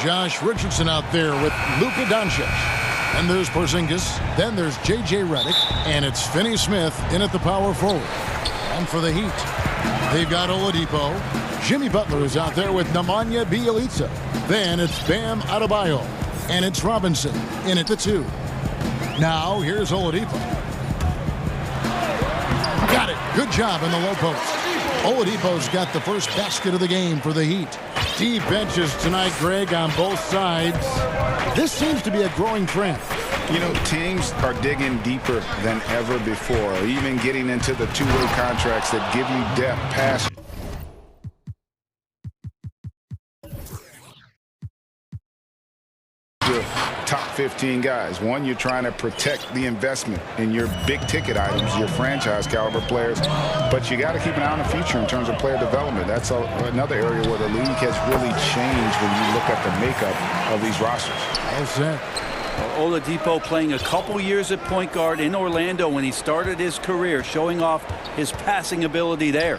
Josh Richardson out there with Luka Doncic. And there's Porzingis. Then there's J.J. Redick. And it's Finney Smith in at the power forward. And for the Heat, they've got Oladipo. Jimmy Butler is out there with Nemanja Bjelica. Then it's Bam Adebayo. And it's Robinson in at the 2. Now here's Oladipo. Got it. Good job in the low post. Oladipo's got the first basket of the game for the Heat. Deep benches tonight, Greg, on both sides. This seems to be a growing trend. You know, teams are digging deeper than ever before, even getting into the two-way contracts that give you depth past your top 15 guys. One, you're trying to protect the investment in your big-ticket items, your franchise-caliber players, but you got to keep an eye on the future in terms of player development. That's another area where the league has really changed when you look at the makeup of these rosters. Well said. Oladipo playing a couple years at point guard in Orlando when he started his career, showing off his passing ability there.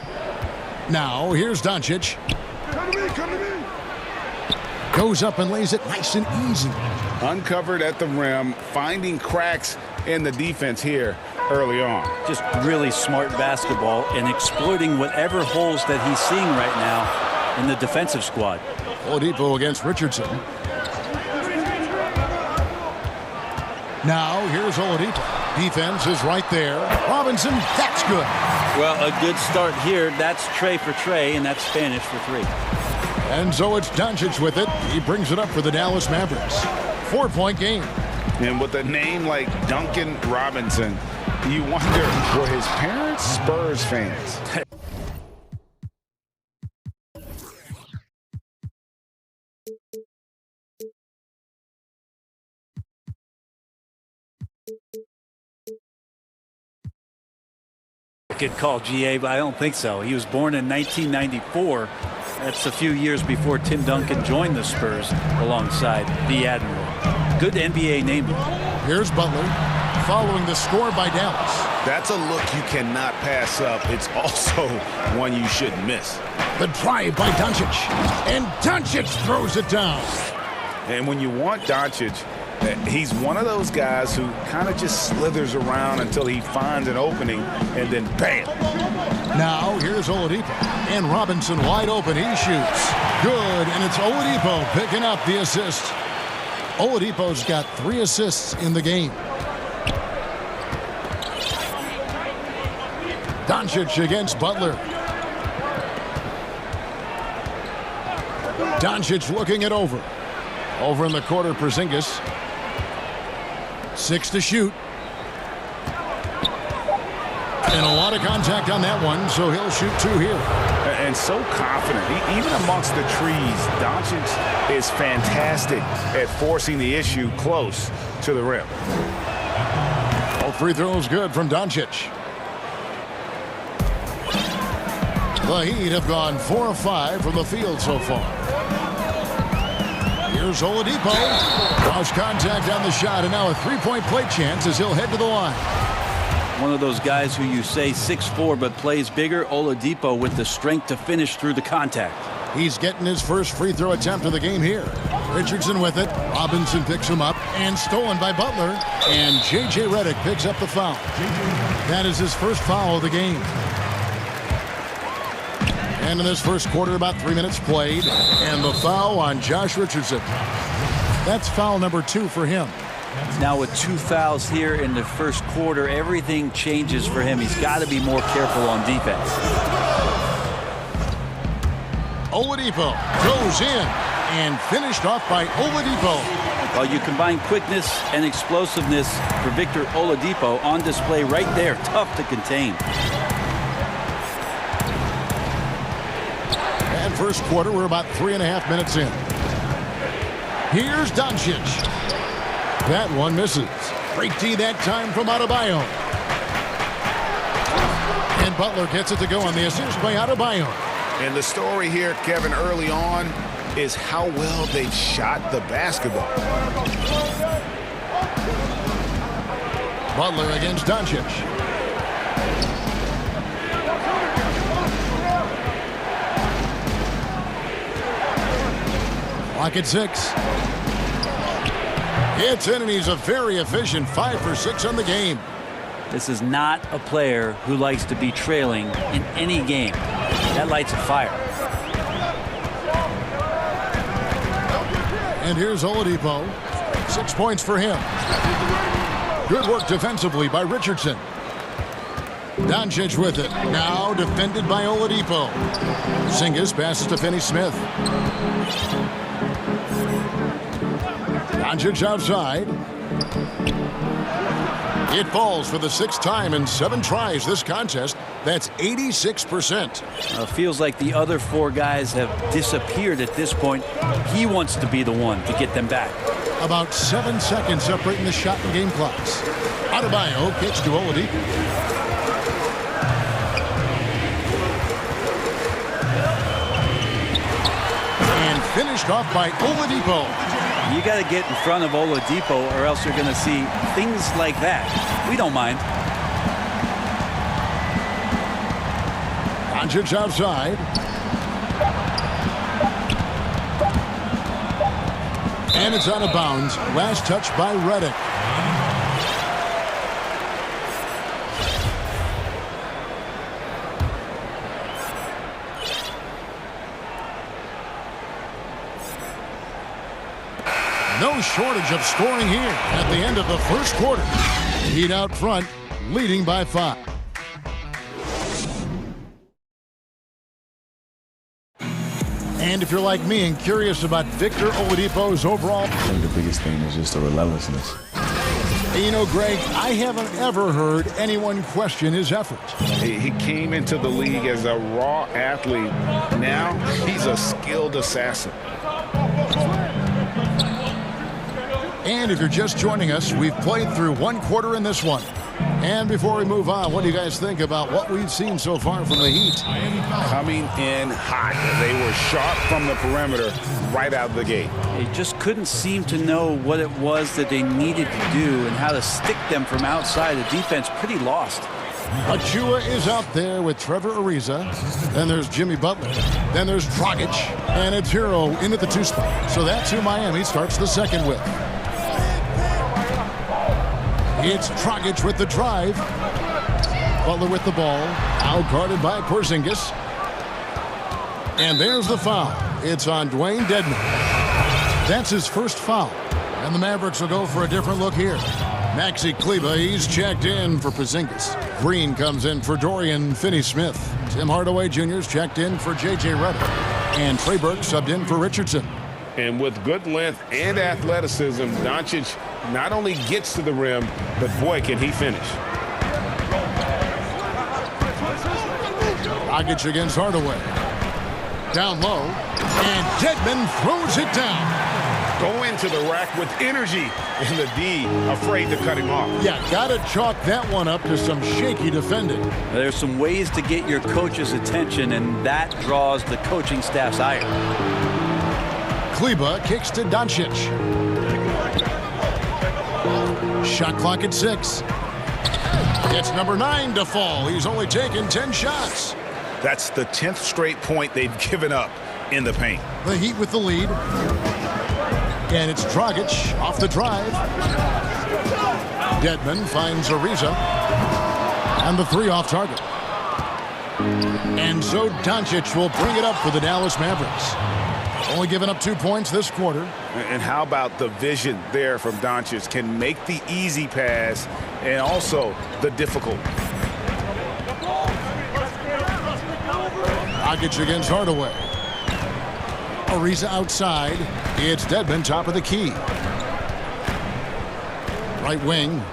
Now, here's Doncic. Come to me. Goes up and lays it nice and easy. Uncovered at the rim, finding cracks in the defense here early on. Just really smart basketball and exploiting whatever holes that he's seeing right now in the defensive squad. Oladipo against Richardson. Now, here's Oladipo. Defense is right there. Robinson, that's good. Well, a good start here. That's Trey for Trey, and that's Spanish for 3. And so it's Doncic with it. He brings it up for the Dallas Mavericks. 4-point game. And with a name like Duncan Robinson, you wonder, were his parents Spurs fans? Good call, GA, but I don't think so. He was born in 1994. That's a few years before Tim Duncan joined the Spurs alongside the Admiral. Good NBA name. Here's Butler following the score by Dallas. That's a look you cannot pass up. It's also one you shouldn't miss. The drive by Doncic. And Doncic throws it down. And when you want Doncic, he's one of those guys who kind of just slithers around until he finds an opening, and then bam. Now here's Oladipo. And Robinson wide open. He shoots. Good. And it's Oladipo picking up the assist. Oladipo's got 3 assists in the game. Doncic against Butler. Doncic looking it over. Over in the corner, Porzingis. 6 to shoot. And a lot of contact on that one, so he'll shoot 2 here. And so confident. Even amongst the trees, Doncic is fantastic at forcing the issue close to the rim. All free throws good from Doncic. The Heat have gone 4 of 5 from the field so far. Here's Oladipo. Lost contact on the shot, and now a 3-point play chance as he'll head to the line. One of those guys who you say 6'4", but plays bigger. Oladipo with the strength to finish through the contact. He's getting his first free throw attempt of the game here. Richardson with it. Robinson picks him up, and stolen by Butler. And J.J. Redick picks up the foul. That is his first foul of the game. And in this first quarter, about 3 minutes played. And the foul on Josh Richardson. That's foul number 2 for him. Now with 2 fouls here in the first quarter, everything changes for him. He's got to be more careful on defense. Oladipo goes in and finished off by Oladipo. Well, you combine quickness and explosiveness for Victor Oladipo on display right there. Tough to contain. And first quarter, we're about 3.5 minutes in. Here's Doncic. That one misses. Great D that time from Adebayo. And Butler gets it to go on the assist by Adebayo. And the story here, Kevin, early on is how well they've shot the basketball. Butler against Doncic. Clock at 6. It's in, and he's a very efficient 5 for 6 on the game. This is not a player who likes to be trailing in any game. That lights a fire. And here's Oladipo. 6 points for him. Good work defensively by Richardson. Doncic with it. Now defended by Oladipo. Porzingis passes to Finney-Smith. Doncic outside. It falls for the 6th time in 7 tries this contest. That's 86%. Feels like the other 4 guys have disappeared at this point. He wants to be the one to get them back. About 7 seconds separating the shot and game clocks. Adebayo kicks to Oladipo. And finished off by Oladipo. You got to get in front of Oladipo or else you're going to see things like that. We don't mind. Doncic outside. And it's out of bounds. Last touch by Redick. No shortage of scoring here at the end of the first quarter. Heat out front, leading by 5. And if you're like me and curious about Victor Oladipo's overall... I think the biggest thing is just the relentlessness. And you know, Greg, I haven't ever heard anyone question his effort. He came into the league as a raw athlete. Now he's a skilled assassin. And if you're just joining us, we've played through 1 quarter in this one. And before we move on, what do you guys think about what we've seen so far from the Heat? Coming in hot. They were sharp from the perimeter right out of the gate. They just couldn't seem to know what it was that they needed to do and how to stick them from outside. The defense pretty lost. Achua is out there with Trevor Ariza. Then there's Jimmy Butler. Then there's Dragic. And it's Hero in at the 2 spot. So that's who Miami starts the second with. It's Dragic with the drive. Butler with the ball. Out guarded by Porzingis. And there's the foul. It's on Dwayne Dedmon. That's his first foul. And the Mavericks will go for a different look here. Maxi Kleber, he's checked in for Porzingis. Green comes in for Dorian Finney-Smith. Tim Hardaway Jr. is checked in for J.J. Redick. And Trey Burke subbed in for Richardson. And with good length and athleticism, Doncic not only gets to the rim, but boy, can he finish. Dragic against Hardaway. Down low. And Dedmon throws it down. Go into the rack with energy, and the D afraid to cut him off. Yeah, gotta chalk that one up to some shaky defending. There's some ways to get your coach's attention, and that draws the coaching staff's ire. Kleber kicks to Doncic. Shot clock at 6. It's number 9 to fall. He's only taken 10 shots. That's the 10th straight point they've given up in the paint. The Heat with the lead. And it's Dragic off the drive. Dedmon finds Ariza. And the 3 off target. And so Doncic will bring it up for the Dallas Mavericks. Only giving up 2 points this quarter. And how about the vision there from Doncic? Can make the easy pass and also the difficult. Dragic against Hardaway. Ariza outside. It's Dedmon, top of the key. Right wing.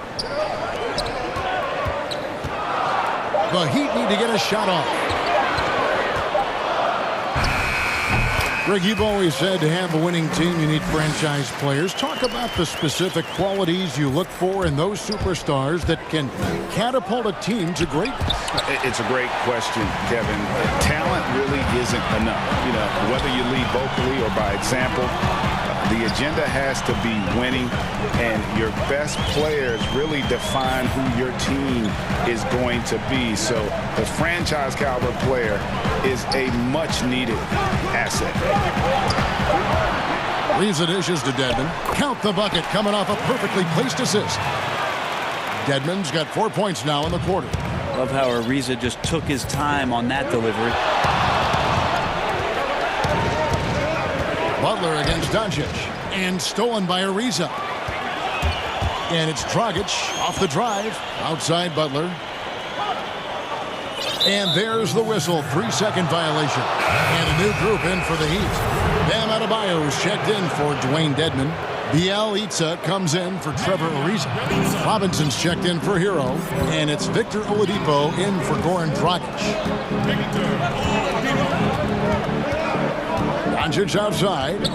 The Heat need to get a shot off. Greg, you've always said to have a winning team, you need franchise players. Talk about the specific qualities you look for in those superstars that can catapult a team to greatness. It's a great question, Kevin. Talent really isn't enough. You know, whether you lead vocally or by example, the agenda has to be winning, and your best players really define who your team is going to be. So the franchise caliber player is a much needed asset. Ariza dishes to Dedmon. Count the bucket coming off a perfectly placed assist. Dedmon's got 4 points now in the quarter. Love how Ariza just took his time on that delivery. Butler against Doncic. And stolen by Ariza. And it's Dragic off the drive. Outside Butler. And there's the whistle. 3-second violation. And a new group in for the Heat. Bam Adebayo's checked in for Dwayne Dedmon. Bielitsa comes in for Trevor Ariza. Robinson's checked in for Hero. And it's Victor Oladipo in for Goran Dragic. Doncic outside.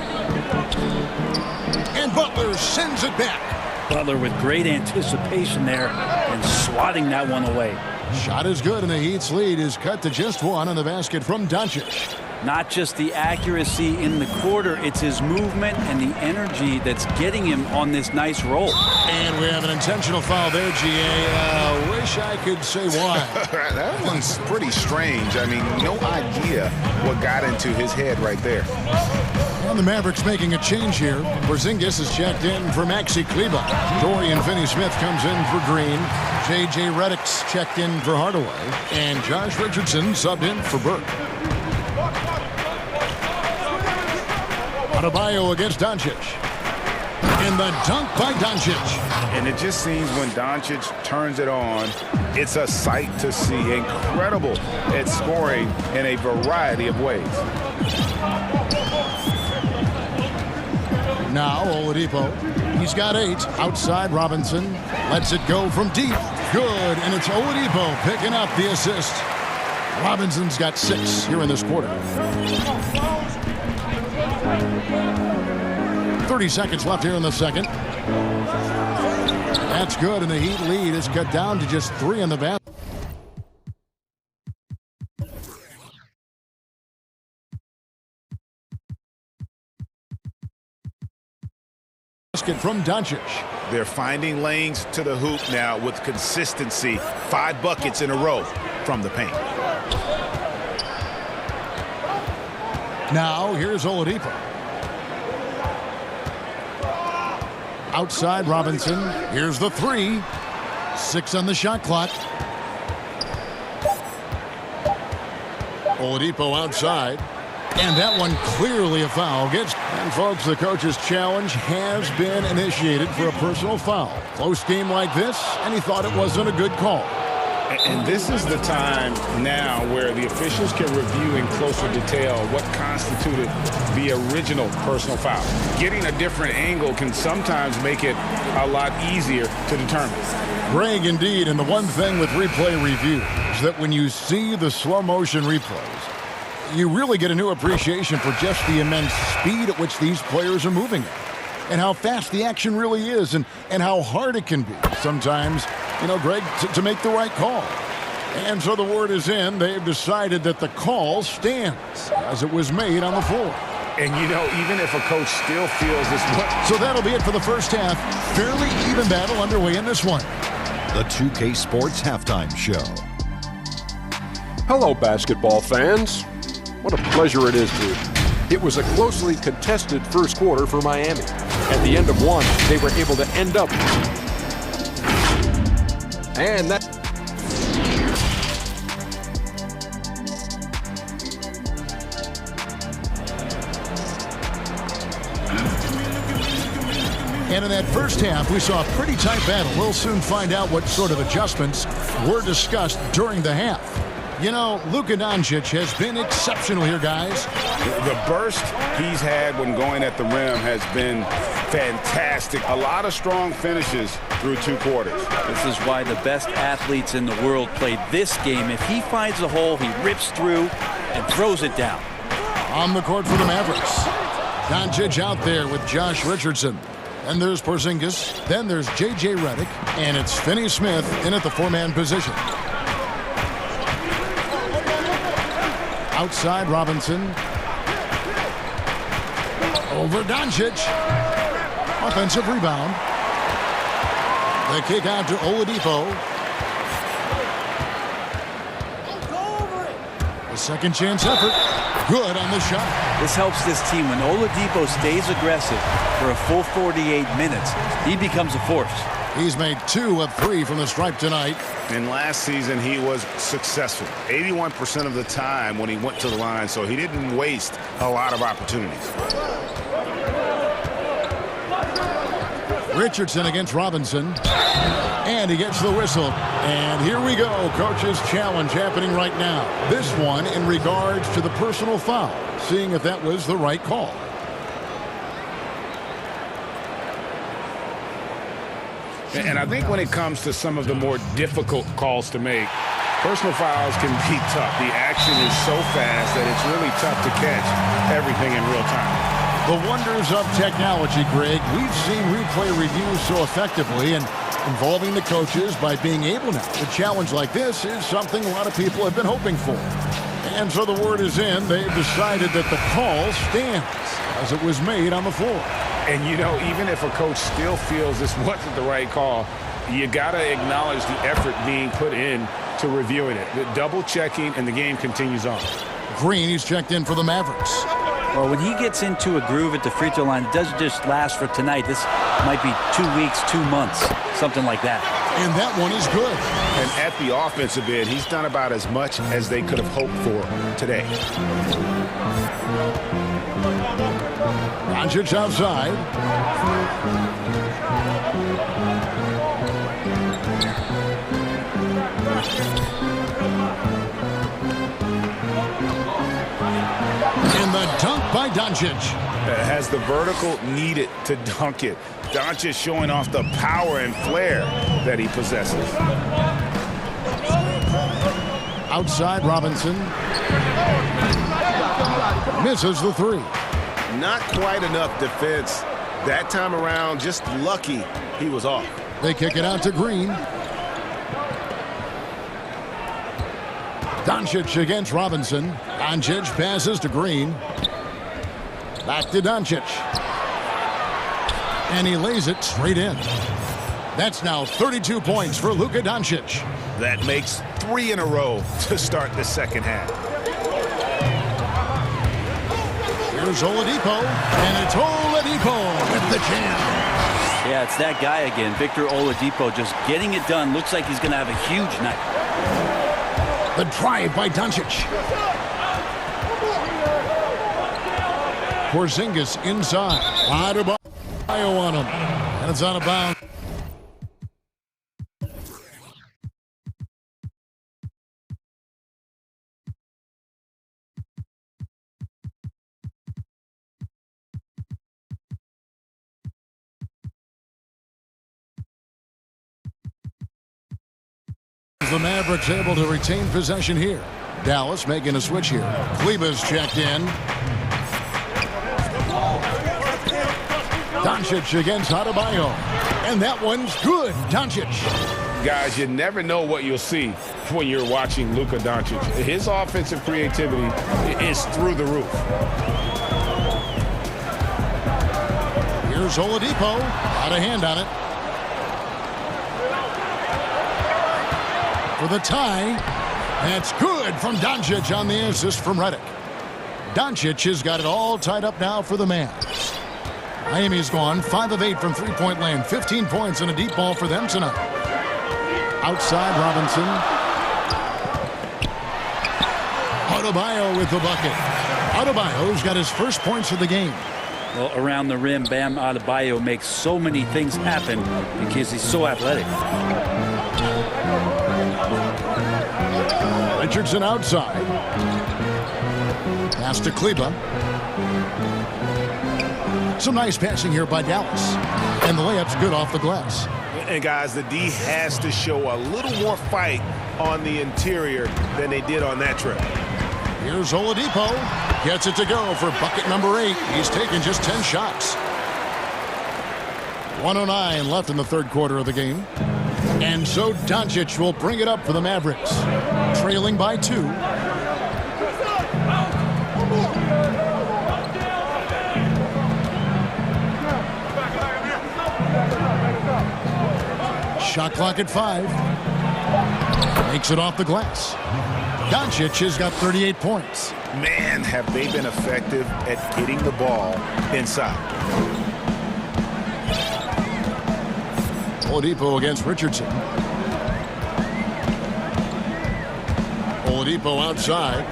And Butler sends it back. Butler with great anticipation there and swatting that one away. Shot is good, and the Heat's lead is cut to just 1 on the basket from Doncic. Not just the accuracy in the quarter, it's his movement and the energy that's getting him on this nice roll. And we have an intentional foul there, GA. Wish I could say why. That one's pretty strange. I mean, no idea what got into his head right there. And the Mavericks making a change here. Porzingis is checked in for Maxi Kleber. Dorian Finney-Smith comes in for Green. J.J. Redick's checked in for Hardaway. And Josh Richardson subbed in for Burke. Adebayo against Doncic. And the dunk by Doncic. And it just seems when Doncic turns it on, it's a sight to see. Incredible at scoring in a variety of ways. Now Oladipo. He's got 8. Outside Robinson. Lets it go from deep. Good. And it's Oladipo picking up the assist. Robinson's got 6 here in this quarter. 30 seconds left here in the second. That's good, and the Heat lead is cut down to just 3 in the basket. From Doncic. They're finding lanes to the hoop now with consistency. 5 buckets in a row from the paint. Now here's Oladipo. Outside Robinson. Here's the 3. 6 on the shot clock. Oladipo outside. And that one clearly a foul. And folks, the coach's challenge has been initiated for a personal foul. Close game like this, and he thought it wasn't a good call. And this is the time now where the officials can review in closer detail what constituted the original personal foul. Getting a different angle can sometimes make it a lot easier to determine. Greg, indeed, and the one thing with replay review is that when you see the slow motion replays, you really get a new appreciation for just the immense speed at which these players are moving at, and how fast the action really is, and how hard it can be sometimes, you know, Greg, to make the right call. And so the word is in. They've decided that the call stands as it was made on the floor. And, you know, even if a coach still feels this way. So that'll be it for the first half. Fairly even battle underway in this one. The 2K Sports Halftime Show. Hello, basketball fans. What a pleasure it is it was a closely contested first quarter for Miami. At the end of one, they were able to end up. And that... And in that first half, we saw a pretty tight battle. We'll soon find out what sort of adjustments were discussed during the half. You know, Luka Doncic has been exceptional here, guys. The burst he's had when going at the rim has been fantastic. A lot of strong finishes through 2 quarters. This is why the best athletes in the world play this game. If he finds a hole, he rips through and throws it down. On the court for the Mavericks. Doncic out there with Josh Richardson. And there's Porzingis. Then there's J.J. Redick. And it's Finney-Smith in at the 4-man position. Outside Robinson. Over Doncic. Offensive rebound. The kick out to Oladipo. A second chance effort. Good on the shot. This helps this team. When Oladipo stays aggressive for a full 48 minutes, he becomes a force. He's made 2 of 3 from the stripe tonight. And last season, he was successful 81% of the time when he went to the line, so he didn't waste a lot of opportunities. Richardson against Robinson. And he gets the whistle. And here we go. Coach's challenge happening right now. This one in regards to the personal foul. Seeing if that was the right call. And I think when it comes to some of the more difficult calls to make, personal fouls can be tough. The action is so fast that it's really tough to catch everything in real time. The wonders of technology, Greg. We've seen replay reviews so effectively, and involving the coaches by being able now to challenge like this is something a lot of people have been hoping for. And so the word is in. They've decided that the call stands as it was made on the floor. And, you know, even if a coach still feels this wasn't the right call, you got to acknowledge the effort being put in to reviewing it. The double checking, and the game continues on. Green, he's checked in for the Mavericks. Well, when he gets into a groove at the free throw line, it doesn't just last for tonight. This might be 2 weeks, 2 months, something like that. And that one is good. And at the offensive end, he's done about as much as they could have hoped for today. Doncic outside. And the dunk by Doncic. Has the vertical needed to dunk it. Doncic showing off the power and flair that he possesses. Outside Robinson. Misses the 3. Not quite enough defense. That time around, just lucky he was off. They kick it out to Green. Doncic against Robinson. Doncic passes to Green. Back to Doncic. And he lays it straight in. That's now 32 points for Luka Doncic. That makes 3 in a row to start the second half. Here's Oladipo, and it's Oladipo with the jam. Yeah, it's that guy again, Victor Oladipo, just getting it done. Looks like he's going to have a huge night. The drive by Doncic. Porzingis inside. Adebayo on him, and it's out of bounds. The Mavericks able to retain possession here. Dallas making a switch here. Kleber's checked in. Doncic against Adebayo. And that one's good. Doncic. Guys, you never know what you'll see when you're watching Luka Doncic. His offensive creativity is through the roof. Here's Oladipo. Got a hand on it. For the tie. That's good from Doncic on the assist from Redick. Doncic has got it all tied up now for the Mavs. Miami's gone 5 of 8 from three-point land. 15 points and a deep ball for them tonight. Outside Robinson. Adebayo with the bucket. Adebayo's got his first points of the game. Well, around the rim, Bam Adebayo makes so many things happen because he's so athletic. Richardson outside. Pass to Kleber. Some nice passing here by Dallas. And the layup's good off the glass. And guys, the D has to show a little more fight on the interior than they did on that trip. Here's Oladipo. Gets it to go for bucket number 8. He's taken just 10 shots. 1:09 left in the third quarter of the game. And so Doncic will bring it up for the Mavericks. Trailing by 2. Shot clock at 5. Takes it off the glass. Doncic has got 38 points. Man, have they been effective at getting the ball inside. Oladipo against Richardson. Oladipo outside.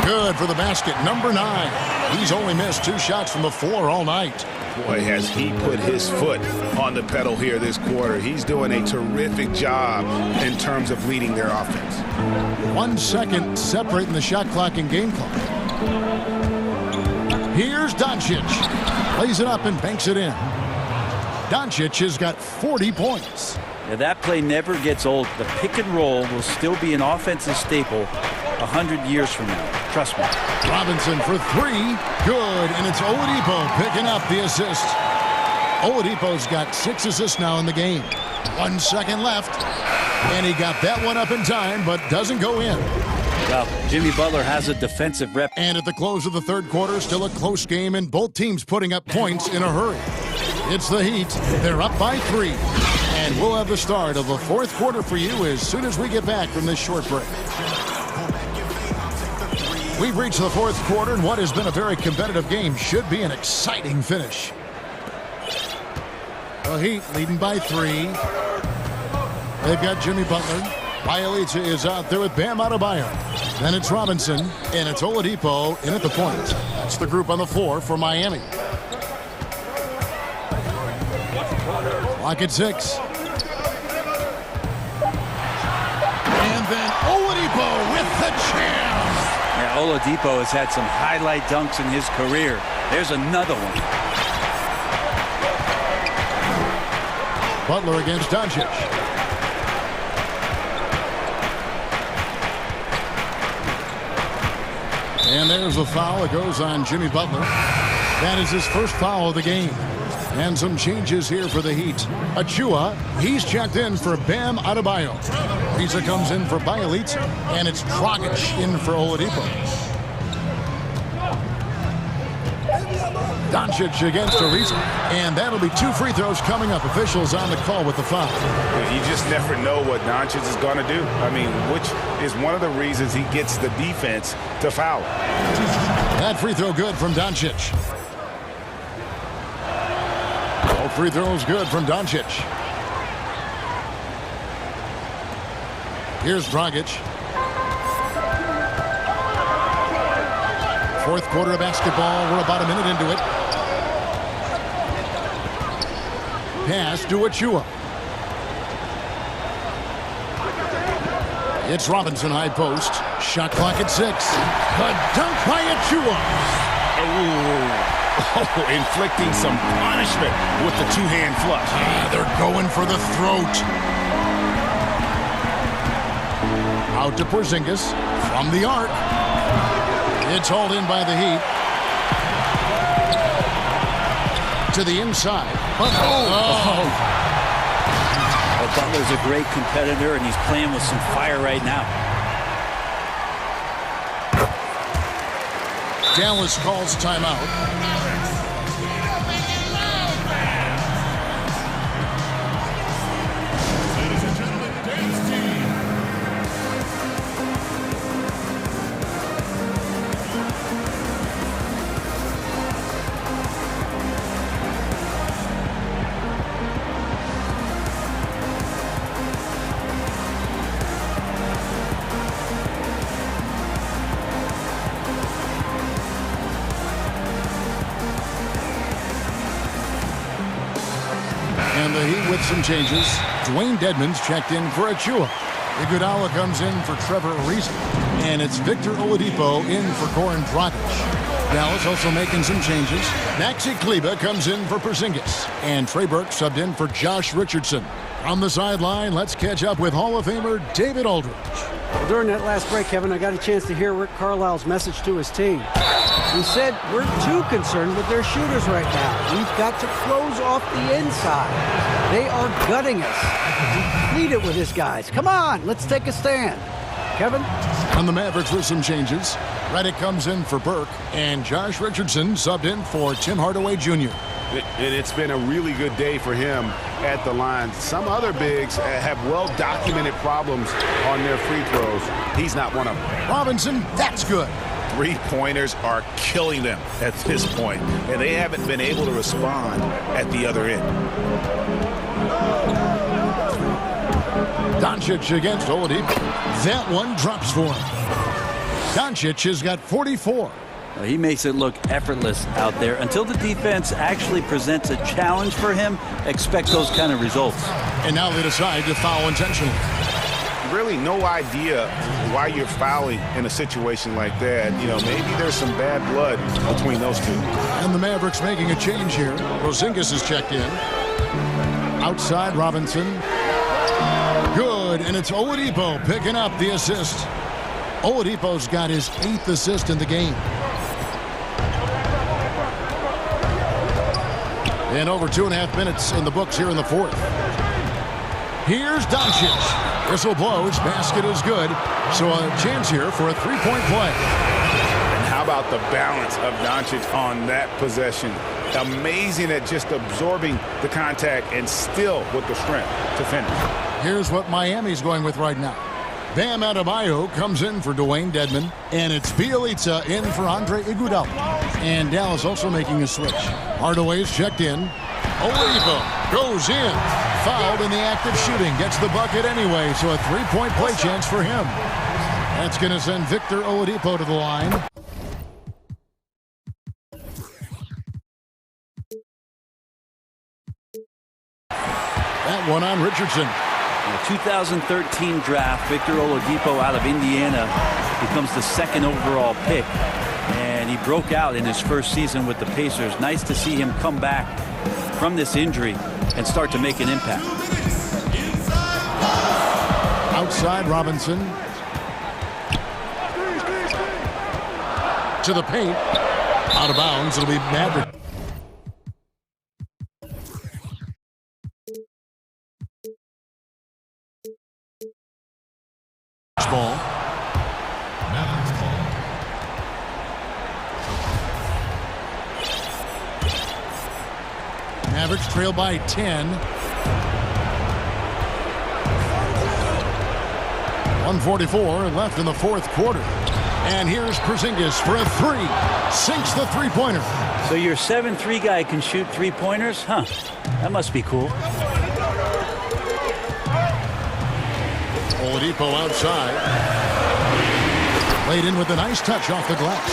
Good for the basket, number 9. He's only missed 2 shots from the floor all night. Boy, has he put his foot on the pedal here this quarter. He's doing a terrific job in terms of leading their offense. 1 second separating the shot clock and game clock. Here's Doncic. Lays it up and banks it in. Doncic has got 40 points. Yeah, that play never gets old. The pick and roll will still be an offensive staple 100 years from now. Trust me. Robinson for 3. Good, and it's Oladipo picking up the assist. Oladipo's got 6 assists now in the game. 1 second left, and he got that one up in time, but doesn't go in. Well, Jimmy Butler has a defensive rep. And at the close of the third quarter, still a close game, and both teams putting up points in a hurry. It's the Heat. They're up by 3. And we'll have the start of the fourth quarter for you as soon as we get back from this short break. We've reached the fourth quarter, and what has been a very competitive game should be an exciting finish. The Heat leading by 3. They've got Jimmy Butler. Bielitsa is out there with Bam Adebayo. Then it's Robinson, and it's Oladipo in at the point. That's the group on the floor for Miami. Clock at 6. And then Oladipo with the jam. Yeah, Oladipo has had some highlight dunks in his career. There's another one. Butler against Doncic. And there's a foul. It goes on Jimmy Butler. That is his first foul of the game. And some changes here for the Heat. Achua, he's checked in for Bam Adebayo. Ariza comes in for Bielitsa, and it's Dragic in for Oladipo. Doncic against Ariza, and that'll be 2 free throws coming up. Officials on the call with the foul. You just never know what Doncic is going to do. I mean, which is one of the reasons he gets the defense to foul. That free throw good from Doncic. All free throws good from Doncic. Here's Dragic. Fourth quarter of basketball. We're about a minute into it. Pass to Achua. It's Robinson, high post. Shot clock at 6. The dunk by Achua. Oh, inflicting some punishment with the 2-hand flush. They're going for the throat. Out to Porzingis from the arc. It's hauled in by the Heat. To the inside. Well, Butler's a great competitor, and he's playing with some fire right now. Dallas calls timeout. And the Heat with some changes. Dwayne Dedmon's checked in for Achua. Iguodala comes in for Trevor Ariza. And it's Victor Oladipo in for Goran Dragic. Dallas also making some changes. Maxi Kleber comes in for Porzingis. And Trey Burke subbed in for Josh Richardson. On the sideline, let's catch up with Hall of Famer David Aldridge. Well, during that last break, Kevin, I got a chance to hear Rick Carlisle's message to his team. He said, we're too concerned with their shooters right now. We've got to close off the inside. They are gutting us. Lead it with his guys. Come on, let's take a stand. Kevin? And the Mavericks with some changes. Redick comes in for Burke, and Josh Richardson subbed in for Tim Hardaway Jr. It's been a really good day for him at the line. Some other bigs have well-documented problems on their free throws. He's not one of them. Robinson, that's good. Three-pointers are killing them at this point, and they haven't been able to respond at the other end. Doncic against Oladipo. That one drops for him. Doncic has got 44. He makes it look effortless out there. Until the defense actually presents a challenge for him, expect those kind of results. And now they decide to foul intentionally. Really no idea why you're fouling in a situation like that. You know, maybe there's some bad blood between those two. And the Mavericks making a change here. Porzingis is checked in. Outside, Robinson. Good, and it's Oladipo picking up the assist. Oladipo's got his 8th assist in the game. And over 2.5 minutes in the books here in the fourth. Here's Doncic. Whistle blows. Basket is good. So a chance here for a three-point play. And how about the balance of Doncic on that possession? Amazing at just absorbing the contact and still with the strength to finish. Here's what Miami's going with right now. Bam Adebayo comes in for Dwayne Dedmon. And it's Bjelica in for Andre Iguodala. And Dallas also making a switch. Hardaway's checked in. Oladipo goes in. Fouled in the act of shooting. Gets the bucket anyway, so a three-point play chance for him. That's going to send Victor Oladipo to the line. That one on Richardson. The 2013 draft, Victor Oladipo out of Indiana becomes the 2nd overall pick. And he broke out in his first season with the Pacers. Nice to see him come back from this injury and start to make an impact. Outside, Robinson. To the paint. Out of bounds. It'll be Maverick. Ball. Mavericks trail by 10. 1:44 left in the fourth quarter. And here's Porzingis for a three. Sinks the three-pointer. So your 7'3" guy can shoot three-pointers? Huh. That must be cool. Oladipo outside. Laid in with a nice touch off the glass.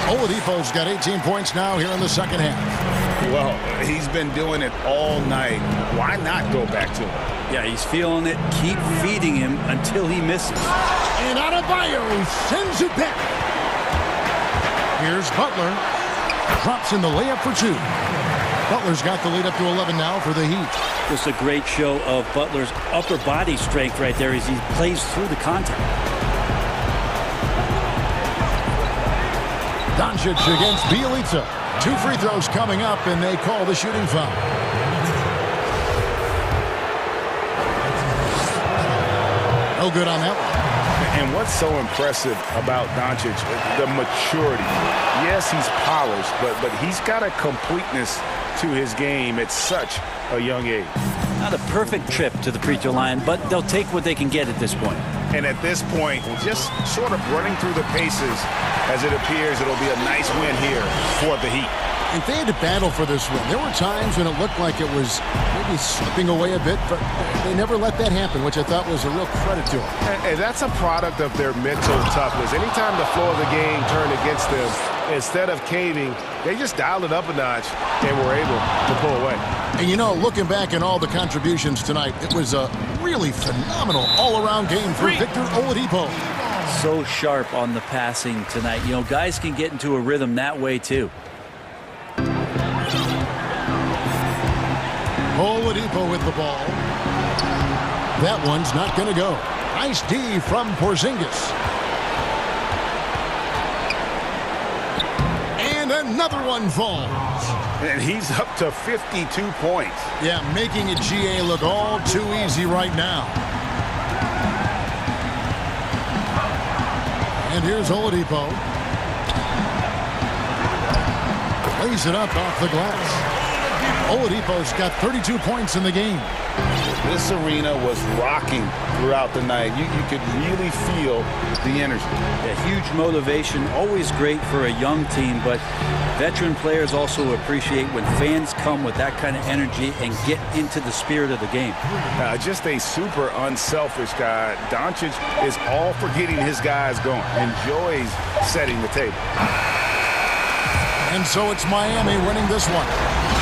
Oladipo's got 18 points now here in the second half. Well, he's been doing it all night. Why not go back to him? Yeah, he's feeling it. Keep feeding him until he misses. And Adebayo sends it back. Here's Butler. Drops in the layup for two. Butler's got the lead up to 11 now for the Heat. Just a great show of Butler's upper body strength right there as he plays through the contact. Doncic against Bjelica. 2 free throws coming up, and they call the shooting foul. No good on that one. And what's so impressive about Doncic, the maturity. Yes, he's polished, but he's got a completeness to his game at such a young age. Not a perfect trip to the free throw line, but they'll take what they can get at this point. And at this point, just sort of running through the paces, as it appears it'll be a nice win here for the Heat. And they had to battle for this win. There were times when it looked like it was maybe slipping away a bit, but they never let that happen, which I thought was a real credit to them. And that's a product of their mental toughness. Anytime the flow of the game turned against them, instead of caving, they just dialed it up a notch and were able to pull away. And you know, looking back at all the contributions tonight, it was a really phenomenal all-around game for Victor Oladipo. So sharp on the passing tonight. You know, guys can get into a rhythm that way too. Oladipo with the ball. That one's not going to go. Nice D from Porzingis. And another one falls. And he's up to 52 points. Yeah, making it GA look all too easy right now. And here's Oladipo. Lays it up off the glass. Oladipo's got 32 points in the game. This arena was rocking throughout the night. You could really feel the energy. A huge motivation, always great for a young team, but veteran players also appreciate when fans come with that kind of energy and get into the spirit of the game. Just a super unselfish guy. Doncic is all for getting his guys going. Enjoys setting the table. And so it's Miami winning this one.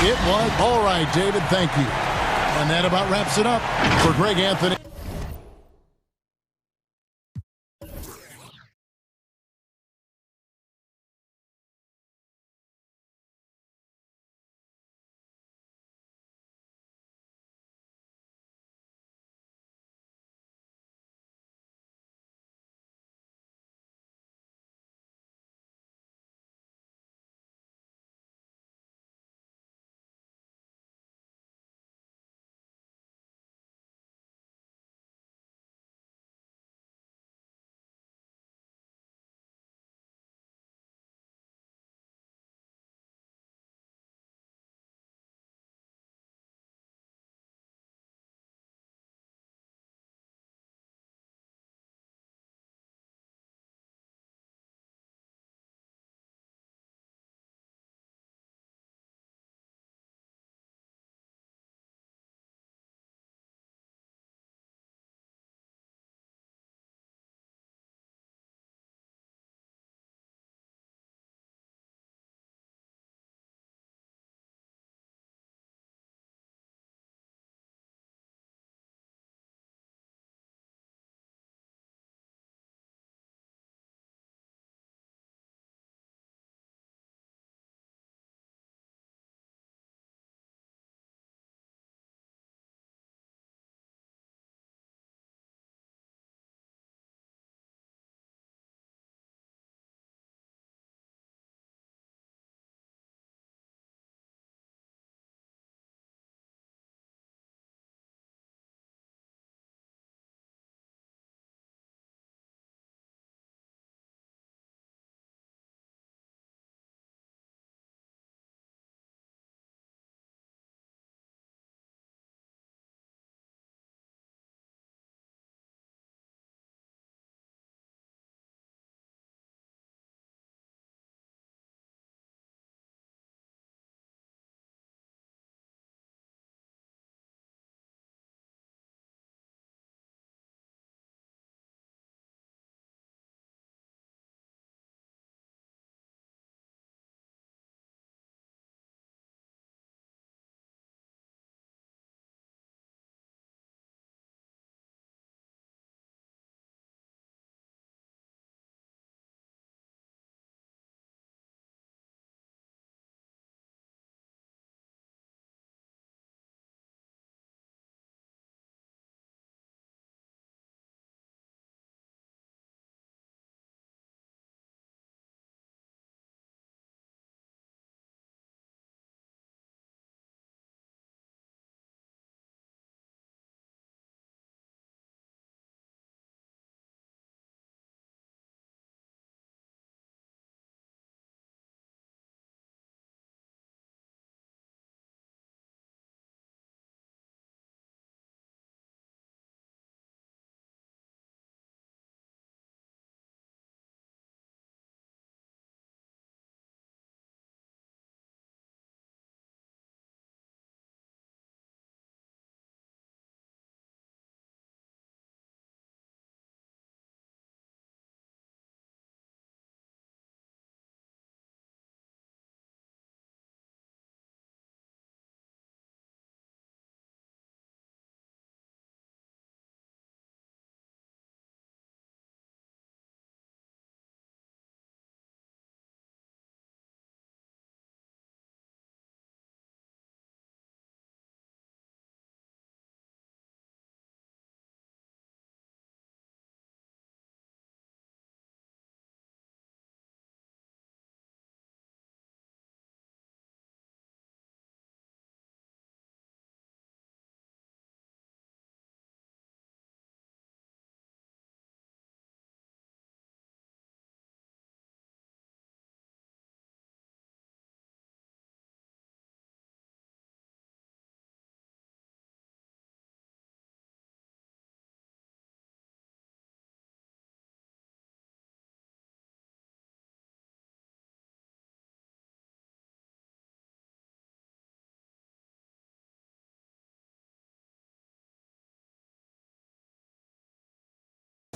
It was. All right, David, thank you. And that about wraps it up for Greg Anthony.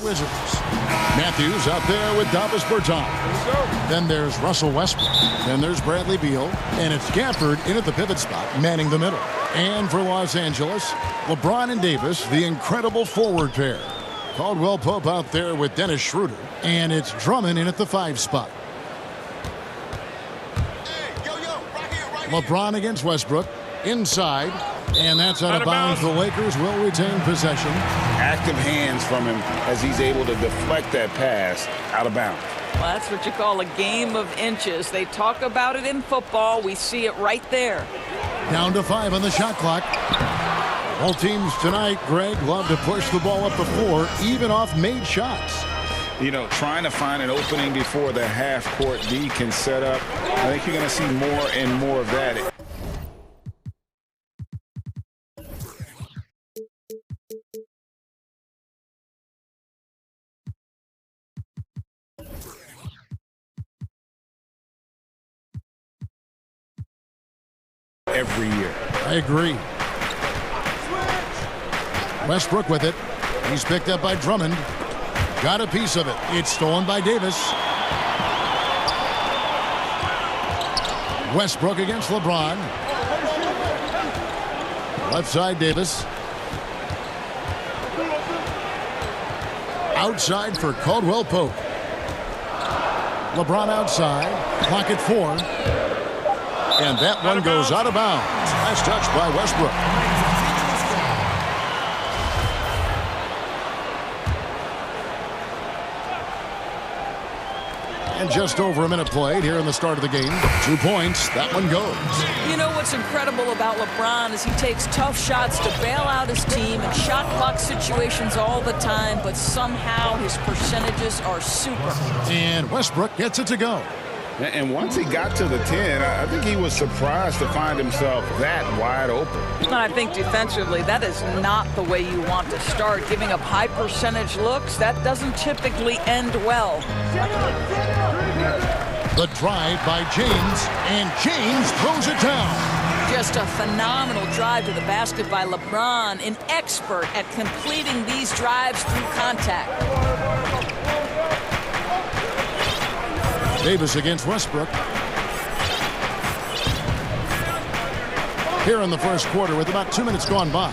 Wizards. Matthews out there with Davis Bertans. Then there's Russell Westbrook. Then there's Bradley Beal. And it's Gafford in at the pivot spot, manning the middle. And for Los Angeles, LeBron and Davis, the incredible forward pair. Caldwell Pope out there with Dennis Schroeder. And it's Drummond in at the 5 spot. LeBron against Westbrook. Inside. And that's out of bounds. The Lakers will retain possession. Active hands from him as he's able to deflect that pass out of bounds. Well, that's what you call a game of inches. They talk about it in football. We see it right there. Down to 5 on the shot clock. All teams tonight, Greg, love to push the ball up the floor, even off made shots. You know, trying to find an opening before the half-court D can set up. I think you're going to see more and more of that. Every year. I agree. Westbrook with it. He's picked up by Drummond. Got a piece of it. It's stolen by Davis. Westbrook against LeBron. Left side Davis. Outside for Caldwell Pope. LeBron outside. Clock at 4. And that one goes out of bounds. Nice touch by Westbrook. And just over a minute played here in the start of the game. 2 points. That one goes. You know what's incredible about LeBron is he takes tough shots to bail out his team in shot clock situations all the time, but somehow his percentages are super. And Westbrook gets it to go. And once he got to the 10, I think he was surprised to find himself that wide open. And I think defensively, that is not the way you want to start. Giving up high percentage looks, that doesn't typically end well. The drive by James, and James throws it down. Just a phenomenal drive to the basket by LeBron, an expert at completing these drives through contact. Davis against Westbrook. Here in the first quarter with about 2 minutes gone by.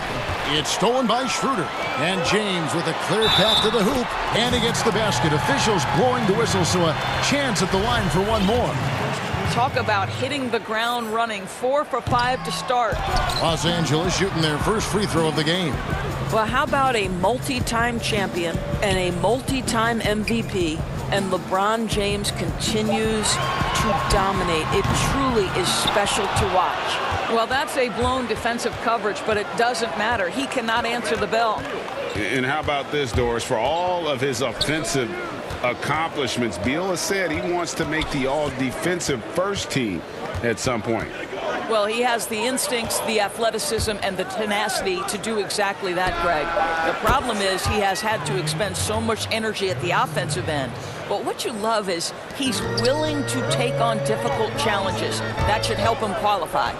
It's stolen by Schroeder. And James with a clear path to the hoop. And he gets the basket. Officials blowing the whistle, so a chance at the line for one more. Talk about hitting the ground running. 4 for 5 to start. Los Angeles shooting their first free throw of the game. Well, how about a multi-time champion and a multi-time MVP? And LeBron James continues to dominate. It truly is special to watch. Well, that's a blown defensive coverage, but it doesn't matter. He cannot answer the bell. And how about this, Doris? For all of his offensive accomplishments, Beal has said he wants to make the all-defensive first team at some point. Well, he has the instincts, the athleticism, and the tenacity to do exactly that, Greg. The problem is he has had to expend so much energy at the offensive end. But what you love is he's willing to take on difficult challenges. That should help him qualify.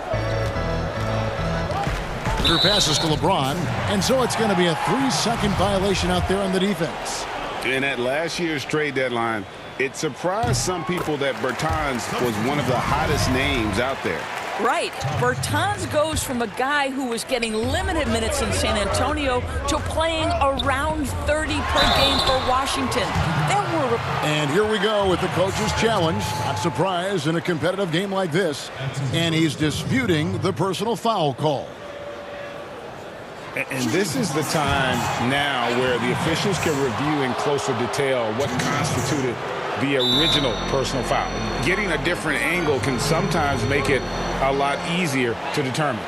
Her passes to LeBron, and so it's going to be a 3-second violation out there on the defense. And at last year's trade deadline, it surprised some people that Bertans was one of the hottest names out there. Right. Bertans goes from a guy who was getting limited minutes in San Antonio to playing around 30 per game for Washington. And here we go with the coach's challenge. Not surprised in a competitive game like this. And he's disputing the personal foul call. And this is the time now where the officials can review in closer detail what constituted the original personal foul. Getting a different angle can sometimes make it a lot easier to determine.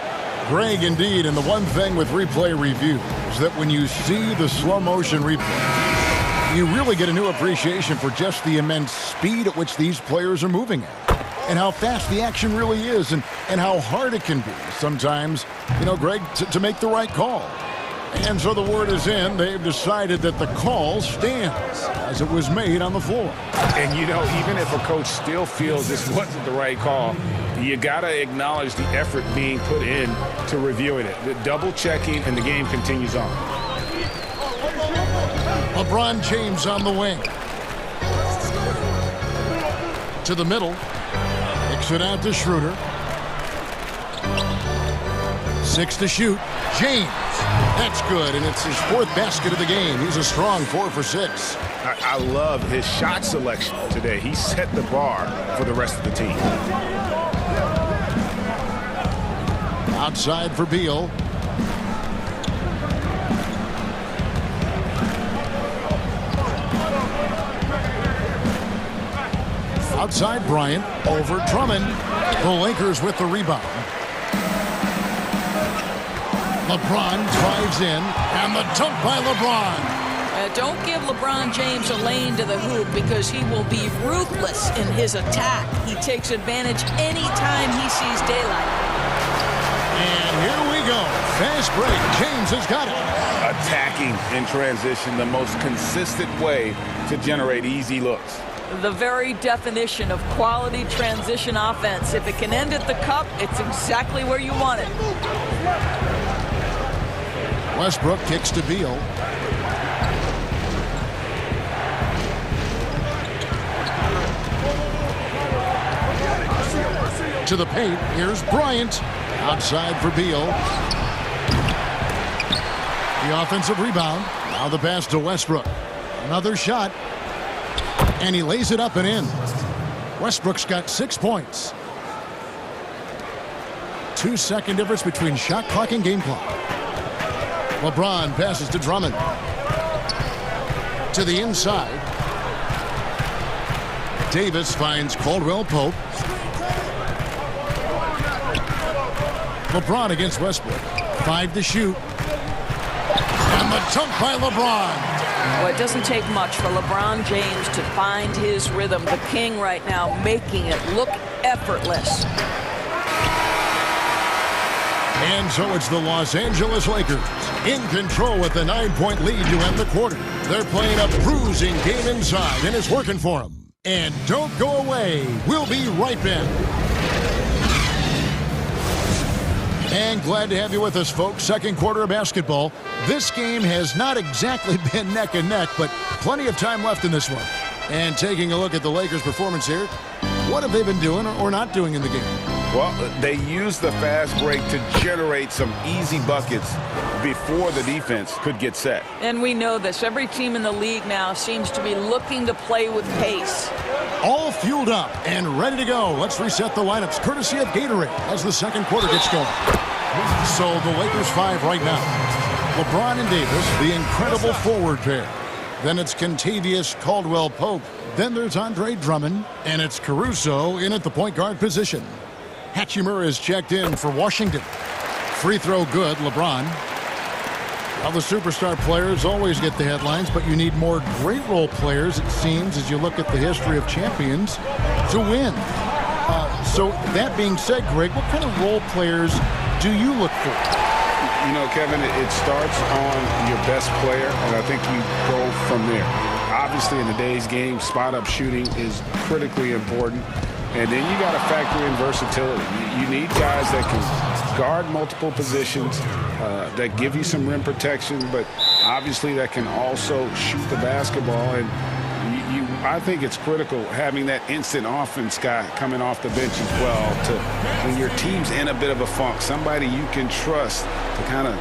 Greg, indeed, and the one thing with replay review is that when you see the slow motion replay, you really get a new appreciation for just the immense speed at which these players are moving at. And how fast the action really is, and how hard it can be sometimes, you know, Greg, to make the right call. And so the word is in. They've decided that the call stands as it was made on the floor. And, you know, even if a coach still feels this wasn't the right call, you got to acknowledge the effort being put in to reviewing it. The double checking, and the game continues on. LeBron James on the wing. To the middle. Kicks it out to Schroeder. 6 to shoot. James. That's good, and it's his 4th basket of the game. He's a strong 4 for 6. I love his shot selection today. He set the bar for the rest of the team. Outside for Beal. Outside Bryant. Over Drummond. The Lakers with the rebound. LeBron drives in, and the dunk by LeBron. Don't give LeBron James a lane to the hoop because he will be ruthless in his attack. He takes advantage anytime he sees daylight. And here we go. Fast break. James has got it. Attacking in transition, the most consistent way to generate easy looks. The very definition of quality transition offense. If it can end at the cup, it's exactly where you want it. Westbrook kicks to Beal. To the paint. Here's Bryant. Outside for Beal. The offensive rebound. Now the pass to Westbrook. Another shot. And he lays it up and in. Westbrook's got 6 points. 2-second difference between shot clock and game clock. LeBron passes to Drummond. To the inside. Davis finds Caldwell Pope. LeBron against Westbrook. 5 to shoot. And the dunk by LeBron. Well, it doesn't take much for LeBron James to find his rhythm. The king right now making it look effortless. And so it's the Los Angeles Lakers in control with a 9-point lead to end the quarter. They're playing a bruising game inside, and it's working for them. And don't go away. We'll be right back. And glad to have you with us, folks. Second quarter of basketball. This game has not exactly been neck and neck, but plenty of time left in this one. And taking a look at the Lakers' performance here, what have they been doing or not doing in the game? Well, they used the fast break to generate some easy buckets before the defense could get set. And we know this. Every team in the league now seems to be looking to play with pace. All fueled up and ready to go. Let's reset the lineups, courtesy of Gatorade, as the second quarter gets going. So the Lakers 5 right now. LeBron and Davis, the incredible forward pair. Then it's Kentavious Caldwell-Pope. Then there's Andre Drummond. And it's Caruso in at the point guard position. Hachimura is checked in for Washington. Free throw good, LeBron. Well, the superstar players always get the headlines, but you need more great role players, it seems, as you look at the history of champions, to win. So that being said, Greg, what kind of role players do you look for? You know, Kevin, it starts on your best player, and I think you go from there. Obviously, in today's game, spot-up shooting is critically important. And then you got to factor in versatility. You need guys that can guard multiple positions, that give you some rim protection, but obviously that can also shoot the basketball. And I think it's critical having that instant offense guy coming off the bench as well to, when your team's in a bit of a funk, somebody you can trust to kind of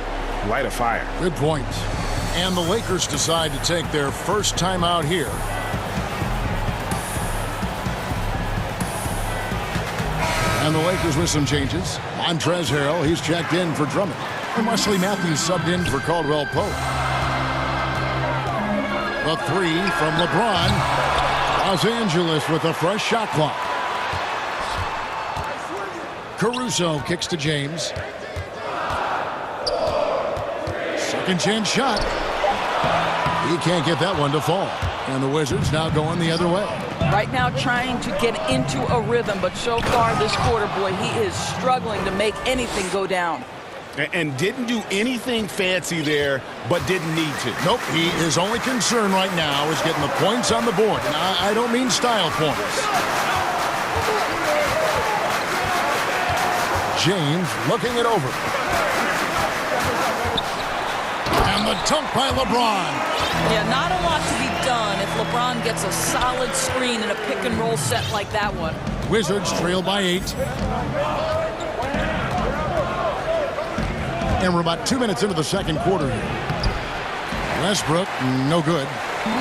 light a fire. Good point. And the Lakers decide to take their first time out here. And the Lakers with some changes. Montrezl Harrell, he's checked in for Drummond. And Wesley Matthews subbed in for Caldwell-Pope. The three from LeBron. Los Angeles with a fresh shot clock. Caruso kicks to James. Second chance shot. He can't get that one to fall. And the Wizards now going the other way. Right now trying to get into a rhythm, but so far this quarter, boy, he is struggling to make anything go down. And didn't do anything fancy there, but didn't need to. Nope, his only concern right now is getting the points on the board. And I don't mean style points. James looking it over. And the dunk by LeBron. Yeah, not a lot to be done if LeBron gets a solid screen in a pick-and-roll set like that one. Wizards trail by 8. And we're about 2 minutes into the second quarter here. Westbrook, no good.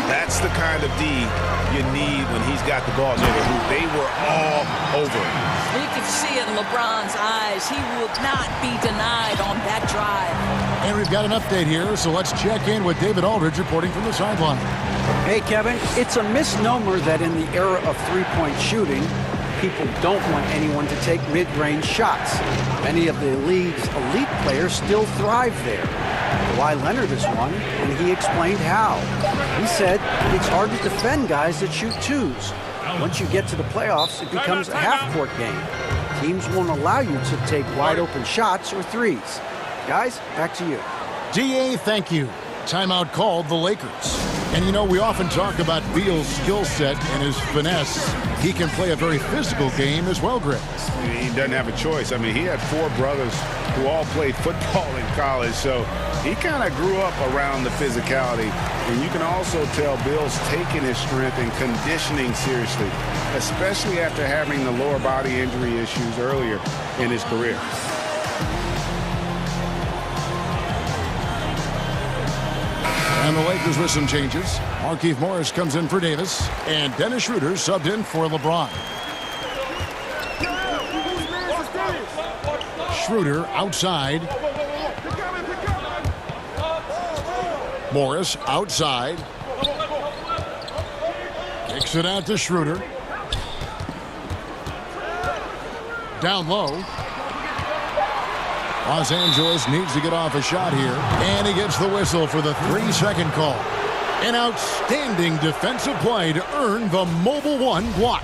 That's the kind of D you need when he's got the ball near the hoop. They were all over him. You can see it in LeBron's eyes. He will not be denied on that drive. And we've got an update here, so let's check in with David Aldridge reporting from the sideline. Hey, Kevin, it's a misnomer that in the era of three-point shooting, people don't want anyone to take mid-range shots. Many of the league's elite players still thrive there. Kawhi Leonard is one, and he explained how. He said it's hard to defend guys that shoot twos. Once you get to the playoffs, it becomes a half-court game. Teams won't allow you to take wide-open shots or threes. Guys, back to you. DA, thank you. Timeout called the Lakers. And you know, we often talk about Beal's skill set and his finesse. He can play a very physical game as well, Greg. He doesn't have a choice. I mean, he had 4 brothers who all played football in college, so he kind of grew up around the physicality. And you can also tell Bill's taking his strength and conditioning seriously, especially after having the lower body injury issues earlier in his career. And the Lakers with some changes. Markieff Morris comes in for Davis, and Dennis Schroeder subbed in for LeBron. Schroeder outside. Morris outside. Kicks it out to Schroeder. Down low. Los Angeles needs to get off a shot here, and he gets the whistle for the 3-second call. An outstanding defensive play to earn the Mobile One block.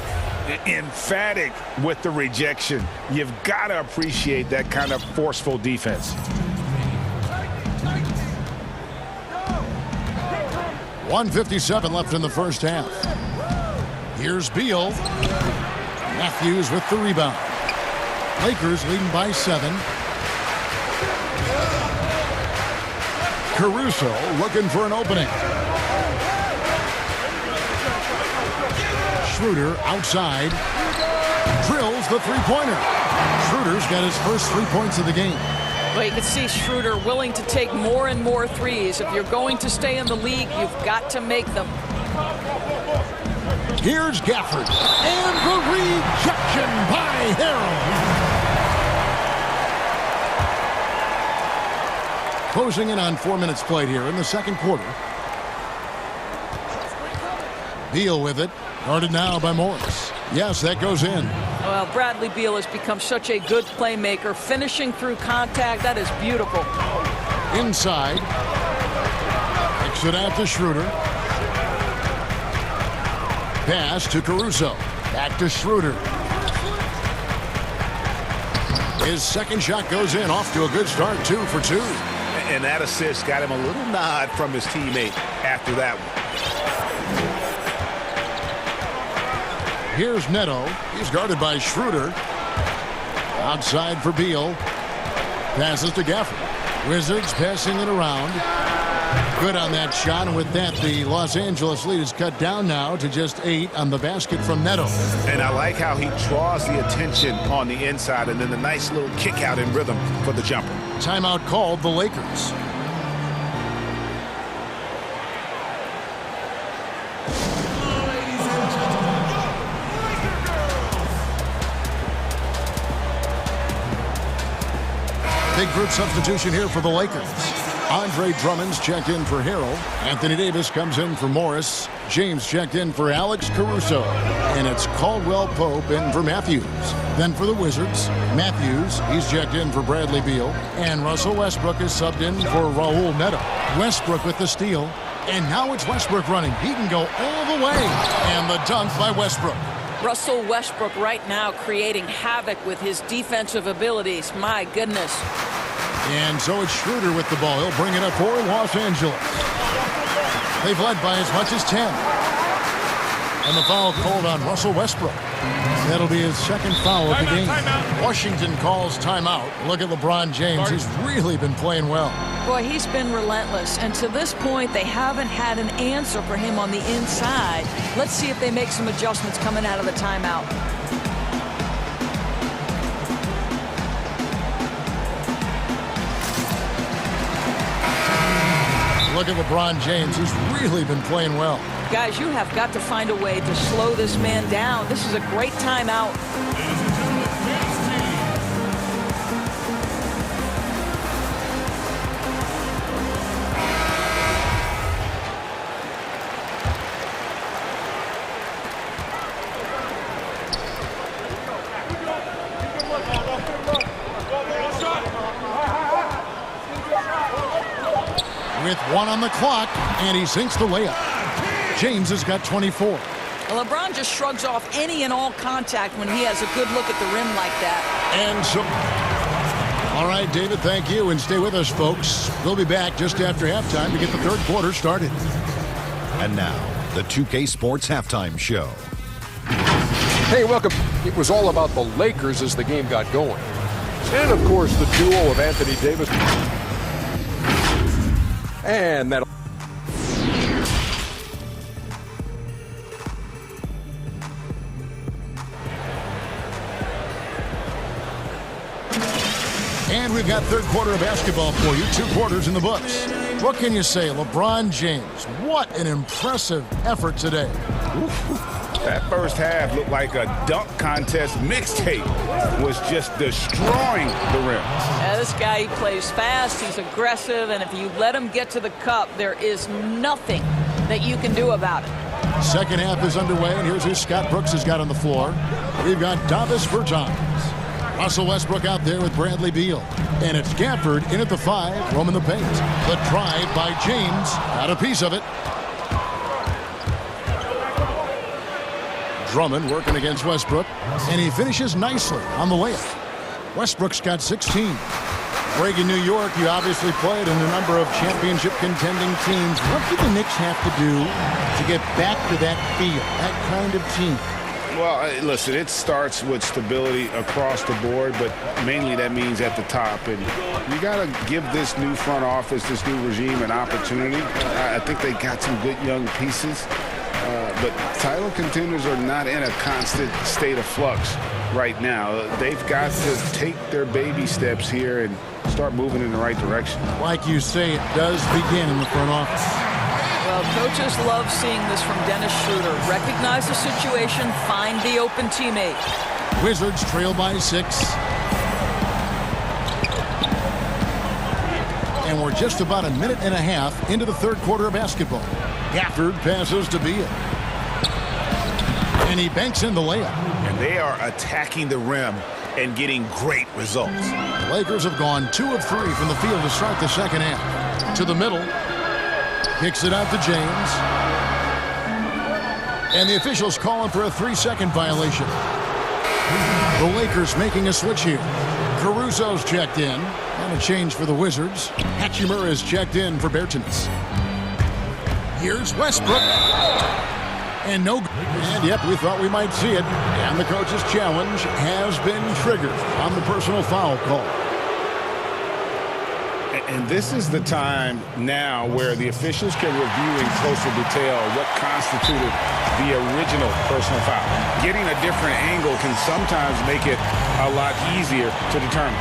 Emphatic with the rejection. You've got to appreciate that kind of forceful defense. .157 left in the first half. Here's Beal. Matthews with the rebound. Lakers leading by 7. Caruso looking for an opening. Schroeder outside. Drills the three-pointer. Schroeder's got his first 3 points of the game. Well, you can see Schroeder willing to take more and more threes. If you're going to stay in the league, you've got to make them. Here's Gafford. And the rejection by Harrell. Closing in on 4 minutes played here in the second quarter. Beal with it. Guarded now by Morris. Yes, that goes in. Well, Bradley Beal has become such a good playmaker. Finishing through contact, that is beautiful. Inside. Kicks it out to Schroeder. Pass to Caruso. Back to Schroeder. His second shot goes in. Off to a good start. 2 for 2. And that assist got him a little nod from his teammate after that one. Here's Neto. He's guarded by Schroeder. Outside for Beal. Passes to Gafford. Wizards passing it around. Good on that shot, and with that, the Los Angeles lead is cut down now to just 8 on the basket from Neto. And I like how he draws the attention on the inside, and then the nice little kick out in rhythm for the jumper. Timeout called the Lakers. Big group substitution here for the Lakers. Andre Drummond's checked in for Harrell. Anthony Davis comes in for Morris. James checked in for Alex Caruso. And it's Caldwell Pope in for Matthews. Then for the Wizards, Matthews, he's checked in for Bradley Beal. And Russell Westbrook is subbed in for Raul Neto. Westbrook with the steal. And now it's Westbrook running. He can go all the way. And the dunk by Westbrook. Russell Westbrook right now creating havoc with his defensive abilities. My goodness. And so it's Schroeder with the ball. He'll bring it up for Los Angeles. They've led by as much as 10. And the foul called on Russell Westbrook. That'll be his second foul of the game. Washington calls timeout. Look at LeBron James. He's really been playing well. Boy, he's been relentless. And to this point, they haven't had an answer for him on the inside. Let's see if they make some adjustments coming out of the timeout. Look at LeBron James. He's really been playing well. Guys, you have got to find a way to slow this man down. This is a great timeout. With 1 on the clock, and he sinks the layup. James has got 24. Well, LeBron just shrugs off any and all contact when he has a good look at the rim like that. And so, all right, David, thank you. And stay with us, folks. We'll be back just after halftime to get the third quarter started. And now, the 2K Sports Halftime Show. Hey, welcome. It was all about the Lakers as the game got going. And, of course, the duo of Anthony Davis. And that. And we've got third quarter of basketball for you. 2 quarters in the books. What can you say? LeBron James, what an impressive effort today. That first half looked like a dunk contest mixtape. Was just destroying the rim. Yeah, this guy, he plays fast, he's aggressive, and if you let him get to the cup, there is nothing that you can do about it. Second half is underway, and here's who Scott Brooks has got on the floor. We've got Davis Bertans. Russell Westbrook out there with Bradley Beal. And it's Gafford in at the 5, roaming the paint. The drive by James, got a piece of it. Drummond working against Westbrook, and he finishes nicely on the layup. Westbrook's got 16. Greg, in New York, you obviously played in a number of championship contending teams. What do the Knicks have to do to get back to that feel, that kind of team? Well, listen, it starts with stability across the board, but mainly that means at the top. And you got to give this new front office, this new regime, an opportunity. I think they got some good young pieces. But title contenders are not in a constant state of flux right now. They've got to take their baby steps here and start moving in the right direction. Like you say, it does begin in the front office. Well, coaches love seeing this from Dennis Schroeder. Recognize the situation, find the open teammate. Wizards trail by 6. And we're just about a minute and a half into the third quarter of basketball. Gafford passes to Beal. And he banks in the layup. And they are attacking the rim and getting great results. The Lakers have gone 2 of 3 from the field to start the second half. To the middle. Kicks it out to James. And the officials calling for a 3-second violation. The Lakers making a switch here. Caruso's checked in. And a change for the Wizards. Hachimura is checked in for Bertans. Here's Westbrook. And no. And yep, we thought we might see it. And the coach's challenge has been triggered on the personal foul call. And this is the time now where the officials can review in closer detail what constituted the original personal foul. Getting a different angle can sometimes make it a lot easier to determine.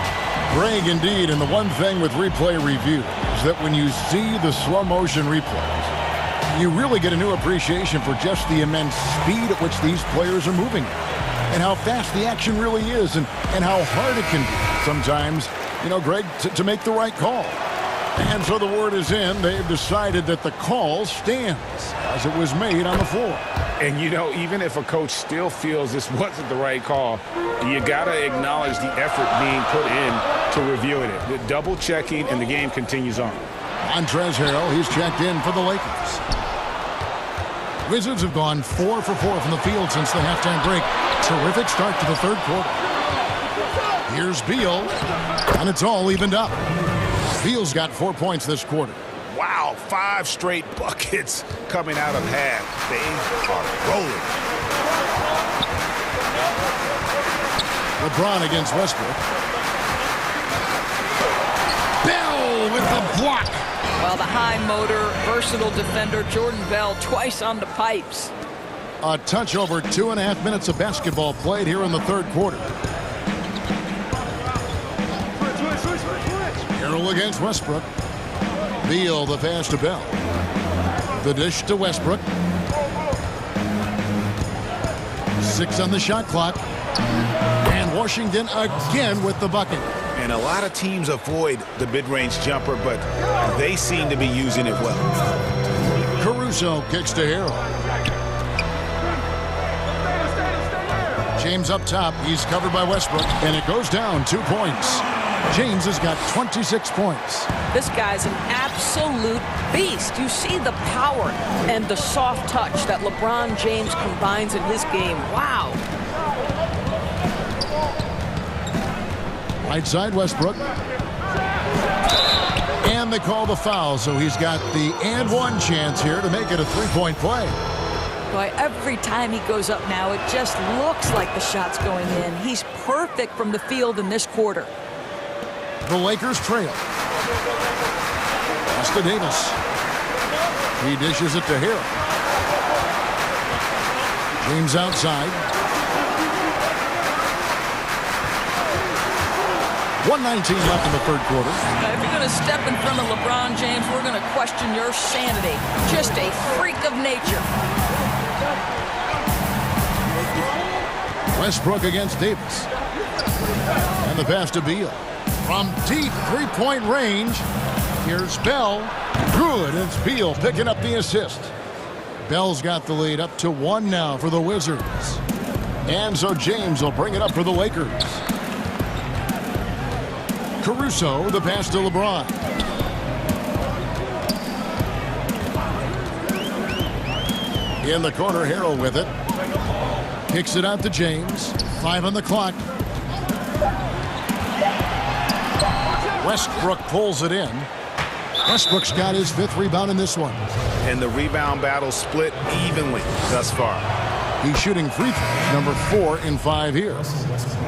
Greg, indeed, and the one thing with replay review is that when you see the slow motion replays, you really get a new appreciation for just the immense speed at which these players are moving and how fast the action really is and how hard it can be sometimes, you know, Greg, to make the right call. And so the word is in. They've decided that the call stands as it was made on the floor. And, you know, even if a coach still feels this wasn't the right call, you got to acknowledge the effort being put in to reviewing it. The double checking, and the game continues on. Montrezl Harrell, he's checked in for the Lakers. Wizards have gone 4 for 4 from the field since the halftime break. Terrific start to the third quarter. Here's Beal, and it's all evened up. Beal's got 4 points this quarter. Wow, 5 straight buckets coming out of half. They are rolling. LeBron against Westbrook. Bell with the block. Well, the high motor, versatile defender Jordan Bell twice on the pipes. A touch over 2.5 minutes of basketball played here in the third quarter. Harrell against Westbrook. Beal the pass to Bell. The dish to Westbrook. 6 on the shot clock. And Washington again with the bucket. And a lot of teams avoid the mid-range jumper, but they seem to be using it well. Caruso kicks to Harrell. James up top. He's covered by Westbrook, and it goes down 2 points. James has got 26 points. This guy's an absolute beast. You see the power and the soft touch that LeBron James combines in his game. Wow. Right side Westbrook. And they call the foul, so he's got the and one chance here to make it a 3-point play. Boy, every time he goes up now, it just looks like the shot's going in. He's perfect from the field in this quarter. The Lakers trail. Pass to Davis. He dishes it to Harrell. James outside. 1:19 left in the third quarter. If you're going to step in front of LeBron James, we're going to question your sanity. Just a freak of nature. Westbrook against Davis. And the pass to Beal. From deep three-point range, here's Bell. Good. It's Beal picking up the assist. Bell's got the lead up to 1 now for the Wizards. And so James will bring it up for the Lakers. Caruso, the pass to LeBron. In the corner, Harrell with it. Kicks it out to James. 5 on the clock. Westbrook pulls it in. Westbrook's got his 5th rebound in this one. And the rebound battle split evenly thus far. He's shooting free throws, number 4 in 5 here.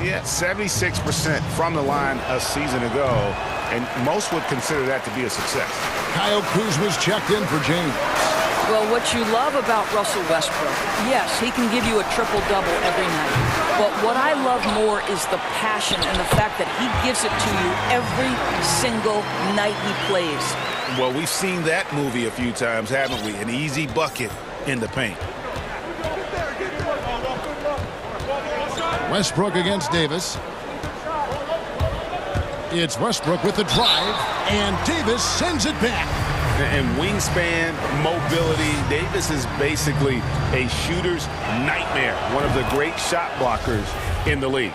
Yeah, 76% from the line a season ago, and most would consider that to be a success. Kyle Kuzma's checked in for James. Well, what you love about Russell Westbrook, yes, he can give you a triple-double every night. But what I love more is the passion and the fact that he gives it to you every single night he plays. Well, we've seen that movie a few times, haven't we? An easy bucket in the paint. Westbrook against Davis. It's Westbrook with the drive, and Davis sends it back. And wingspan, mobility, Davis is basically a shooter's nightmare. One of the great shot blockers in the league.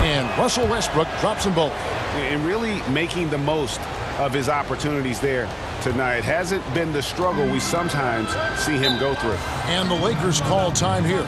And Russell Westbrook drops them both. And really making the most of his opportunities there tonight. Hasn't been the struggle we sometimes see him go through. And the Lakers call time here.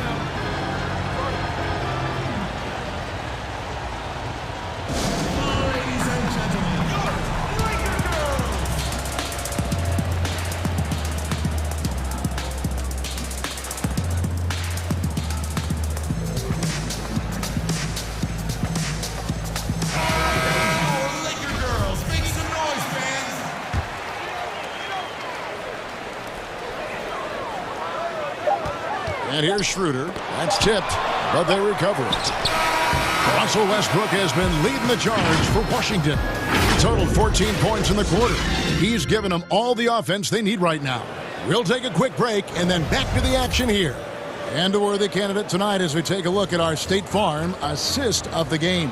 And here's Schroeder. That's tipped, but they recover it. Russell Westbrook has been leading the charge for Washington. Total 14 points in the quarter. He's given them all the offense they need right now. We'll take a quick break and then back to the action here. And a worthy candidate tonight as we take a look at our State Farm assist of the game.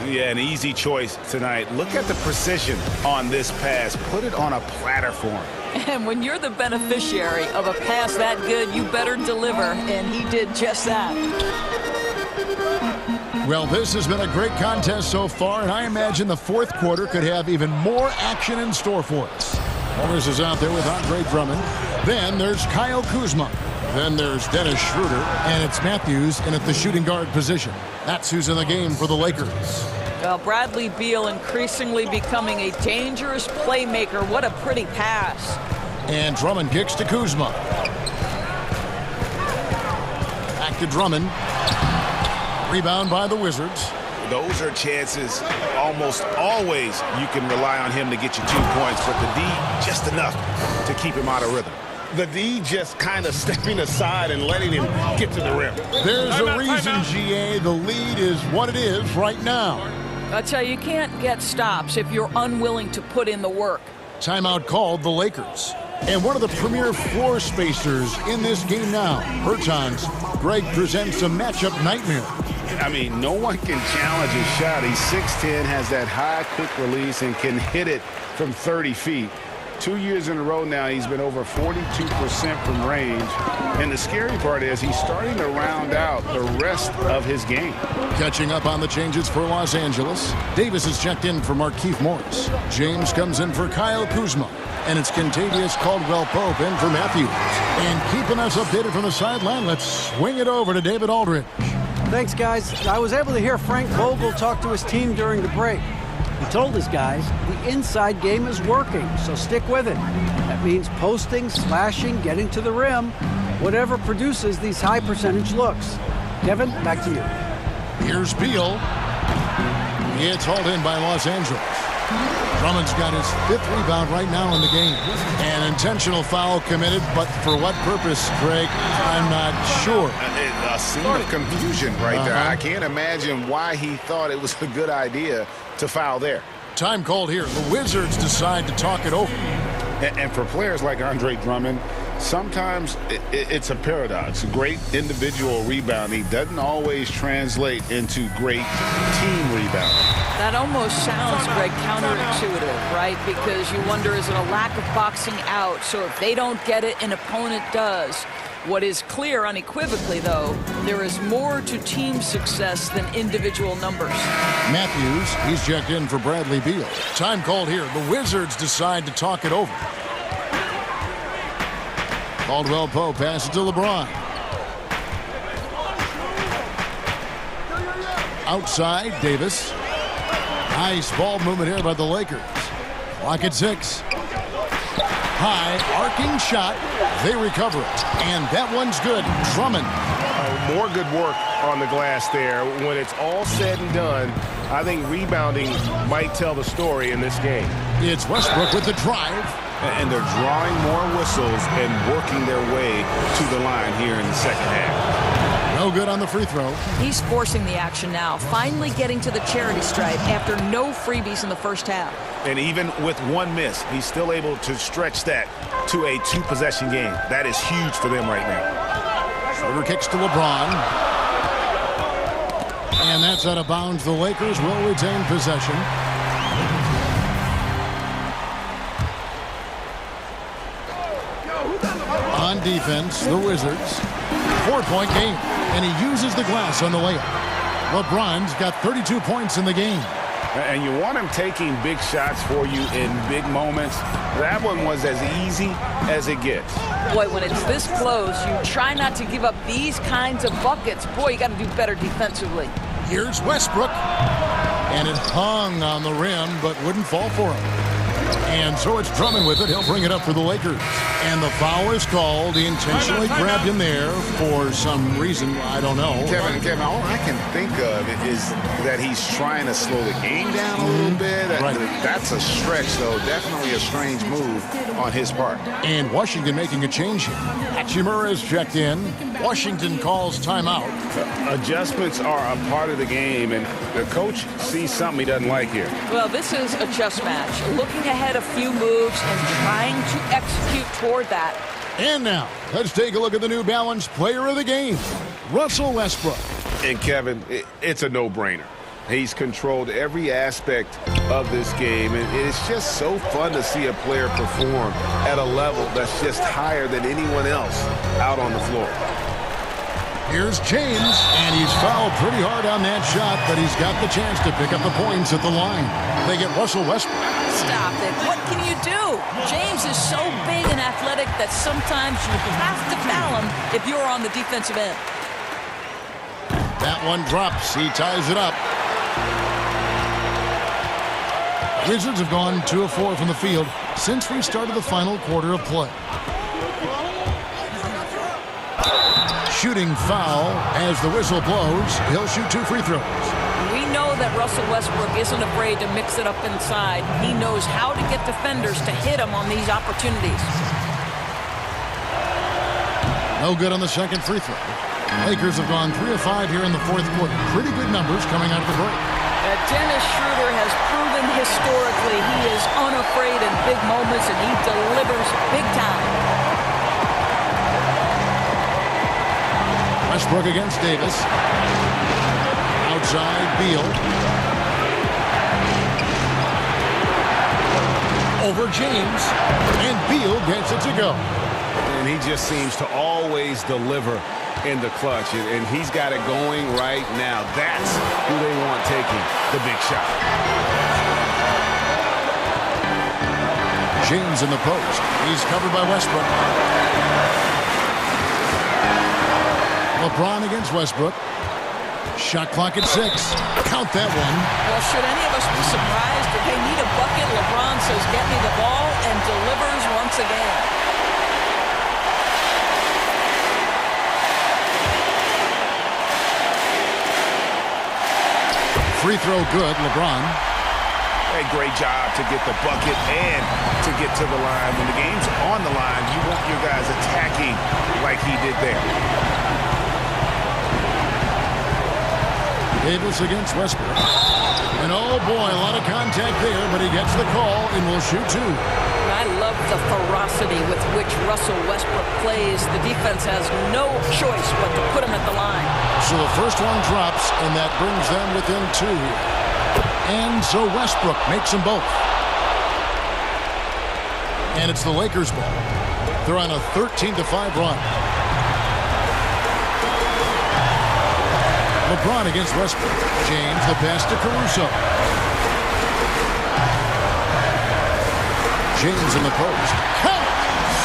Yeah, an easy choice tonight. Look at the precision on this pass. Put it on a platter for him. And when you're the beneficiary of a pass that good, you better deliver, and he did just that. Well, this has been a great contest so far, and I imagine the fourth quarter could have even more action in store for us. Morris is out there with Andre Drummond. Then there's Kyle Kuzma. Then there's Dennis Schroeder, and it's Matthews in at the shooting guard position. That's who's in the game for the Lakers. Well, Bradley Beal increasingly becoming a dangerous playmaker. What a pretty pass. And Drummond kicks to Kuzma. Back to Drummond. Rebound by the Wizards. Those are chances almost always you can rely on him to get you 2 points, but the D just enough to keep him out of rhythm. The D just kind of stepping aside and letting him get to the rim. There's a reason, GA, the lead is what it is right now. I tell you, you can't get stops if you're unwilling to put in the work. Timeout called the Lakers. And one of the premier floor spacers in this game now, Bertans. Greg presents a matchup nightmare. I mean, no one can challenge his shot. He's 6'10", has that high quick release, and can hit it from 30 feet. 2 years in a row now, he's been over 42% from range. And the scary part is he's starting to round out the rest of his game. Catching up on the changes for Los Angeles. Davis is checked in for Markieff Morris. James comes in for Kyle Kuzma. And it's Kentavious Caldwell-Pope in for Matthews. And keeping us updated from the sideline, let's swing it over to David Aldridge. Thanks, guys. I was able to hear Frank Vogel talk to his team during the break. He told his guys the inside game is working, so stick with it. That means posting, slashing, getting to the rim, whatever produces these high percentage looks. Kevin, back to you. Here's Beal. It's hauled in by Los Angeles. Drummond's got his 5th rebound right now in the game. An intentional foul committed, but for what purpose, Craig? I'm not sure. A scene of confusion right there. I can't imagine why he thought it was a good idea to foul there. Time called here. The Wizards decide to talk it over. And for players like Andre Drummond, sometimes it's a paradox. Great individual rebounding doesn't always translate into great team rebounding. That almost sounds, Greg, counterintuitive, right? Because you wonder, is it a lack of boxing out? So if they don't get it, an opponent does. What is clear unequivocally, though, there is more to team success than individual numbers. Matthews, he's checked in for Bradley Beal. Time called here. The Wizards decide to talk it over. Caldwell-Pope passes to LeBron. Outside, Davis. Nice ball movement here by the Lakers. Clock at 6. High, arcing shot. They recover it. And that one's good. Drummond. More good work on the glass there. When it's all said and done, I think rebounding might tell the story in this game. It's Westbrook with the drive. And they're drawing more whistles and working their way to the line here in the second half. No good on the free throw. He's forcing the action now, finally getting to the charity stripe after no freebies in the first half. And even with one miss, he's still able to stretch that to a 2-possession game. That is huge for them right now. Schroeder kicks to LeBron. And that's out of bounds. The Lakers will retain possession. On defense, the Wizards. 4-point game. And he uses the glass on the layup. LeBron's got 32 points in the game. And you want him taking big shots for you in big moments. That one was as easy as it gets. Boy, when it's this close, you try not to give up these kinds of buckets. Boy, you got to do better defensively. Here's Westbrook. And it hung on the rim, but wouldn't fall for him. And so it's Drummond with it. He'll bring it up for the Lakers. And the foul is called. He intentionally grabbed him there for some reason. I don't know. Kevin, all I can think of is that he's trying to slow the game down a little bit. That's a stretch, though. Definitely a strange move on his part. And Washington making a change here. Hachimura is checked in. Washington calls timeout. Adjustments are a part of the game, and the coach sees something he doesn't like here. Well, this is a chess match. Looking ahead a few moves and trying to execute toward that. And now, let's take a look at the New Balance player of the game, Russell Westbrook. And Kevin, it's a no-brainer. He's controlled every aspect of this game, and it's just so fun to see a player perform at a level that's just higher than anyone else out on the floor. Here's James, and he's fouled pretty hard on that shot, but he's got the chance to pick up the points at the line. They get Russell Westbrook. Stop it. What can you do? James is so big and athletic that sometimes you have to foul him if you're on the defensive end. That one drops. He ties it up. Wizards have gone 2 of 4 from the field since we started the final quarter of play. Shooting foul as the whistle blows. He'll shoot 2 free throws. We know that Russell Westbrook isn't afraid to mix it up inside. He knows how to get defenders to hit him on these opportunities. No good on the second free throw. Lakers have gone 3 of 5 here in the fourth quarter. Pretty good numbers coming out of the break. Dennis Schroeder has proven historically he is unafraid in big moments, and he delivers big time. Westbrook against Davis. Outside, Beal. Over James. And Beal gets it to go. And he just seems to always deliver in the clutch. And he's got it going right now. That's who they want taking the big shot. James in the post. He's covered by Westbrook. LeBron against Westbrook. Shot clock at 6. Count that one. Well, should any of us be surprised if they need a bucket? LeBron says, get me the ball, and delivers once again. Free throw good, LeBron. A great job to get the bucket and to get to the line. When the game's on the line, you want your guys attacking like he did there. Davis against Westbrook. And oh boy, a lot of contact there, but he gets the call and will shoot 2. I love the ferocity with which Russell Westbrook plays. The defense has no choice but to put him at the line. So the first one drops, and that brings them within 2. And so Westbrook makes them both. And it's the Lakers' ball. They're on a 13-5 run. LeBron against Westbrook. James, the pass to Caruso. James in the post.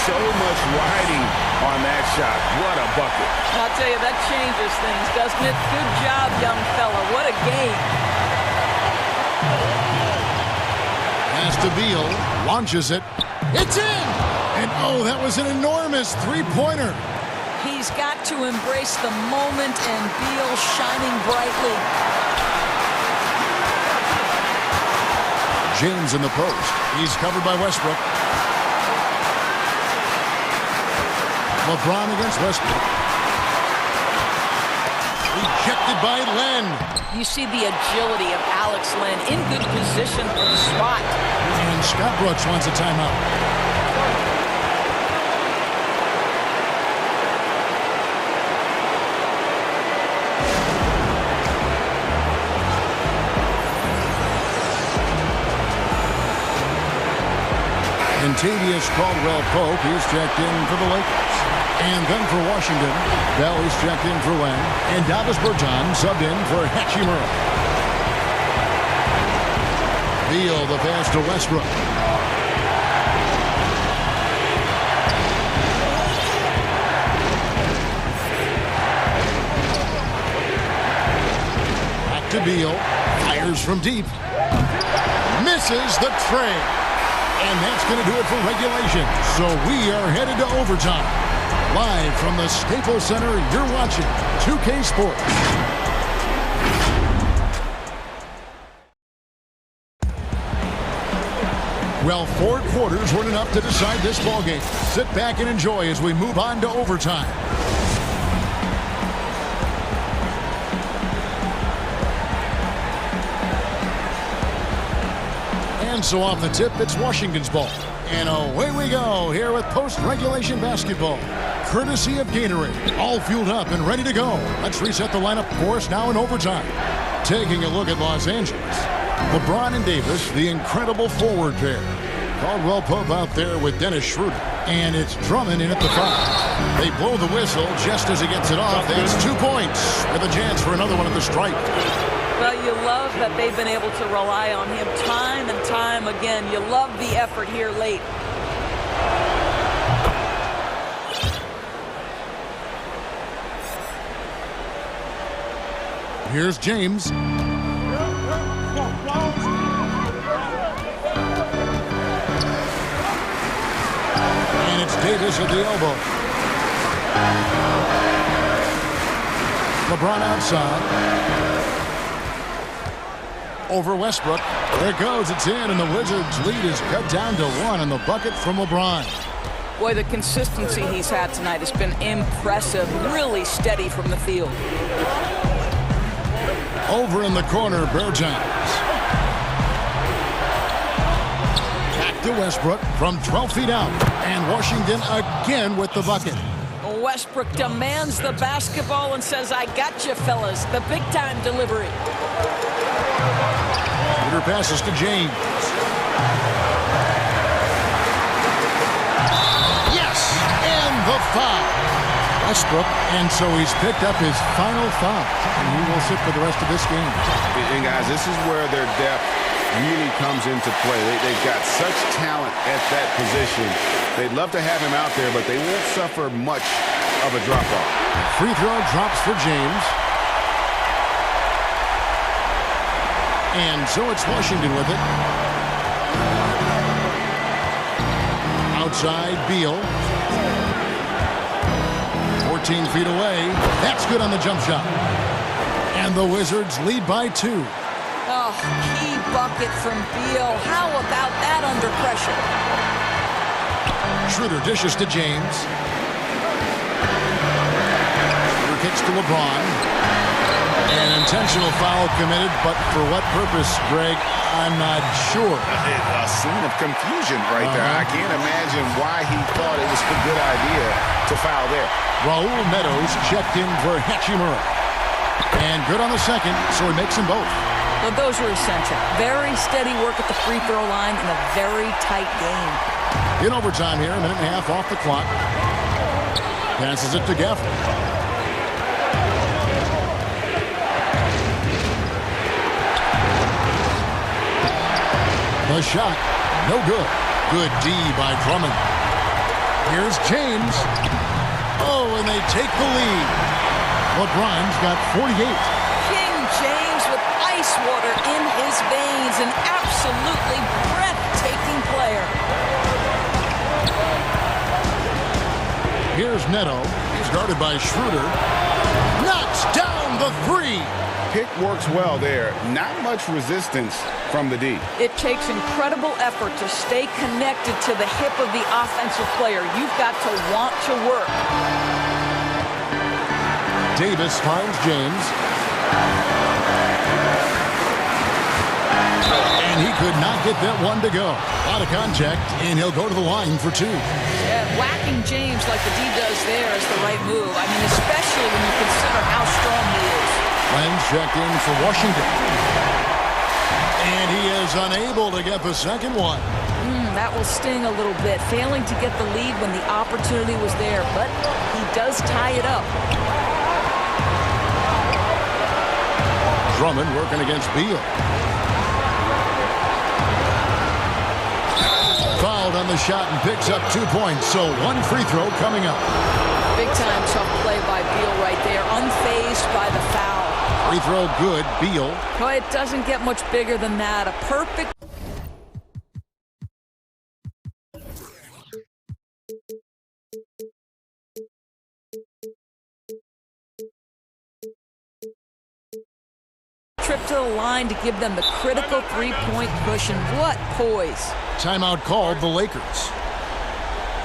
So much riding on that shot. What a bucket. I'll tell you, that changes things, doesn't it? Good job, young fella. What a game. Pass to Beal. Launches it. It's in! And oh, that was an enormous three-pointer. He's got to embrace the moment, and Beal shining brightly. James in the post. He's covered by Westbrook. LeBron against Westbrook. Rejected by Len. You see the agility of Alex Len in good position for the spot. And Scott Brooks wants a timeout. Tavius Caldwell-Pope, he's checked in for the Lakers. And then for Washington, Bell is checked in for Len. And Davis Bertan subbed in for Hachimura. Beal, the pass to Westbrook. Back to Beal. Fires from deep. Misses the tray. And that's going to do it for regulation. So we are headed to overtime. Live from the Staples Center, you're watching 2K Sports. Well, 4 quarters weren't enough to decide this ballgame. Sit back and enjoy as we move on to overtime. And so off the tip, it's Washington's ball. And away we go here with post-regulation basketball. Courtesy of Gatorade. All fueled up and ready to go. Let's reset the lineup for us now in overtime. Taking a look at Los Angeles. LeBron and Davis, the incredible forward pair. Caldwell-Pope out there with Dennis Schroeder. And it's Drummond in at the 5. They blow the whistle just as he gets it off. That's 2 points with a chance for another one at the stripe. Well, you love that they've been able to rely on him time and time again. You love the effort here late. Here's James. Davis at the elbow. LeBron outside. Over Westbrook. There it goes. It's in, and the Wizards' lead is cut down to 1 on the bucket from LeBron. Boy, the consistency he's had tonight has been impressive. Really steady from the field. Over in the corner, Bertans. Back to Westbrook from 12 feet out. And Washington again with the bucket. Westbrook demands the basketball and says, I got you, fellas. The big-time delivery. Shooter passes to James. Yes! And the foul. Westbrook, and so he's picked up his final foul. And he will sit for the rest of this game. And guys, this is where their depth really comes into play. They've got such talent at that position. They'd love to have him out there, but they won't suffer much of a drop-off. Free throw drops for James. And so it's Washington with it. Outside, Beal. 14 feet away. That's good on the jump shot. And the Wizards lead by 2. Oh, key bucket from Beal. How about that under pressure? Schroeder dishes to James. Schroeder kicks to LeBron. An intentional foul committed, but for what purpose, Greg? I'm not sure. A scene of confusion right there. I can't imagine why he thought it was a good idea to foul there. Raul Meadows checked in for Hachimura. And good on the second, so he makes them both. Well, those were essential. Very steady work at the free throw line in a very tight game. In overtime here, a minute and a half off the clock. Passes it to Gafford. The shot, no good. Good D by Drummond. Here's James. Oh, and they take the lead. LeBron's got 48. King James with ice water in his veins. An absolutely breathtaking player. Here's Neto. He's guarded by Schroeder. Knocks down the 3. Pick works well there. Not much resistance from the D. It takes incredible effort to stay connected to the hip of the offensive player. You've got to want to work. Davis finds James. And he could not get that one to go. A lot of contact, and he'll go to the line for 2. Yeah, whacking James like the D does there is the right move. I mean, especially when you consider how strong he is. Lenz checked in for Washington. And he is unable to get the second one. That will sting a little bit. Failing to get the lead when the opportunity was there, but he does tie it up. Drummond working against Beal. Fouled on the shot and picks up 2 points. So 1 free throw coming up. Big time tough play by Beal right there. Unfazed by the foul. Free throw good, Beal. Boy, it doesn't get much bigger than that. A perfect... trip to the line to give them the critical 3-point cushion. What poise. Timeout called the Lakers.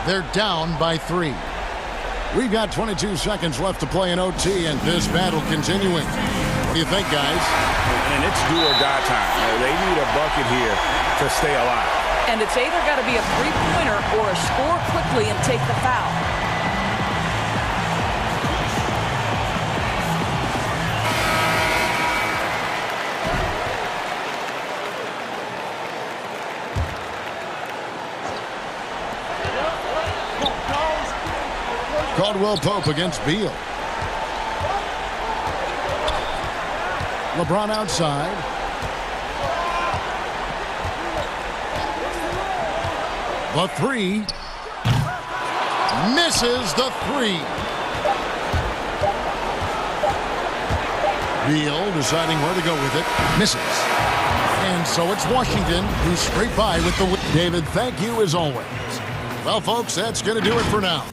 They're down by 3. We've got 22 seconds left to play in OT, and this battle continuing. What do you think, guys? And it's do or die time. They need a bucket here to stay alive. And it's either got to be a three-pointer or a score quickly and take the foul. Caldwell Pope against Beal. LeBron outside. The 3. Misses the 3. Beal deciding where to go with it. Misses. And so it's Washington who scraped by with the win. David, thank you as always. Well, folks, that's going to do it for now.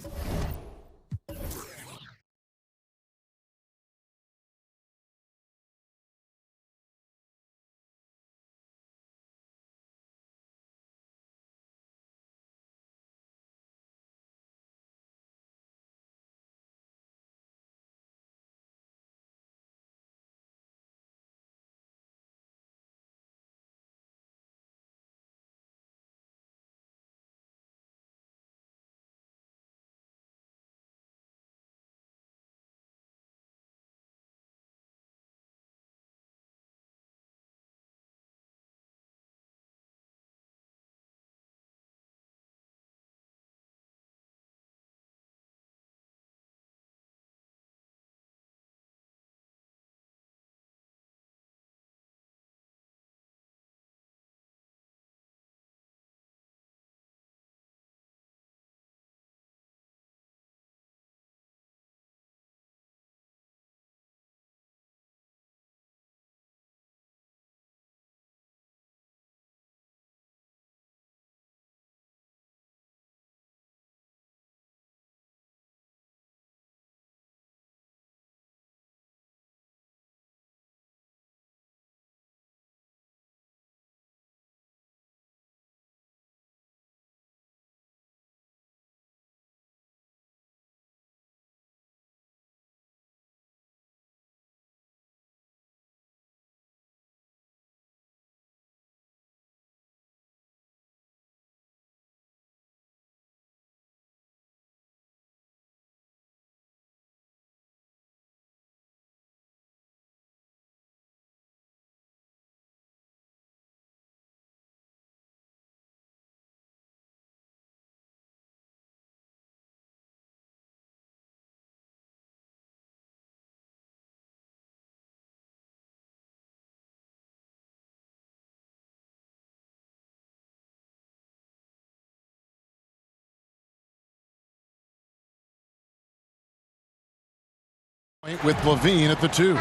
With Levine at the 2. Young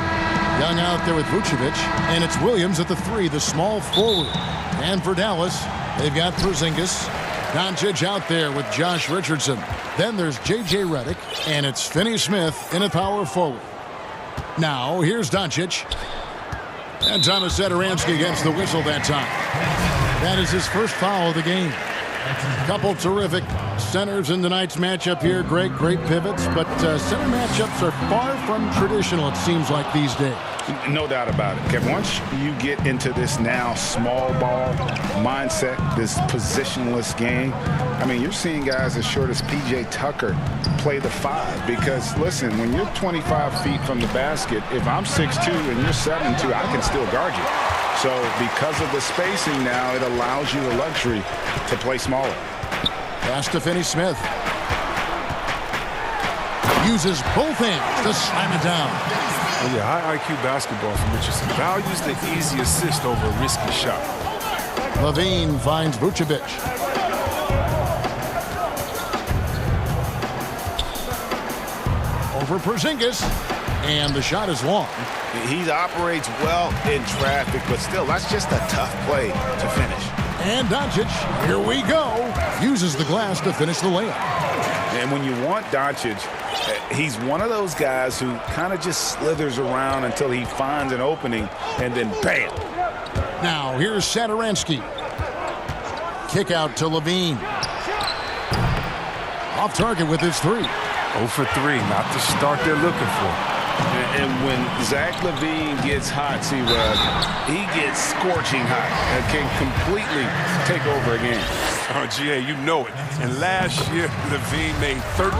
out there with Vucevic, and it's Williams at the 3, the small forward. And for Dallas, they've got Porzingis. Doncic out there with Josh Richardson. Then there's J.J. Redick, and it's Finney Smith in a power forward. Now, here's Doncic. And Thomas Satoransky gets the whistle that time. That is his first foul of the game. Couple terrific centers in tonight's matchup here. Great pivots, but center matchups are far from traditional, it seems like, these days. No doubt about it, Kevin. Once you get into this now small ball mindset, this positionless game, I mean, you're seeing guys as short as P.J. Tucker play the 5. Because, listen, when you're 25 feet from the basket, if I'm 6'2" and you're 7'2", I can still guard you. So because of the spacing now, it allows you the luxury to play smaller. Pass to Finney Smith. Uses both hands to slam it down. Oh, yeah, high IQ basketball from Richardson. Values the easy assist over a risky shot. Levine finds Vucevic. Over Porzingis. And the shot is long. He operates well in traffic, but still, that's just a tough play to finish. And Doncic, here we go, uses the glass to finish the layup. And when you want Doncic, he's one of those guys who kind of just slithers around until he finds an opening, and then bam. Now, here's Satoransky. Kick out to Levine. Off target with his 3. 0 for 3, not the start they're looking for. And when Zach LaVine gets hot, he gets scorching hot and can completely take over a game. Oh, GA, you know it. And last year, LaVine made 13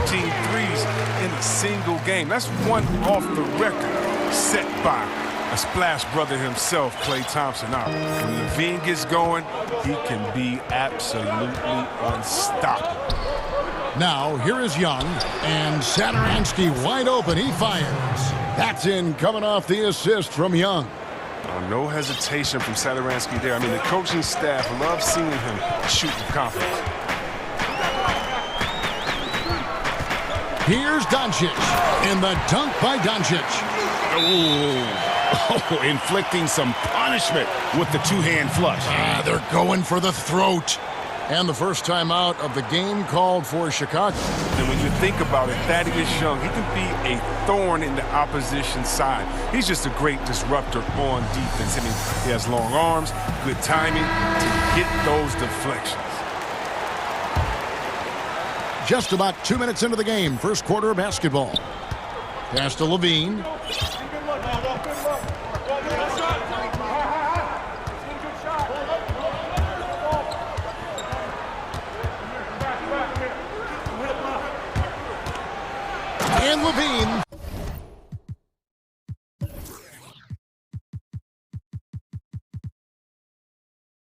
threes in a single game. That's one off the record set by a splash brother himself, Klay Thompson. Now, when LaVine gets going, he can be absolutely unstoppable. Now, here is Young, and Satoransky wide open. He fires. That's in, coming off the assist from Young. No hesitation from Satoransky there. I mean, the coaching staff loves seeing him shoot with confidence. Here's Doncic, in the dunk by Doncic. Oh, inflicting some punishment with the 2-hand flush. They're going for the throat. And the first timeout of the game called for Chicago. And when you think about it, Thaddeus Young, he can be a thorn in the opposition side. He's just a great disruptor on defense. I mean, he has long arms, good timing to get those deflections. Just about 2 minutes into the game, first quarter of basketball. Pass to Levine. And Levine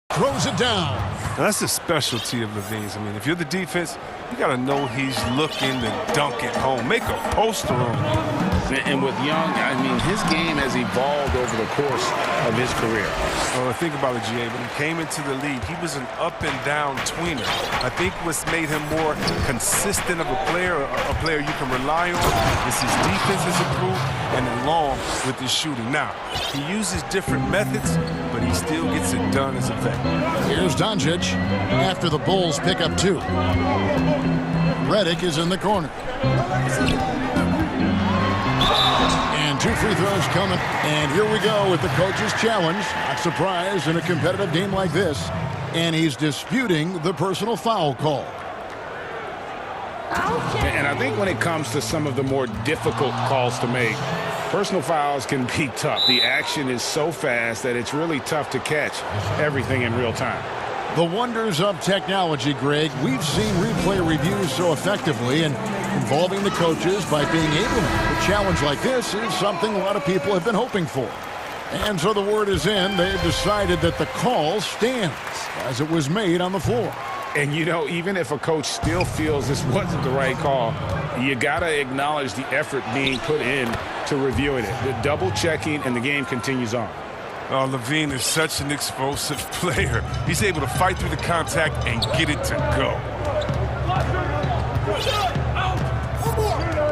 throws it down. Now, that's the specialty of Levine's. I mean, if you're the defense, you got to know he's looking to dunk it home. Make a poster on him. And with Young, I mean, his game has evolved over the course of his career. Well, think about it, GA. When he came into the league, he was an up-and-down tweener. I think what's made him more consistent of a player you can rely on, is his defense has improved, and along with his shooting. Now, he uses different methods, but he still gets it done as a vet. Here's Doncic after the Bulls pick up 2. Redick is in the corner. And 2 free throws coming. And here we go with the coach's challenge. Not surprised in a competitive game like this. And he's disputing the personal foul call. And I think when it comes to some of the more difficult calls to make, personal fouls can be tough. The action is so fast that it's really tough to catch everything in real time. The wonders of technology, Greg. We've seen replay reviews so effectively, and involving the coaches by being able to make a challenge like this is something a lot of people have been hoping for. And so the word is in. They've decided that the call stands as it was made on the floor. And, you know, even if a coach still feels this wasn't the right call, you got to acknowledge the effort being put in to reviewing it. The double checking, and the game continues on. Oh, Levine is such an explosive player. He's able to fight through the contact and get it to go.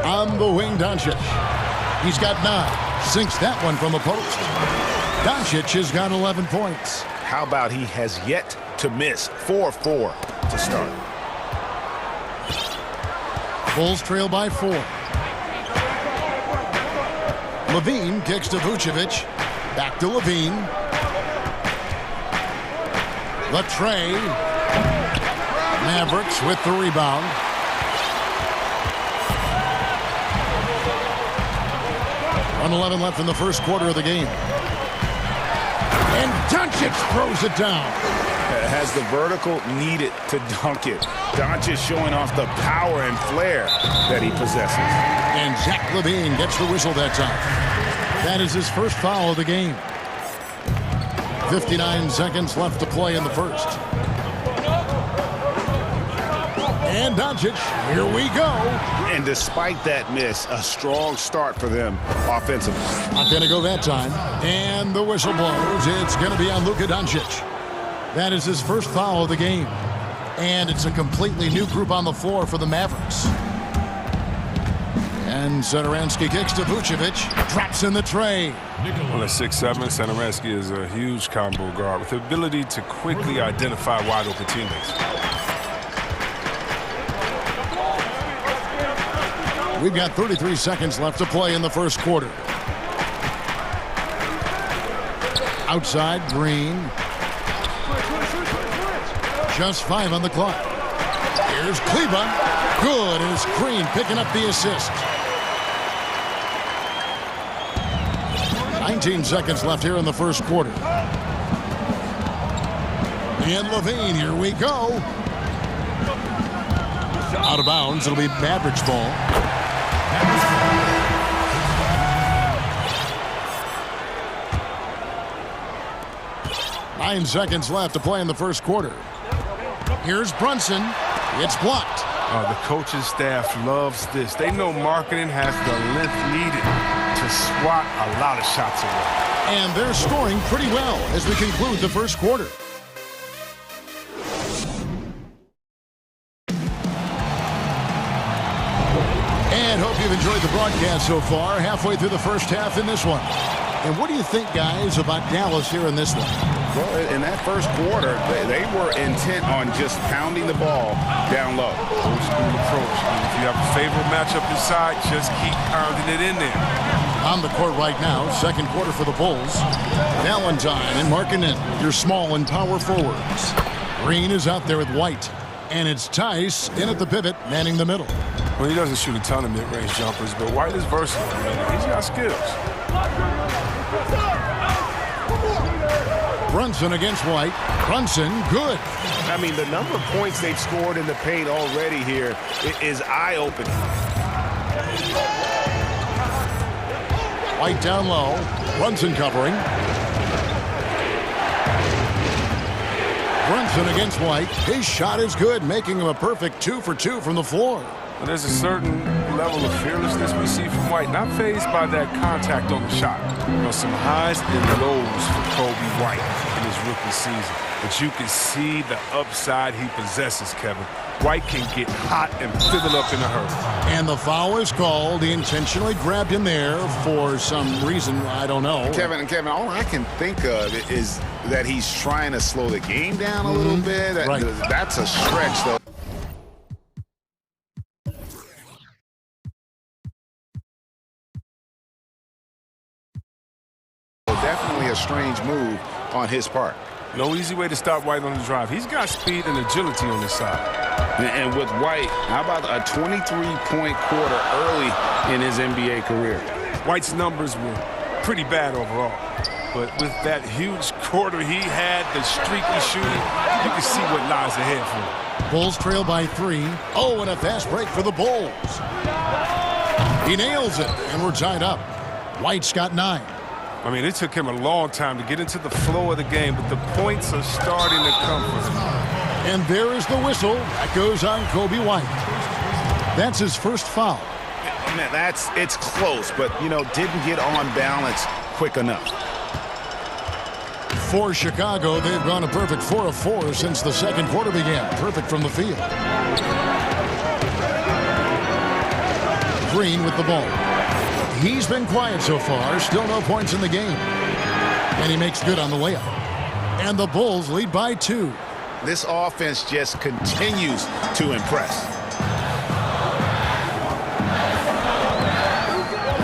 On the wing, Doncic. He's got 9. Sinks that one from the post. Doncic has got 11 points. How about he has yet to miss 4-4 to start. Bulls trail by 4. Levine kicks to Vucevic. Back to Levine. The tray. Mavericks with the rebound. .11 left in the first quarter of the game. And Doncic throws it down. Has the vertical needed to dunk it. Doncic showing off the power and flair that he possesses. And Zach Levine gets the whistle that time. That is his first foul of the game. 59 seconds left to play in the first. And Doncic, here we go. And despite that miss, a strong start for them offensively. Not going to go that time. And the whistle blows. It's going to be on Luka Doncic. That is his first foul of the game. And it's a completely new group on the floor for the Mavericks. And Satoransky kicks to Vucevic. Drops in the tray. Well, at 6'7", Satoransky is a huge combo guard with the ability to quickly identify wide open teammates. We've got 33 seconds left to play in the first quarter. Outside, Green. Just 5 on the clock. Here's Kleba. Good, and it's Green picking up the assist. 19 seconds left here in the first quarter. And Levine, here we go. Out of bounds, it'll be Mavericks ball. Nine seconds left to play in the first quarter. Here's Brunson. It's blocked. The coaching staff loves this. They know marketing has the length needed to swat a lot of shots away. And they're scoring pretty well as we conclude the first quarter. And hope you've enjoyed the broadcast so far. Halfway through the first half in this one. And what do you think, guys, about Dallas here in this one? Well, in that first quarter, they were intent on just pounding the ball down low. Old school approach. If you have a favorable matchup inside, just keep pounding it in there. On the court right now, second quarter for the Bulls. Valentine and Markkanen, your small and power forwards. Green is out there with White. And it's Tice in at the pivot, manning the middle. Well, he doesn't shoot a ton of mid-range jumpers, but White is versatile. I mean, he's got skills. Brunson against White. Brunson, good. I mean, the number of points they've scored in the paint already here is eye-opening. White down low. Brunson covering. Brunson against White. His shot is good, making him a perfect 2 for 2 from the floor. Well, there's a certain level of fearlessness we see from White, not fazed by that contact on the shot. You know, some highs and lows for Kobe White in his rookie season. But you can see the upside he possesses, Kevin. White can get hot and fill up in a hurry. And the foul is called. He intentionally grabbed him there for some reason, I don't know. Kevin, all I can think of is that he's trying to slow the game down a little bit. Right. That's a stretch, though. Definitely a strange move on his part. No easy way to stop White on the drive. He's got speed and agility on his side. And with White, how about a 23-point quarter early in his NBA career? White's numbers were pretty bad overall. But with that huge quarter he had, the streaky shooting, you can see what lies ahead for him. Bulls trail by 3. Oh, and a fast break for the Bulls. He nails it, and we're tied up. White's got 9. I mean, it took him a long time to get into the flow of the game, but the points are starting to come for him. And there is the whistle. That goes on Kobe White. That's his first foul. Man, it's close, but, didn't get on balance quick enough. For Chicago, they've gone a perfect 4 of 4 since the second quarter began. Perfect from the field. Green with the ball. He's been quiet so far. Still no points in the game. And he makes good on the layup. And the Bulls lead by 2. This offense just continues to impress.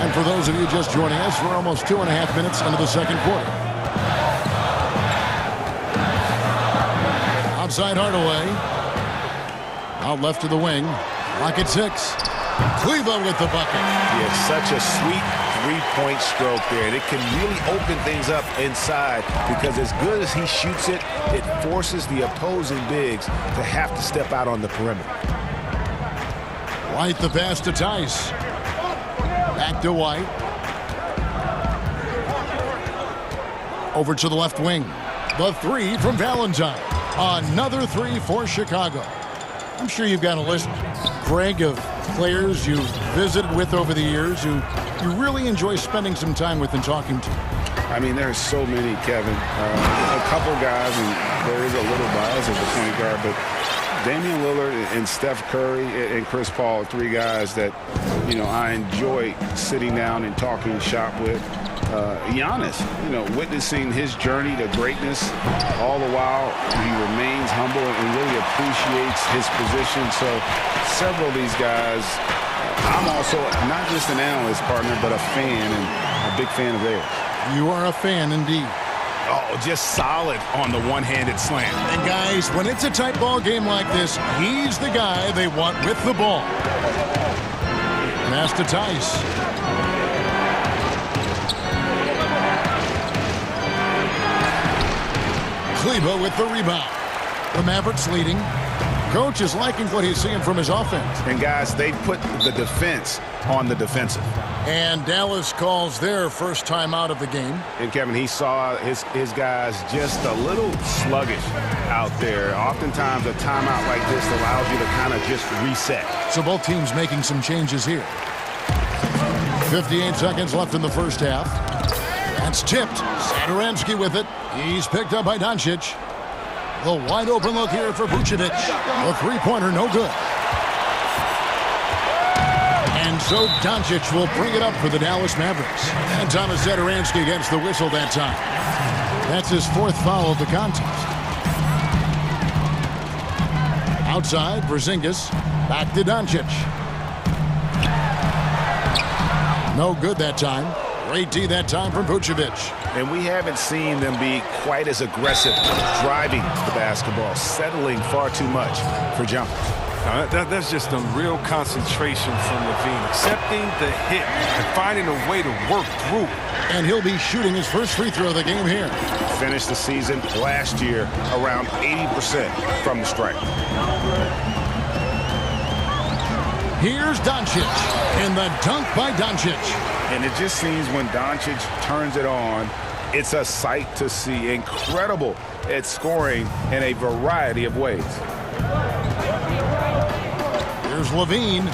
And for those of you just joining us, we're almost 2.5 minutes into the second quarter. Outside Hardaway. Out left to the wing. Rocket 6. Cleveland with the bucket. He had such a sweet three-point stroke there. And it can really open things up inside because as good as he shoots it, it forces the opposing bigs to have to step out on the perimeter. White the pass to Tice. Back to White. Over to the left wing. The 3 from Valentine. Another 3 for Chicago. I'm sure you've got a list, Greg, of players you've visited with over the years who you really enjoy spending some time with and talking to. I mean, there's so many, Kevin. A couple guys, and there is a little bias at the point guard, but Damian Lillard and Steph Curry and Chris Paul are 3 guys that, I enjoy sitting down and talking shop with. Giannis, witnessing his journey to greatness, all the while he remains humble and really appreciates his position. So several of these guys, I'm also not just an analyst partner, but a fan and a big fan of theirs. You are a fan indeed. Oh, just solid on the one-handed slam. And guys, when it's a tight ball game like this, he's the guy they want with the ball. Pass to Tice. Kleba with the rebound. The Mavericks leading. Coach is liking what he's seeing from his offense. And guys, they put the defense on the defensive. And Dallas calls their first time out of the game. And Kevin, he saw his guys just a little sluggish out there. Oftentimes a timeout like this allows you to kind of just reset. So both teams making some changes here. 58 seconds left in the first half. That's tipped. Satoransky with it. He's picked up by Doncic. The wide open look here for Vucevic. The three-pointer no good. And so Doncic will bring it up for the Dallas Mavericks. And Thomas Satoransky gets the whistle that time. That's his 4th foul of the contest. Outside, Porzingis. Back to Doncic. No good that time. Great D that time from Vucevic. And we haven't seen them be quite as aggressive driving the basketball, settling far too much for jumpers. That's just a real concentration from Levine, accepting the hit and finding a way to work through. And he'll be shooting his first free throw of the game here. Finished the season last year around 80% from the stripe. Here's Doncic, and the dunk by Doncic. And it just seems when Doncic turns it on, it's a sight to see. Incredible at scoring in a variety of ways. Here's Levine.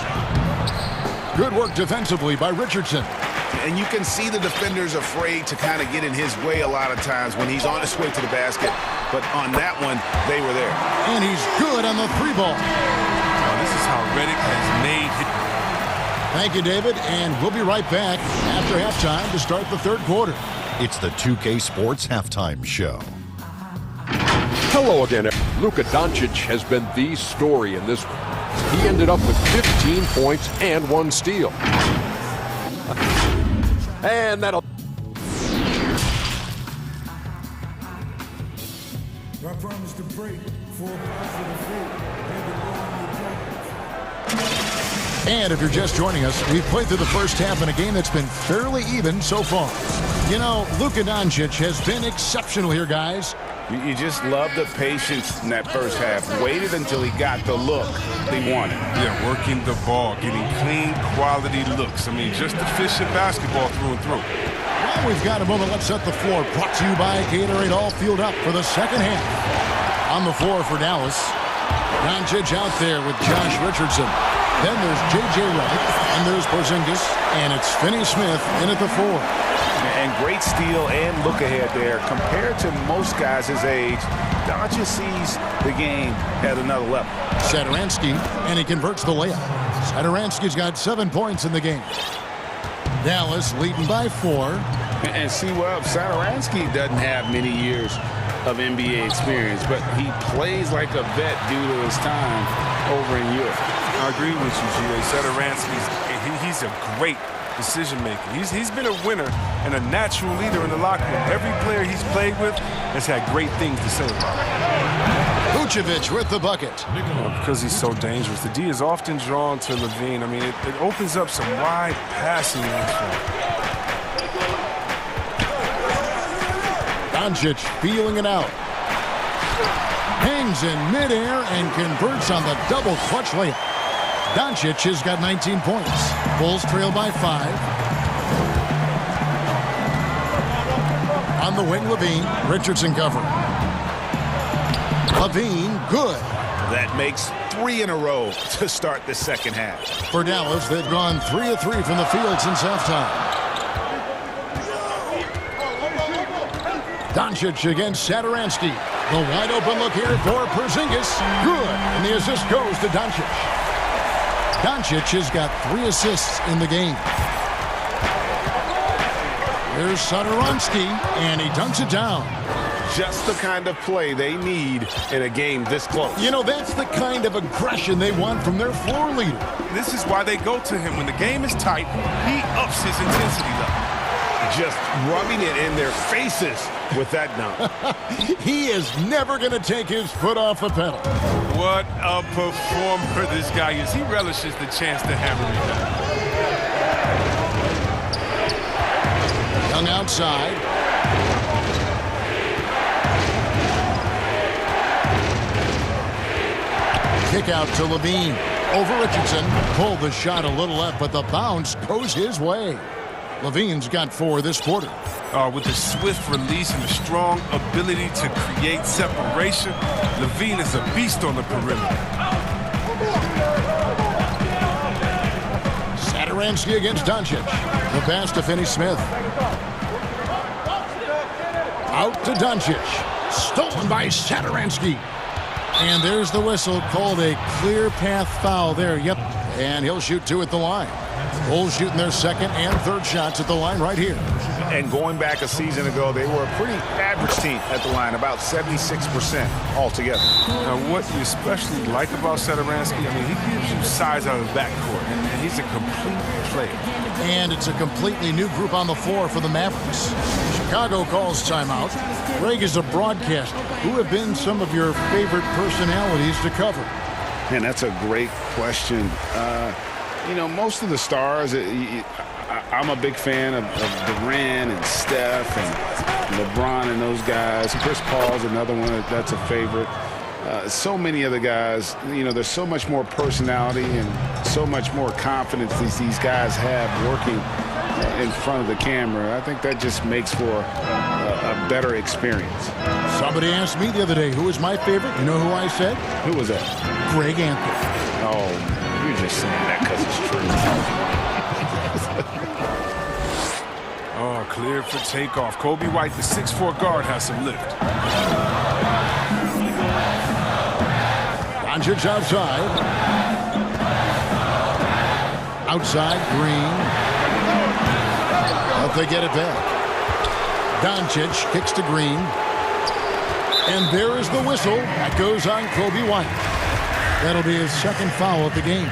Good work defensively by Richardson. And you can see the defenders afraid to kind of get in his way a lot of times when he's on his way to the basket. But on that one, they were there. And he's good on the 3-ball. This is how Redick has made it. Thank you, David, and we'll be right back after halftime to start the 3rd quarter. It's the 2K Sports Halftime Show. Hello again. Luka Doncic has been the story in this one. He ended up with 15 points and 1 steal. And that'll... I promise to break for a positive food. And if you're just joining us, we've played through the first half in a game that's been fairly even so far. You know, Luka Doncic has been exceptional here, guys. You just love the patience in that first half. Waited until he got the look he wanted. Yeah, working the ball, getting clean, quality looks. I mean, just efficient basketball through and through. Well, we've got a moment. Let's set the floor. Brought to you by Gatorade, all fueled up for the second half. On the floor for Dallas. Doncic out there with Josh Richardson. Then there's J.J. Redick, and there's Porzingis, and it's Finney Smith in at the 4. And great steal and look ahead there. Compared to most guys his age, Doncic sees the game at another level. Satoransky, and he converts the layup. Satoransky's got 7 points in the game. Dallas leading by 4. And see, well, Satoransky doesn't have many years of NBA experience, but he plays like a vet due to his time over in Europe. I agree with you, G.A. Satoransky, he's a great decision maker. He's been a winner and a natural leader in the locker room. Every player he's played with has had great things to say about him. Vucevic with the bucket. Because he's so dangerous. The D is often drawn to Levine. I mean, it opens up some wide passing lanes for him. Doncic feeling it out. Hangs in midair and converts on the double clutch layup. Doncic has got 19 points. Bulls trail by 5. On the wing, Levine. Richardson covering. Levine, good. That makes 3 in a row to start the second half. For Dallas, they've gone 3 of 3 from the field since halftime. Doncic against Satoransky. The wide open look here for Porzingis. Good. And the assist goes to Doncic. Doncic has got 3 assists in the game. Here's Satoransky, and he dunks it down. Just the kind of play they need in a game this close. You know, that's the kind of aggression they want from their floor leader. This is why they go to him. When the game is tight, he ups his intensity level. Just rubbing it in their faces with that dunk. He is never going to take his foot off the pedal. What a performer this guy is. He relishes the chance to hammer it down. Young outside. Kick out to Levine. Over Richardson. Pulled the shot a little left, but the bounce goes his way. Levine's got 4 this quarter. With a swift release and a strong ability to create separation, Levine is a beast on the perimeter. Satoransky against Doncic. The pass to Finney Smith. Out to Doncic. Stolen by Satoransky. And there's the whistle, called a clear path foul there. Yep, and he'll shoot 2 at the line. Bulls shooting their second and third shots at the line right here. And going back a season ago, they were a pretty average team at the line, about 76% altogether. Now, what you especially like about Satoransky, I mean, he gives you size out of the backcourt, and he's a complete player. And it's a completely new group on the floor for the Mavericks. Chicago calls timeout. Greg, is a broadcaster, who have been some of your favorite personalities to cover? Man, that's a great question. You know, most of the stars, I'm a big fan of Durant and Steph and LeBron and those guys. Chris Paul's another one that's a favorite. So many of the guys, you know, there's so much more personality and so much more confidence these guys have working in front of the camera. I think that just makes for a better experience. Somebody asked me the other day who was my favorite. You know who I said? Who was that? Greg Anthony. Oh, you're just saying that because it's true. Oh, cleared for takeoff. Kobe White, the 6'4" guard, has some lift. Doncic outside. Outside, Green. Hope they get it back. Doncic kicks to Green. And there is the whistle. That goes on Kobe White. That'll be his second foul of the game.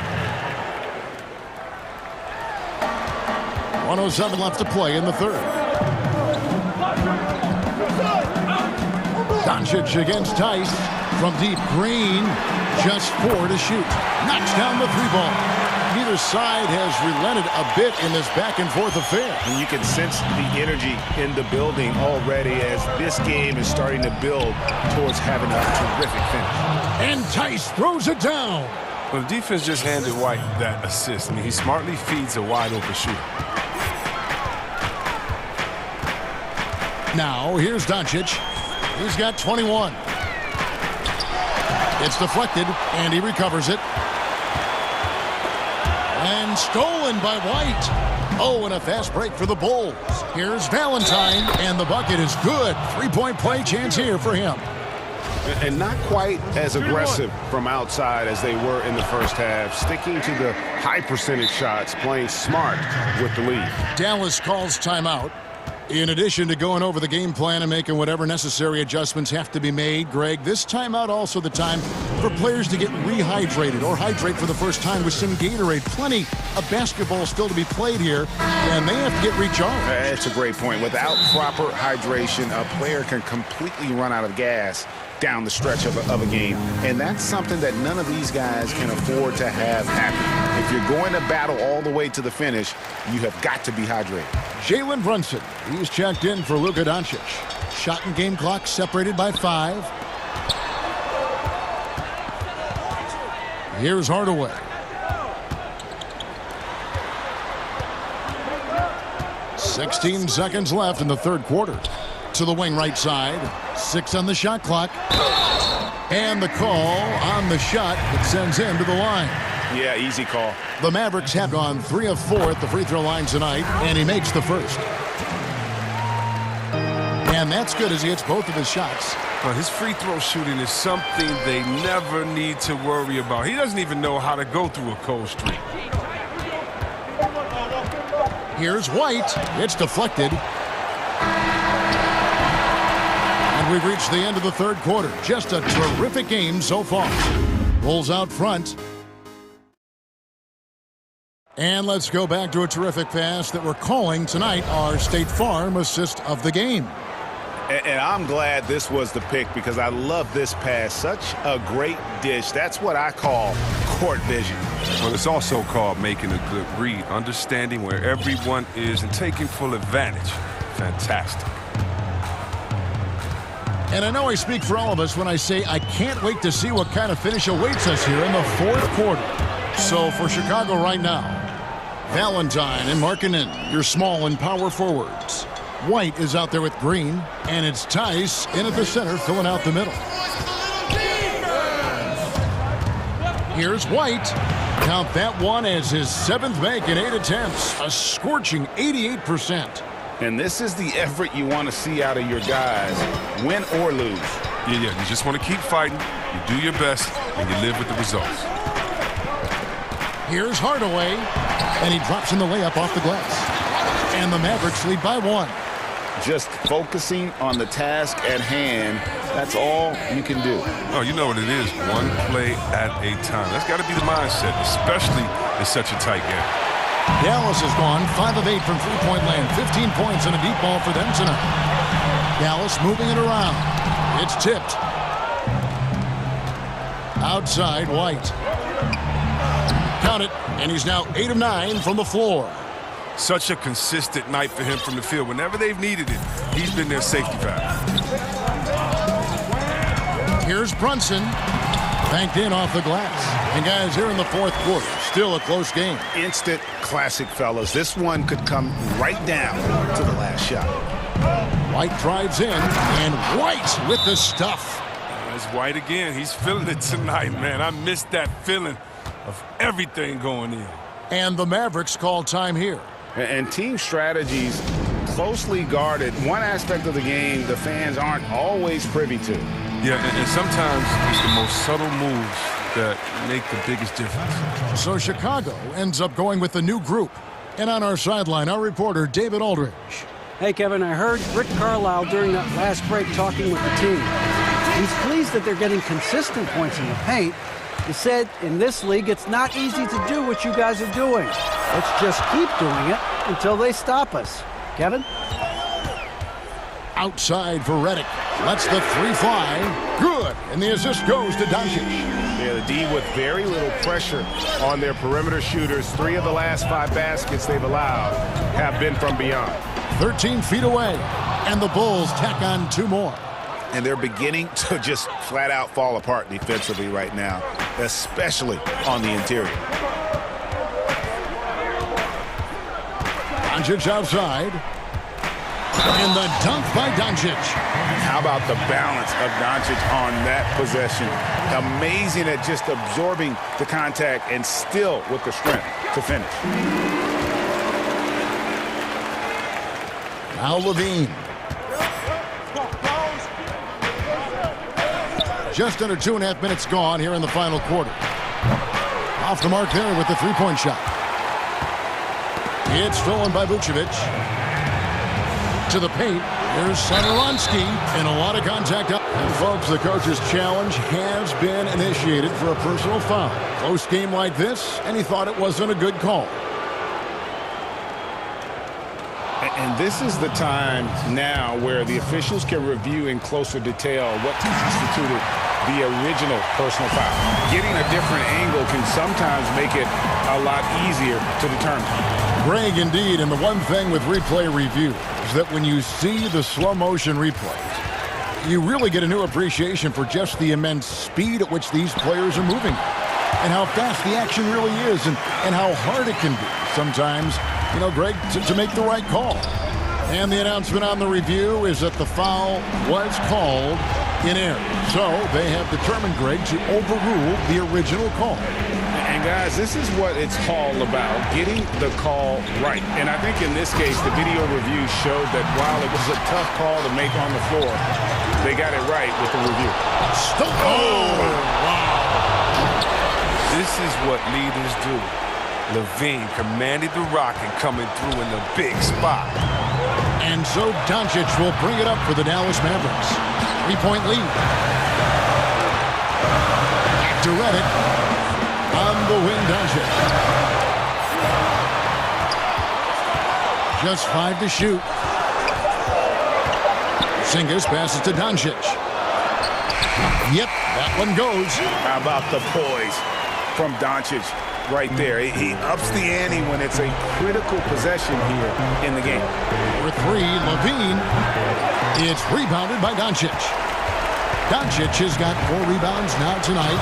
1:07 left to play in the third. Doncic against Tice. From deep, Green, just 4 to shoot. Knocks down the 3-ball. Neither side has relented a bit in this back-and-forth affair. And you can sense the energy in the building already as this game is starting to build towards having a terrific finish. And Tice throws it down. Well, the defense just handed White that assist. I mean, he smartly feeds a wide-open shooter. Now, here's Doncic. He's got 21. It's deflected, and he recovers it. And stolen by White. Oh, and a fast break for the Bulls. Here's Valentine, and the bucket is good. 3-point play chance here for him. And not quite as aggressive from outside as they were in the first half. Sticking to the high percentage shots, playing smart with the lead. Dallas calls timeout. In addition to going over the game plan and making whatever necessary adjustments have to be made, Greg, this timeout also the time for players to get rehydrated or hydrate for the first time with some Gatorade. Plenty of basketball still to be played here, and they have to get recharged. That's a great point. Without proper hydration, a player can completely run out of gas down the stretch of a game. And that's something that none of these guys can afford to have happen. If you're going to battle all the way to the finish, you have got to be hydrated. Jalen Brunson, he's checked in for Luka Doncic. Shot and game clock separated by 5. Here's Hardaway. "16 seconds left in the third quarter. To the wing right side. 6 on the shot clock. And the call on the shot that sends him to the line. Yeah, easy call. The Mavericks have gone 3 of 4 at the free throw line tonight, and he makes the first. And that's good as he hits both of his shots. Well, his free throw shooting is something they never need to worry about. He doesn't even know how to go through a cold streak. Here's White. It's deflected. And we've reached the end of the third quarter. Just a terrific game so far. Bulls out front. And let's go back to a terrific pass that we're calling tonight our State Farm assist of the game. And I'm glad this was the pick because I love this pass. Such a great dish. That's what I call court vision. Well, it's also called making a good read, understanding where everyone is and taking full advantage. Fantastic. And I know I speak for all of us when I say I can't wait to see what kind of finish awaits us here in the fourth quarter. So for Chicago right now, Valentine and Markkanen, your small and power forwards. White is out there with Green, and it's Tice in at the center, filling out the middle. Here's White. Count that one as his 7th make in 8 attempts, a scorching 88%. And this is the effort you want to see out of your guys, win or lose. Yeah, you just want to keep fighting, you do your best, and you live with the results. Here's Hardaway, and he drops in the layup off the glass. And the Mavericks lead by 1. just focusing on the task at hand. That's all you can do. Oh, you know what it is. One play at a time. That's got to be the mindset, especially in such a tight game. Dallas has gone 5 of 8 from three-point land. 15 points and a deep ball for them tonight. Dallas moving it around. It's tipped. Outside, White. Count it, and he's now 8 of 9 from the floor. Such a consistent night for him from the field. Whenever they've needed it, he's been their safety valve. Here's Brunson. Banked in off the glass. And guys, here in the fourth quarter, still a close game. Instant classic, fellas. This one could come right down to the last shot. White drives in, and White with the stuff. It's White again. He's feeling it tonight, man. I missed that feeling of everything going in. And the Mavericks call time here. And team strategies closely guarded. One aspect of the game the fans aren't always privy to. Yeah, and sometimes it's the most subtle moves that make the biggest difference. So Chicago ends up going with the new group. And on our sideline, our reporter, David Aldridge. Hey, Kevin, I heard Rick Carlisle during that last break talking with the team. He's pleased that they're getting consistent points in the paint. He said, in this league, it's not easy to do what you guys are doing. Let's just keep doing it until they stop us. Kevin? Outside for Redick. Lets the three fly. Good. And the assist goes to Doncic. Yeah, the D with very little pressure on their perimeter shooters. 3 of the last 5 baskets they've allowed have been from beyond. 13 feet away. And the Bulls tack on 2 more. And they're beginning to just flat out fall apart defensively right now, especially on the interior. Doncic outside. And the dunk by Doncic. How about the balance of Doncic on that possession? Amazing at just absorbing the contact and still with the strength to finish. Now Levine. Just under 2.5 minutes gone here in the final quarter. Off the mark there with the three-point shot. It's stolen by Vucevic. To the paint. Here's Satoransky. And a lot of contact up. And folks, the coach's challenge has been initiated for a personal foul. Close game like this, and he thought it wasn't a good call. And this is the time now where the officials can review in closer detail what constituted the original personal foul. Getting a different angle can sometimes make it a lot easier to determine. Greg, indeed, and the one thing with replay review is that when you see the slow motion replays, you really get a new appreciation for just the immense speed at which these players are moving and how fast the action really is and how hard it can be sometimes, you know, Greg, to make the right call. And the announcement on the review is that the foul was called in error. So they have determined, Greg, to overrule the original call. And guys, this is what it's all about, getting the call right. And I think in this case, the video review showed that while it was a tough call to make on the floor, they got it right with the review. Wow. This is what leaders do. Levine commanded the rock and coming through in the big spot. And so Doncic will bring it up for the Dallas Mavericks. 3-point lead. Back to Redick. On the wing, Doncic. Just 5 to shoot. Porzingis passes to Doncic. Yep, that one goes. How about the poise from Doncic right there? He ups the ante when it's a critical possession here in the game. For 3, Levine. It's rebounded by Doncic. Doncic has got 4 rebounds now tonight.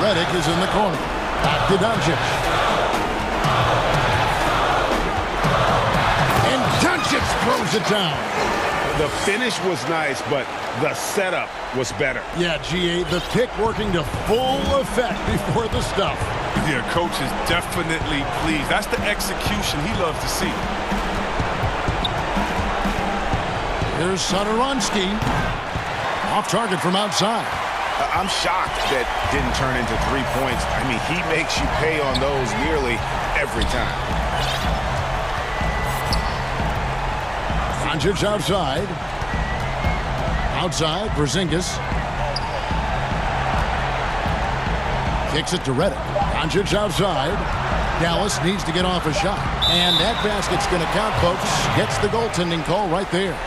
Redick is in the corner. Back to Doncic. And Doncic throws it down. The finish was nice, but the setup was better. Yeah, GA, the pick working to full effect before the stuff. Yeah, coach is definitely pleased. That's the execution he loves to see. Here's Satoransky. Off target from outside. I'm shocked that didn't turn into 3 points. I mean, he makes you pay on those nearly every time. Doncic outside. Outside, Porzingis. Kicks it to Redick. Doncic outside. Dallas needs to get off a shot. And that basket's going to count, folks. Gets the goaltending call right there.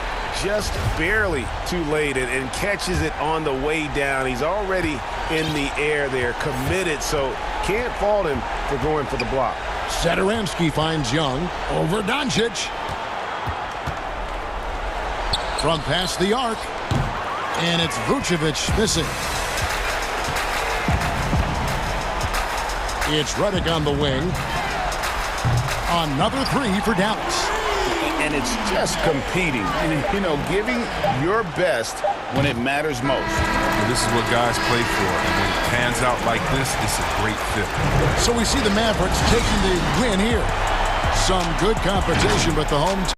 Just barely too late and catches it on the way down. He's already in the air there, committed, so can't fault him for going for the block. Satoransky finds Young over Doncic. From past the arc. And it's Vucevic missing. It's Redick on the wing. Another three for Dallas. And it's just competing. You know, giving your best when it matters most. And this is what guys play for. And when it pans out like this, it's a great fit. So we see the Mavericks taking the win here. Some good competition, but the home team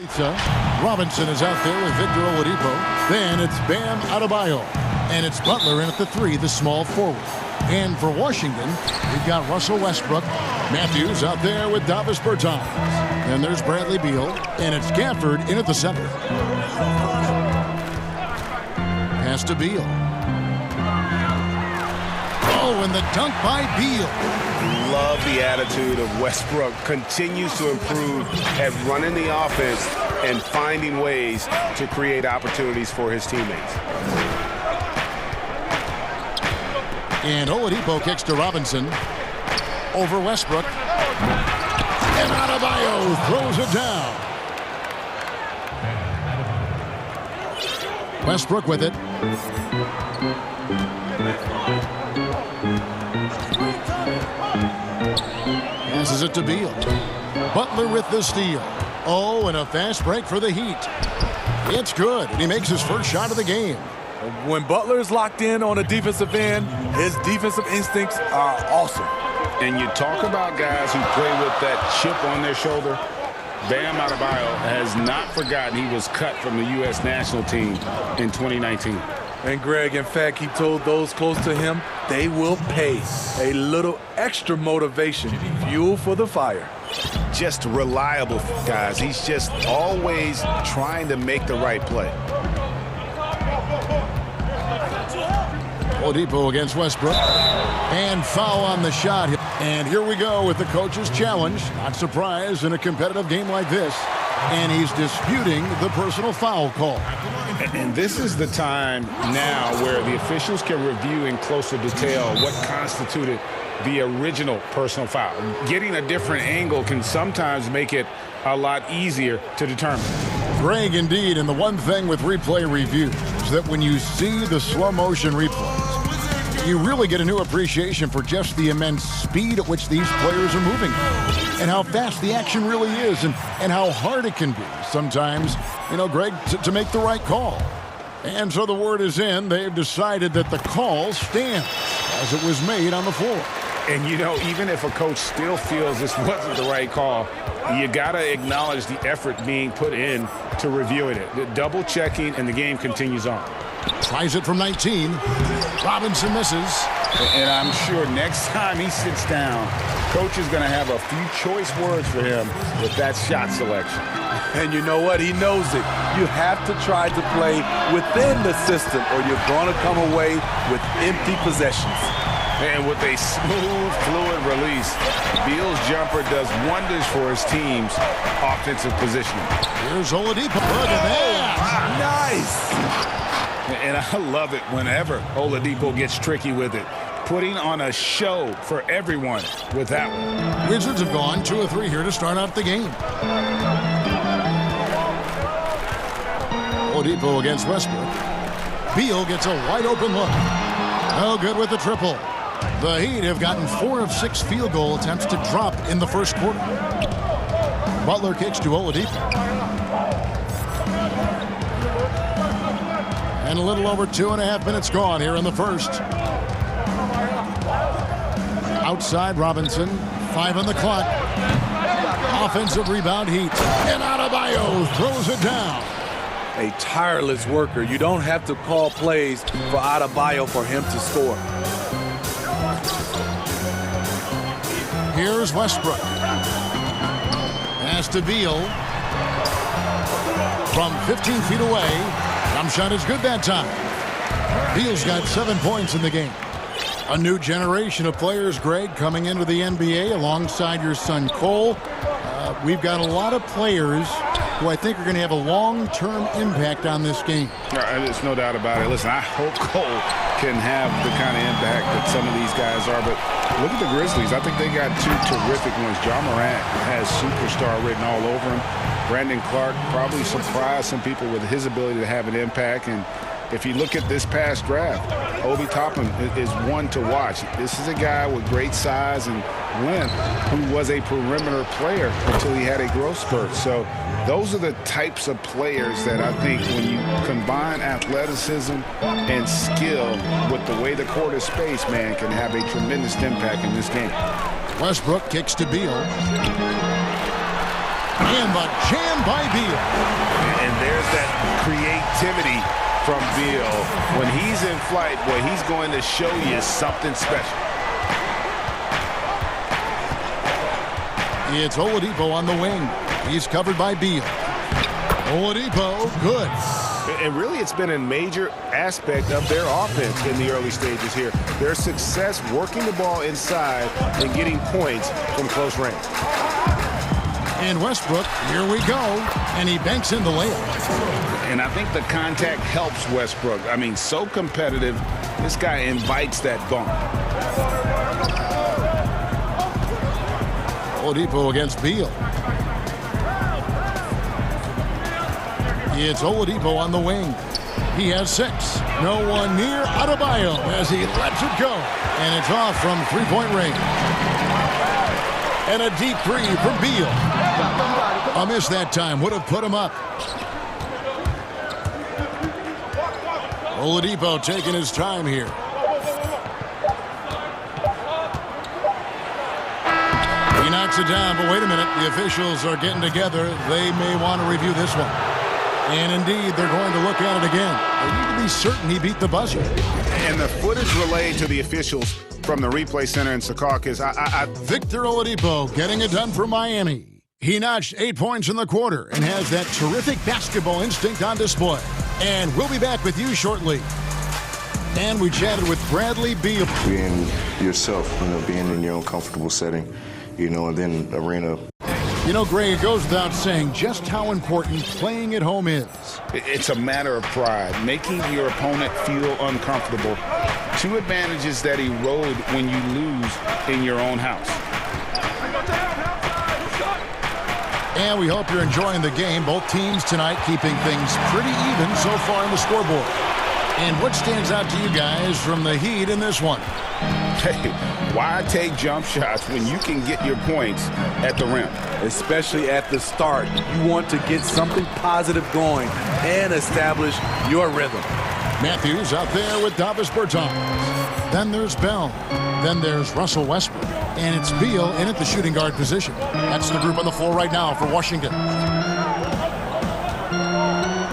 pizza. Robinson is out there with Victor Oladipo. Then it's Bam Adebayo. And it's Butler in at the 3, the small forward. And for Washington, we've got Russell Westbrook. Matthews out there with Davis Bertans. And there's Bradley Beal. And it's Gafford in at the center. Pass to Beal. Oh, and the dunk by Beal. Love the attitude of Westbrook. Continues to improve at running the offense and finding ways to create opportunities for his teammates. And Oladipo kicks to Robinson. Over Westbrook. And Adebayo throws it down. Westbrook with it. Passes it to Beal. Butler with the steal. Oh, and a fast break for the Heat. It's good, and he makes his first shot of the game. When Butler is locked in on a defensive end, his defensive instincts are awesome. And you talk about guys who play with that chip on their shoulder. Bam Adebayo has not forgotten he was cut from the U.S. national team in 2019. And Greg, in fact, he told those close to him they will pay. A little extra motivation, fuel for the fire. Just reliable, guys. He's just always trying to make the right play. Oladipo against Westbrook. And foul on the shot. And here we go with the coach's challenge. Not surprised in a competitive game like this. And he's disputing the personal foul call. And this is the time now where the officials can review in closer detail what constituted the original personal foul. Getting a different angle can sometimes make it a lot easier to determine. Greg, indeed, and the one thing with replay review is that when you see the slow motion replays, you really get a new appreciation for just the immense speed at which these players are moving and how fast the action really is and how hard it can be sometimes, Greg, to make the right call. And so the word is in. They've decided that the call stands as it was made on the floor. And, even if a coach still feels this wasn't the right call, you got to acknowledge the effort being put in to reviewing it. Double checking, and the game continues on. Tries it from 19. Robinson misses. And I'm sure next time he sits down, coach is going to have a few choice words for him with that shot selection. And you know what? He knows it. You have to try to play within the system or you're going to come away with empty possessions. And with a smooth, fluid release, Beal's jumper does wonders for his team's offensive positioning. Here's Oladipo. Look at that. Nice. And I love it whenever Oladipo gets tricky with it. Putting on a show for everyone with that one. Wizards have gone 2 of 3 here to start out the game. Oladipo against Westbrook. Beal gets a wide open look. No good with the triple. The Heat have gotten 4 of 6 field goal attempts to drop in the first quarter. Butler kicks to Oladipo. And a little over 2.5 minutes gone here in the first. Outside Robinson. 5 on the clock. Offensive rebound Heat. And Adebayo throws it down. A tireless worker. You don't have to call plays for Adebayo for him to score. Here's Westbrook. Pass to Beal. From 15 feet away. Jump shot is good that time. Beal's got 7 points in the game. A new generation of players, Greg, coming into the NBA alongside your son Cole. We've got a lot of players who I think are going to have a long-term impact on this game. There's no doubt about it. Listen, I hope Cole can have the kind of impact that some of these guys are. But look at the Grizzlies. I think they got 2 terrific ones. Ja Morant has superstar written all over him. Brandon Clark probably surprised some people with his ability to have an impact. And if you look at this past draft, Obi Toppin is one to watch. This is a guy with great size and length who was a perimeter player until he had a growth spurt. So those are the types of players that I think when you combine athleticism and skill with the way the court is spaced, man, can have a tremendous impact in this game. Westbrook kicks to Beal. And the jam by Beal. And there's that creativity from Beal. When he's in flight, boy, he's going to show you something special. It's Oladipo on the wing. He's covered by Beal. Oladipo, good. And really, it's been a major aspect of their offense in the early stages here. Their success working the ball inside and getting points from close range. And Westbrook, here we go. And he banks in the layup. And I think the contact helps Westbrook. I mean, so competitive. This guy invites that bump. Oladipo against Beal. It's Oladipo on the wing. He has 6. No one near Adebayo as he lets it go. And it's off from three-point range. And a deep three from Beal. A miss that time would have put him up. Oladipo taking his time here. He knocks it down, but wait a minute. The officials are getting together. They may want to review this one. And indeed, they're going to look at it again. They need to be certain he beat the buzzer. And the footage relayed to the officials from the replay center in Secaucus. Victor Oladipo getting it done for Miami. He notched 8 points in the quarter and has that terrific basketball instinct on display. And we'll be back with you shortly. And we chatted with Bradley Beal. Being yourself, being in your own comfortable setting, and then arena. Greg, it goes without saying just how important playing at home is. It's a matter of pride, making your opponent feel uncomfortable. 2 advantages that erode when you lose in your own house. And we hope you're enjoying the game. Both teams tonight keeping things pretty even so far on the scoreboard. And what stands out to you guys from the Heat in this one? Hey, why take jump shots when you can get your points at the rim? Especially at the start. You want to get something positive going and establish your rhythm. Matthews out there with Davis Bertans. Then there's Bell. Then there's Russell Westbrook. And it's Beal in at the shooting guard position. That's the group on the floor right now for Washington.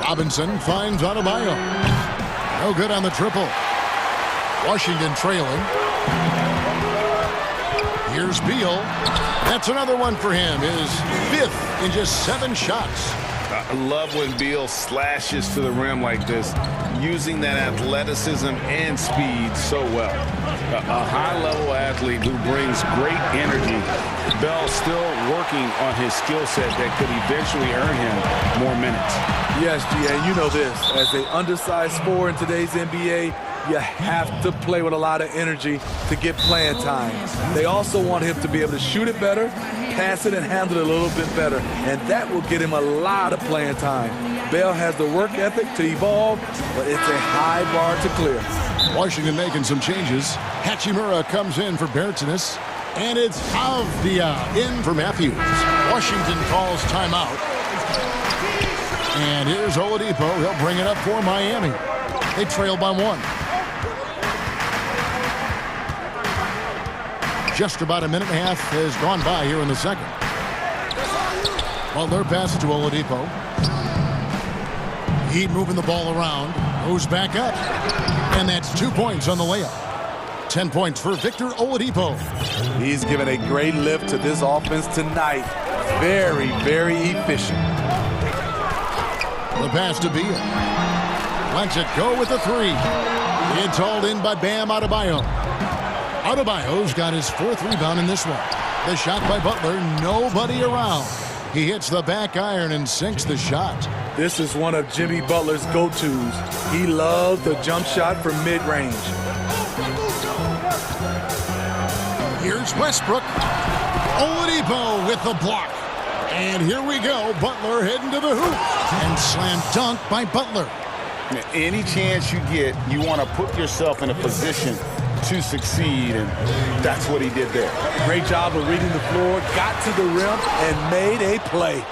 Robinson finds Adebayo. No good on the triple. Washington trailing. Here's Beal. That's another one for him. His 5th in just 7 shots. I love when Beal slashes to the rim like this, using that athleticism and speed so well. A high-level athlete who brings great energy. Bell still working on his skill set that could eventually earn him more minutes. Yes, GA, you know this. As an undersized scorer in today's NBA, you have to play with a lot of energy to get playing time. They also want him to be able to shoot it better, pass it, and handle it a little bit better. And that will get him a lot of playing time. Bell has the work ethic to evolve, but it's a high bar to clear. Washington making some changes. Hachimura comes in for Bertans. And it's Avdia in for Matthews. Washington calls timeout. And here's Oladipo. He'll bring it up for Miami. They trail by 1. Just about a minute and a half has gone by here in the second. Butler passes to Oladipo. Heat moving the ball around. Goes back up. And that's 2 points on the layup. 10 points for Victor Oladipo. He's given a great lift to this offense tonight. Very, very efficient. The pass to Beal. Lets it go with the 3. It's hauled in by Bam Adebayo. Adebayo's got his 4th rebound in this one. The shot by Butler, nobody around. He hits the back iron and sinks the shot. This is one of Jimmy Butler's go-tos. He loves the jump shot from mid-range. Here's Westbrook. Oladipo with the block. And here we go. Butler heading to the hoop. And slam dunk by Butler. Any chance you get, you want to put yourself in a position to succeed, and that's what he did there. Great job of reading the floor, got to the rim, and made a play.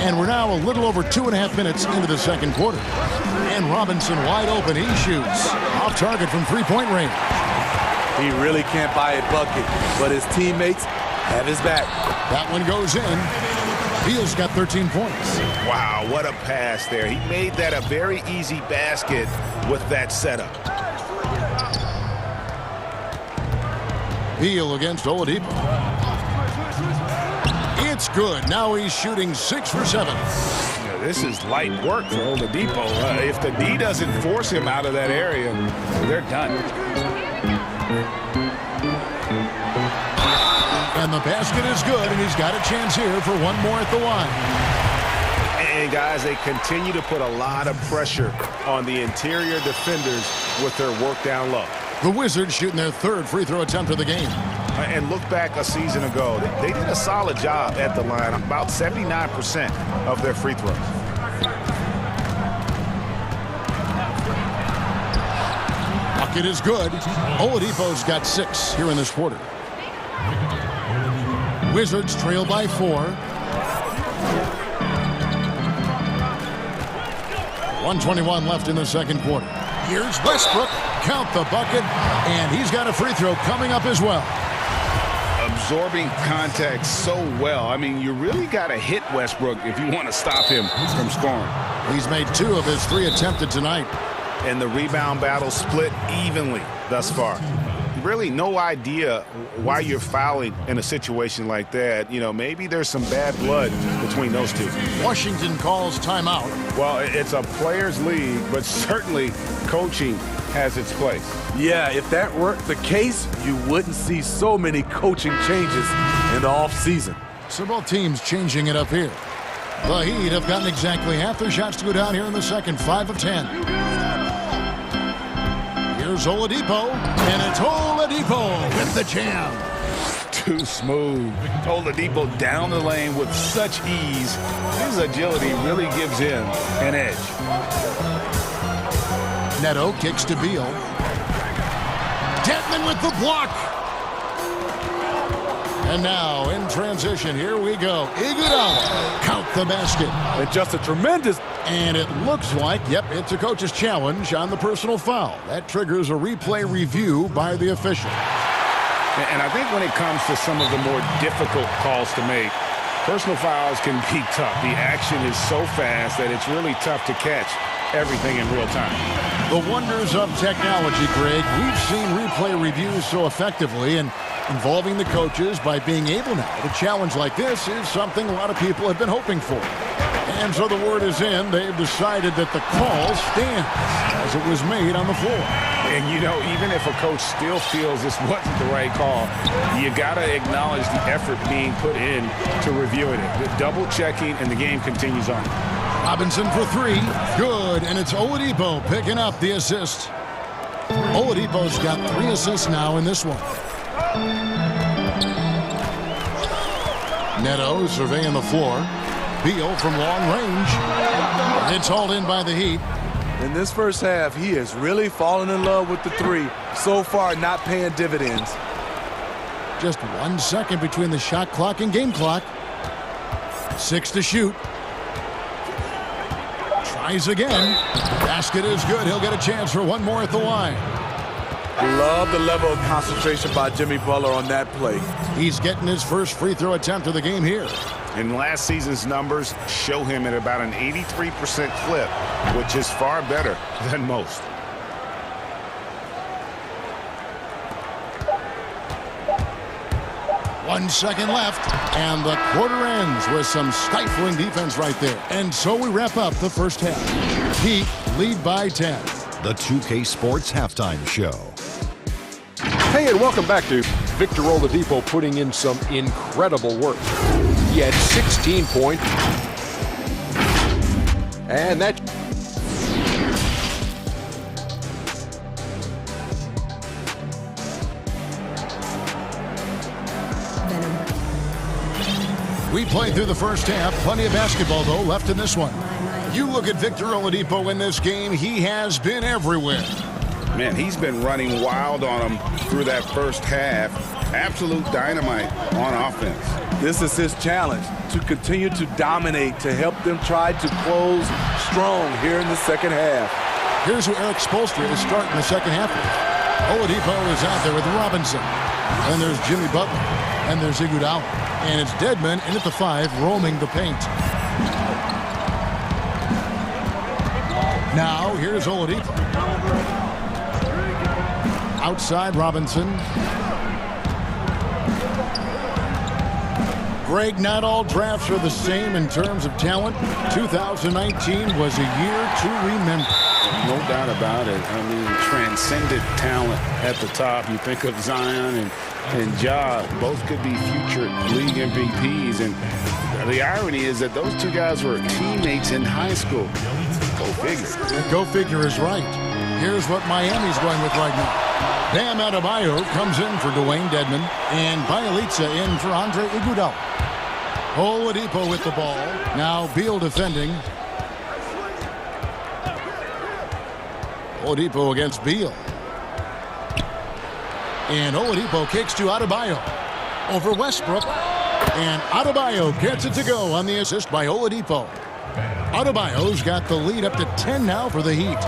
And we're now a little over 2.5 minutes into the second quarter. And Robinson wide open. He shoots. Off target from 3-point range. He really can't buy a bucket, but his teammates have his back. That one goes in. Beal's got 13 points. Wow, what a pass there. He made that a very easy basket with that setup. Beal against Oladipo. It's good. Now he's shooting 6 for 7. Yeah, this is light work for Oladipo. If the D doesn't force him out of that area, they're done. And the basket is good, and he's got a chance here for one more at the line. And guys, they continue to put a lot of pressure on the interior defenders with their work down low. The Wizards shooting their 3rd free throw attempt of the game. And look back a season ago, they did a solid job at the line, about 79% of their free throws. Bucket is good. Oladipo's got 6 here in this quarter. Wizards trail by 4. 1:21 left in the second quarter. Here's Westbrook. Count the bucket, and he's got a free throw coming up as well. Absorbing contact so well. I mean, you really got to hit Westbrook if you want to stop him from scoring. He's made 2 of his 3 attempted tonight. And the rebound battle split evenly thus far. Really no idea why you're fouling in a situation like that. You know, maybe there's some bad blood between those two. Washington calls timeout. Well, it's a players' league, but certainly coaching has its place. Yeah, if that were the case, you wouldn't see so many coaching changes in the offseason. So both teams changing it up here. The Heat have gotten exactly half their shots to go down here in the second, 5 of 10. Here's Oladipo, and it's Oladipo with the jam. Too smooth. Oladipo down the lane with such ease. His agility really gives him an edge. Neto kicks to Beal. Dedmon with the block. And now, in transition, here we go. Iguodala, count the basket. And just a tremendous... And it looks like, yep, it's a coach's challenge on the personal foul. That triggers a replay review by the official. And I think when it comes to some of the more difficult calls to make, personal fouls can be tough. The action is so fast that it's really tough to catch everything in real time. The wonders of technology, Greg. We've seen replay reviews so effectively, and involving the coaches by being able now to challenge like this is something a lot of people have been hoping for. And so the word is in. They've decided that the call stands as it was made on the floor. And, you know, even if a coach still feels this wasn't the right call, you got to acknowledge the effort being put in to reviewing it. The double checking, and the game continues on. Robinson for 3. Good. And it's Oladipo picking up the assist. Oladipo's got 3 assists now in this one. Neto surveying the floor. Beal from long range. It's hauled in by the Heat. In this first half, he has really fallen in love with the 3. So far, not paying dividends. Just 1 second between the shot clock and game clock. 6 to shoot. Tries again. Basket is good. He'll get a chance for one more at the line. Love the level of concentration by Jimmy Butler on that play. He's getting his first free throw attempt of the game here. And last season's numbers show him at about an 83% clip, which is far better than most. One second left, and the quarter ends with some stifling defense right there. And so we wrap up the first half. Heat lead by 10. The 2K Sports Halftime Show. Hey, and welcome back to Victor Oladipo putting in some incredible work. He had 16 points. And that... We played through the first half. Plenty of basketball, though, left in this one. You look at Victor Oladipo in this game, he has been everywhere. Man, he's been running wild on him through that first half. Absolute dynamite on offense. This is his challenge, to continue to dominate, to help them try to close strong here in the second half. Here's who Eric Spoelstra is starting the second half with. Oladipo is out there with Robinson. And there's Jimmy Butler. And there's Iguodala. And it's Dedmon in at the 5, roaming the paint. Now, here's Oladipo. Outside Robinson. Greg, not all drafts are the same in terms of talent. 2019 was a year to remember. No doubt about it. I mean, transcendent talent at the top. You think of Zion and Ja, both could be future league MVPs. And the irony is that those two guys were teammates in high school. Go figure. And go figure is right. Here's what Miami's going with right now. Bam Adebayo comes in for Dwayne Dedmon, and Bielitsa in for Andre Iguodala. Oladipo with the ball. Now Beal defending. Oladipo against Beal. And Oladipo kicks to Adebayo. Over Westbrook. And Adebayo gets it to go on the assist by Oladipo. Adebayo's got the lead up to 10 now for the Heat.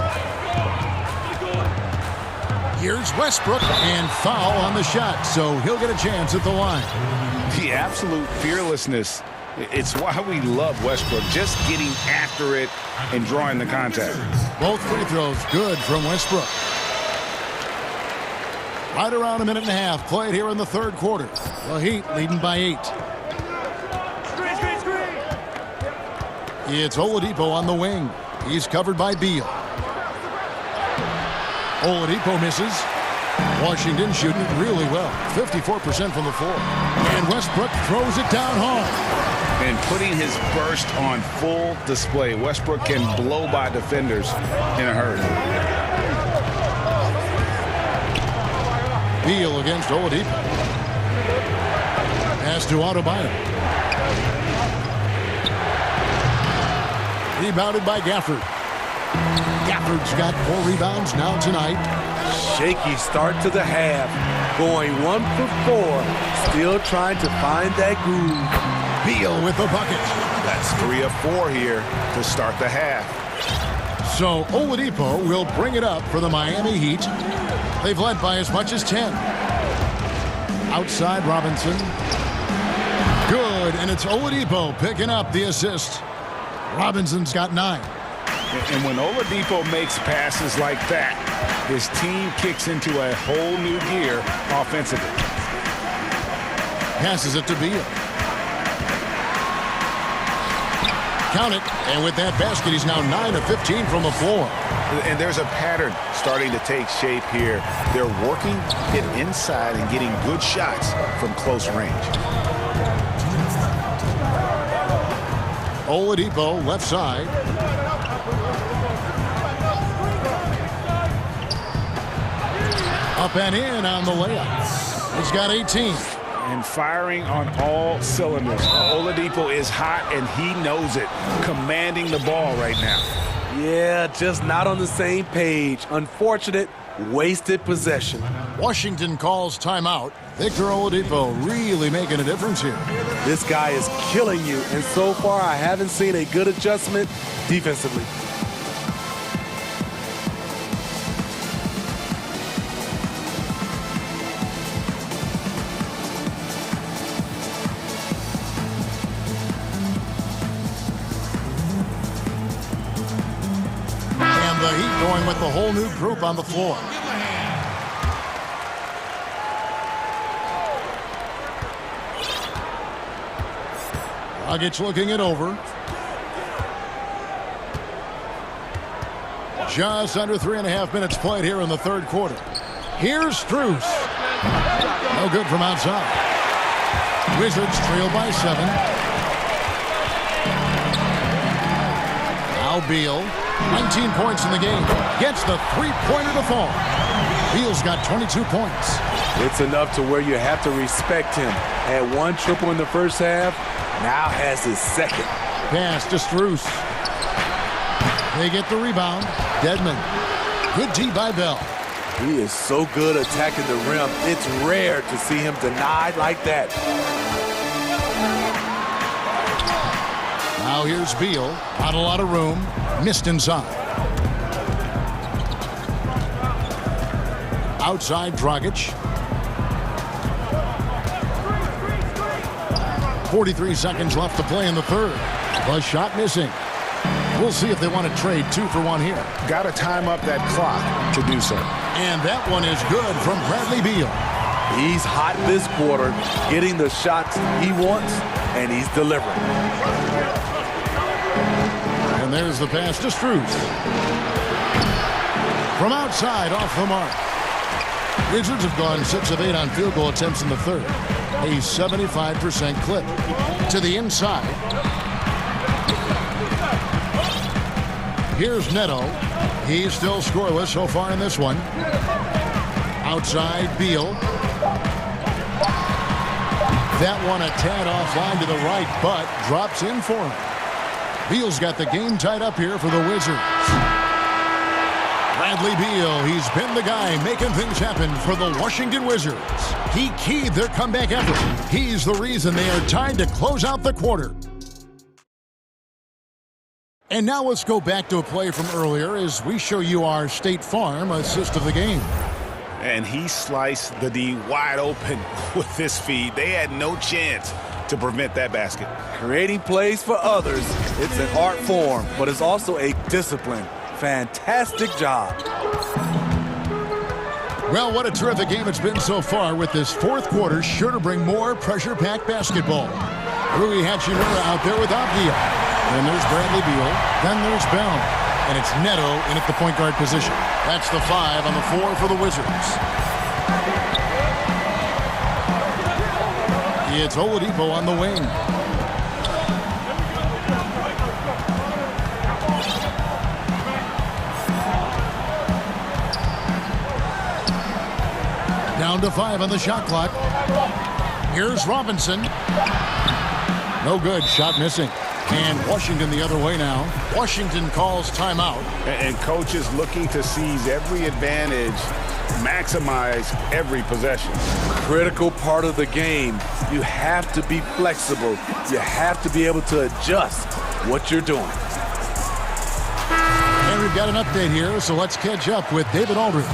Here's Westbrook, and foul on the shot, so he'll get a chance at the line. The absolute fearlessness. It's why we love Westbrook, just getting after it and drawing the contact. Both free throws good from Westbrook. Right around a minute and a half played here in the third quarter. The Heat leading by 8. It's Oladipo on the wing. He's covered by Beal. Oladipo misses. Washington shooting it really well. 54% from the floor. And Westbrook throws it down hard. And putting his burst on full display. Westbrook can blow by defenders in a hurry. Beal against Oladipo. Pass to Adebayo. Rebounded by Gafford. Gafford's got 4 rebounds now tonight. Shaky start to the half. Going 1 for 4. Still trying to find that groove. Beal with the bucket. That's 3 of 4 here to start the half. So Oladipo will bring it up for the Miami Heat. They've led by as much as 10. Outside Robinson. Good, and it's Oladipo picking up the assist. Robinson's got 9. And when Oladipo makes passes like that, his team kicks into a whole new gear offensively. Passes it to Beal. Count it, and with that basket, he's now 9 of 15 from the floor. And there's a pattern starting to take shape here. They're working it inside and getting good shots from close range. Oladipo, left side. Up and in on the layup. He's got 18. And firing on all cylinders. Oladipo is hot, and he knows it. Commanding the ball right now. Yeah, just not on the same page. Unfortunate, wasted possession. Washington calls timeout. Victor Oladipo really making a difference here. This guy is killing you, and so far I haven't seen a good adjustment defensively. And the Heat going with the whole new group on the floor. Dragic looking it over. Just under 3.5 minutes played here in the third quarter. Here's Strus. No good from outside. Wizards trail by 7. Now Beal. 19 points in the game. Gets the three-pointer to fall. Beal's got 22 points. It's enough to where you have to respect him. Had 1 triple in the first half. Now has his second. Pass to Strus. They get the rebound. Dedmon. Good D by Bell. He is so good attacking the rim. It's rare to see him denied like that. Now here's Beal. Not a lot of room. Missed inside. Outside Dragic. 43 seconds left to play in the third. The shot missing. We'll see if they want to trade 2 for 1 here. Got to time up that clock to do so. And that one is good from Bradley Beal. He's hot this quarter, getting the shots he wants, and he's delivering. And there's the pass to Strus. From outside, off the mark. Wizards have gone 6 of 8 on field goal attempts in the third. A 75% clip. To the inside. Here's Neto. He's still scoreless so far in this one. Outside, Beal. That one a tad offline to the right, but drops in for him. Beal's got the game tied up here for the Wizards. Bradley Beal, he's been the guy making things happen for the Washington Wizards. He keyed their comeback effort. He's the reason they are tied to close out the quarter. And now let's go back to a play from earlier as we show you our State Farm assist of the game. And he sliced the D wide open with this feed. They had no chance to prevent that basket. Creating plays for others, it's an art form, but it's also a discipline. Fantastic job. Well, what a terrific game it's been so far, with this fourth quarter sure to bring more pressure-packed basketball. Rui Hachimura out there with Avdia. Then there's Bradley Beal. Then there's Bell. And it's Neto in at the point guard position. That's the 5 on the 4 for the Wizards. It's Oladipo on the wing. Down to 5 on the shot clock. Here's Robinson. No good. Shot missing. And Washington the other way now. Washington calls timeout. And coach is looking to seize every advantage, maximize every possession. Critical part of the game. You have to be flexible. You have to be able to adjust what you're doing. And we've got an update here, so let's catch up with David Aldridge.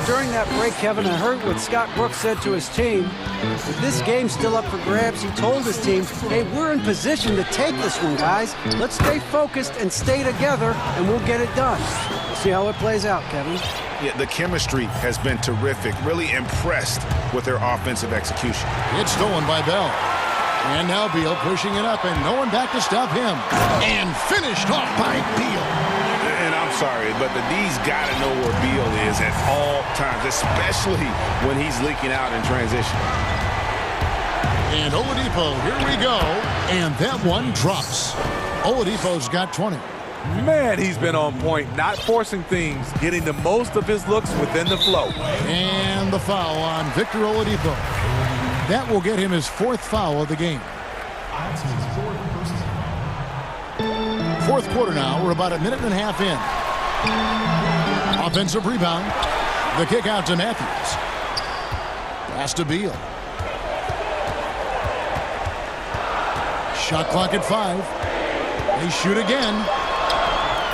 During that break, Kevin, I heard what Scott Brooks said to his team. With this game still up for grabs, he told his team, hey, we're in position to take this one, guys. Let's stay focused and stay together, and we'll get it done. We'll see how it plays out, Kevin. Yeah, the chemistry has been terrific. Really impressed with their offensive execution. It's stolen by Bell. And now Beal pushing it up, and no one back to stop him. And finished off by Beal. And I'm sorry, but the D's got to know where Beal is at all times, especially when he's leaking out in transition. And Oladipo, here we go. And that one drops. Oladipo's got 20. Man, he's been on point, not forcing things, getting the most of his looks within the flow. And the foul on Victor Oladipo. That will get him his 4th foul of the game. Fourth quarter now. We're about a minute and a half in. Offensive rebound. The kick out to Matthews. Pass to Beal. Shot clock at 5. They shoot again.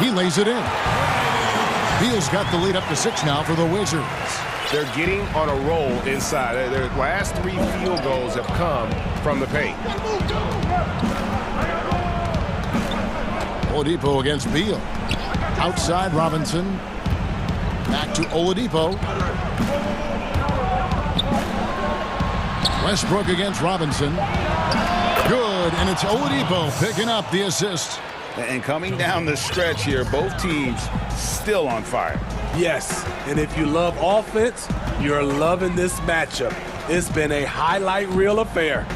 He lays it in. Beal's got the lead up to 6 now for the Wizards. They're getting on a roll inside. Their last 3 field goals have come from the paint. Oladipo against Beal. Outside Robinson. Back to Oladipo. Westbrook against Robinson. Good, and it's Oladipo picking up the assist. And coming down the stretch here, both teams still on fire. Yes, and if you love offense, you're loving this matchup. It's been a highlight reel affair.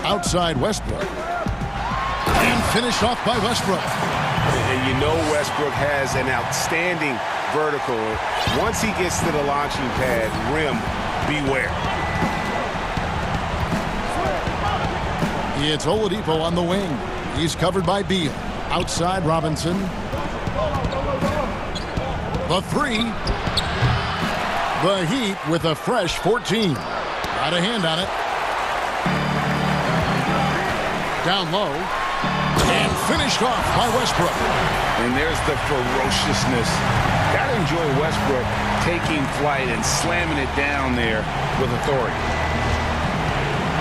Outside Westbrook. And finished off by Westbrook. And you know Westbrook has an outstanding vertical. Once he gets to the launching pad, rim, beware. It's Oladipo on the wing. He's covered by Beal. Outside Robinson. The 3. The Heat with a fresh 14. Got a hand on it. Down low. And finished off by Westbrook. And there's the ferociousness Gotta enjoy Westbrook taking flight and slamming it down there with authority.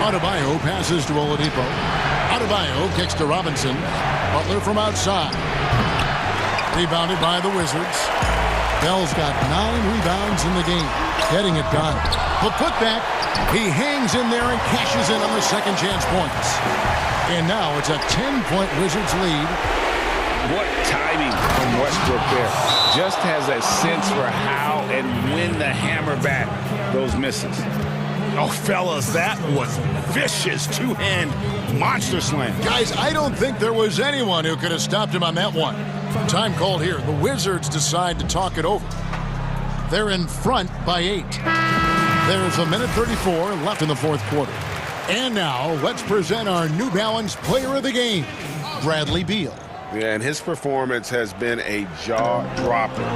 Adebayo passes to Oladipo. Adebayo kicks to Robinson. Butler from outside. Rebounded by the Wizards. Bell's got 9 rebounds in the game. Getting it done. The putback. He hangs in there and cashes in on the second chance points. And now it's a 10-point Wizards lead. What timing from Westbrook there. Just has a sense for how and when to hammer back those misses. Oh, fellas, that was vicious two-hand monster slam. Guys, I don't think there was anyone who could have stopped him on that one. Time called here. The Wizards decide to talk it over. They're in front by 8. There's 1:34 left in the fourth quarter. And now, let's present our New Balance Player of the Game, Bradley Beal. Yeah, and his performance has been a jaw-dropper.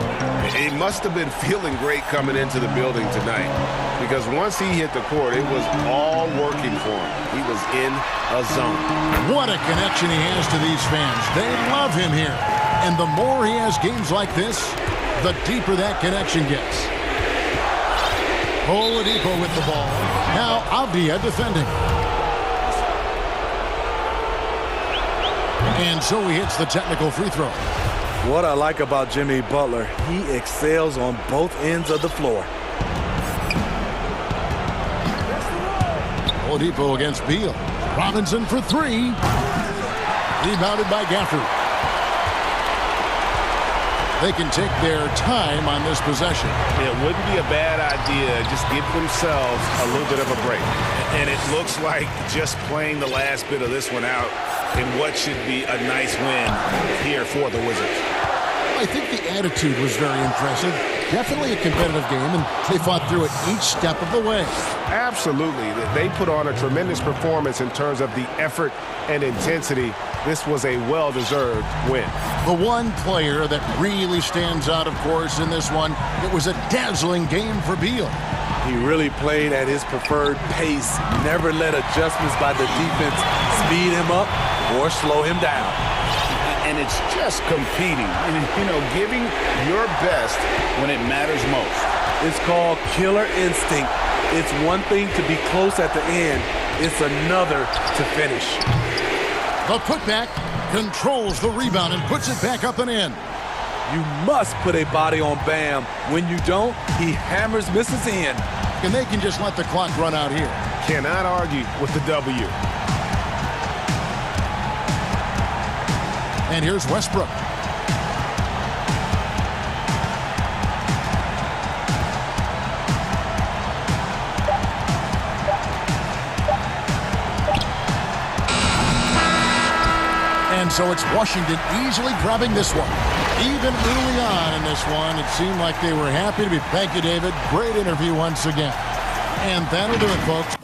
He must have been feeling great coming into the building tonight because once he hit the court, it was all working for him. He was in a zone. What a connection he has to these fans. They love him here. And the more he has games like this, the deeper that connection gets. Oladipo with the ball. Now Avdia defending. And so he hits the technical free throw. What I like about Jimmy Butler, he excels on both ends of the floor. Oladipo against Beal. Robinson for 3. Rebounded by Gafford. They can take their time on this possession. It wouldn't be a bad idea. Just give themselves a little bit of a break. And it looks like just playing the last bit of this one out in what should be a nice win here for the Wizards. I think the attitude was very impressive. Definitely a competitive game, and they fought through it each step of the way. Absolutely. They put on a tremendous performance in terms of the effort and intensity. This was a well-deserved win. The one player that really stands out, of course, in this one, it was a dazzling game for Beal. He really played at his preferred pace, never let adjustments by the defense speed him up or slow him down. And it's just competing and, giving your best when it matters most. It's called killer instinct. It's one thing to be close at the end. It's another to finish. The putback controls the rebound and puts it back up and in. You must put a body on Bam. When you don't, he hammers misses in. And they can just let the clock run out here. Cannot argue with the W. And here's Westbrook. And so it's Washington easily grabbing this one. Even early on in this one, it seemed like they were happy to be. Thank you, David. Great interview once again. And that'll do it, folks.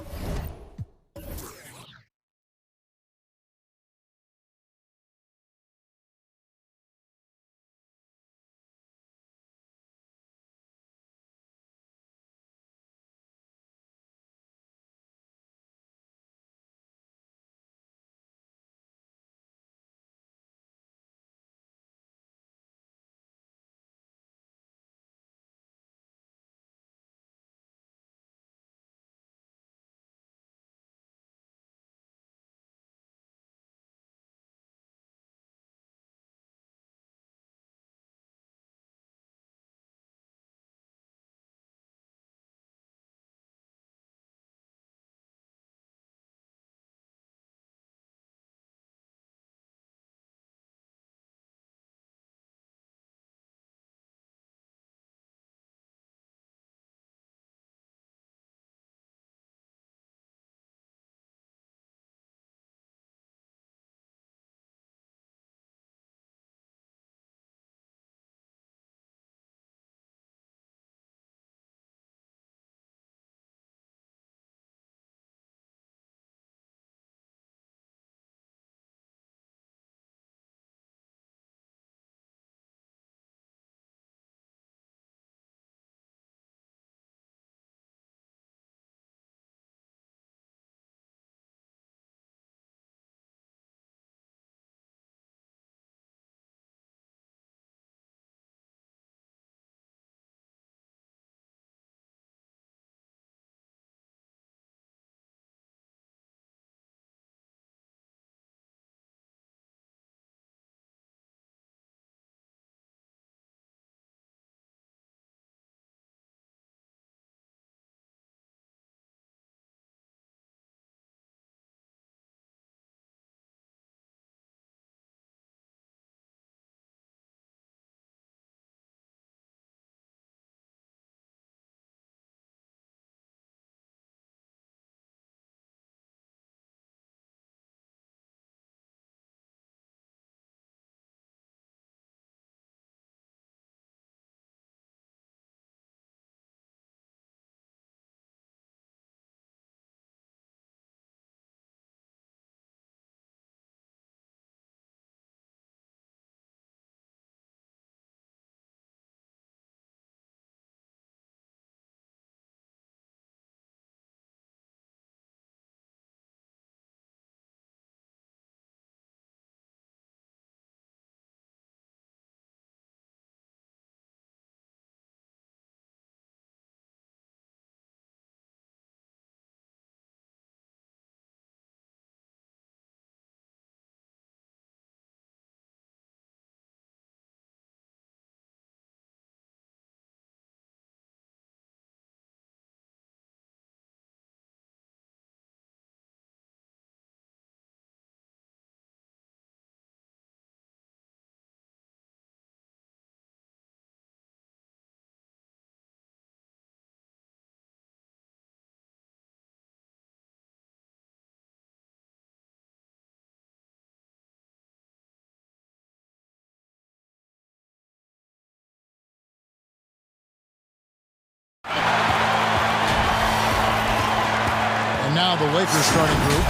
now the Lakers starting group.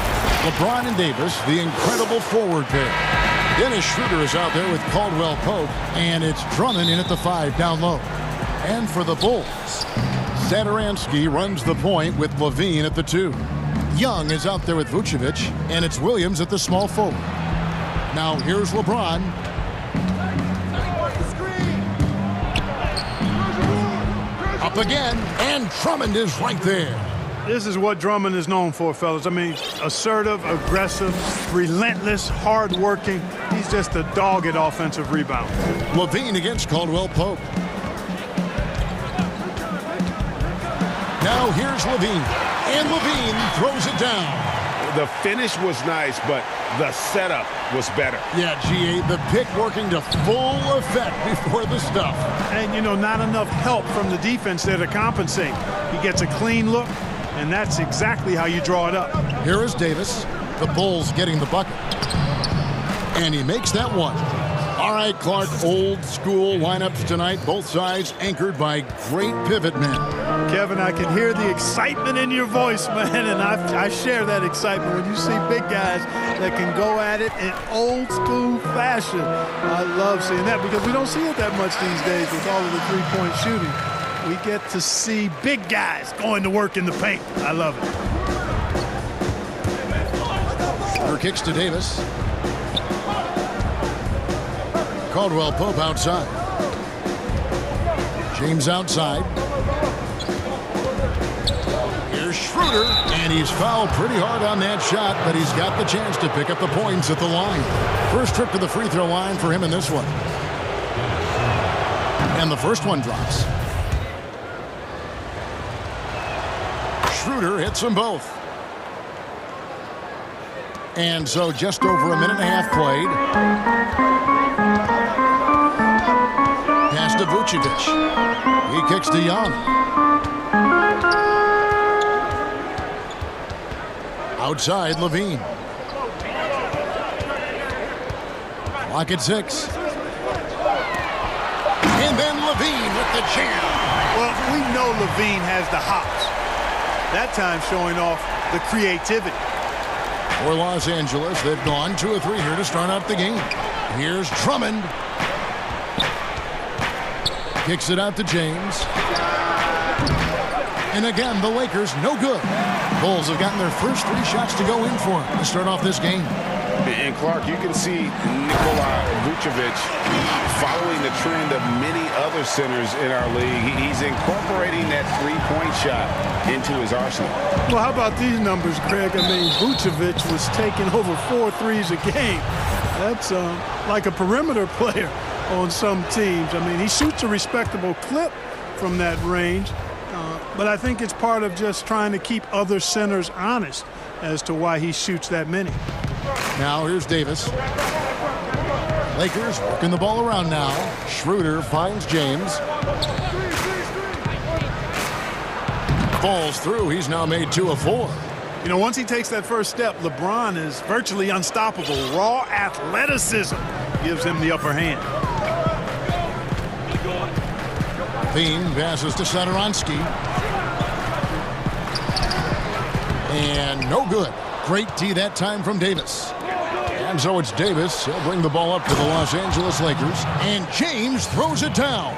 LeBron and Davis, the incredible forward pair. Dennis Schroeder is out there with Caldwell Pope, and it's Drummond in at the 5 down low. And for the Bulls, Satoransky runs the point with Levine at the 2. Young is out there with Vucevic, and it's Williams at the small forward. Now here's LeBron. Up again, and Drummond is right there. This is what Drummond is known for, fellas. I mean, assertive, aggressive, relentless, hard-working. He's just a dog at offensive rebound. Levine against Caldwell Pope. Now here's Levine, and Levine throws it down. The finish was nice, but the setup was better. Yeah, GA, the pick working to full effect before the stuff. And, you know, not enough help from the defense there to compensate. He gets a clean look, and that's exactly how you draw it up. Here is Davis. The Bulls getting the bucket. And he makes that one. All right, Clark, old school lineups tonight, both sides anchored by great pivot men. Kevin, I can hear the excitement in your voice, man, and I share that excitement when you see big guys that can go at it in old school fashion. I love seeing that because we don't see it that much these days with all of the three-point shooting. We get to see big guys going to work in the paint. I love it. Shooter kicks to Davis. Caldwell Pope outside. James outside. Here's Schroeder, and he's fouled pretty hard on that shot, but he's got the chance to pick up the points at the line. First trip to the free throw line for him in this one. And the first one drops. Schroeder hits them both. And so just over a minute and a half played. Pass to Vucevic. He kicks to Young. Outside, Levine. Clock at 6. And then Levine with the jam. Well, we know Levine has the hops. That time showing off the creativity. For Los Angeles, they've gone 2 of 3 here to start out the game. Here's Drummond. Kicks it out to James. And again, the Lakers, no good. Bulls have gotten their first 3 shots to go in for them to start off this game. And Clark, you can see Nikola Vucevic following the trend of many other centers in our league. He's incorporating that three-point shot into his arsenal. Well, how about these numbers, Craig? I mean, Vucevic was taking over 4 threes a game. That's like a perimeter player on some teams. I mean, he shoots a respectable clip from that range, but I think it's part of just trying to keep other centers honest as to why he shoots that many. Now here's Davis. Lakers working the ball around now. Schroeder finds James. Falls through. He's now made 2 of 4. You know, once he takes that first step, LeBron is virtually unstoppable. Raw athleticism gives him the upper hand. Levine passes to Satoransky. And no good. Great D that time from Davis. And so it's Davis. He'll bring the ball up to the Los Angeles Lakers. And James throws it down.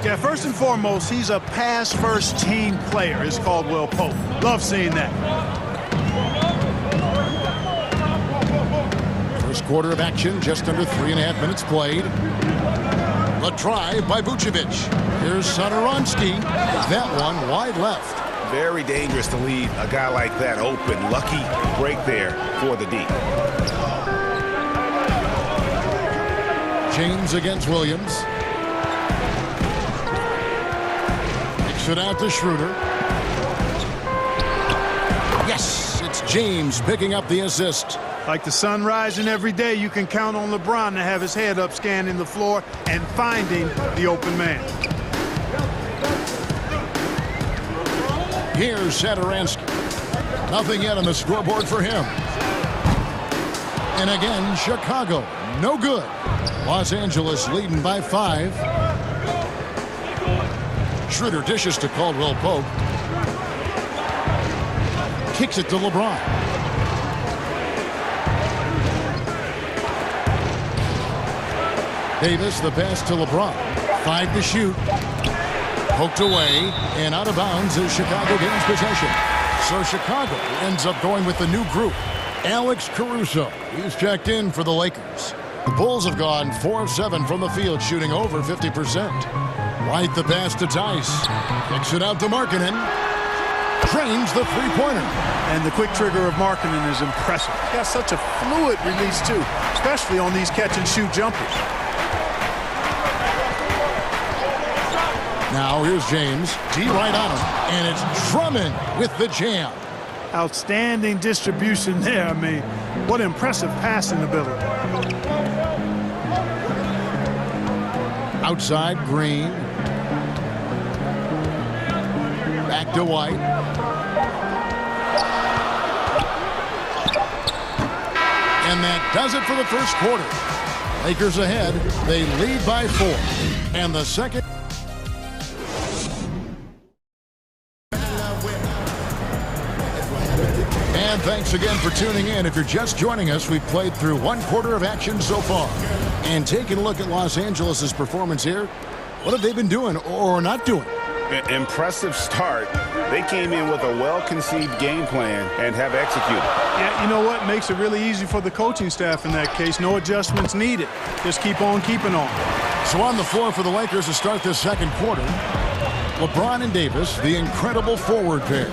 Yeah, first and foremost, he's a pass-first team player, is Caldwell Pope. Love seeing that. First quarter of action, just under 3.5 minutes played. A drive by Vucevic. Here's Satoransky. That one wide left. Very dangerous to leave a guy like that open. Lucky break there for the D. James against Williams. Kicks it out to Schroeder. Yes, it's James picking up the assist. Like the sun rising every day, you can count on LeBron to have his head up scanning the floor and finding the open man. Here's Satoransky. Nothing yet on the scoreboard for him. And again, Chicago, no good. Los Angeles leading by 5. Schroeder dishes to Caldwell Pope. kicks it to LeBron. Davis, the pass to LeBron. 5 to shoot. Poked away and out of bounds as Chicago gains possession. So Chicago ends up going with the new group. Alex Caruso, he's checked in for the Lakers. The Bulls have gone 4 of 7 from the field, shooting over 50%. White the pass to Tice. Kicks it out to Markkanen. Drains the three-pointer. And the quick trigger of Markkanen is impressive. He's got such a fluid release, too, especially on these catch-and-shoot jumpers. Now here's James. D right on him. And it's Drummond with the jam. Outstanding distribution there. I mean, what impressive passing ability. Outside, Green. Back to White. And that does it for the first quarter. Lakers ahead. They lead by 4. And the second. And thanks again for tuning in. If you're just joining us, we've played through 1 quarter of action so far. And taking a look at Los Angeles' performance here, what have they been doing or not doing? Impressive start. They came in with a well-conceived game plan and have executed. Yeah, you know what? Makes it really easy for the coaching staff in that case. No adjustments needed. Just keep on keeping on. So on the floor for the Lakers to start this second quarter, LeBron and Davis, the incredible forward pair.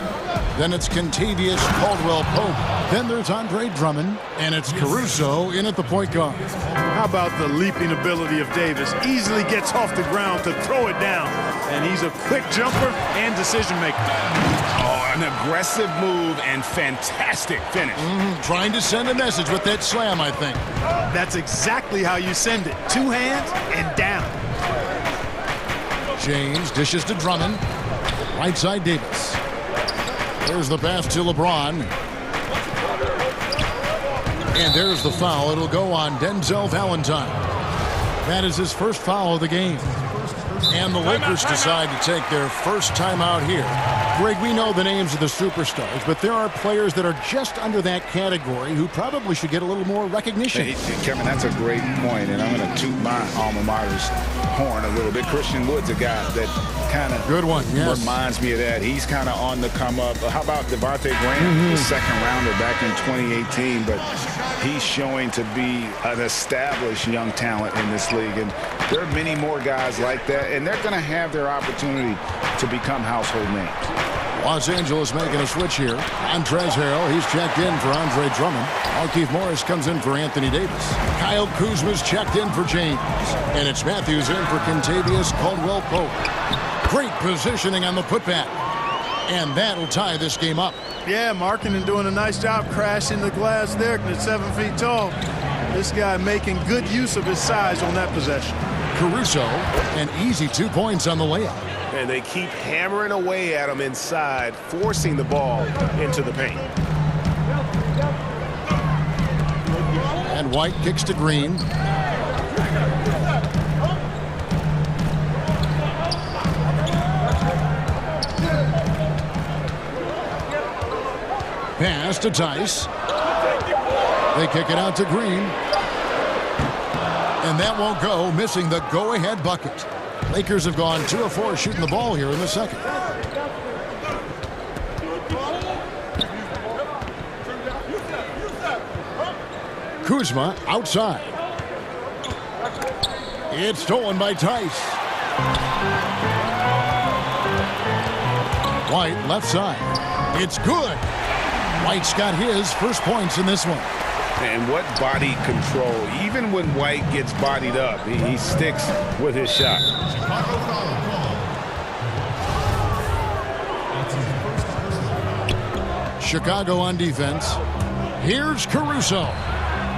Then it's Kentavious Caldwell-Pope. Then there's Andre Drummond. And it's Caruso in at the point guard. How about the leaping ability of Davis? Easily gets off the ground to throw it down. And he's a quick jumper and decision maker. Oh, an aggressive move and fantastic finish. Trying to send a message with that slam, I think. That's exactly how you send it. 2 hands and down. James dishes to Drummond. Right side Davis. There's the pass to LeBron. And there's the foul. It'll go on Denzel Valentine. That is his first foul of the game. And the Lakers decide to take their first timeout here. Greg, we know the names of the superstars, but there are players that are just under that category who probably should get a little more recognition. Hey, Kevin, that's a great point, and I'm going to toot my alma mater's horn a little bit. Christian Wood's a guy that kind of reminds me of that. He's kind of on the come up. How about Devontae Graham, the second rounder back in 2018, but he's showing to be an established young talent in this league, and there are many more guys like that, and they're going to have their opportunity to become household names. Los Angeles making a switch here. Montrezl Harrell, he's checked in for Andre Drummond. Markieff Morris comes in for Anthony Davis. Kyle Kuzma's checked in for James. And it's Matthews in for Kentavious Caldwell-Pope. Great positioning on the putback. And that'll tie this game up. Yeah, Markkanen doing a nice job crashing the glass there at 7 feet tall. This guy making good use of his size on that possession. Caruso, an easy 2 points on the layup. And they keep hammering away at him inside, forcing the ball into the paint. And White kicks to Green. Pass to Tice. They kick it out to Green. And that won't go, missing the go-ahead bucket. Lakers have gone 2 of 4 shooting the ball here in the second. Kuzma outside. It's stolen by Tice. White left side. It's good. White's got his first points in this one. And what body control. Even when White gets bodied up, he sticks with his shot. Chicago on defense. Here's Caruso.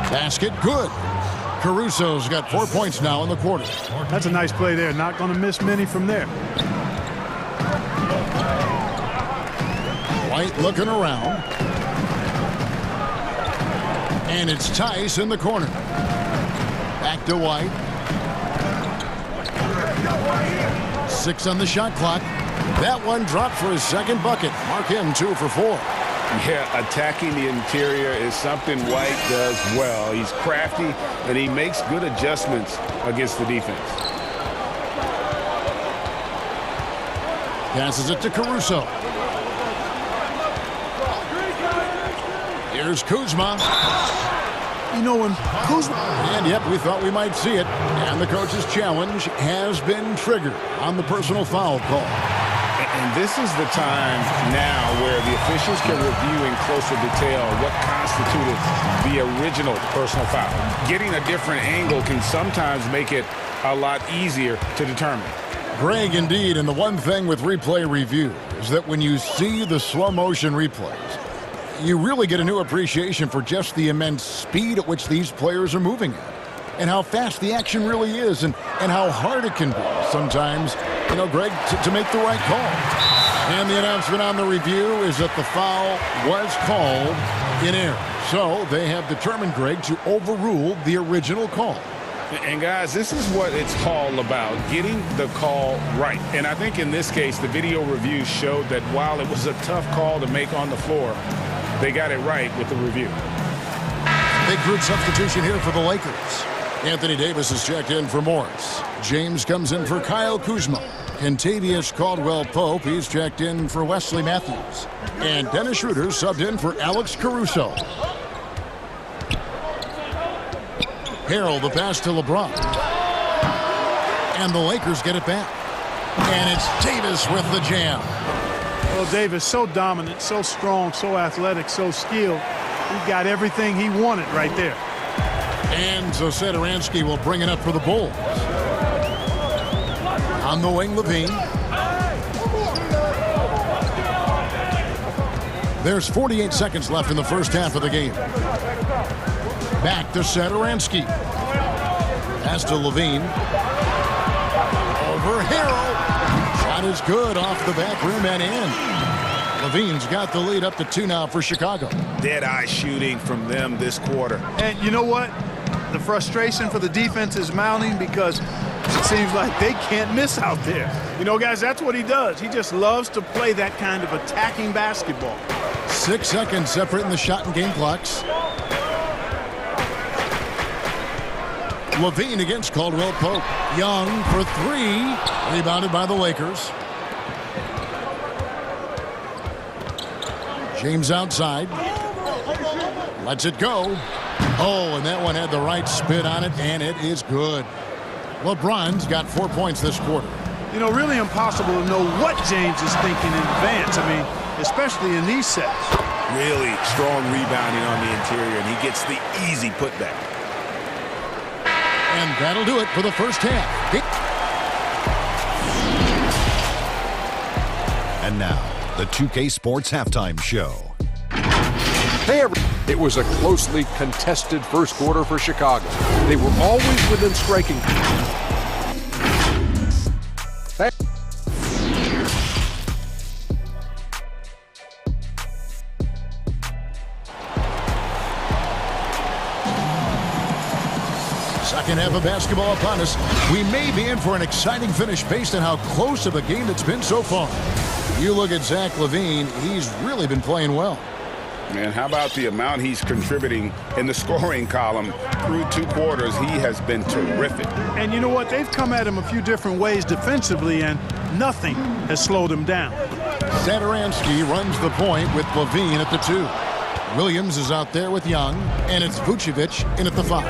Basket good. Caruso's got 4 points now in the quarter. That's a nice play there. Not going to miss many from there. White looking around. And it's Tice in the corner. Back to White. 6 on the shot clock. That one dropped for his second bucket. Mark him 2 for 4. Yeah, attacking the interior is something White does well. He's crafty, and he makes good adjustments against the defense. Passes it to Caruso. Here's Kuzma. You know, when Kuzma... And, yep, we thought we might see it. And the coach's challenge has been triggered on the personal foul call. And this is the time now where the officials can review in closer detail what constituted the original personal foul. Getting a different angle can sometimes make it a lot easier to determine. Greg, indeed, and the one thing with replay review is that when you see the slow motion replays, you really get a new appreciation for just the immense speed at which these players are moving at, and how fast the action really is, and how hard it can be sometimes, you know, Greg, to make the right call. And the announcement on the review is that the foul was called in error. So they have determined, Greg, to overrule the original call. And, guys, this is what it's all about, getting the call right. And I think in this case, the video review showed that while it was a tough call to make on the floor, they got it right with the review. Big group substitution here for the Lakers. Anthony Davis is checked in for Morris. James comes in for Kyle Kuzma. Kentavious Caldwell-Pope, he's checked in for Wesley Matthews. And Dennis Schroeder subbed in for Alex Caruso. Harrell, the pass to LeBron. And the Lakers get it back. And it's Davis with the jam. Well, Davis, so dominant, so strong, so athletic, so skilled. He got everything he wanted right there. And so Satoransky will bring it up for the Bulls. On the wing, Levine. There's 48 seconds left in the first half of the game. Back to Satoransky. Pass to Levine. Over Harrell. Shot is good off the back rim and in. Levine's got the lead up to 2 now for Chicago. Dead-eye shooting from them this quarter. And you know what? The frustration for the defense is mounting because it seems like they can't miss out there. You know, guys, that's what he does. He just loves to play that kind of attacking basketball. 6 seconds separating the shot and game clocks. Levine against Caldwell-Pope. Young for 3. Rebounded by the Lakers. James outside. Lets it go. Oh, and that one had the right spin on it, and it is good. LeBron's got 4 points this quarter. You know, really impossible to know what James is thinking in advance. I mean, especially in these sets. Really strong rebounding on the interior, and he gets the easy putback. And that'll do it for the first half. And now, the 2K Sports Halftime Show. Hey, it was a closely contested first quarter for Chicago. They were always within striking. Second half of basketball upon us. We may be in for an exciting finish based on how close of a game it's been so far. You look at Zach LaVine, he's really been playing well. Man, how about the amount he's contributing in the scoring column through 2 quarters? He has been terrific. And you know what? They've come at him a few different ways defensively, and nothing has slowed him down. Satoransky runs the point with LaVine at the 2. Williams is out there with Young, and it's Vucevic in at the 5.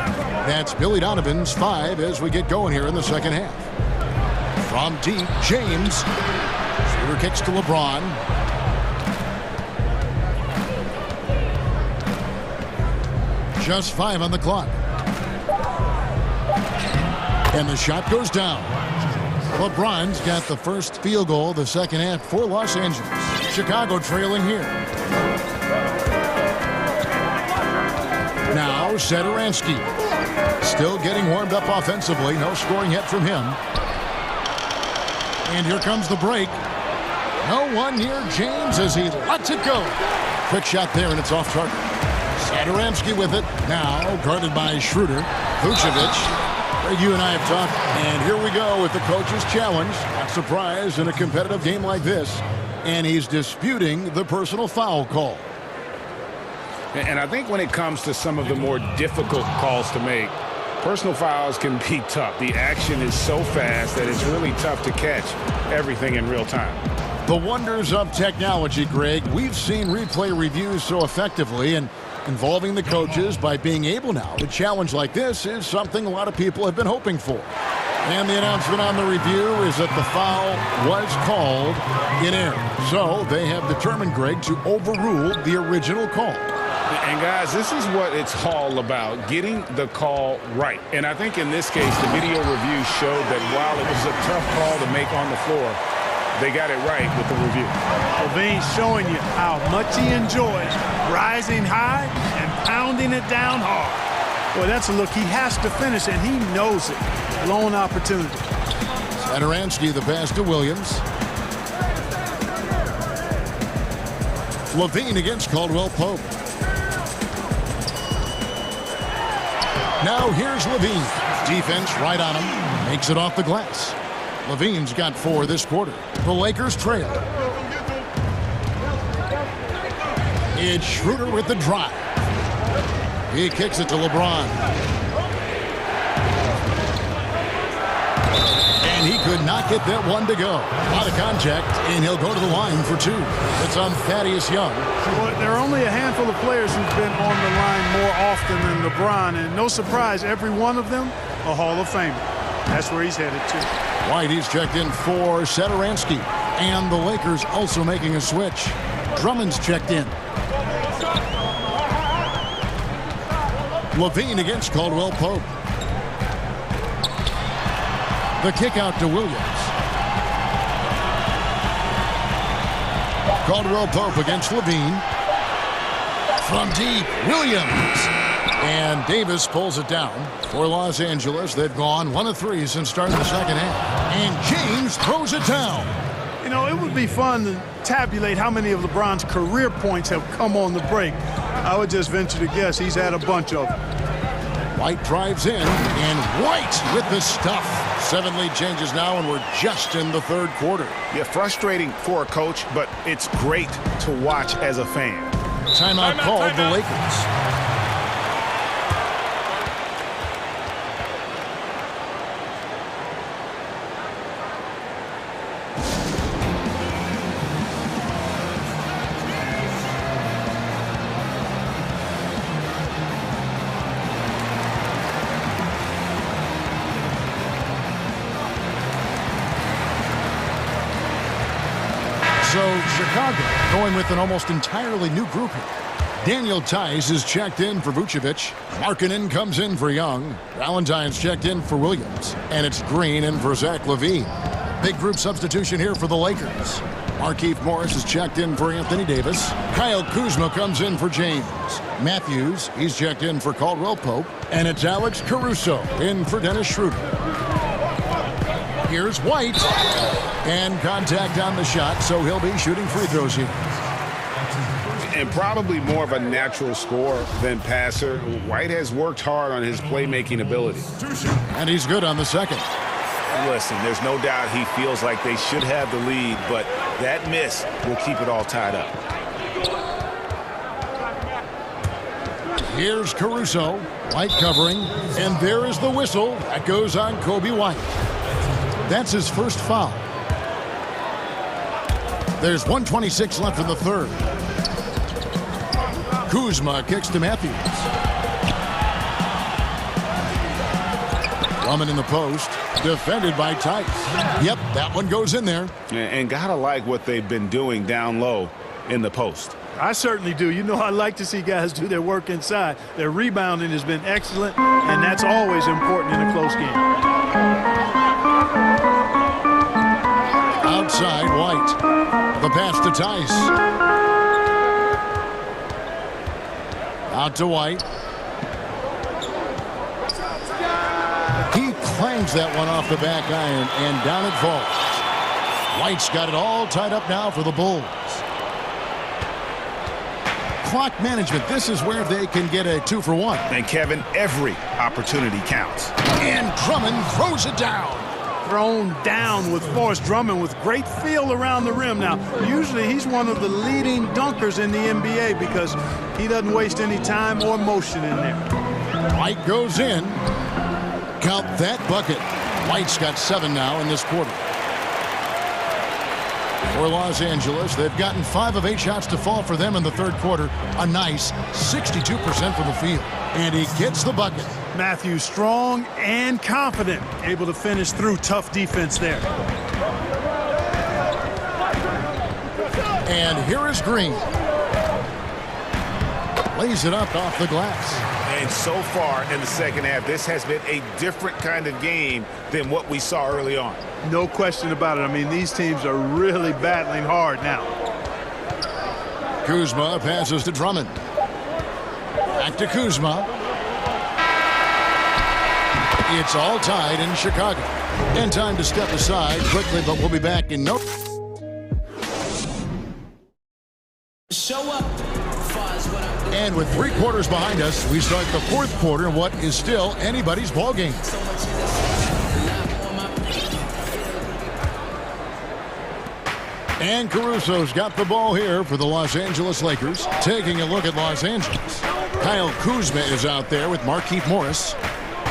That's Billy Donovan's 5 as we get going here in the second half. From deep, James. Shooter kicks to LeBron. Just 5 on the clock. And the shot goes down. LeBron's got the first field goal of the second half for Los Angeles. Chicago trailing here. Now Satoransky. Still getting warmed up offensively. No scoring yet from him. And here comes the break. No one near James as he lets it go. Quick shot there, and it's off target. Satoransky with it. Now guarded by Schroeder. Vucevic. Greg, you and I have talked, and here we go with the coach's challenge. Not surprised in a competitive game like this. And he's disputing the personal foul call. And I think when it comes to some of the more difficult calls to make, personal fouls can be tough. The action is so fast that it's really tough to catch everything in real time. The wonders of technology, Greg. We've seen replay reviews so effectively, and involving the coaches by being able now to challenge like this is something a lot of people have been hoping for. And the announcement on the review is that the foul was called in error. So they have determined, Greg, to overrule the original call. And guys, this is what it's all about, getting the call right. And I think in this case, the video review showed that while it was a tough call to make on the floor, they got it right with the review. Levine's showing you how much he enjoys rising high and pounding it down hard. Boy, that's a look he has to finish, and he knows it. Lone opportunity. Saturansky, the pass to Williams. Levine against Caldwell Pope. Now here's Levine. Defense right on him. Makes it off the glass. Levine's got 4 this quarter. The Lakers trail. It's Schroeder with the drive. He kicks it to LeBron. And he could not get that one to go. A lot of contact, and he'll go to the line for 2. It's on Thaddeus Young. Well, there are only a handful of players who've been on the line more often than LeBron, and no surprise, every one of them a Hall of Famer. That's where he's headed to. White, he's checked in for Saturansky. And the Lakers also making a switch. Drummond's checked in. Levine against Caldwell Pope. The kick out to Williams. Caldwell Pope against Levine. From deep, Williams. And Davis pulls it down for Los Angeles. They've gone 1 of 3 since starting the second half. And James throws it down. You know, it would be fun to tabulate how many of LeBron's career points have come on the break. I would just venture to guess he's had a bunch of them. White drives in, and White with the stuff. 7 lead changes now, and we're just in the 3rd quarter. Yeah, frustrating for a coach, but it's great to watch as a fan. Timeout called the Lakers. So Chicago going with an almost entirely new group here. Daniel Tice is checked in for Vucevic. Markkanen comes in for Young. Valentine's checked in for Williams. And it's Green in for Zach LaVine. Big group substitution here for the Lakers. Markieff Morris is checked in for Anthony Davis. Kyle Kuzma comes in for James. Matthews, he's checked in for Caldwell Pope. And it's Alex Caruso in for Dennis Schroeder. Here's White. And contact on the shot, so he'll be shooting free throws here. And probably more of a natural scorer than passer. White has worked hard on his playmaking ability. And he's good on the second. Listen, there's no doubt he feels like they should have the lead, but that miss will keep it all tied up. Here's Caruso. White covering. And there is the whistle. That goes on Kobe White. That's his first foul. There's 1:26 left in the 3rd. Kuzma kicks to Matthews. Drummond in the post. Defended by Tice. Yep, that one goes in there. And gotta like what they've been doing down low in the post. I certainly do. You know, I like to see guys do their work inside. Their rebounding has been excellent, and that's always important in a close game. Outside, White. The pass to Tice. Out to White. He clangs that one off the back iron, and down it falls. White's got it all tied up now for the Bulls. Clock management. This is where they can get a 2-for-1. And Kevin, every opportunity counts. And Drummond throws it down. thrown down with force. Drummond with great feel around the rim. Now, usually he's one of the leading dunkers in the NBA because he doesn't waste any time or motion in there. White goes in. Count that bucket. White's got 7 now in this quarter. For Los Angeles, they've gotten 5 of 8 shots to fall for them in the third quarter. A nice 62% from the field. And he gets the bucket. Matthews strong and confident, able to finish through tough defense there. And here is Green. Lays it up off the glass. And so far in the second half, this has been a different kind of game than what we saw early on. No question about it. I mean, these teams are really battling hard now. Kuzma passes to Drummond. Back to Kuzma. It's all tied in Chicago. And time to step aside quickly, but we'll be back in no... Show up. And with 3 quarters behind us, we start the fourth quarter in what is still anybody's ball game. And Caruso's got the ball here for the Los Angeles Lakers. Taking a look at Los Angeles. Kyle Kuzma is out there with Markieff Morris.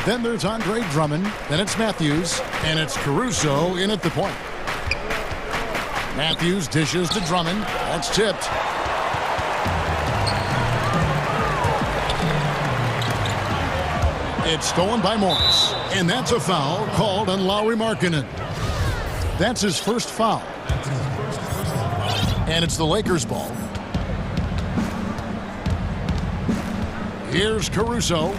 Then there's Andre Drummond. Then it's Matthews. And it's Caruso in at the point. Matthews dishes to Drummond. That's tipped. It's stolen by Morris. And that's a foul called on Lauri Markkanen. That's his first foul. And it's the Lakers' ball. Here's Caruso.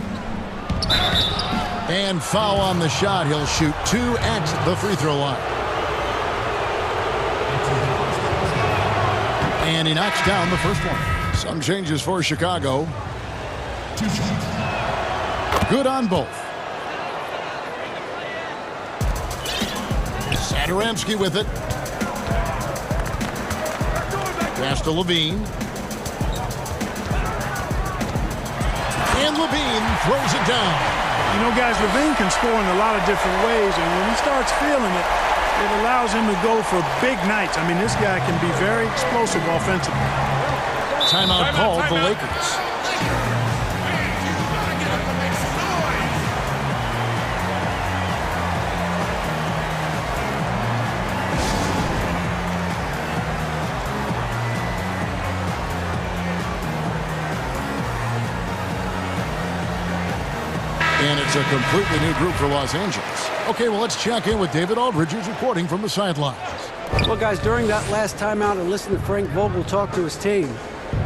And foul on the shot. He'll shoot 2 at the free throw line. And he knocks down the first one. Some changes for Chicago. Good on both. Satoransky with it. Pass to Levine. And Levine throws it down. You know, guys, Levine can score in a lot of different ways, and when he starts feeling it, it allows him to go for big nights. I mean, this guy can be very explosive offensively. Timeout called the Lakers. And it's a completely new group for Los Angeles. Okay, well, let's check in with David Aldridge, who's reporting from the sidelines. Well, guys, during that last timeout and listen to Frank Vogel talk to his team,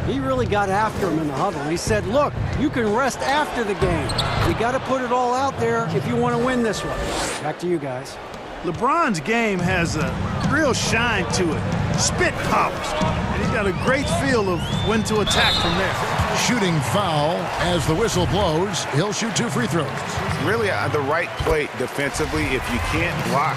he really got after him in the huddle. He said, look, you can rest after the game. You got to put it all out there if you want to win this one. Back to you guys. LeBron's game has a real shine to it. Spit polished. And he's got a great feel of when to attack from there. Shooting foul as the whistle blows. He'll shoot 2 free throws. Really the right play defensively. If you can't block,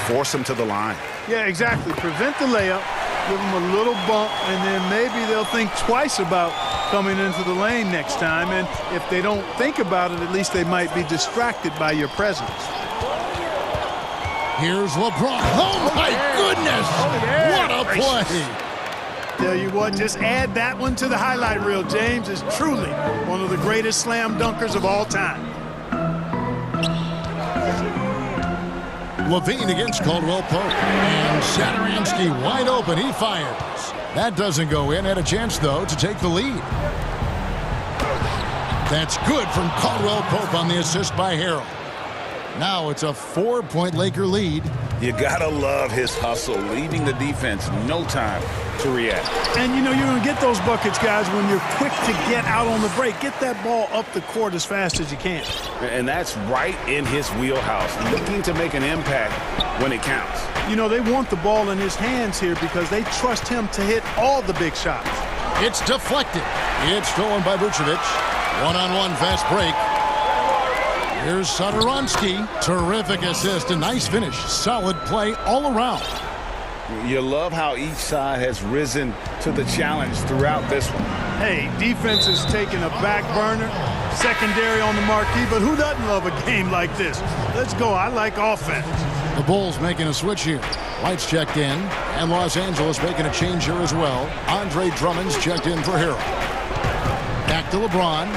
force him to the line. Yeah, exactly. Prevent the layup, give him a little bump, and then maybe they'll think twice about coming into the lane next time. And if they don't think about it, at least they might be distracted by your presence. Here's LeBron. Oh, my goodness. What a play. Tell you what, just add that one to the highlight reel. James is truly one of the greatest slam dunkers of all time. Levine against Caldwell Pope. And Satoransky wide open. He fires. That doesn't go in. Had a chance, though, to take the lead. That's good from Caldwell Pope on the assist by Harrell. Now it's a 4-point Laker lead. You gotta love his hustle, leaving the defense no time to react. And, you know, you're going to get those buckets, guys, when you're quick to get out on the break. Get that ball up the court as fast as you can. And that's right in his wheelhouse, looking to make an impact when it counts. You know, they want the ball in his hands here because they trust him to hit all the big shots. It's deflected. It's stolen by Vucevic. One-on-one fast break. Here's Satoransky. Terrific assist. A nice finish. Solid play all around. You love how each side has risen to the challenge throughout this one. Hey, defense is taking a back burner, secondary on the marquee, but who doesn't love a game like this? Let's go. I like offense. The Bulls making a switch here. White's checked in, and Los Angeles making a change here as well. Andre Drummond's checked in for Hero. Back to LeBron.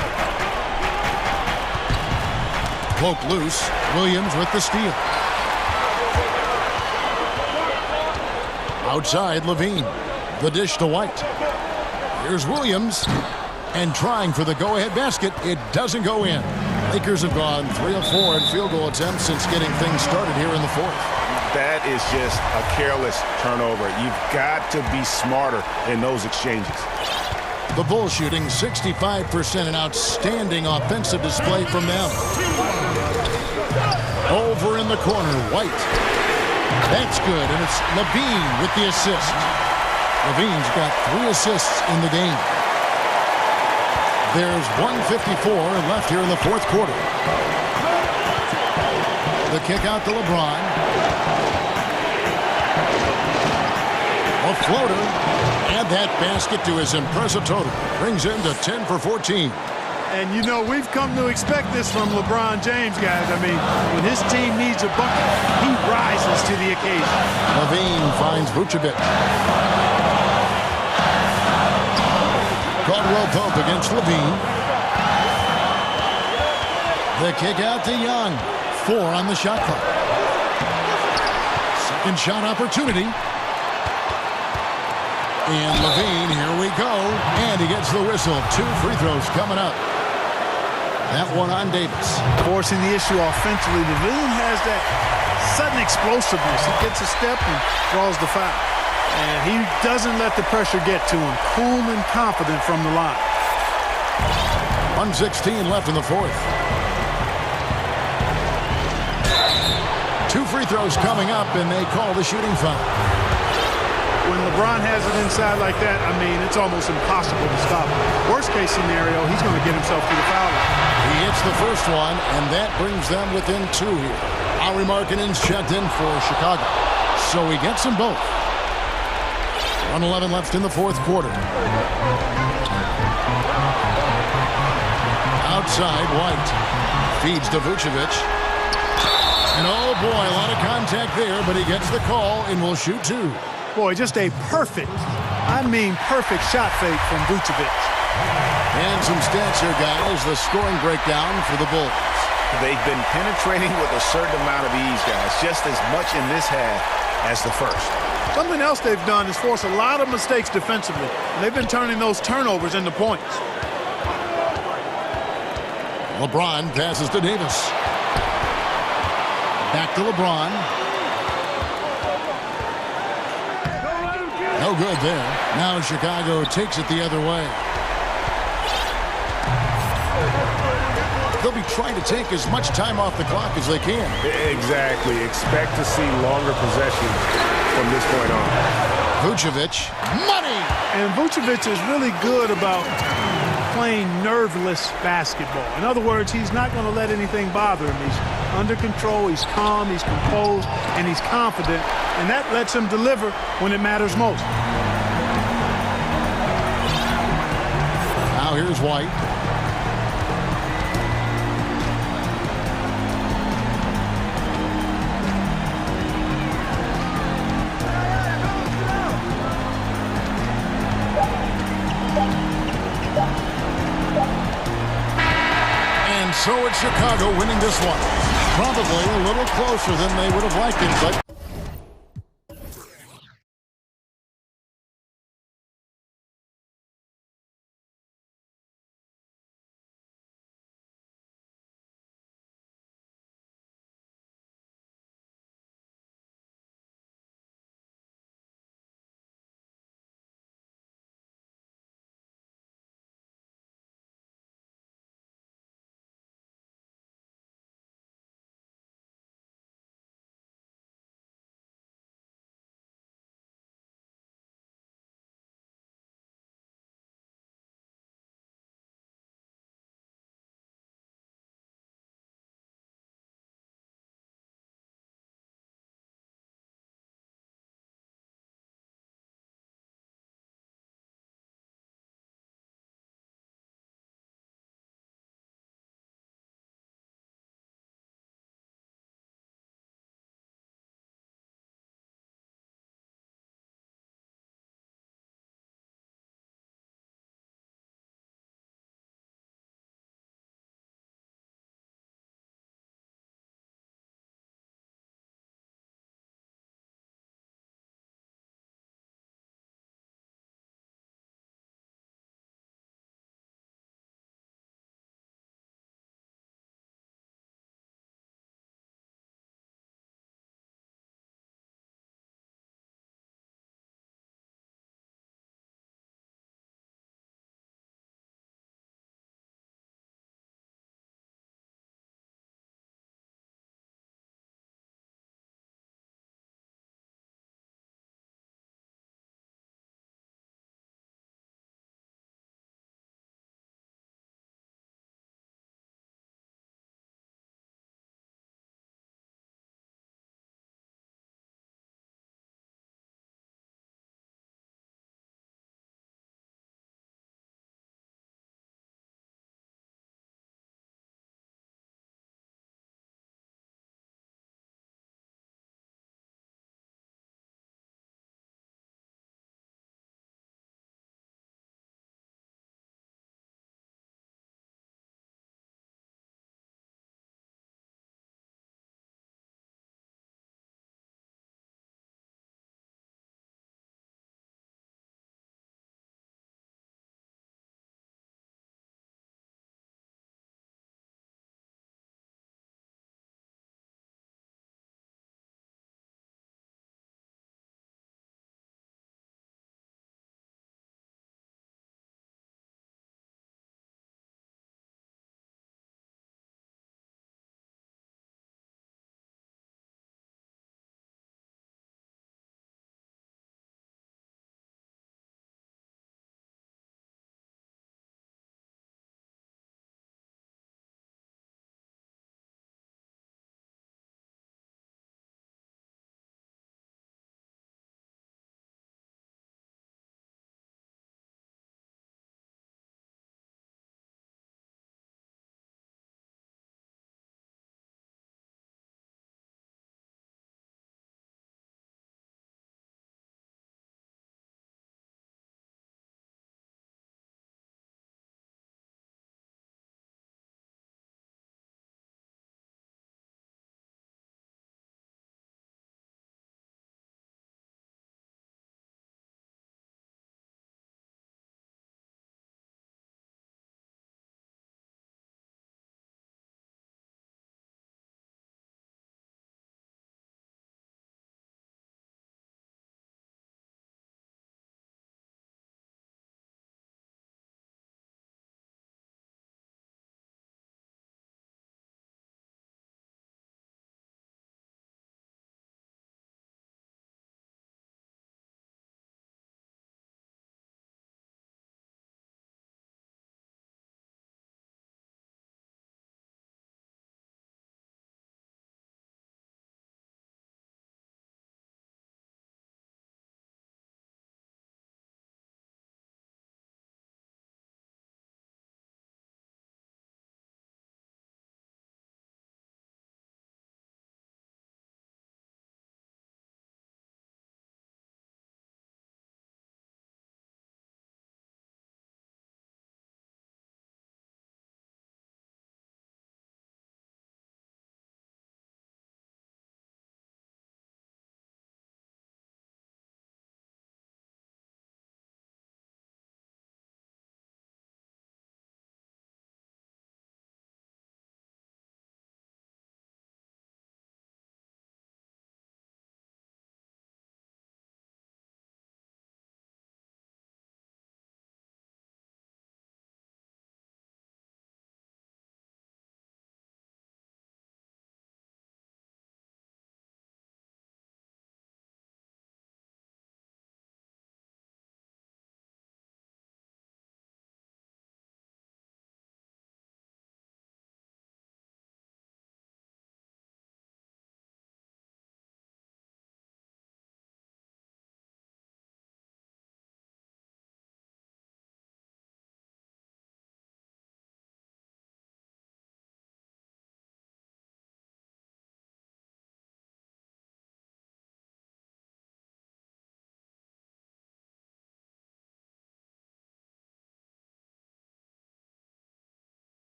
Poke loose. Williams with the steal. Outside, Levine. The dish to White. Here's Williams. And trying for the go-ahead basket. It doesn't go in. Lakers have gone 3 of 4 in field goal attempts since getting things started here in the fourth. That is just a careless turnover. You've got to be smarter in those exchanges. The Bulls shooting 65%, an outstanding offensive display from them. Over in the corner, White. That's good, and it's Levine with the assist. Levine's got 3 assists in the game. There's 1:54 left here in the fourth quarter. The kick out to LeBron. A floater. Add that basket to his impressive total. Brings him to 10 for 14. And, you know, we've come to expect this from LeBron James, guys. I mean, when his team needs a bucket, he rises to the occasion. Levine finds Vucevic. Caldwell Pope against Levine. The kick out to Young. 4 on the shot clock. Second shot opportunity. And Levine, here we go. And he gets the whistle. 2 free throws coming up. That one on Davis. Forcing the issue offensively. Levine has that sudden explosiveness. He gets a step and draws the foul. And he doesn't let the pressure get to him. Cool and confident from the line. 1:16 left in the fourth. 2 free throws coming up, and they call the shooting foul. When LeBron has it inside like that, I mean, it's almost impossible to stop him. Worst case scenario, he's going to get himself to the foul line. He hits the first one, and that brings them within 2 here. Lauri Markkanen's checked in for Chicago. So he gets them both. 1:11 left in the fourth quarter. Outside, White. Feeds to Vucevic. And oh boy, a lot of contact there, but he gets the call and will shoot 2. Boy, just a perfect, I mean perfect shot fake from Vucevic. And some stats here, guys. The scoring breakdown for the Bulls. They've been penetrating with a certain amount of ease, guys, just as much in this half as the first. Something else they've done is force a lot of mistakes defensively, and they've been turning those turnovers into points. LeBron passes to Davis. Back to LeBron. No good there. Now Chicago takes it the other way. They'll be trying to take as much time off the clock as they can. Exactly. Expect to see longer possessions from this point on. Vucevic, money! And Vucevic is really good about playing nerveless basketball. In other words, he's not going to let anything bother him. He's under control, he's calm, he's composed, and he's confident. And that lets him deliver when it matters most. Now here's White. So it's Chicago winning this one. Probably a little closer than they would have liked it, but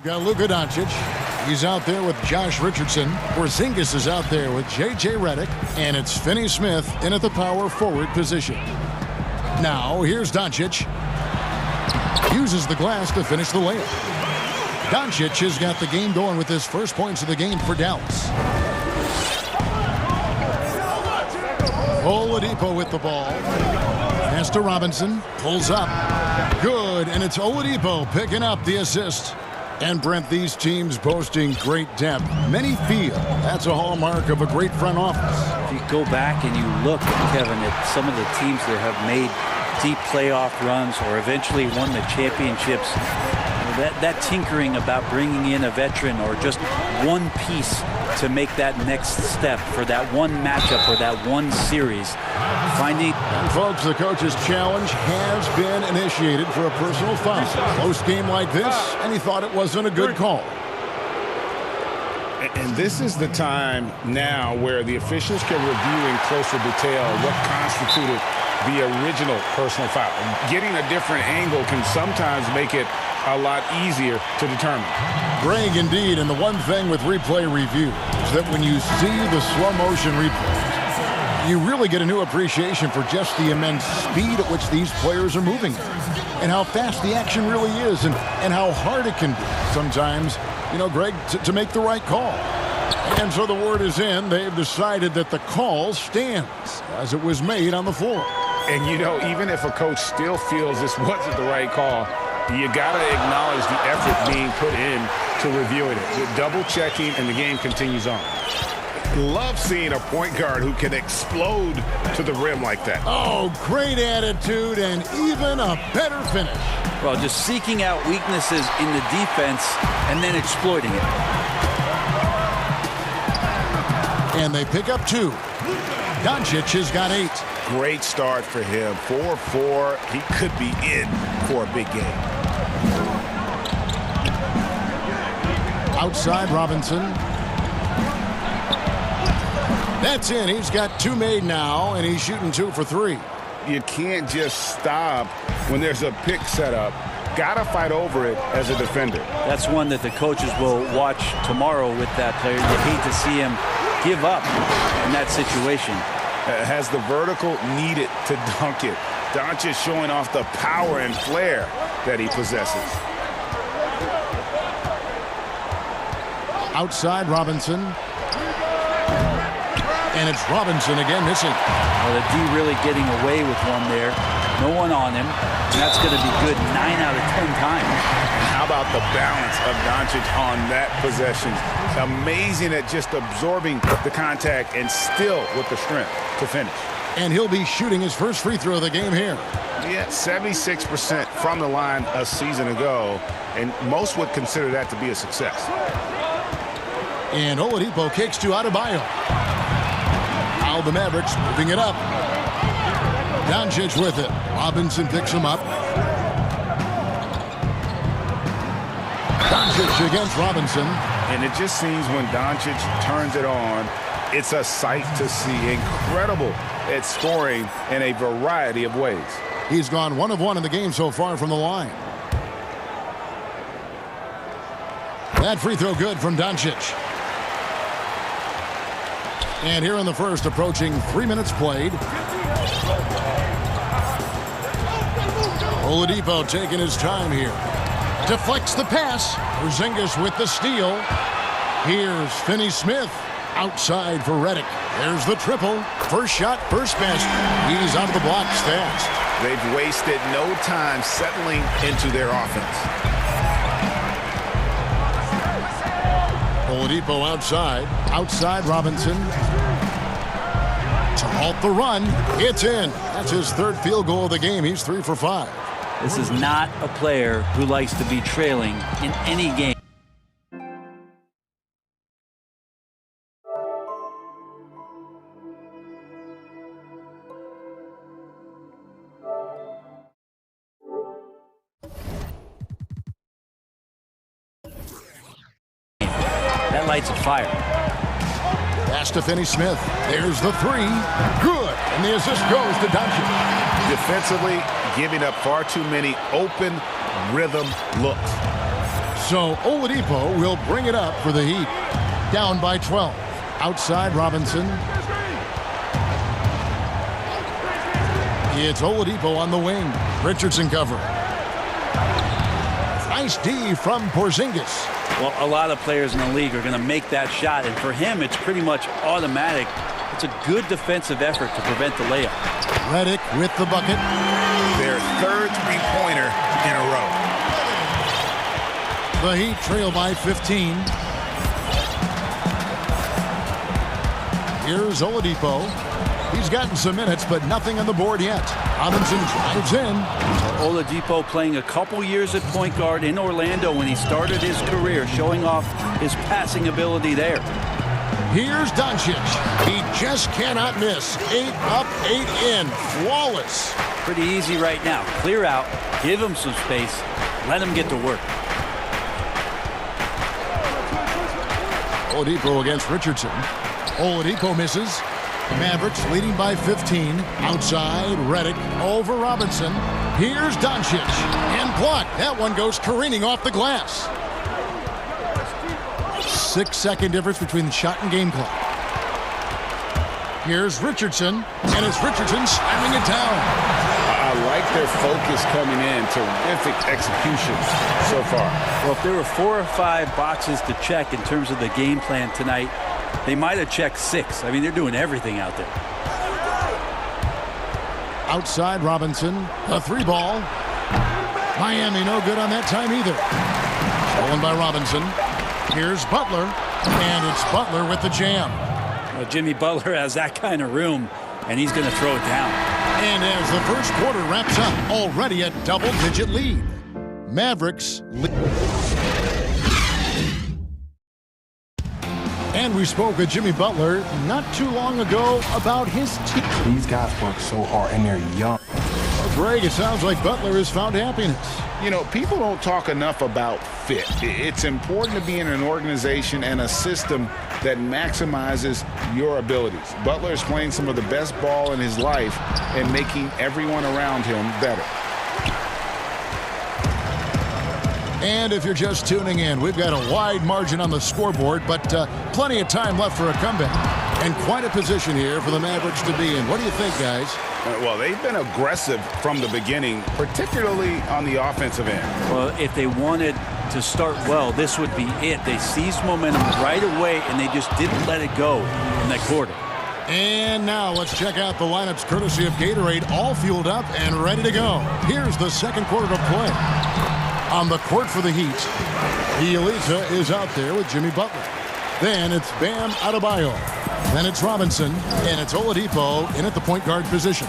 We've got Luka Doncic. He's out there with Josh Richardson. Porzingis is out there with J.J. Redick. And it's Finney Smith in at the power forward position. Now, here's Doncic. Uses the glass to finish the layup. Doncic has got the game going with his first points of the game for Dallas. Oladipo with the ball. Pass to Robinson. Pulls up. Good, and it's Oladipo picking up the assist. And Brent, these teams boasting great depth. Many feel that's a hallmark of a great front office. If you go back and you look, Kevin, at some of the teams that have made deep playoff runs or eventually won the championships, that tinkering about bringing in a veteran or just one piece to make that next step for that one matchup or that one series. And folks, the coach's challenge has been initiated for a personal foul. Close game like this, and he thought it wasn't a good call. And this is the time now where the officials can review in closer detail what constituted the original personal foul. Getting a different angle can sometimes make it a lot easier to determine. Greg, indeed, and the one thing with replay review is that when you see the slow motion replays, you really get a new appreciation for just the immense speed at which these players are moving and how fast the action really is and how hard it can be sometimes, you know, Greg, to make the right call. And so the word is in. They've decided that the call stands as it was made on the floor. And, you know, even if a coach still feels this wasn't the right call, you got to acknowledge the effort being put in to reviewing it. The double checking, and the game continues on. Love seeing a point guard who can explode to the rim like that. Oh, great attitude and even a better finish. Well, just seeking out weaknesses in the defense and then exploiting it. And they pick up 2. Doncic has got 8. Great start for him. 4-4. He could be in for a big game. Outside Robinson. That's in. He's got 2 made now, and he's shooting 2 for 3. You can't just stop when there's a pick set up. Got to fight over it as a defender. That's one that the coaches will watch tomorrow with that player. You hate to see him give up in that situation. Has the vertical needed to dunk it. Doncic showing off the power and flair that he possesses. Outside Robinson. And it's Robinson again missing. Well, the D really getting away with one there. No one on him. And that's going to be good 9 out of 10 times. How about the balance of Doncic on that possession? Amazing at just absorbing the contact and still with the strength to finish. And he'll be shooting his first free throw of the game here. Yeah, 76% from the line a season ago, and most would consider that to be a success. And Oladipo kicks to Adebayo. Now the Mavericks moving it up. Doncic with it. Robinson picks him up. Doncic against Robinson. And it just seems when Doncic turns it on, it's a sight to see. Incredible at scoring in a variety of ways. He's gone 1 of 1 in the game so far from the line. That free throw good from Doncic. And here in the first, approaching 3 minutes played. Oladipo taking his time here. Deflects the pass. Porzingis with the steal. Here's Finney Smith. Outside for Redick. There's the triple. First shot, first basket. He's out of the blocks fast. They've wasted no time settling into their offense. Oladipo outside. Outside Robinson. To halt the run. It's in. That's his 3rd field goal of the game. He's 3 for 5. This is not a player who likes to be trailing in any game. That lights a fire. Pass to Finney Smith. There's the 3. Good. And the assist goes to Doncic. Defensively, giving up far too many open rhythm looks. So Oladipo will bring it up for the Heat. Down by 12. Outside Robinson. It's Oladipo on the wing. Richardson cover. Nice D from Porzingis. Well, a lot of players in the league are going to make that shot, and for him, it's pretty much automatic. It's a good defensive effort to prevent the layup. Redick with the bucket. Their third three-pointer in a row. The Heat trail by 15. Here's Oladipo. He's gotten some minutes, but nothing on the board yet. Robinson drives in. Oladipo playing a couple years at point guard in Orlando when he started his career, showing off his passing ability there. Here's Doncic. He just cannot miss. 8 up, 8 in. Flawless. Pretty easy right now. Clear out, give him some space, let him get to work. Oladipo against Richardson. Oladipo misses. Mavericks leading by 15. Outside, Redick over Robinson. Here's Doncic. And blocked. That one goes careening off the glass. 6-second difference between the shot and game clock. Here's Richardson. And it's Richardson slamming it down. I like their focus coming in. Terrific execution so far. Well, if there were 4 or 5 boxes to check in terms of the game plan tonight, they might have checked 6. I mean, they're doing everything out there. Outside Robinson, a 3-ball. Miami no good on that time either. Stolen by Robinson. Here's Butler, and it's Butler with the jam. Well, Jimmy Butler has that kind of room, and he's going to throw it down. And as the first quarter wraps up, already a double-digit lead. Mavericks lead. And we spoke with Jimmy Butler not too long ago about his team. These guys work so hard, and they're young. Well, Greg, it sounds like Butler has found happiness. You know, people don't talk enough about fit. It's important to be in an organization and a system that maximizes your abilities. Butler is playing some of the best ball in his life and making everyone around him better. And if you're just tuning in, we've got a wide margin on the scoreboard, but plenty of time left for a comeback. And quite a position here for the Mavericks to be in. What do you think, guys? Well, they've been aggressive from the beginning, particularly on the offensive end. Well, if they wanted to start well, this would be it. They seized momentum right away, and they just didn't let it go in that quarter. And now let's check out the lineups courtesy of Gatorade, all fueled up and ready to go. Here's the second quarter to play. On the court for the Heat, Elisa is out there with Jimmy Butler. Then it's Bam Adebayo. Then it's Robinson, and it's Oladipo in at the point guard position.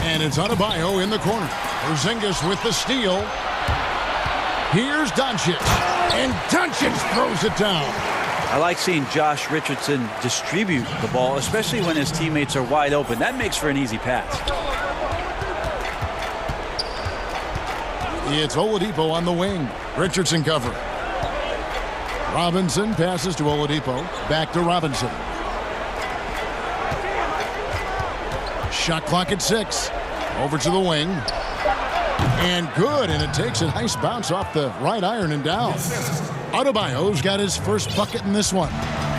And it's Adebayo in the corner. Porzingis with the steal. Here's Doncic, and Doncic throws it down. I like seeing Josh Richardson distribute the ball, especially when his teammates are wide open. That makes for an easy pass. It's Oladipo on the wing. Richardson cover. Robinson passes to Oladipo. Back to Robinson. Shot clock at 6. Over to the wing. And good, and it takes a nice bounce off the right iron and down. Adebayo's got his first bucket in this one.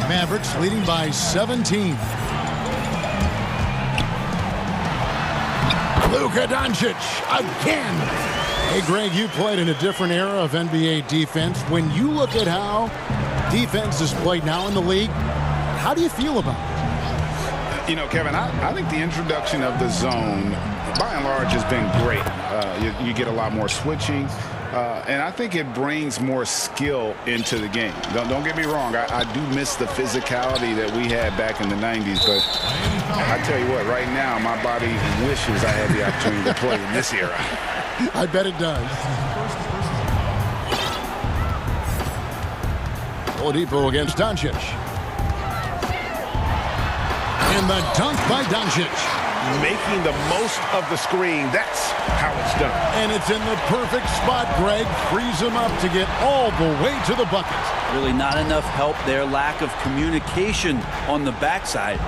Mavericks leading by 17. Luka Doncic again. Hey, Greg, you played in a different era of NBA defense. When you look at how defense is played now in the league, how do you feel about it? You know, Kevin, I think the introduction of the zone, by and large, has been great. You get a lot more switching, and I think it brings more skill into the game. Don't get me wrong. I do miss the physicality that we had back in the 90s, but I tell you what, right now, my body wishes I had the opportunity to play in this era. I bet it does. Oladipo against Doncic. And the dunk by Doncic. Making the most of the screen. That's how it's done. And it's in the perfect spot, Greg. Frees him up to get all the way to the bucket. Really not enough help there. Lack of communication on the backside.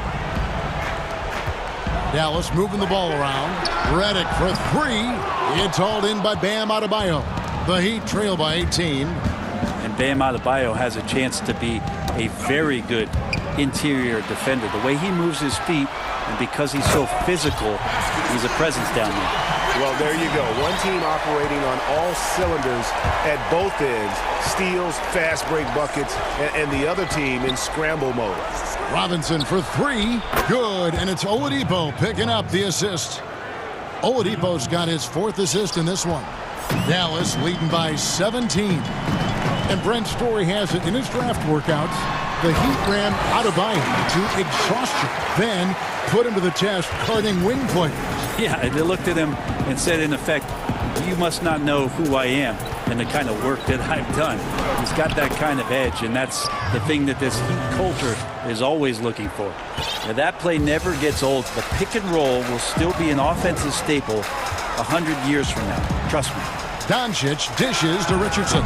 Dallas moving the ball around. Redick for 3. It's hauled in by Bam Adebayo. The Heat trail by 18. And Bam Adebayo has a chance to be a very good interior defender. The way he moves his feet, and because he's so physical, he's a presence down there. Well, there you go. One team operating on all cylinders at both ends. Steals, fast break buckets, and the other team in scramble mode. Robinson for three. Good. And it's Oladipo picking up the assist. Oladipo's got his 4th assist in this one. Dallas leading by 17. And Brent Story has it in his draft workouts. The Heat ran Adebayo to exhaustion, then put him to the test guarding wing players. Yeah, they looked at him and said, in effect, you must not know who I am and the kind of work that I've done. He's got that kind of edge, and that's the thing that this Heat culture is always looking for. Now, that play never gets old. The pick and roll will still be an offensive staple 100 years from now. Trust me. Doncic dishes to Richardson.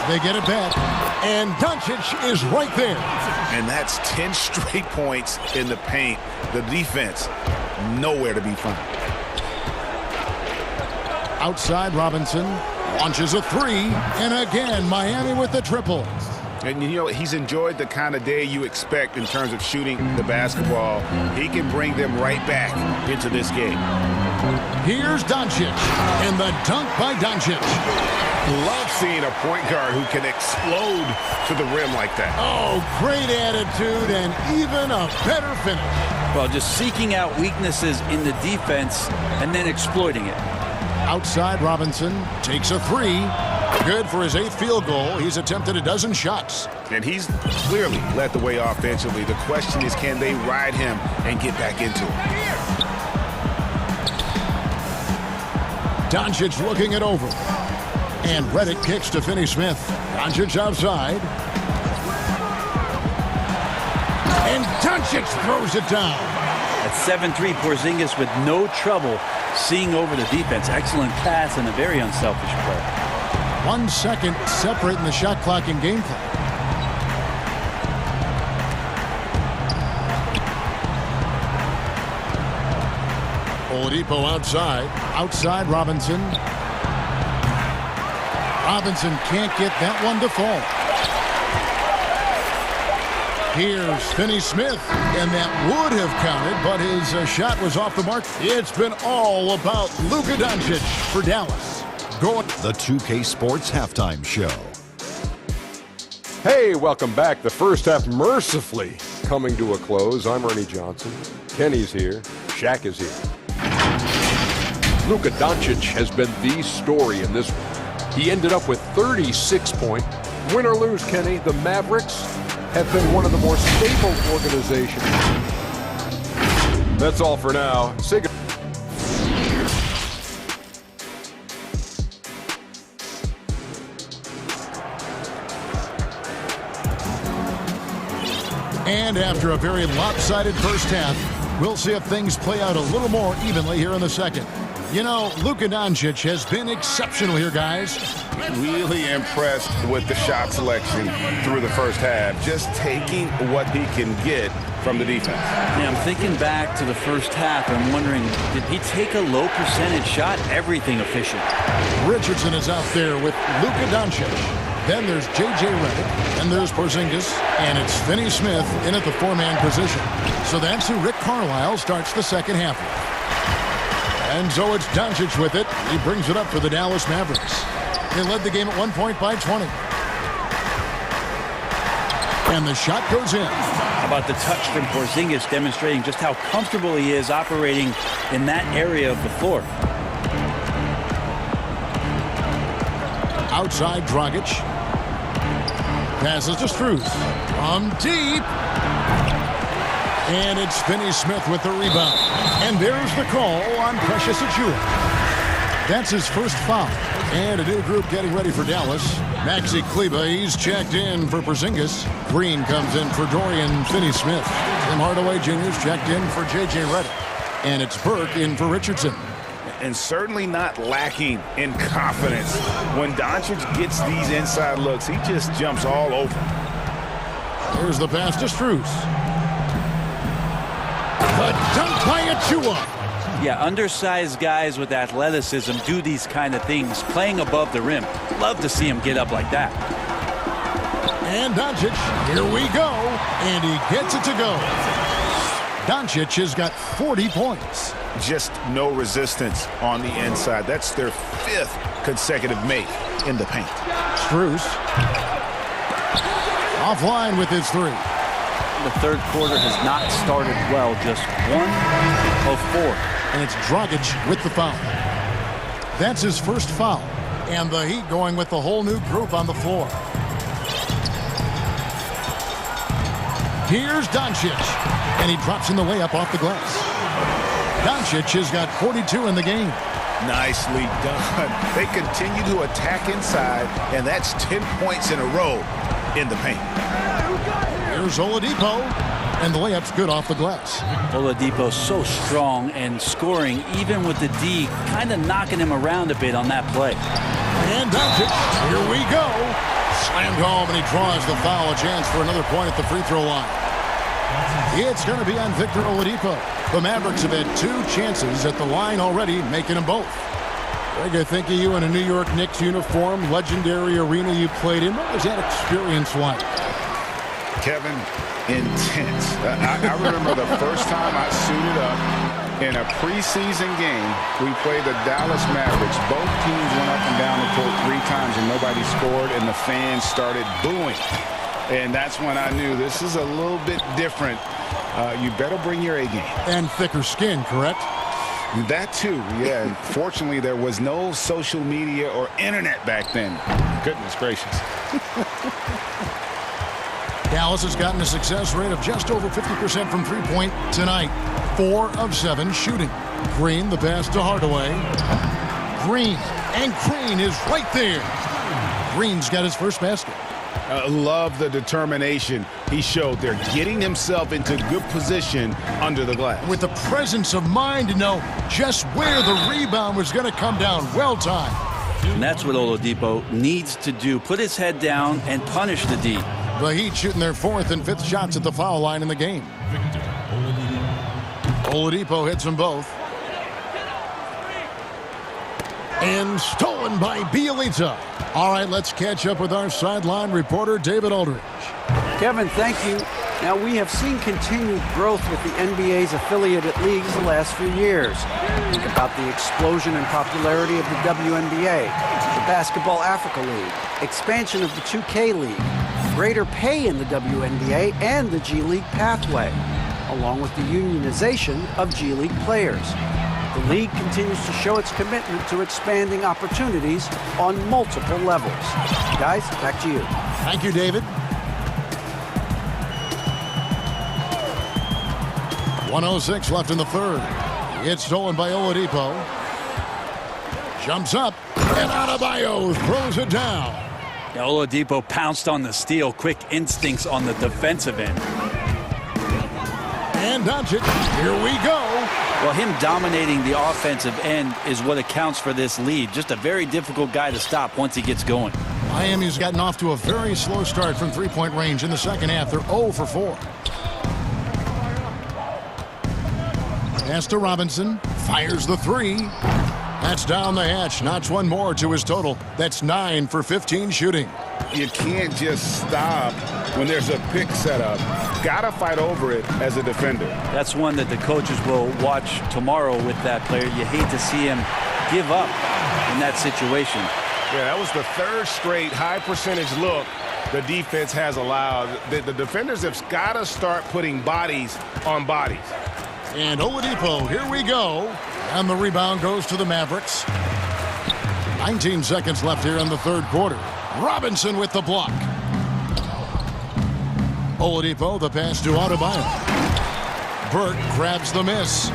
They get it back, and Doncic is right there. And that's 10 straight points in the paint. The defense, nowhere to be found. Outside, Robinson launches a three, and again, Miami with the triple. And, you know, he's enjoyed the kind of day you expect in terms of shooting the basketball. He can bring them right back into this game. Here's Doncic, and the dunk by Doncic. Love seeing a point guard who can explode to the rim like that. Oh, great attitude and even a better finish. Well, just seeking out weaknesses in the defense and then exploiting it. Outside, Robinson takes a three. Good for his 8th field goal. He's attempted a dozen shots. And he's clearly led the way offensively. The question is, can they ride him and get back into it? Doncic looking it over. And Redick kicks to Finney-Smith. Doncic outside. And Doncic throws it down. At 7-3, Porzingis with no trouble seeing over the defense. Excellent pass and a very unselfish play. 1 second separate in the shot clock and game clock. Oladipo outside. Outside, Robinson. Robinson can't get that one to fall. Here's Finney-Smith, and that would have counted, but his shot was off the mark. It's been all about Luka Doncic for Dallas. The 2K Sports Halftime Show. Hey, welcome back. The first half mercifully coming to a close. I'm Ernie Johnson. Kenny's here. Shaq is here. Luka Doncic has been the story in this one. He ended up with 36 points. Win or lose, Kenny, the Mavericks have been one of the more stable organizations. That's all for now. Say goodbye. And after a very lopsided first half, we'll see if things play out a little more evenly here in the second. You know, Luka Doncic has been exceptional here, guys. Really impressed with the shot selection through the first half. Just taking what he can get from the defense. Yeah, I'm thinking back to the first half. I'm wondering, did he take a low percentage shot? Everything efficient. Richardson is out there with Luka Doncic. Then there's J.J. Redick, and there's Porzingis, and it's Finney-Smith in at the 4-man position. So that's who Rick Carlisle starts the second half with. And so it's Doncic with it. He brings it up for the Dallas Mavericks. They led the game at 1 point by 20. And the shot goes in. How about the touch from Porzingis, demonstrating just how comfortable he is operating in that area of the floor. Outside, Dragic. Passes to Strus. From deep. And it's Finney-Smith with the rebound. And there's the call on Precious Achiuwa. That's his first foul. And a new group getting ready for Dallas. Maxi Kleber, he's checked in for Porzingis. Green comes in for Dorian Finney-Smith. Tim Hardaway Jr.'s checked in for J.J. Redick. And it's Burke in for Richardson. And certainly not lacking in confidence. When Doncic gets these inside looks, he just jumps all over. Here's the pass to Strus. The dunk by Achiuwa. Yeah, undersized guys with athleticism do these kind of things, playing above the rim. Love to see him get up like that. And Doncic, here we go, and he gets it to go. Doncic has got 40 points. Just no resistance on the inside. That's their 5th consecutive make in the paint. Strus offline with his 3. The third quarter has not started well, just 1 of 4. And it's Dragic with the foul. That's his first foul. And the Heat going with the whole new group on the floor. Here's Doncic. And he drops in the layup off the glass. Doncic has got 42 in the game. Nicely done. They continue to attack inside, and that's 10 points in a row in the paint. Here's Oladipo, and the layup's good off the glass. Oladipo so strong and scoring, even with the D kind of knocking him around a bit on that play. And Doncic, here we go. Slammed home, and he draws the foul. A chance for another point at the free throw line. It's going to be on Victor Oladipo. The Mavericks have had 2 chances at the line already, making them both. Greg, I think of you in a New York Knicks uniform, legendary arena you played in. What was that experience like? Kevin, intense. I remember the first time I suited up in a preseason game. We played the Dallas Mavericks. Both teams went up and down the court 3 times, and nobody scored, and the fans started booing. And that's when I knew this is a little bit different. You better bring your A game. And thicker skin, correct? That too, yeah. Fortunately, there was no social media or internet back then. Goodness gracious. Dallas has gotten a success rate of just over 50% from three-point tonight. 4 of 7 shooting. Green, the pass to Hardaway. Green, and Green is right there. Green's got his first basket. Love the determination he showed there, getting himself into good position under the glass. With the presence of mind to know just where the rebound was going to come down. Well timed. And that's what Oladipo needs to do. Put his head down and punish the D. The Heat shooting their 4th and 5th shots at the foul line in the game. Oladipo hits them both. And stolen by Bielitsa. All right, let's catch up with our sideline reporter, David Aldridge. Kevin, thank you. Now, we have seen continued growth with the NBA's affiliated leagues the last few years. Think about the explosion in popularity of the WNBA, the Basketball Africa League, expansion of the 2K League, greater pay in the WNBA and the G League pathway, along with the unionization of G League players. The league continues to show its commitment to expanding opportunities on multiple levels. Guys, back to you. Thank you, David. 1:06 left in the third. It's stolen by Oladipo. Jumps up, and Adebayo throws it down. Yeah, Oladipo pounced on the steal. Quick instincts on the defensive end. And Doncic, here we go. Well, him dominating the offensive end is what accounts for this lead. Just a very difficult guy to stop once he gets going. Miami's gotten off to a very slow start from three-point range in the second half. They're 0 for 4. Pass to Robinson. Fires the 3. That's down the hatch. Notch one more to his total. That's 9 for 15 shooting. You can't just stop when there's a pick set up. Gotta fight over it as a defender. That's one that the coaches will watch tomorrow with that player. You hate to see him give up in that situation. Yeah, that was the 3rd straight high percentage look the defense has allowed. The defenders have got to start putting bodies on bodies. And Oladipo, here we go. And the rebound goes to the Mavericks. 19 seconds left here in the third quarter. Robinson with the block. Oladipo, the pass to Adebayo. Burke grabs the miss.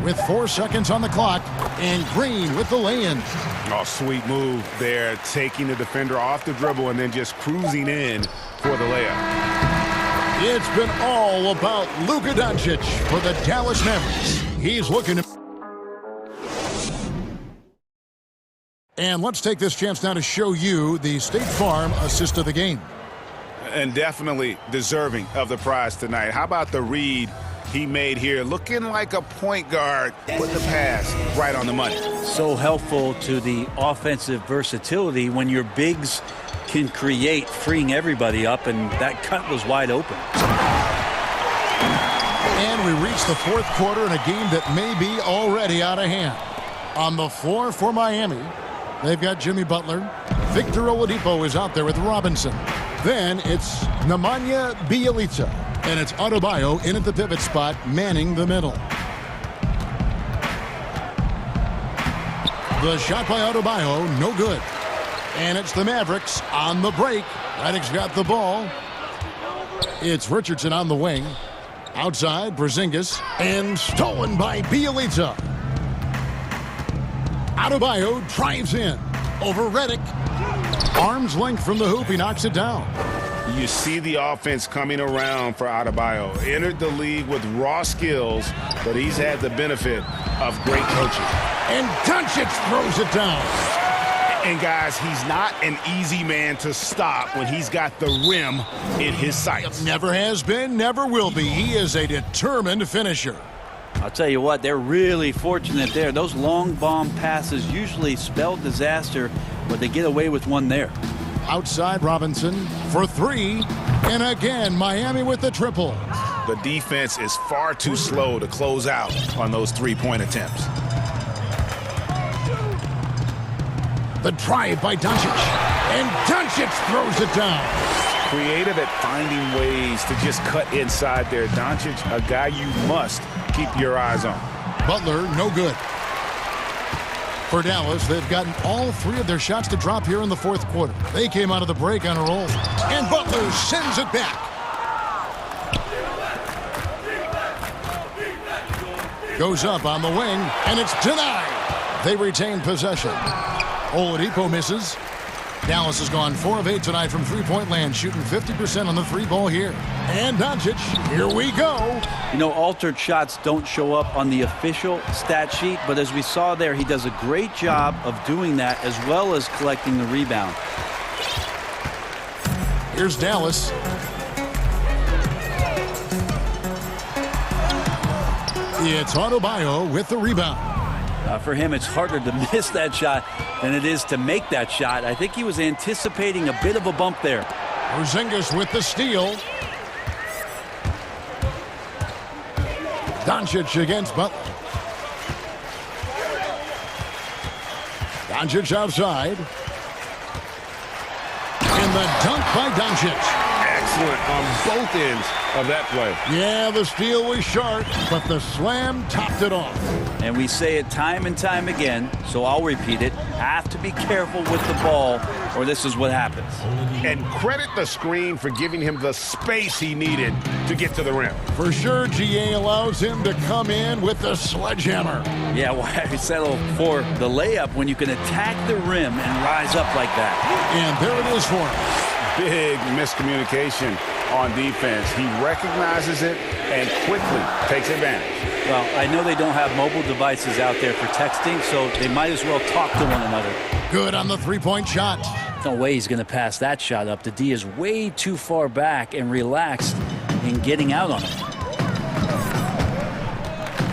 With 4 seconds on the clock, and Green with the lay-in. Oh, sweet move there, taking the defender off the dribble and then just cruising in for the layup. It's been all about Luka Doncic for the Dallas Mavericks. He's looking to... And let's take this chance now to show you the State Farm assist of the game. And definitely deserving of the prize tonight. How about the read he made here, looking like a point guard, put the pass right on the money. So helpful to the offensive versatility when your bigs can create, freeing everybody up, and that cut was wide open. And we reach the fourth quarter in a game that may be already out of hand. On the floor for Miami, they've got Jimmy Butler. Victor Oladipo is out there with Robinson. Then it's Nemanja Bjelica. And it's Adebayo in at the pivot spot, manning the middle. The shot by Adebayo, no good. And it's the Mavericks on the break. Reddick's got the ball. It's Richardson on the wing. Outside, Porzingis, and stolen by Bjelica. Adebayo drives in over Reddick. Arm's length from the hoop, he knocks it down. You see the offense coming around for Adebayo. Entered the league with raw skills, but he's had the benefit of great coaching. And Doncic throws it down. And guys, he's not an easy man to stop when he's got the rim in his sights. Never has been, never will be. He is a determined finisher. I'll tell you what, they're really fortunate there. Those long bomb passes usually spell disaster, but they get away with one there. Outside, Robinson for three. And again, Miami with the triple. The defense is far too slow to close out on those three-point attempts. The drive by Doncic. And Doncic throws it down. Creative at finding ways to just cut inside there. Doncic, a guy you must keep your eyes on. Butler, no good. For Dallas, they've gotten all three of their shots to drop here in the fourth quarter. They came out of the break on a roll. And Butler sends it back. Goes up on the wing, and it's denied. They retain possession. Oladipo misses. Dallas has gone 4 of 8 tonight from three-point land, shooting 50% on the three ball here. And Doncic, here we go. You know, altered shots don't show up on the official stat sheet, but as we saw there, he does a great job of doing that as well as collecting the rebound. Here's Dallas. It's Adebayo with the rebound. For him, it's harder to miss that shot than it is to make that shot. I think he was anticipating a bit of a bump there. Porzingis with the steal. Doncic against Butler. Doncic outside. And the dunk by Doncic. Excellent on both ends of that play. Yeah, the steal was sharp, but the slam topped it off. And we say it time and time again, so I'll repeat it. Have to be careful with the ball, or this is what happens. And credit the screen for giving him the space he needed to get to the rim. For sure, GA allows him to come in with the sledgehammer. Yeah, why settle for the layup when you can attack the rim and rise up like that? And there it is for him. Big miscommunication on defense. He recognizes it and quickly takes advantage. Well, I know they don't have mobile devices out there for texting, so they might as well talk to one another. Good on the three-point shot. No way he's going to pass that shot up. The D is way too far back and relaxed in getting out on it.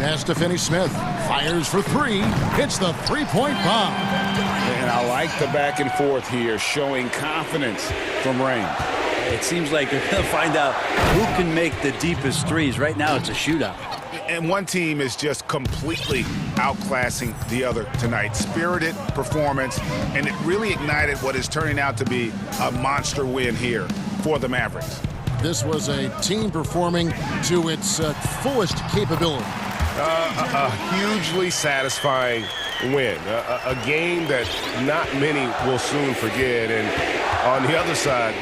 Pass to Finney-Smith. Fires for three. Hits the three-point bomb. And I like the back and forth here, showing confidence from Rain. It seems like they're going to find out who can make the deepest threes. Right now, it's a shootout. And one team is just completely outclassing the other tonight. Spirited performance, and it really ignited what is turning out to be a monster win here for the Mavericks. This was a team performing to its fullest capability. A hugely satisfying win. A game that not many will soon forget. And on the other side,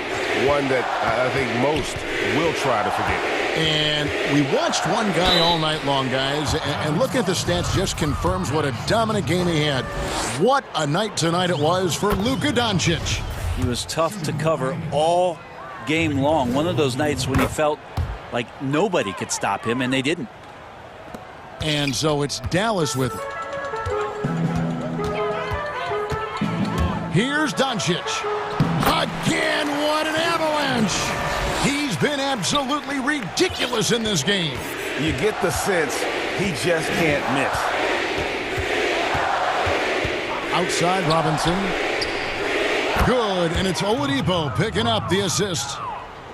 one that I think most will try to forget. And we watched one guy all night long, guys, and looking at the stats just confirms what a dominant game he had. What a night tonight it was for Luka Doncic. He was tough to cover all game long. One of those nights when he felt like nobody could stop him, and they didn't. And so it's Dallas with it. Here's Doncic. Again, what an avalanche. He's been absolutely absolutely ridiculous in this game. You get the sense he just can't miss. Outside Robinson. Good, and it's Oladipo picking up the assist.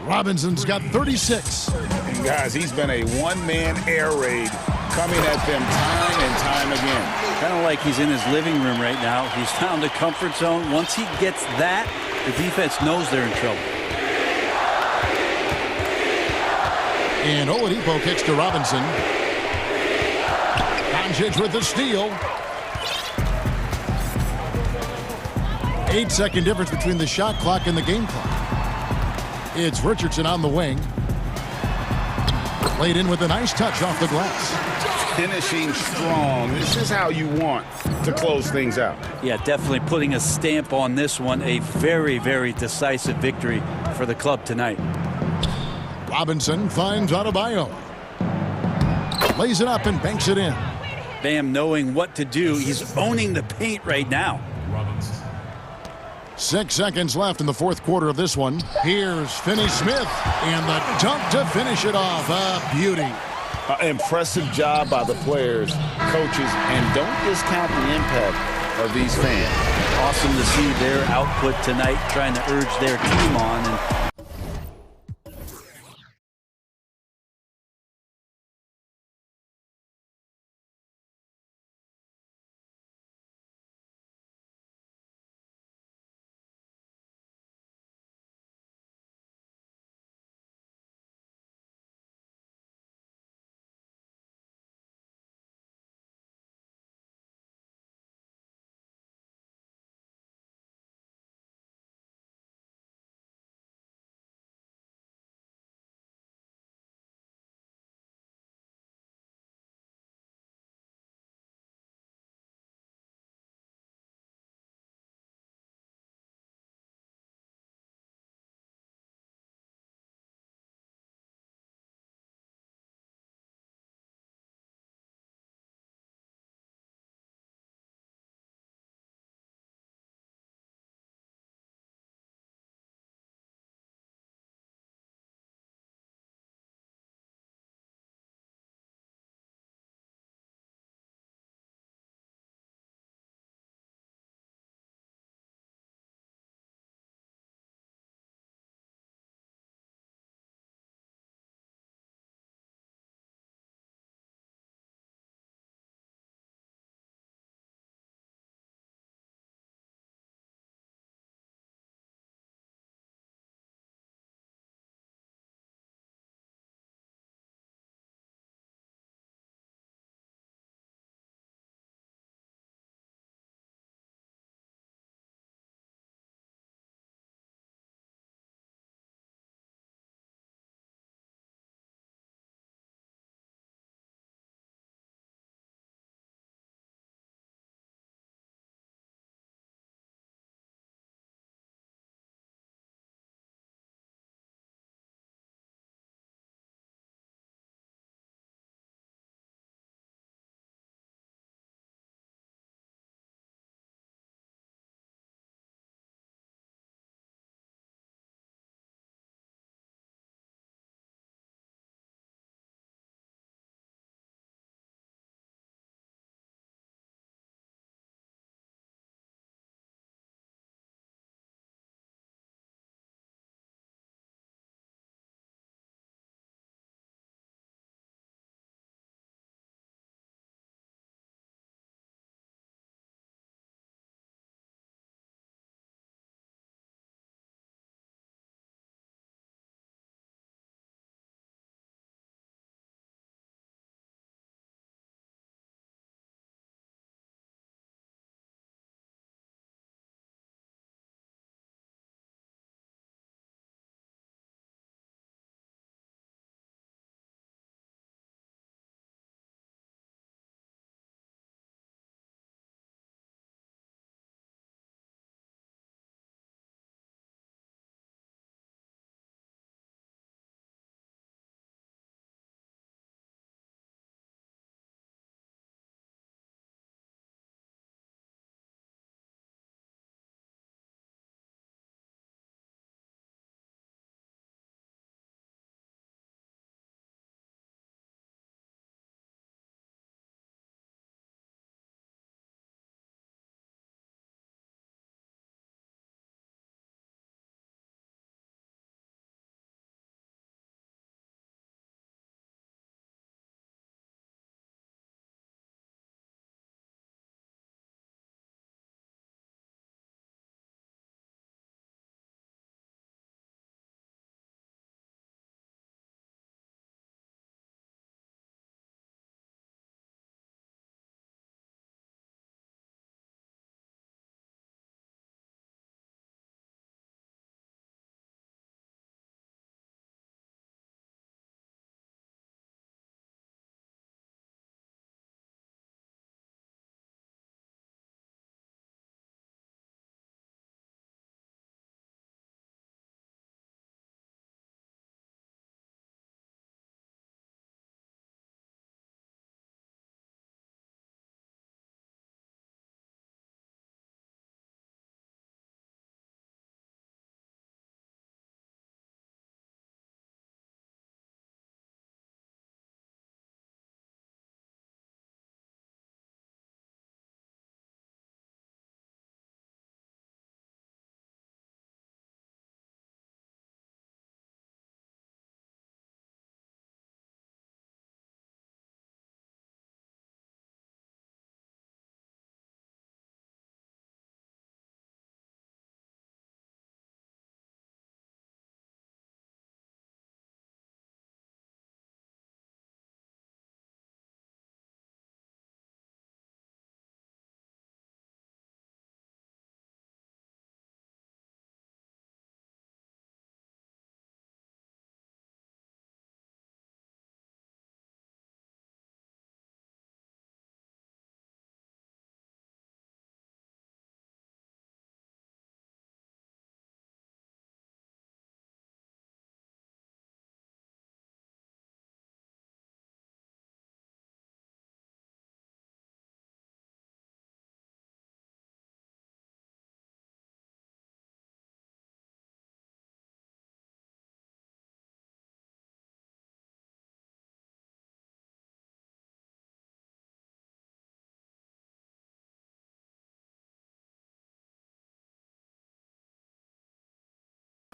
Robinson's got 36. And guys, he's been a one-man air raid coming at them time and time again. Kind of like he's in his living room right now. He's found a comfort zone. Once he gets that, the defense knows they're in trouble. And Oladipo kicks to Robinson. Doncic with the steal. 8-second difference between the shot clock and the game clock. It's Richardson on the wing. Played in with a nice touch off the glass. Finishing strong. This is how you want to close things out. Yeah, definitely putting a stamp on this one. A very, very decisive victory for the club tonight. Robinson finds Adebayo. Lays it up and banks it in. Bam knowing what to do. He's owning the paint right now. 6 seconds left in the fourth quarter of this one. Here's Finney-Smith and the dunk to finish it off. A beauty. Impressive job by the players, coaches, and don't discount the impact of these fans. Awesome to see their output tonight, trying to urge their team on. And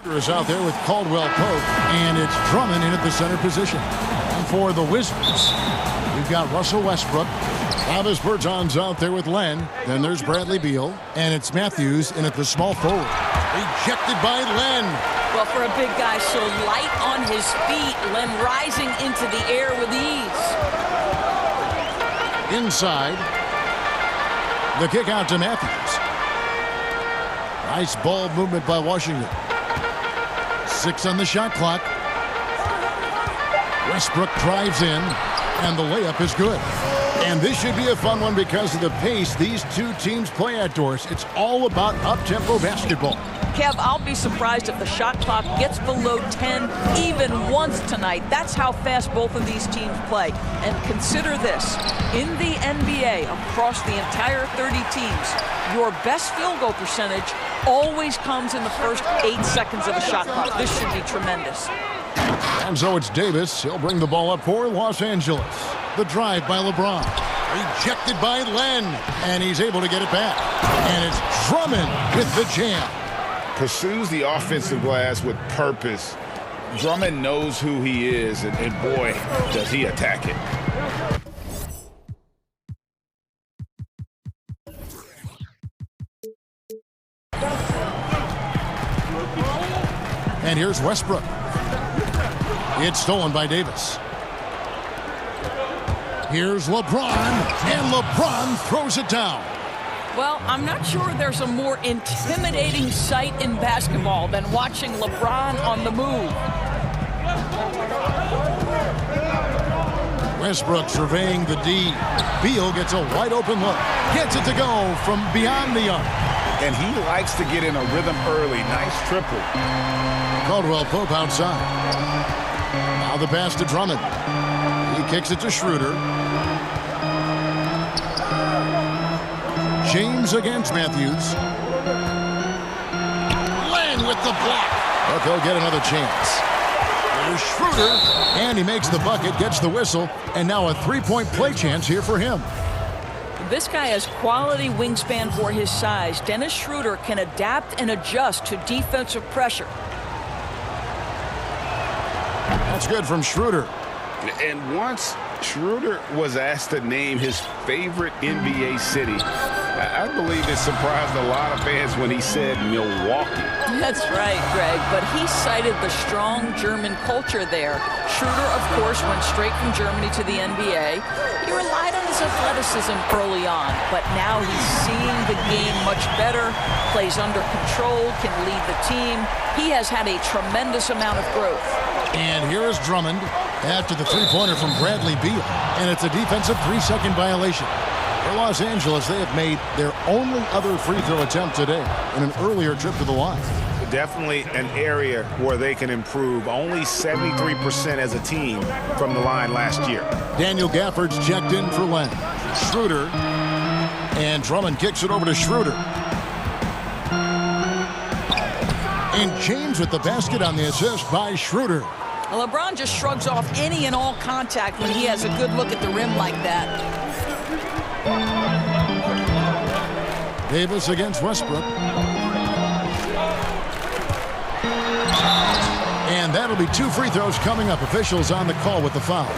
Is out there with Caldwell Pope, and it's Drummond in at the center position. And for the Wizards, we've got Russell Westbrook. Travis Bertans out there with Len. Then there's Bradley Beal, and it's Matthews in at the small forward. Rejected by Len. Well, for a big guy so light on his feet, Len rising into the air with ease. Inside, the kick out to Matthews. Nice ball movement by Washington. 6 on the shot clock. Westbrook drives in, and the layup is good. And this should be a fun one because of the pace these two teams play outdoors. It's all about up-tempo basketball. Kev, I'll be surprised if the shot clock gets below 10 even once tonight. That's how fast both of these teams play. And consider this. In the NBA, across the entire 30 teams, your best field goal percentage always comes in the first 8 seconds of a shot clock. This should be tremendous. And so it's Davis. He'll bring the ball up for Los Angeles. The drive by LeBron. Rejected by Len. And he's able to get it back. And it's Drummond with the jam. Pursues the offensive glass with purpose. Drummond knows who he is, and boy, does he attack it. And here's Westbrook. It's stolen by Davis. Here's LeBron, and LeBron throws it down. Well, I'm not sure there's a more intimidating sight in basketball than watching LeBron on the move. Westbrook surveying the D. Beal gets a wide open look. Gets it to go from beyond the arc. And he likes to get in a rhythm early. Nice triple. Caldwell Pope outside. Now the pass to Drummond. He kicks it to Schroeder. James against Matthews. Len with the block. But they'll get another chance. There's Schroeder, and he makes the bucket, gets the whistle, and now a three-point play chance here for him. This guy has quality wingspan for his size. Dennis Schroeder can adapt and adjust to defensive pressure. That's good from Schroeder. And once Schroeder was asked to name his favorite NBA city, I believe it surprised a lot of fans when he said Milwaukee. That's right, Greg, but he cited the strong German culture there. Schroeder, of course, went straight from Germany to the NBA. He relied on his athleticism early on, but now he's seeing the game much better, plays under control, can lead the team. He has had a tremendous amount of growth. And here is Drummond after the three-pointer from Bradley Beal, and it's a defensive 3-second violation. For Los Angeles, they have made their only other free throw attempt today in an earlier trip to the line. Definitely an area where they can improve. Only 73% as a team from the line last year. Daniel Gafford's checked in for Len. Schroeder, and Drummond kicks it over to Schroeder. And James with the basket on the assist by Schroeder. LeBron just shrugs off any and all contact when he has a good look at the rim like that. Davis against Westbrook. And that'll be 2 free throws coming up. Officials on the call with the foul.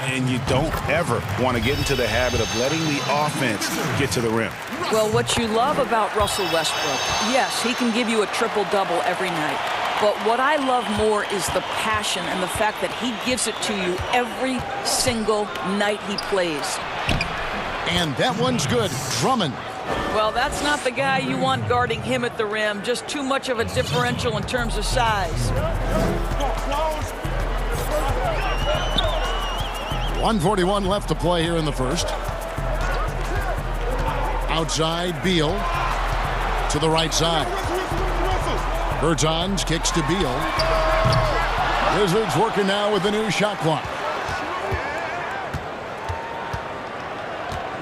And you don't ever want to get into the habit of letting the offense get to the rim. Well, what you love about Russell Westbrook, yes, he can give you a triple-double every night. But what I love more is the passion and the fact that he gives it to you every single night he plays. And that one's good. Drummond. Well, that's not the guy you want guarding him at the rim. Just too much of a differential in terms of size. 1:41 left to play here in the first. Outside, Beal to the right side. Bertans kicks to Beal. Wizards working now with the new shot clock.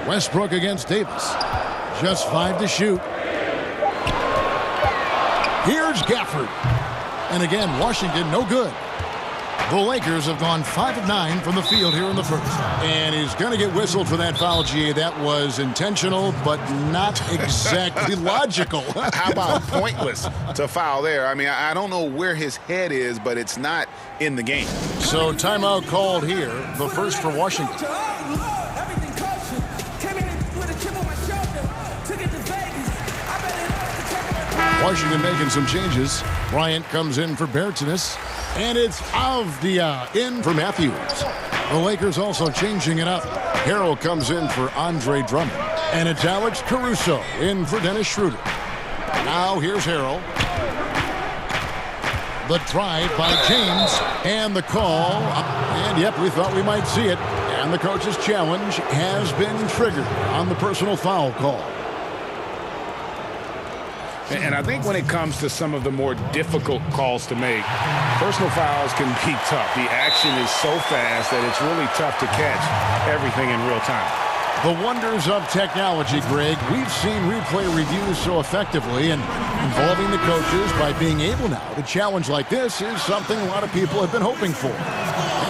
Westbrook against Davis. Just 5 to shoot. Here's Gafford. And again, Washington no good. The Lakers have gone 5 of 9 from the field here in the first. And he's going to get whistled for that foul, G. That was intentional, but not exactly logical. How about pointless to foul there? I mean, I don't know where his head is, but it's not in the game. So timeout called here, the first for Washington. Washington making some changes. Bryant comes in for Bertines. And it's Avdia in for Matthews. The Lakers also changing it up. Harrell comes in for Andre Drummond. And it's Alex Caruso in for Dennis Schroeder. Now here's Harrell. The drive by James. And the call. And yep, we thought we might see it. And the coach's challenge has been triggered on the personal foul call. And I think when it comes to some of the more difficult calls to make, personal fouls can be tough. The action is so fast that it's really tough to catch everything in real time. The wonders of technology, Greg. We've seen replay reviews so effectively, and involving the coaches by being able now to challenge like this is something a lot of people have been hoping for.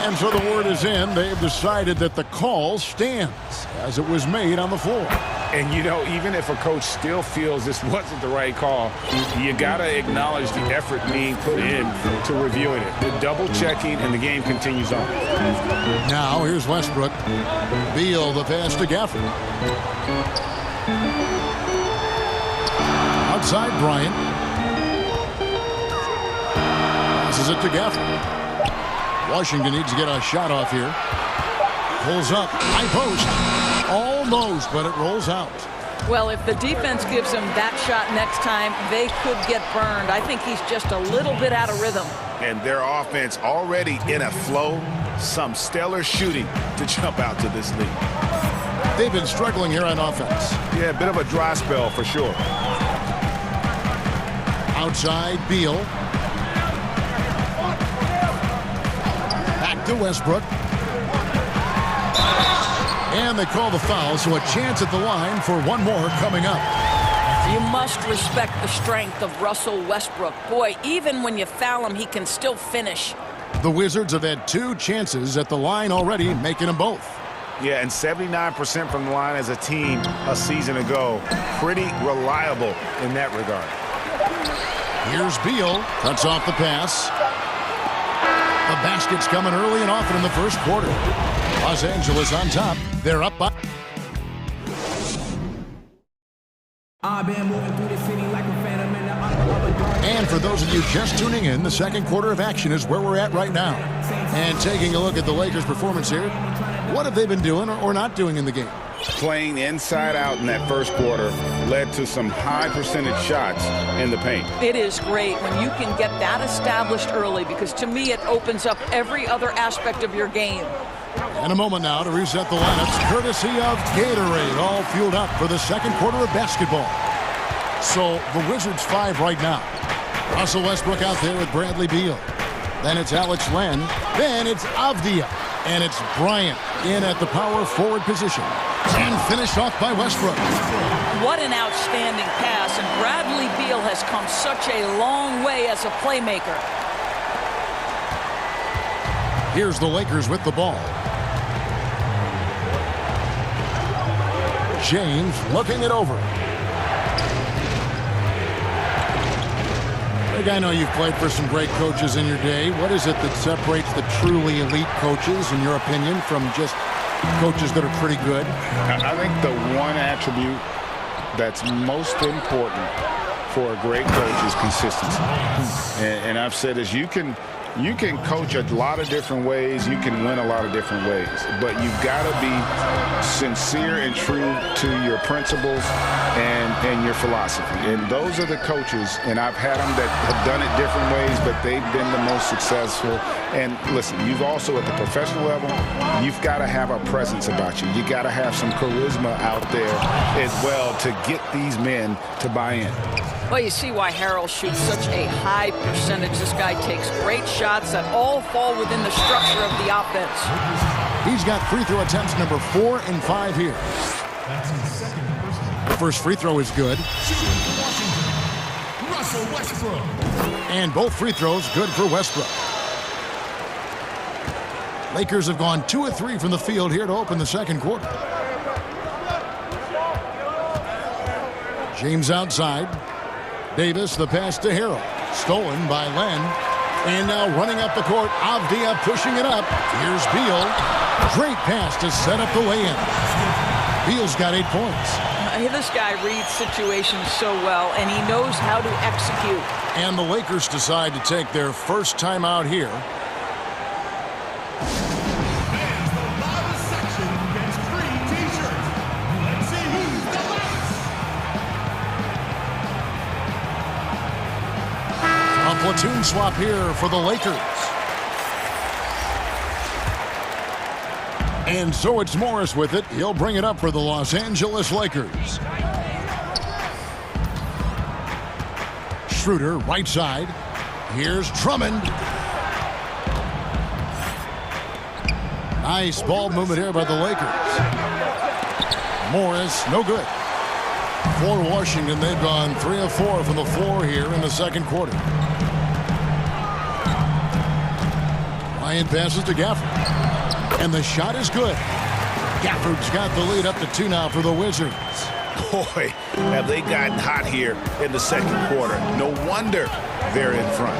And so the word is in. They've decided that the call stands as it was made on the floor. And, you know, even if a coach still feels this wasn't the right call, you got to acknowledge the effort being put in to reviewing it. The double-checking, and the game continues on. Now, here's Westbrook. Beal, the pass to Gafford. Outside, Bryant. Passes it to Gafford. Washington needs to get a shot off here. Pulls up. High post. Almost, but it rolls out. Well, if the defense gives him that shot next time, they could get burned. I think he's just a little bit out of rhythm. And their offense already in a flow. Some stellar shooting to jump out to this lead. They've been struggling here on offense. Yeah, a bit of a dry spell for sure. Outside, Beal. Back to Westbrook. And they call the foul, so a chance at the line for one more coming up. You must respect the strength of Russell Westbrook. Boy, even when you foul him, he can still finish. The Wizards have had 2 chances at the line already, making them both. Yeah, and 79% from the line as a team a season ago. Pretty reliable in that regard. Here's Beal. Cuts off the pass. The basket's coming early and often in the first quarter. Los Angeles on top. They're up by. And for those of you just tuning in, the second quarter of action is where we're at right now. And taking a look at the Lakers' performance here, what have they been doing or not doing in the game? Playing inside out in that first quarter led to some high percentage shots in the paint. It is great when you can get that established early, because to me it opens up every other aspect of your game. And a moment now to reset the lineups, courtesy of Gatorade, all fueled up for the second quarter of basketball. So the Wizards 5 right now. Russell Westbrook out there with Bradley Beal. Then it's Alex Len. Then it's Avdia. And it's Bryant in at the power forward position. And finished off by Westbrook. What an outstanding pass. And Bradley Beal has come such a long way as a playmaker. Here's the Lakers with the ball. James looking it over. Greg, I know you've played for some great coaches in your day. What is it that separates the truly elite coaches, in your opinion, from just coaches that are pretty good? I think the one attribute that's most important for a great coach is consistency. And I've said this, you can coach a lot of different ways, you can win a lot of different ways, but you've got to be sincere and true to your principles and your philosophy. And those are the coaches, and I've had them that have done it different ways, but they've been the most successful. And listen, you've also at the professional level, you've got to have a presence about you. You got to have some charisma out there as well to get these men to buy in. Well, you see why Harrell shoots such a high percentage. This guy takes great shots that all fall within the structure of the offense. He's got free throw attempts number 4 and 5 here. The first free throw is good. And both free throws good for Westbrook. Lakers have gone 2 of 3 from the field here to open the second quarter. James outside. Davis, the pass to Harrell. Stolen by Len. And now running up the court, Avdia pushing it up. Here's Beal. Great pass to set up the lay-in. Beal's got 8 points. This guy reads situations so well, and he knows how to execute. And the Lakers decide to take their first timeout here. A platoon swap here for the Lakers. And so it's Morris with it. He'll bring it up for the Los Angeles Lakers. Schroeder, right side. Here's Drummond. Nice ball movement here by the Lakers. Morris, no good. For Washington, they've gone 3 of 4 from the floor here in the second quarter. Ryan passes to Gafford. And the shot is good. Gafford's got the lead up to 2 now for the Wizards. Boy, have they gotten hot here in the second quarter. No wonder they're in front.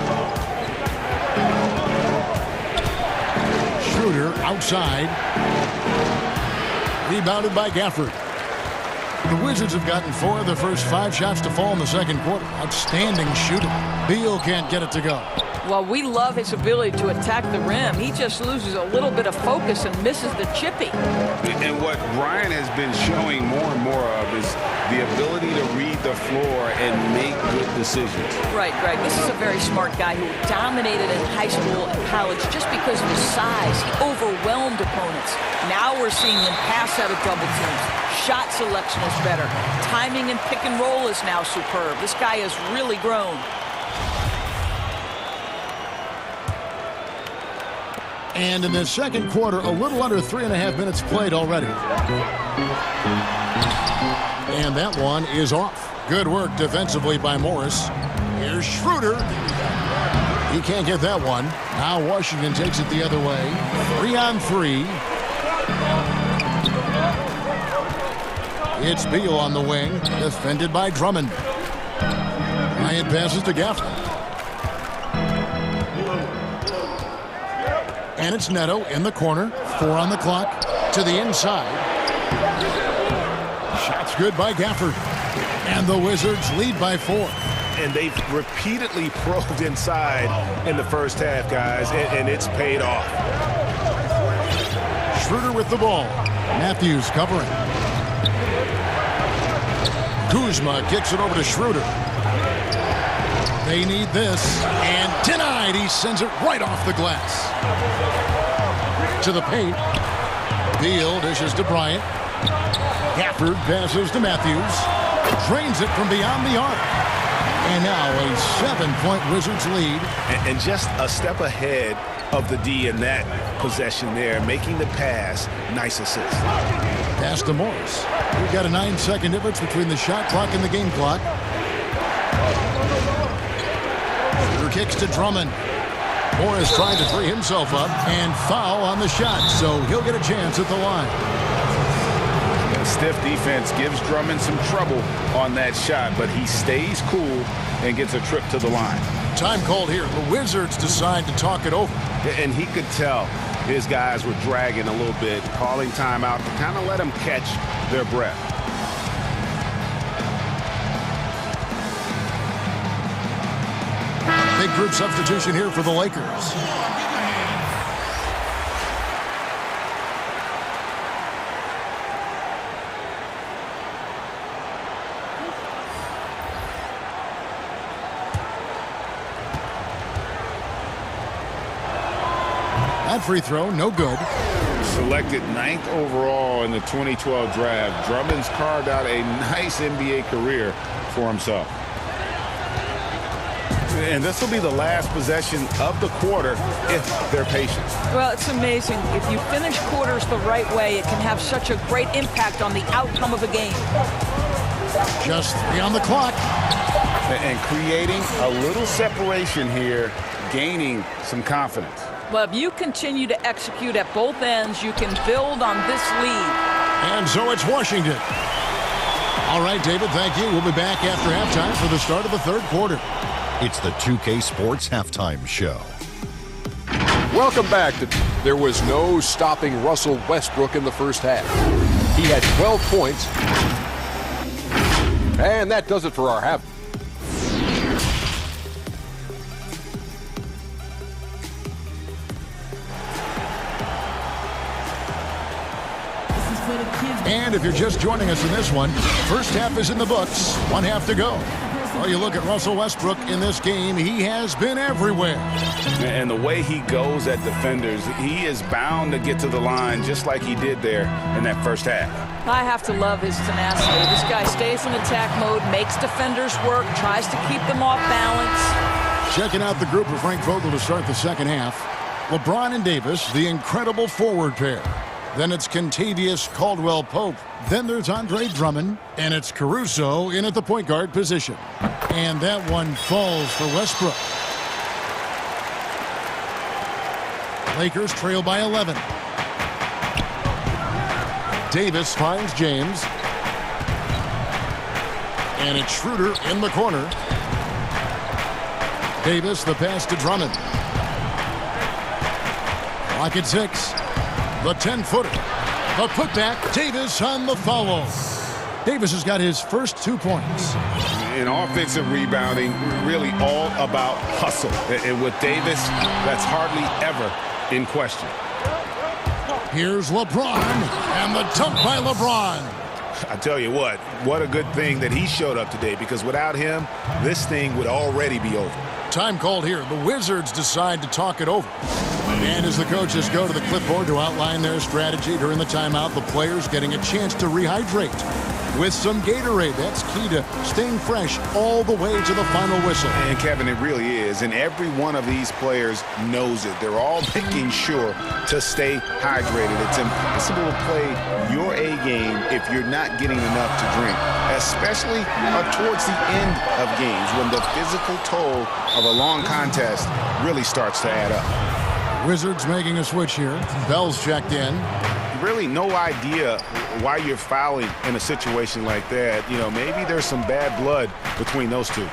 Schroeder outside. Rebounded by Gafford. The Wizards have gotten 4 of their first 5 shots to fall in the second quarter. Outstanding shooting. Beal can't get it to go. Well, we love his ability to attack the rim. He just loses a little bit of focus and misses the chippy. And what Brian has been showing more and more of is the ability to read the floor and make good decisions. Right, Greg. This is a very smart guy who dominated in high school and college just because of his size. He overwhelmed opponents. Now we're seeing him pass out of double teams. Shot selection is better. Timing and pick and roll is now superb. This guy has really grown. And in the second quarter, a little under 3.5 minutes played already. And that one is off. Good work defensively by Morris. Here's Schroeder. He can't get that one. Now Washington takes it the other way. 3-on-3. It's Beal on the wing, defended by Drummond. Ryan passes to Gafford. And it's Neto in the corner. 4 on the clock. To the inside. Shot's good by Gafford. And the Wizards lead by 4. And they've repeatedly probed inside in the first half, guys, and it's paid off. Schroeder with the ball. Matthews covering. Kuzma kicks it over to Schroeder. They need this. And denied. He sends it right off the glass. To the paint. Beal dishes to Bryant. Gafford passes to Matthews. Drains it from beyond the arc. And now a 7-point Wizards lead. And just a step ahead of the D in that possession there, making the pass. Nice assist. Pass to Morris. We've got a 9-second difference between the shot clock and the game clock. Schroeder kicks to Drummond. Morris trying to free himself up and foul on the shot, so he'll get a chance at the line. Stiff defense gives Drummond some trouble on that shot, but he stays cool and gets a trip to the line. Time called here. The Wizards decide to talk it over. And he could tell his guys were dragging a little bit, calling timeout to kind of let them catch their breath. Big group substitution here for the Lakers. That free throw, no good. Selected 9th overall in the 2012 draft, Drummond's carved out a nice NBA career for himself. And this will be the last possession of the quarter if they're patient. Well, it's amazing. If you finish quarters the right way, it can have such a great impact on the outcome of a game. Just 3 on the clock. And creating a little separation here, gaining some confidence. Well, if you continue to execute at both ends, you can build on this lead. And so it's Washington. All right, David, thank you. We'll be back after halftime for the start of the third quarter. It's the 2K Sports Halftime Show. Welcome back. There was no stopping Russell Westbrook in the first half. He had 12 points. And that does it for our half. And if you're just joining us in this one, first half is in the books. One half to go. Well, you look at Russell Westbrook in this game, he has been everywhere. And the way he goes at defenders, he is bound to get to the line just like he did there in that first half. I have to love his tenacity. This guy stays in attack mode, makes defenders work, tries to keep them off balance. Checking out the group of Frank Vogel to start the second half. LeBron and Davis, the incredible forward pair. Then it's Kentavious Caldwell-Pope. Then there's Andre Drummond. And it's Caruso in at the point guard position. And that one falls for Westbrook. Lakers trail by 11. Davis finds James. And it's Schroeder in the corner. Davis, the pass to Drummond. Clock at 6. The 10-footer. The putback. Davis on the follow. Davis has got his first 2 points. In offensive rebounding, really all about hustle. And with Davis, that's hardly ever in question. Here's LeBron, and the dunk by LeBron. I tell you what a good thing that he showed up today, because without him, this thing would already be over. Time called here. The Wizards decide to talk it over. And as the coaches go to the clipboard to outline their strategy during the timeout, the players getting a chance to rehydrate with some Gatorade. That's key to staying fresh all the way to the final whistle. And Kevin, it really is. And every one of these players knows it. They're all making sure to stay hydrated. It's impossible to play your A game if you're not getting enough to drink, especially towards the end of games when the physical toll of a long contest really starts to add up. Wizards making a switch here. Bell's checked in. Really no idea why you're fouling in a situation like that. You know, maybe there's some bad blood between those two.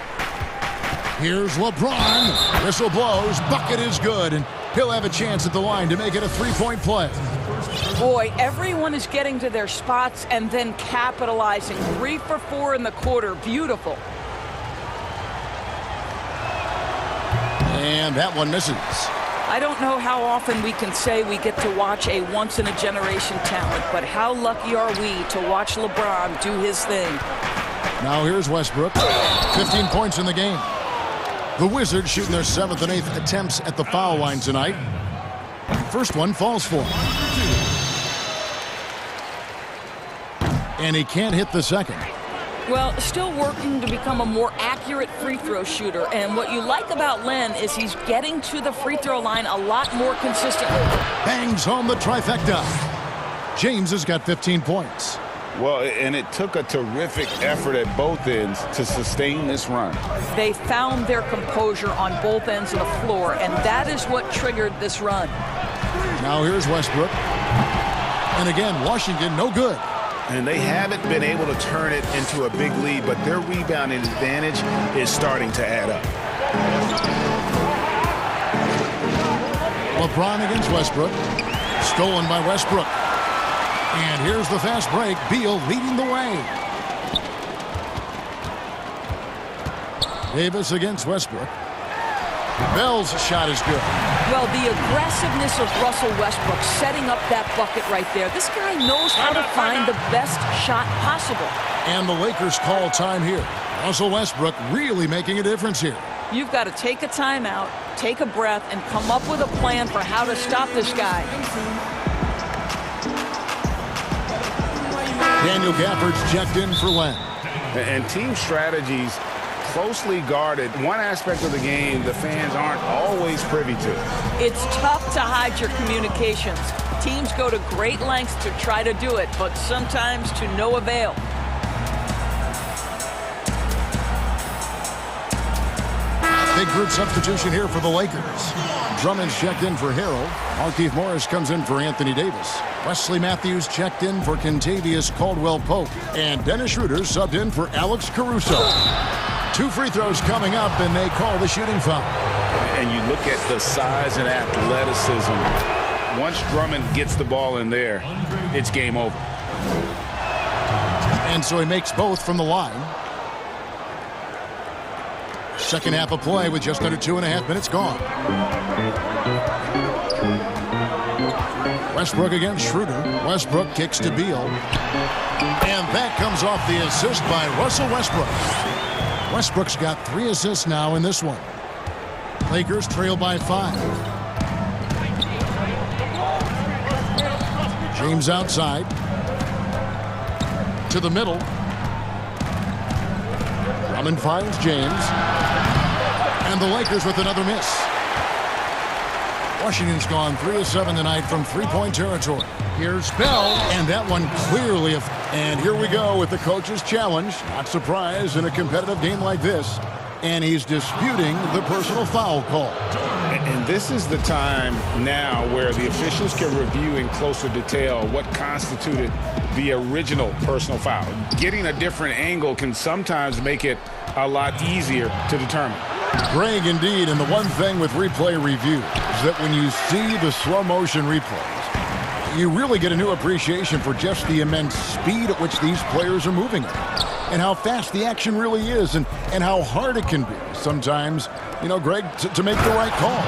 Here's LeBron. Whistle blows. Bucket is good. And he'll have a chance at the line to make it a three-point play. Boy, everyone is getting to their spots and then capitalizing. 3 for 4 in the quarter. Beautiful. And that one misses. I don't know how often we can say we get to watch a once-in-a-generation talent, but how lucky are we to watch LeBron do his thing? Now here's Westbrook. 15 points in the game. The Wizards shooting their 7th and 8th attempts at the foul line tonight. First one falls for him. And he can't hit the second. Well, still working to become a more accurate free throw shooter. And what you like about Len is he's getting to the free throw line a lot more consistently. Bangs home the trifecta. James has got 15 points. Well, and it took a terrific effort at both ends to sustain this run. They found their composure on both ends of the floor, and that is what triggered this run. Now here's Westbrook. And again, Washington, no good. And they haven't been able to turn it into a big lead, but their rebounding advantage is starting to add up. LeBron against Westbrook. Stolen by Westbrook. And here's the fast break. Beal leading the way. Davis against Westbrook. Bell's shot is good. Well, the aggressiveness of Russell Westbrook setting up that bucket right there. This guy knows how to find the best shot possible. And the Lakers call time here. Russell Westbrook really making a difference here. You've got to take a timeout, take a breath, and come up with a plan for how to stop this guy. Daniel Gafford's checked in for Len. And team strategies closely guarded. One aspect of the game the fans aren't always privy to. It's tough to hide your communications. Teams go to great lengths to try to do it, but sometimes to no avail. Big group substitution here for the Lakers. Drummond's checked in for Harrell. Markieff Morris comes in for Anthony Davis. Wesley Matthews checked in for Kentavious Caldwell-Pope. And Dennis Schroeder subbed in for Alex Caruso. 2 free throws coming up, and they call the shooting foul. And you look at the size and athleticism. Once Drummond gets the ball in there, it's game over. And so he makes both from the line. Second half of play with just under 2.5 minutes gone. Westbrook against Schroeder. Westbrook kicks to Beal. And that comes off the assist by Russell Westbrook. Westbrook's got 3 assists now in this one. Lakers trail by 5. James outside. To the middle. Drummond finds James. And the Lakers with another miss. Washington's gone 3 of 7 tonight from 3-point territory. Here's Bell, and that one clearly. And here we go with the coach's challenge. Not surprised in a competitive game like this. And he's disputing the personal foul call. And this is the time now where the officials can review in closer detail what constituted the original personal foul. Getting a different angle can sometimes make it a lot easier to determine. Greg, indeed, and the one thing with replay review is that when you see the slow motion replays, you really get a new appreciation for just the immense speed at which these players are moving at, and how fast the action really is, and how hard it can be sometimes, you know, Greg, to make the right call.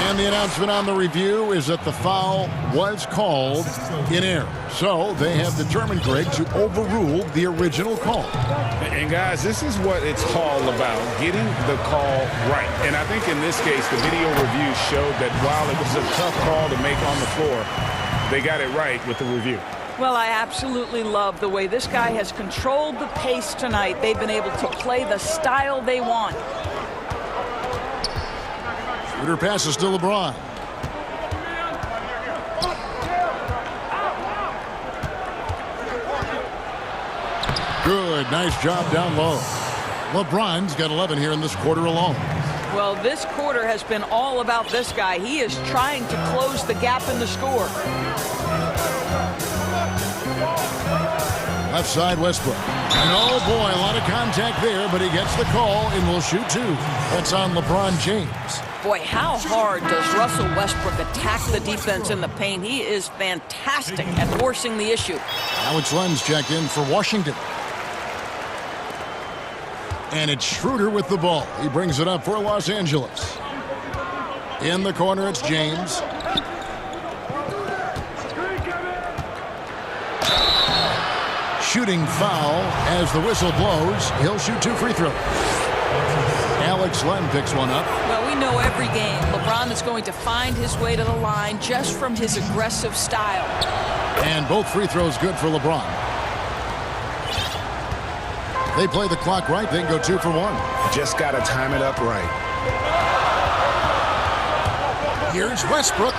And the announcement on the review is that the foul was called in error. So they have determined, Greg, to overrule the original call. And guys, this is what it's all about, getting the call right. And I think in this case, the video review showed that while it was a tough call to make on the floor, they got it right with the review. Well, I absolutely love the way this guy has controlled the pace tonight. They've been able to play the style they want. Schroeder passes to LeBron. Good, nice job down low. LeBron's got 11 here in this quarter alone. Well, this quarter has been all about this guy. He is trying to close the gap in the score. Left side, Westbrook. And oh boy, a lot of contact there, but he gets the call and will shoot 2. That's on LeBron James. Boy, how hard does Russell Westbrook attack the defense in the paint? He is fantastic at forcing the issue. Alex Len's checked in for Washington. And it's Schroeder with the ball. He brings it up for Los Angeles. In the corner, it's James. Shooting foul as the whistle blows. He'll shoot 2 free throws. Alex Len picks one up. Well, we know every game LeBron is going to find his way to the line just from his aggressive style. And both free throws good for LeBron. They play the clock right. They can go 2 for 1. Just got to time it up right. Here's Westbrook.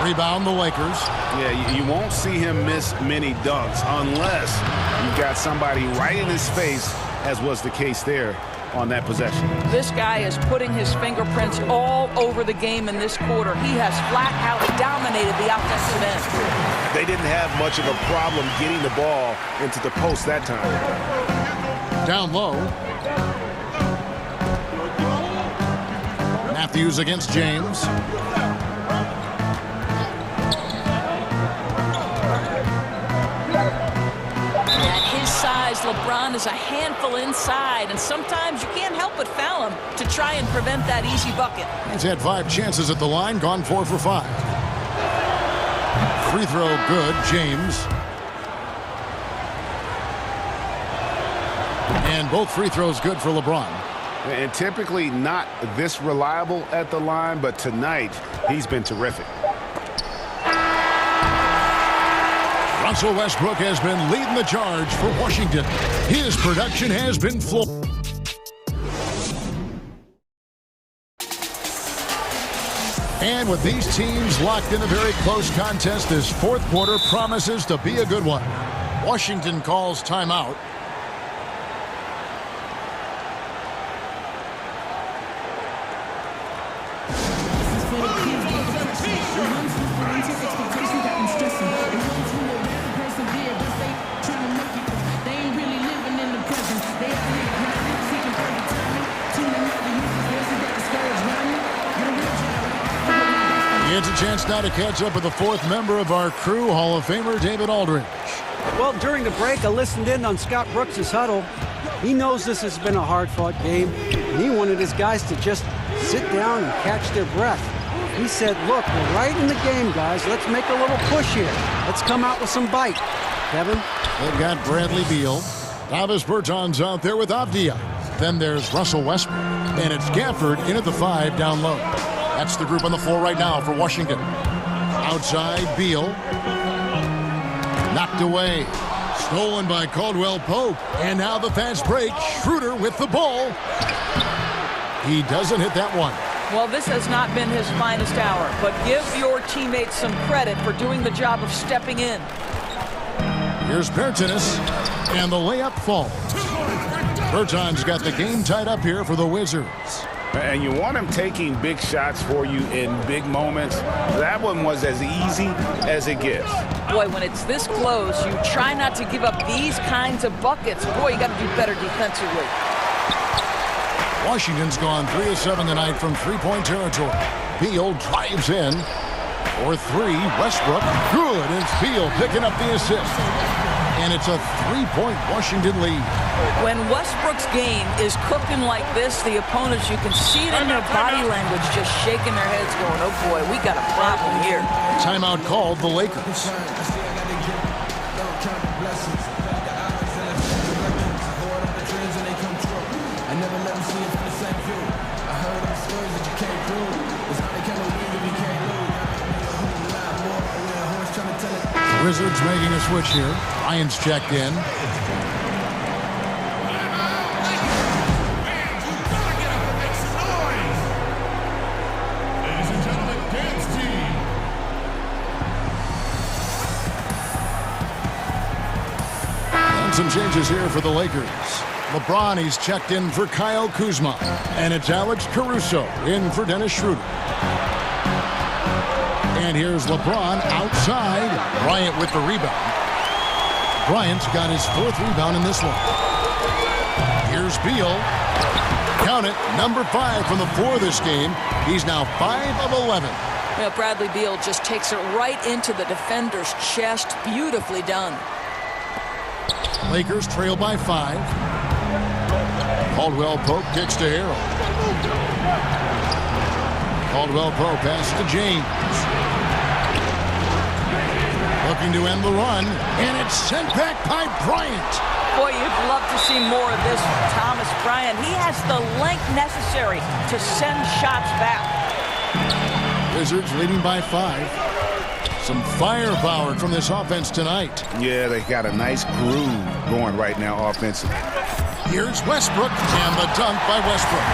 Rebound the Lakers. Yeah, you won't see him miss many dunks unless you've got somebody right in his face, as was the case there on that possession. This guy is putting his fingerprints all over the game in this quarter. He has flat out dominated the offensive end. They didn't have much of a problem getting the ball into the post that time. Down low. Matthews against James. LeBron is a handful inside, and sometimes you can't help but foul him to try and prevent that easy bucket. He's had 5 chances at the line, gone 4 for 5. Free throw good, James. And both free throws good for LeBron. And typically not this reliable at the line, but tonight he's been terrific. Russell Westbrook has been leading the charge for Washington. His production has been flawless. And with these teams locked in a very close contest, this 4th quarter promises to be a good one. Washington calls timeout. chance now to catch up with the fourth member of our crew, Hall of Famer David Aldridge. Well, during the break, I listened in on Scott Brooks' huddle. He knows this has been a hard-fought game, and he wanted his guys to just sit down and catch their breath. He said, look, we're right in the game, guys. Let's make a little push here. Let's come out with some bite. Kevin? They've got Bradley Beal. Thomas Berton's out there with Avdia. Then there's Russell Westbrook. And it's Gafford in at the 5 down low. That's the group on the floor right now for Washington. Outside, Beal. Knocked away. Stolen by Caldwell Pope. And now the fast break. Schroeder with the ball. He doesn't hit that one. Well, this has not been his finest hour, but give your teammates some credit for doing the job of stepping in. Here's Bertonis, and the layup falls. Berton's got the game tied up here for the Wizards. And you want him taking big shots for you in big moments. That one was as easy as it gets. Boy, when it's this close, you try not to give up these kinds of buckets. Boy, you got to do better defensively. Washington's gone 3 of 7 tonight from three-point territory. Beal drives in for 3. Westbrook, good. And it's Beal picking up the assist. And it's a 3-point Washington lead. When Westbrook's game is cooking like this, the opponents, you can see it in their body language, just shaking their heads going, oh boy, we got a problem here. Timeout called the Lakers. Wizards making a switch here. Ryan's checked in. And some changes here for the Lakers. LeBron, he's checked in for Kyle Kuzma. And it's Alex Caruso in for Dennis Schroeder. And here's LeBron outside. Bryant with the rebound. Bryant's got his 4th rebound in this one. Here's Beal. Count it, number 5 from the floor this game. He's now 5 of 11. Well, Bradley Beal just takes it right into the defender's chest. Beautifully done. Lakers trail by 5. Caldwell Pope kicks to Harrell. Caldwell Pope pass to James. Looking to end the run, and it's sent back by Bryant. Boy, you'd love to see more of this from Thomas Bryant. He has the length necessary to send shots back. Wizards leading by 5. Some firepower from this offense tonight. Yeah, they got a nice groove going right now offensively. Here's Westbrook, and the dunk by Westbrook.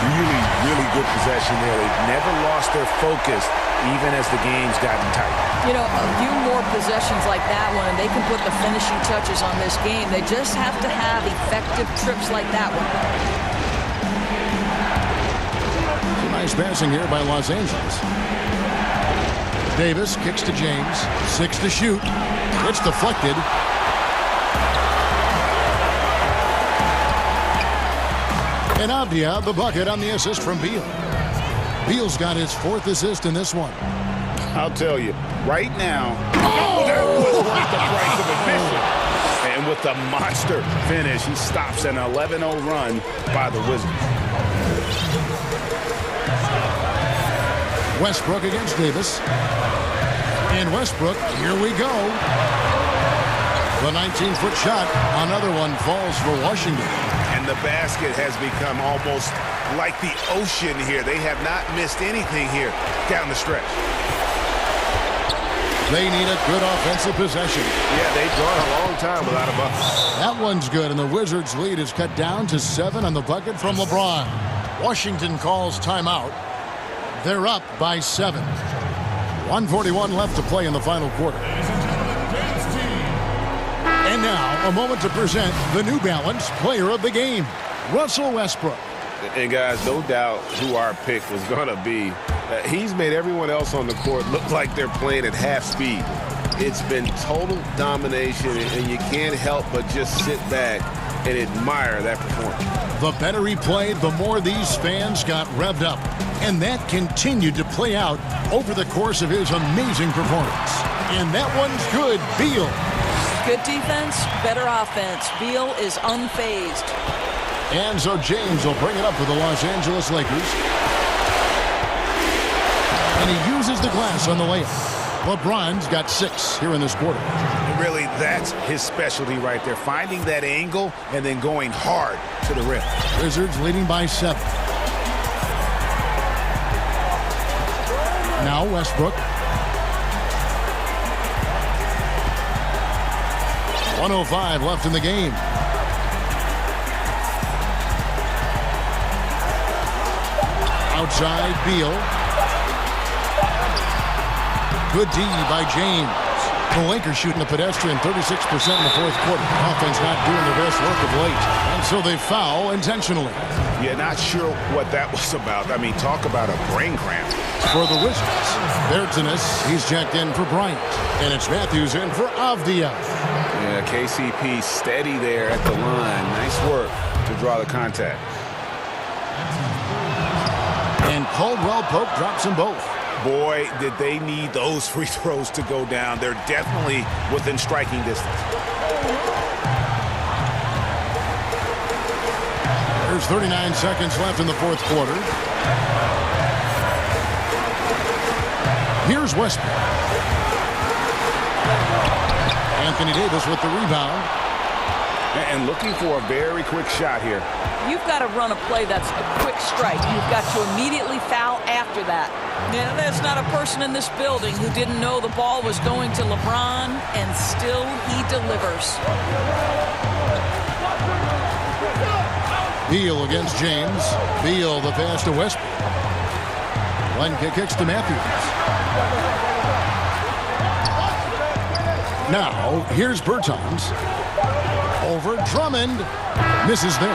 Really, really good possession there. They've never lost their focus, even as the game's gotten tight. You know, a few more possessions like that one, and they can put the finishing touches on this game. They just have to have effective trips like that one. Nice passing here by Los Angeles. Davis kicks to James. 6 to shoot. It's deflected. And Avdia, the bucket on the assist from Beal. Beal's got his 4th assist in this one. I'll tell you, right now, that was worth the price of admission. And with the monster finish, he stops an 11-0 run by the Wizards. Westbrook against Davis. And Westbrook, here we go. The 19-foot shot, another one falls for Washington. And the basket has become almost like the ocean here. They have not missed anything here down the stretch. They need a good offensive possession. Yeah, they've gone a long time without a bucket. That one's good, and the Wizards' lead is cut down to 7 on the bucket from LeBron. Washington calls timeout. They're up by 7. 1:41 left to play in the final quarter. And now, a moment to present the New Balance Player of the Game, Russell Westbrook. And guys, no doubt who our pick was going to be. He's made everyone else on the court look like they're playing at half speed. It's been total domination, and you can't help but just sit back and admire that performance. The better he played, the more these fans got revved up. And that continued to play out over the course of his amazing performance. And that one's good. Beal. Good defense, better offense. Beal is unfazed. And so James will bring it up for the Los Angeles Lakers. And he uses the glass on the layup. LeBron's got 6 here in this quarter. And really, that's his specialty right there, finding that angle and then going hard to the rim. Wizards leading by 7. Now Westbrook. 1:05 left in the game. Outside, Beal. Good D by James. The Lakers shooting a pedestrian 36% in the fourth quarter. Offense not doing their best work of late. And so they foul intentionally. Yeah, not sure what that was about. I mean, talk about a brain cramp. For the Wizards, Bertanis, he's checked in for Bryant. And it's Matthews in for Avdia. Yeah, KCP steady there at the line. Nice work to draw the contact. And Caldwell Pope drops them both. Boy, did they need those free throws to go down. They're definitely within striking distance. There's 39 seconds left in the fourth quarter. Here's Westbrook. Anthony Davis with the rebound. And looking for a very quick shot here. You've got to run a play that's a quick strike. You've got to immediately foul after that. Now, there's not a person in this building who didn't know the ball was going to LeBron, and still he delivers. Beal against James. Beal the pass to Westbrook. One kicks to Matthews. Now, here's Bertans. Over Drummond. Misses there.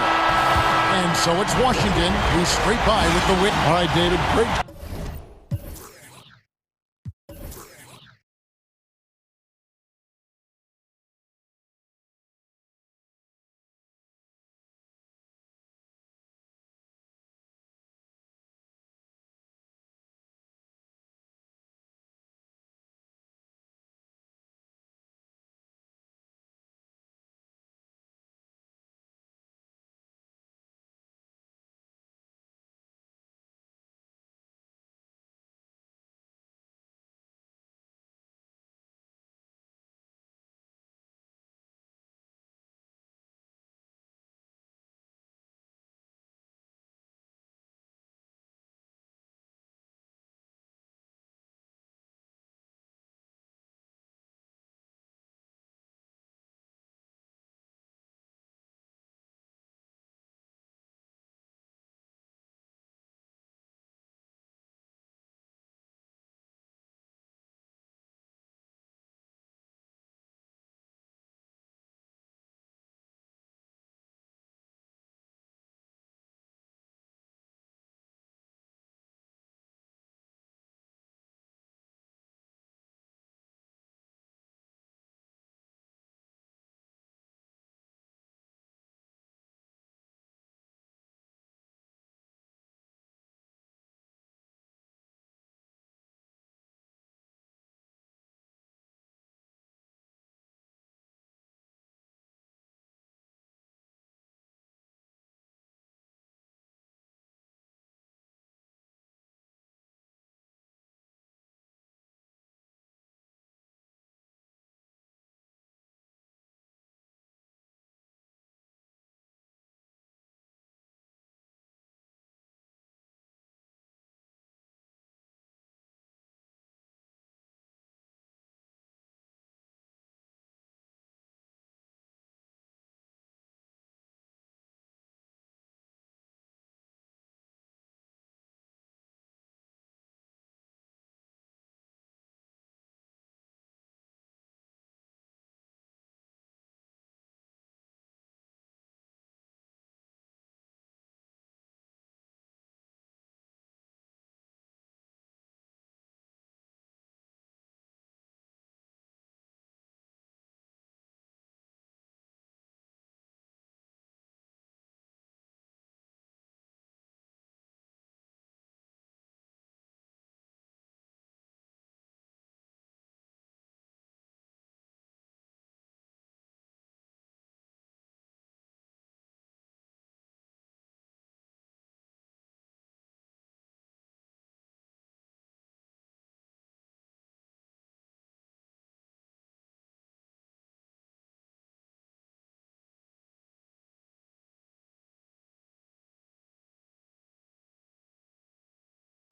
And so it's Washington. He's straight by with the win. All right, David, great.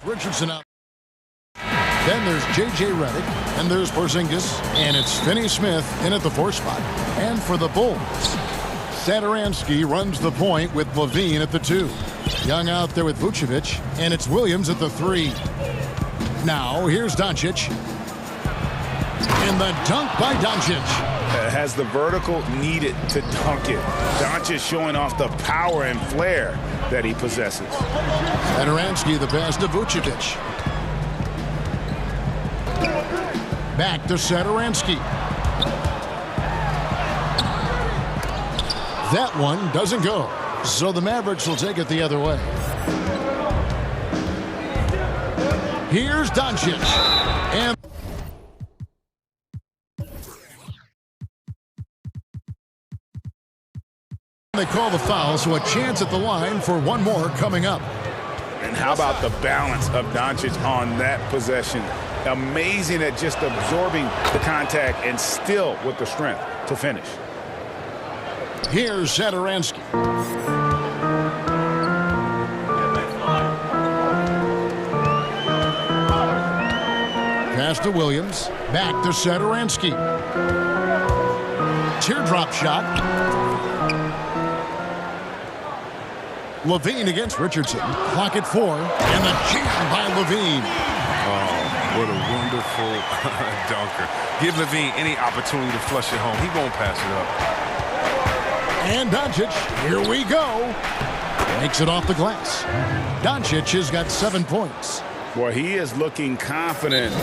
Richardson out. Then there's J.J. Redick, and there's Porzingis, and it's Finney Smith in at the 4 spot. And for the Bulls, Satoransky runs the point with Levine at the 2. Young out there with Vucevic, and it's Williams at the 3. Now, here's Doncic. And the dunk by Doncic. Has the vertical needed to dunk it. Doncic showing off the power and flair that he possesses. Satoransky, the pass to Vucevic. Back to Satoransky. That one doesn't go. So the Mavericks will take it the other way. Here's Doncic. And they call the foul, so a chance at the line for one more coming up. And how about the balance of Doncic on that possession? Amazing at just absorbing the contact and still with the strength to finish. Here's Satoransky. Pass to Williams. Back to Satoransky. Teardrop shot. Levine against Richardson. Clock at 4. And the jam by Levine. Oh, what a wonderful dunker. Give Levine any opportunity to flush it home. He won't pass it up. And Doncic, here we go. Makes it off the glass. Doncic has got 7 points. Boy, he is looking confident.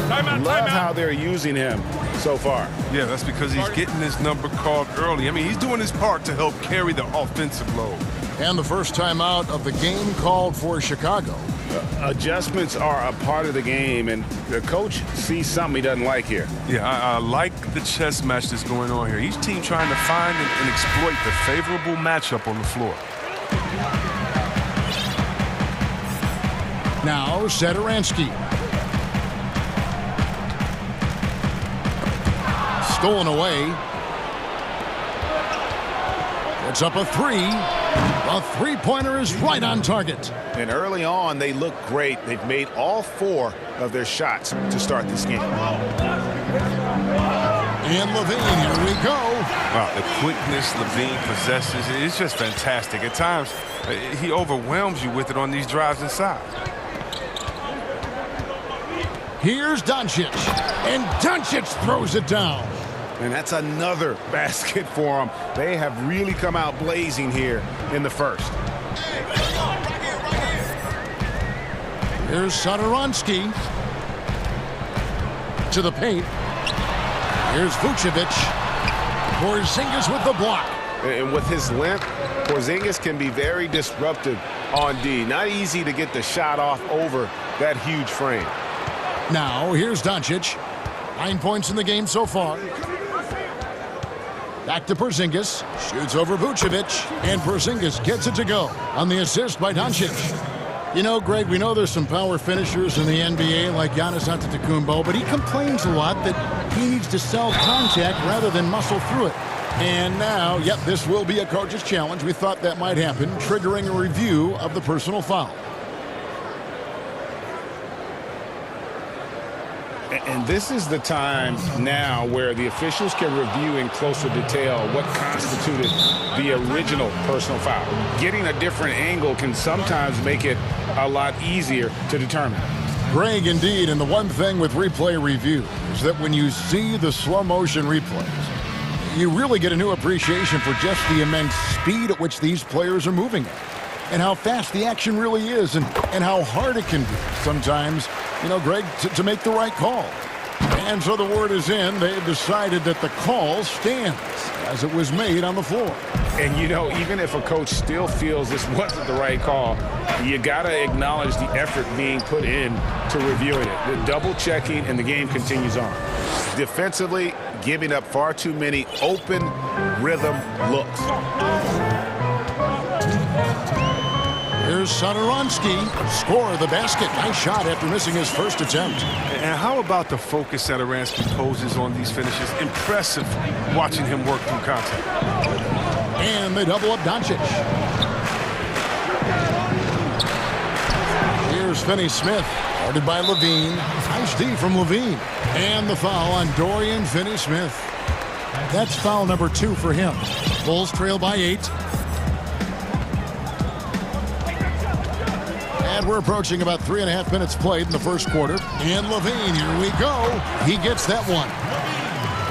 Love how they're using him so far. Yeah, that's because he's getting his number called early. I mean, he's doing his part to help carry the offensive load. And the first time out of the game called for Chicago. Adjustments are a part of the game, and the coach sees something he doesn't like here. Yeah, I like the chess match that's going on here. Each team trying to find and exploit the favorable matchup on the floor. Now, Satoransky. Stolen away. It's up a 3. A three-pointer is right on target. And early on, they look great. They've made all 4 of their shots to start this game. And Levine, here we go. Wow, the quickness Levine possesses is just fantastic. At times, he overwhelms you with it on these drives inside. Here's Doncic. And Doncic throws it down. And that's another basket for them. They have really come out blazing here in the first. Here's Satoransky. To the paint. Here's Vucevic. Porzingis with the block. And with his length, Porzingis can be very disruptive on D. Not easy to get the shot off over that huge frame. Now, here's Doncic. 9 points in the game so far. Back to Porzingis. Shoots over Vucevic. And Porzingis gets it to go on the assist by Doncic. You know, Greg, we know there's some power finishers in the NBA like Giannis Antetokounmpo, but he complains a lot that he needs to sell contact rather than muscle through it. And now, yep, this will be a coach's challenge. We thought that might happen, triggering a review of the personal foul. And this is the time now where the officials can review in closer detail what constituted the original personal foul. Getting a different angle can sometimes make it a lot easier to determine. Greg, indeed, and the one thing with replay review is that when you see the slow motion replays, you really get a new appreciation for just the immense speed at which these players are moving at, and how fast the action really is, and how hard it can be sometimes, you know, Greg, to make the right call. And so the word is in. They've decided that the call stands as it was made on the floor. And, you know, even if a coach still feels this wasn't the right call, you got to acknowledge the effort being put in to reviewing it. The double-checking, and the game continues on. Defensively, giving up far too many open rhythm looks. Here's Satoransky. Score of the basket. Nice shot after missing his first attempt. And how about the focus Satoransky poses on these finishes? Impressive watching him work through contact. And they double up Doncic. Here's Finney Smith. Guarded by Levine. Nice D from Levine. And the foul on Dorian Finney-Smith. That's foul number 2 for him. Bulls trail by 8. And we're approaching about 3.5 minutes played in the first quarter. And Levine, here we go. He gets that one.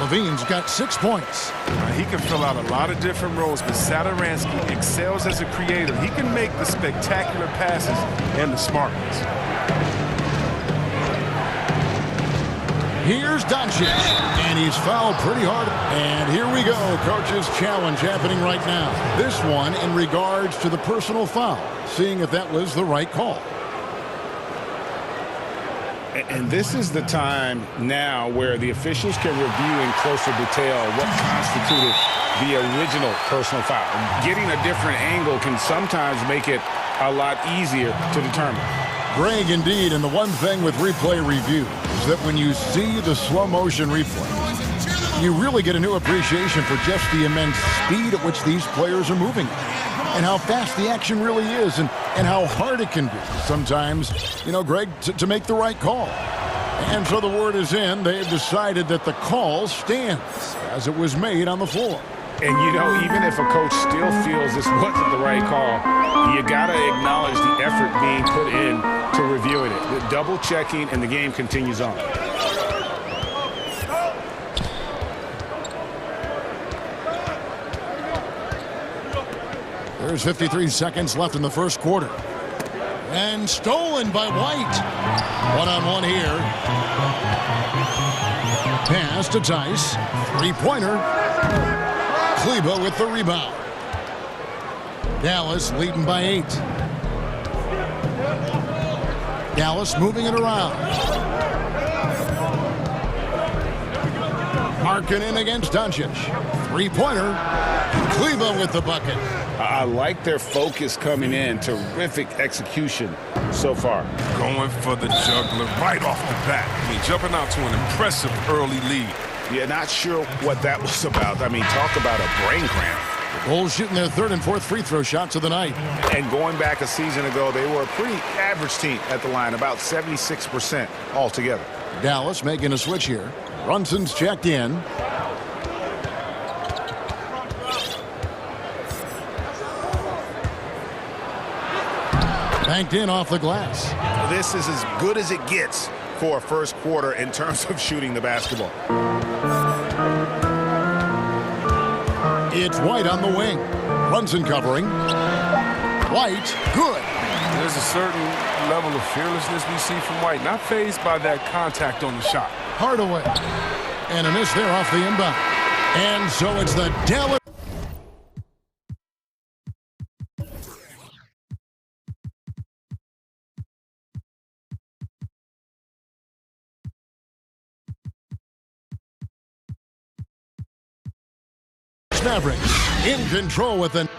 Levine's got 6 points. He can fill out a lot of different roles, but Satoransky excels as a creator. He can make the spectacular passes and the smart ones. Here's Doncic, and he's fouled pretty hard. And here we go, coach's challenge happening right now. This one in regards to the personal foul, seeing if that was the right call. And this is the time now where the officials can review in closer detail what constituted the original personal foul. Getting a different angle can sometimes make it a lot easier to determine. Greg, indeed, and the one thing with replay review is that when you see the slow motion replay, you really get a new appreciation for just the immense speed at which these players are moving and how fast the action really is and how hard it can be sometimes, you know, Greg, to make the right call. And so the word is in. They've decided that the call stands as it was made on the floor. And, you know, even if a coach still feels this wasn't the right call, you got to acknowledge the effort being put in to reviewing it. The double checking, and the game continues on. There's 53 seconds left in the first quarter. And stolen by White. One-on-one here. Pass to Tice. Three-pointer. Kleba with the rebound. Dallas leading by 8. Dallas moving it around. Markkanen against Doncic. Three-pointer. Kleba with the bucket. I like their focus coming in. Terrific execution so far. Going for the juggler right off the bat. I mean, jumping out to an impressive early lead. Yeah, not sure what that was about. I mean, talk about a brain cramp. The Bulls shooting their 3rd and 4th free throw shots of the night. And going back a season ago, they were a pretty average team at the line, about 76% altogether. Dallas making a switch here. Brunson's checked in. Banked in off the glass. This is as good as it gets for a first quarter in terms of shooting the basketball. It's White on the wing. Brunson covering. White, good. There's a certain level of fearlessness we see from White. Not fazed by that contact on the shot. Hardaway. And a miss there off the inbound. And so it's the Dallas. Mavericks in control with an.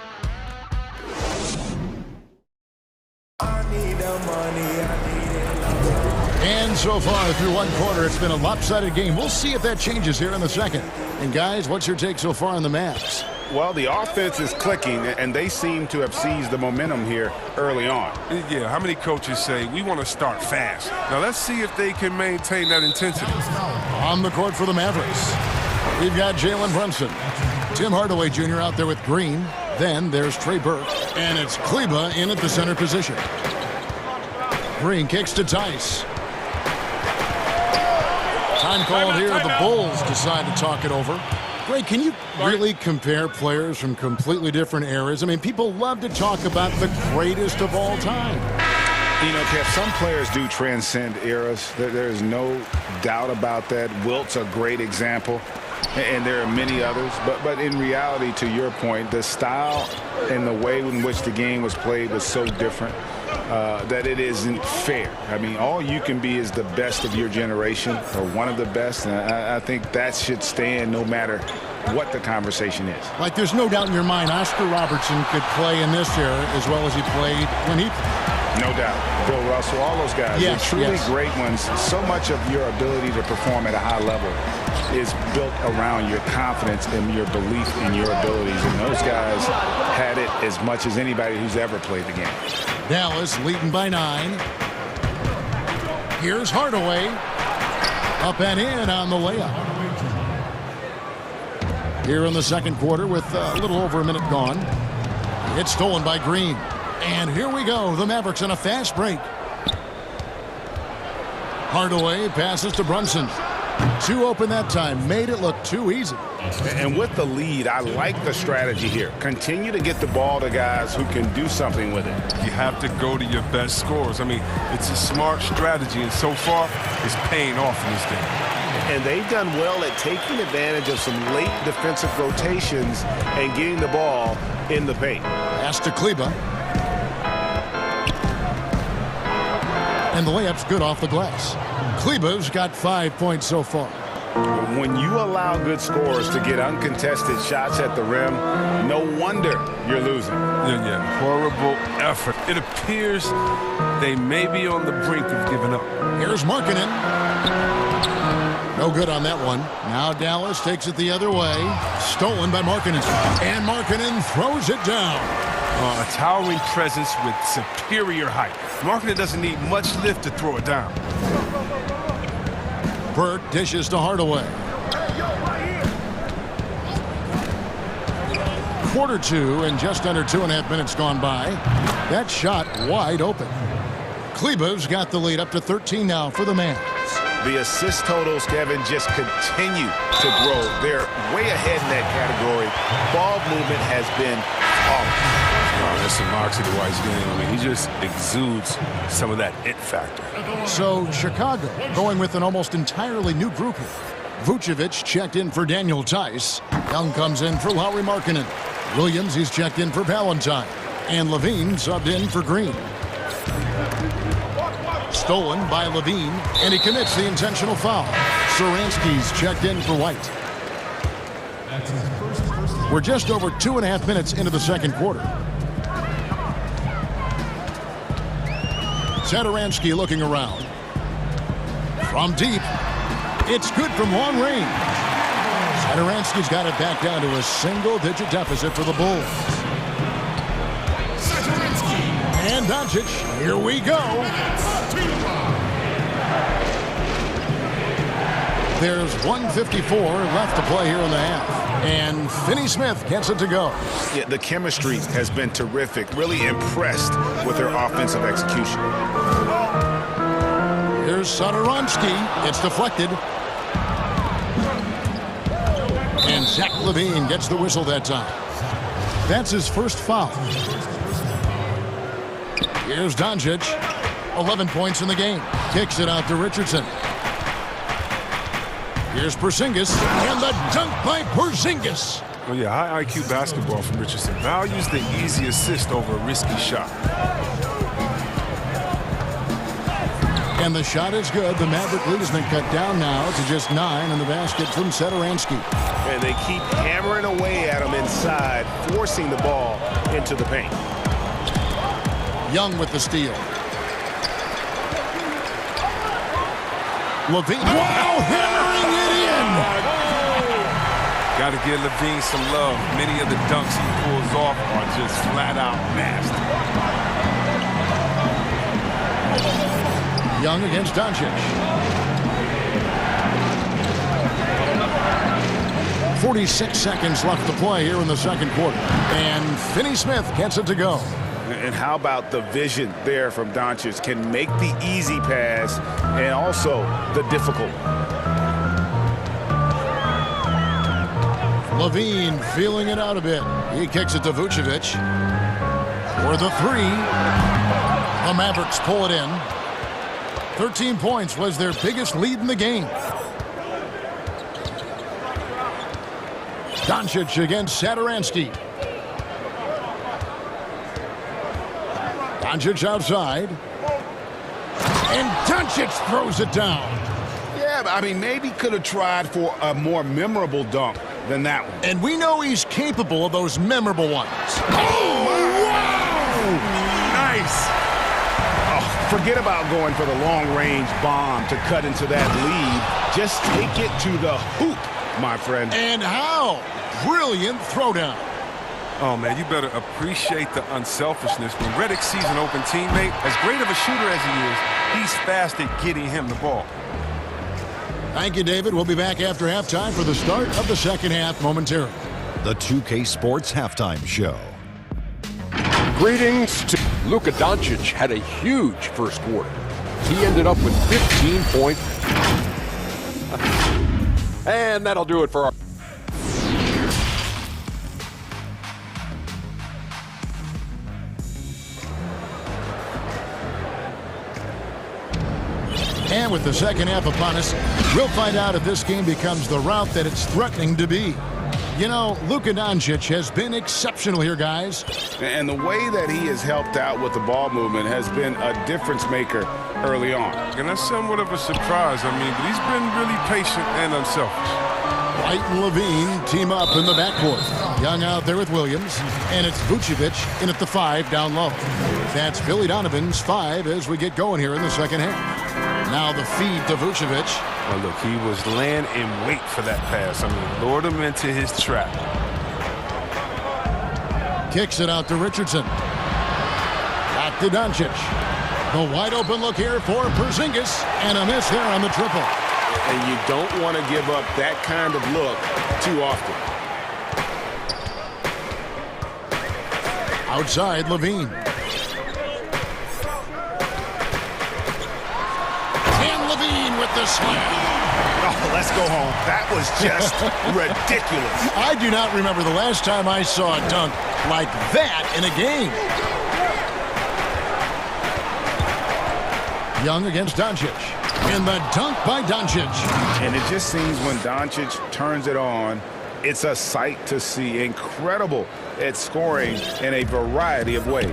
And so far through one quarter, it's been a lopsided game. We'll see if that changes here in the second. And guys, what's your take so far on the Mavs? Well, the offense is clicking, and they seem to have seized the momentum here early on. Yeah, how many coaches say, we want to start fast? Now, let's see if they can maintain that intensity. On the court for the Mavericks, we've got Jalen Brunson. Tim Hardaway Jr. out there with Green. Then there's Trey Burke. And it's Kleba in at the center position. Green kicks to Tice. Time called here. The Bulls decide to talk it over. Greg, can you really compare players from completely different eras? I mean, people love to talk about the greatest of all time. You know, Kev, some players do transcend eras. There's no doubt about that. Wilt's a great example. And there are many others. But in reality, to your point, the style and the way in which the game was played was so different that it isn't fair. I mean, all you can be is the best of your generation or one of the best. And I think that should stand no matter what the conversation is. Like, there's no doubt in your mind Oscar Robertson could play in this era as well as he played when he played. No doubt. Bill Russell, all those guys. Yes, they're truly great ones. So much of your ability to perform at a high level is built around your confidence and your belief in your abilities. And those guys had it as much as anybody who's ever played the game. Dallas leading by 9. Here's Hardaway. Up and in on the layup. Here in the second quarter with a little over a minute gone. It's stolen by Green. And here we go. The Mavericks on a fast break. Hardaway passes to Brunson. Too open that time. Made it look too easy. And with the lead, I like the strategy here. Continue to get the ball to guys who can do something with it. You have to go to your best scorers. I mean, it's a smart strategy, and so far, it's paying off in this game. And they've done well at taking advantage of some late defensive rotations and getting the ball in the paint. Pass to Kleba. And the layup's good off the glass. Kleba's got 5 points so far. When you allow good scorers to get uncontested shots at the rim, no wonder you're losing. Yeah, horrible effort. It appears they may be on the brink of giving up. Here's Markkanen. No good on that one. Now Dallas takes it the other way. Stolen by Markkanen. And Markkanen throws it down. A towering presence with superior height. Markkanen doesn't need much lift to throw it down. Burke dishes to Hardaway. Quarter two and just under 2.5 minutes gone by. That shot wide open. Kleba's got the lead up to 13 now for the Mavs. The assist totals, Kevin, just continue to grow. They're way ahead in that category. Ball movement has been awesome. Oh, that's the moxie to White's game. I mean, he just exudes some of that it factor. So Chicago going with an almost entirely new group here. Vucevic checked in for Daniel Tice. Young comes in for Lauri Markkanen. Williams, he's checked in for Valentine. And Levine subbed in for Green. Stolen by Levine, and he commits the intentional foul. Saransky's checked in for White. We're just over 2.5 minutes into the second quarter. Satoransky looking around. From deep, it's good from long range. Satoransky's got it back down to a single-digit deficit for the Bulls. And Doncic, here we go. There's 1:54 left to play here in the half. And Finney Smith gets it to go. Yeah, the chemistry has been terrific. Really impressed with their offensive execution. Here's Satoransky. It's deflected. And Zach LaVine gets the whistle that time. That's his first foul. Here's Doncic. 11 points in the game. Kicks it out to Richardson. Here's Porzingis, and the dunk by Porzingis. Oh, yeah, high IQ basketball from Richardson. Values the easy assist over a risky shot. And the shot is good. The Maverick lead has been cut down now to just 9 in the basket from Satoransky. And they keep hammering away at him inside, forcing the ball into the paint. Young with the steal. Levine. Wow, hammering it in! Got to give Levine some love. Many of the dunks he pulls off are just flat out nasty. Young against Doncic. 46 seconds left to play here in the second quarter. And Finney Smith gets it to go. And how about the vision there from Doncic? Can make the easy pass and also the difficult. Levine feeling it out a bit. He kicks it to Vucevic. For the three. The Mavericks pull it in. 13 points was their biggest lead in the game. Doncic against Satoransky. Doncic outside. And Doncic throws it down. Yeah, but I mean, maybe could have tried for a more memorable dunk than that one. And we know he's capable of those memorable ones. Oh, wow! Nice! Oh, forget about going for the long-range bomb to cut into that lead. Just take it to the hoop, my friend. And how? Brilliant throwdown. Oh, man, you better appreciate the unselfishness. When Redick sees an open teammate, as great of a shooter as he is, he's fast at getting him the ball. Thank you, David. We'll be back after halftime for the start of the second half momentarily. The 2K Sports Halftime Show. Greetings to Luka Doncic. Had a huge first quarter. He ended up with 15 points. And that'll do it for our... And with the second half upon us, we'll find out if this game becomes the route that it's threatening to be. You know, Luka Doncic has been exceptional here, guys. And the way that he has helped out with the ball movement has been a difference maker early on. And that's somewhat of a surprise. I mean, but he's been really patient and unselfish. White and Levine team up in the backcourt. Young out there with Williams. And it's Vucevic in at the 5 down low. That's Billy Donovan's 5 as we get going here in the second half. Now the feed to Vucevic. Well, look, he was laying in wait for that pass. I mean, lured him into his trap. Kicks it out to Richardson. Back to Doncic. The wide open look here for Porzingis. And a miss there on the triple. And you don't want to give up that kind of look too often. Outside, Levine. With the slam. Oh, let's go home. That was just ridiculous. I do not remember the last time I saw a dunk like that in a game. Young against Doncic. And the dunk by Doncic. And it just seems when Doncic turns it on, it's a sight to see. Incredible at scoring in a variety of ways.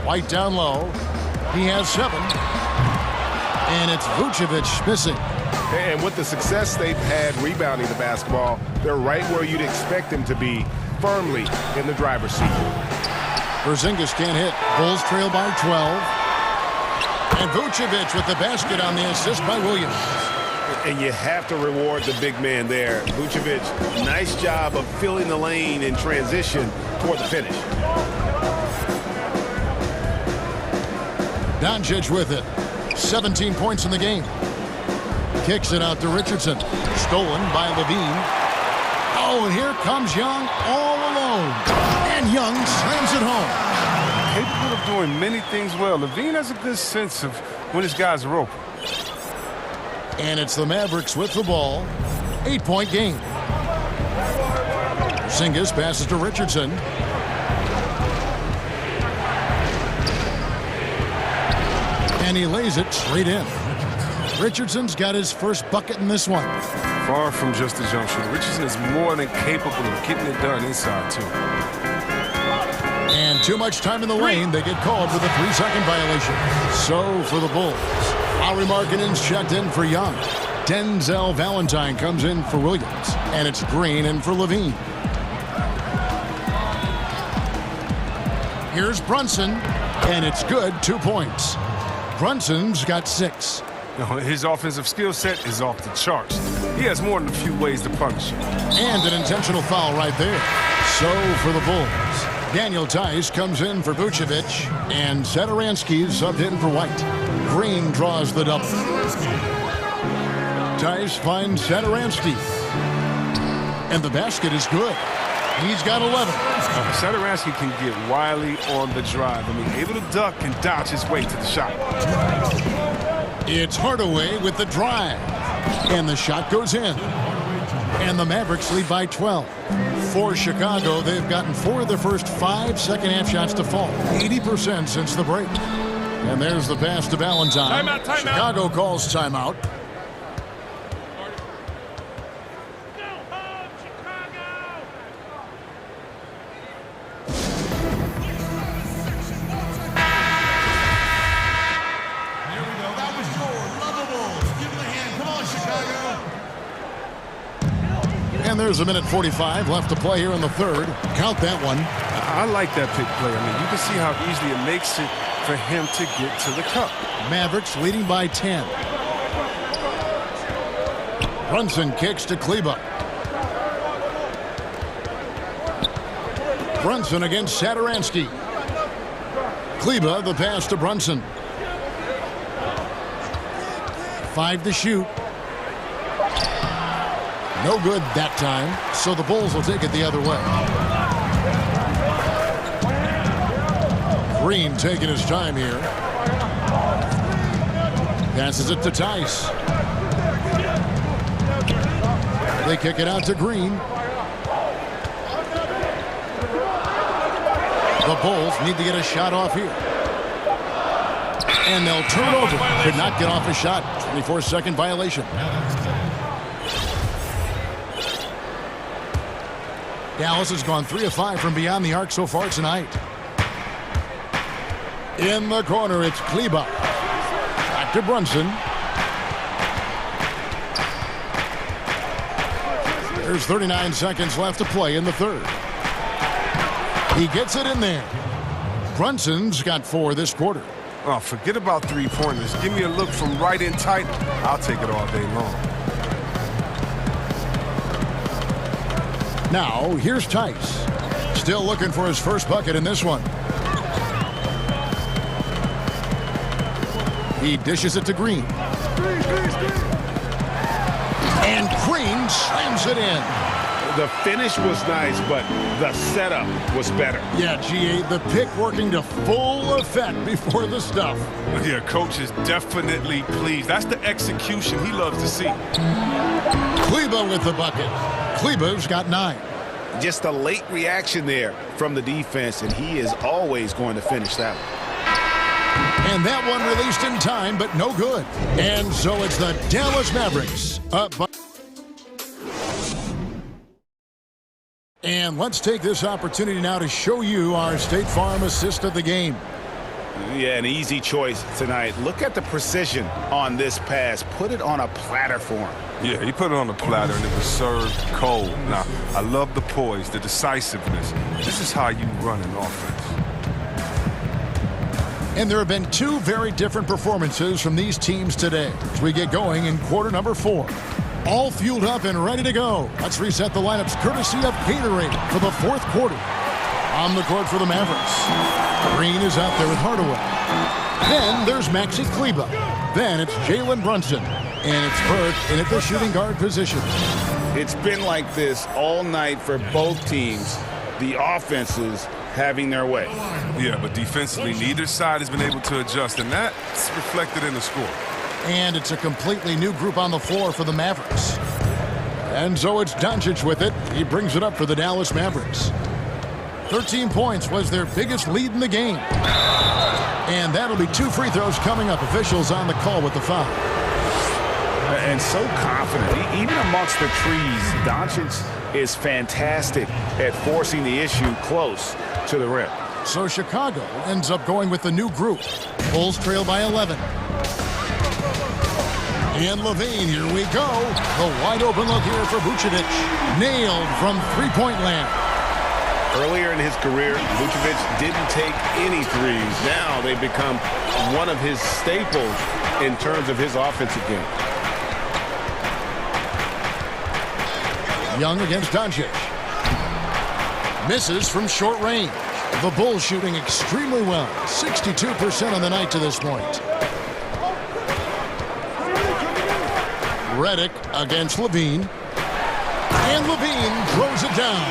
White down low. He has 7. And it's Vucevic missing. And with the success they've had rebounding the basketball, they're right where you'd expect them to be, firmly in the driver's seat. Porzingis can't hit. Bulls trail by 12. And Vucevic with the basket on the assist by Williams. And you have to reward the big man there. Vucevic, nice job of filling the lane in transition toward the finish. Doncic with it. 17 points in the game. Kicks it out to Richardson. Stolen by Levine. Oh, and here comes Young all alone. And Young slams it home. Capable of doing many things well. Levine has a good sense of when his guys are open. And it's the Mavericks with the ball. 8-point game. Porzingis passes to Richardson. And he lays it straight in. Richardson's got his first bucket in this one. Far from just a jump shooter. Richardson is more than capable of getting it done inside, too. And too much time in the lane. They get called for the 3-second violation. So for the Bulls. Lowry Markkanen's checked in for Young. Denzel Valentine comes in for Williams. And it's Green in for Levine. Here's Brunson. And it's good. 2 points. Brunson's got 6. His offensive skill set is off the charts. He has more than a few ways to punish him. And an intentional foul right there. So for the Bulls. Daniel Tice comes in for Vucevic. And Satoransky's subbed in for White. Green draws the double. Tice finds Satoransky. And the basket is good. He's got 11. Satoransky can get wily on the drive. I mean, able to duck and dodge his way to the shot. It's Hardaway with the drive. And the shot goes in. And the Mavericks lead by 12. For Chicago, they've gotten 4 of their first 5 second-half shots to fall. 80% since the break. And there's the pass to Valentine. Timeout. Chicago calls timeout. And there's a minute 45 left to play here in the third. Count that one. I like that pick play. I mean, you can see how easily it makes it for him to get to the cup. Mavericks leading by 10. Brunson kicks to Kleba. Brunson against Saturansky. Kleba, the pass to Brunson. 5 to shoot. No good that time, so the Bulls will take it the other way. Green taking his time here. Passes it to Tice. They kick it out to Green. The Bulls need to get a shot off here. And they'll turn it over. Could not get off a shot. 24-second violation. Dallas has gone 3 of 5 from beyond the arc so far tonight. In the corner, it's Kleba. Back to Brunson. There's 39 seconds left to play in the third. He gets it in there. Brunson's got 4 this quarter. Oh, forget about three-pointers. Give me a look from right in tight. I'll take it all day long. Now, here's Tice. Still looking for his first bucket in this one. He dishes it to Green. And Green slams it in. The finish was nice, but the setup was better. Yeah, GA, the pick working to full effect before the stuff. Yeah, coach is definitely pleased. That's the execution he loves to see. Kleba with the bucket. Kleba's got 9. Just a late reaction there from the defense, and he is always going to finish that one. And that one released in time, but no good. And so it's the Dallas Mavericks up by. And let's take this opportunity now to show you our State Farm assist of the game. Yeah, an easy choice tonight. Look at the precision on this pass. Put it on a platter for him. Yeah, he put it on a platter and it was served cold. Now, I love the poise, the decisiveness. This is how you run an offense. And there have been 2 very different performances from these teams today as we get going in quarter number 4. All fueled up and ready to go. Let's reset the lineups courtesy of Gatorade for the 4th quarter. On the court for the Mavericks. Green is out there with Hardaway. Then there's Maxi Kleba. Then it's Jalen Brunson. And it's Burke in at the shooting guard position. It's been like this all night for both teams. The offenses having their way. Yeah, but defensively, neither side has been able to adjust, and that's reflected in the score. And it's a completely new group on the floor for the Mavericks. And so it's Doncic with it. He brings it up for the Dallas Mavericks. 13 points was their biggest lead in the game. And that'll be 2 free throws coming up. Officials on the call with the foul. And so confident. Even amongst the trees, Doncic is fantastic at forcing the issue close to the rim. So Chicago ends up going with the new group. Bulls trail by 11. And Levine, here we go. The wide open look here for Vucevic. Nailed from three-point land. Earlier in his career, Vucevic didn't take any threes. Now they become one of his staples in terms of his offensive game. Young against Doncic. Misses from short range. The Bulls shooting extremely well. 62% on the night to this point. Redick against Levine. And Levine throws it down.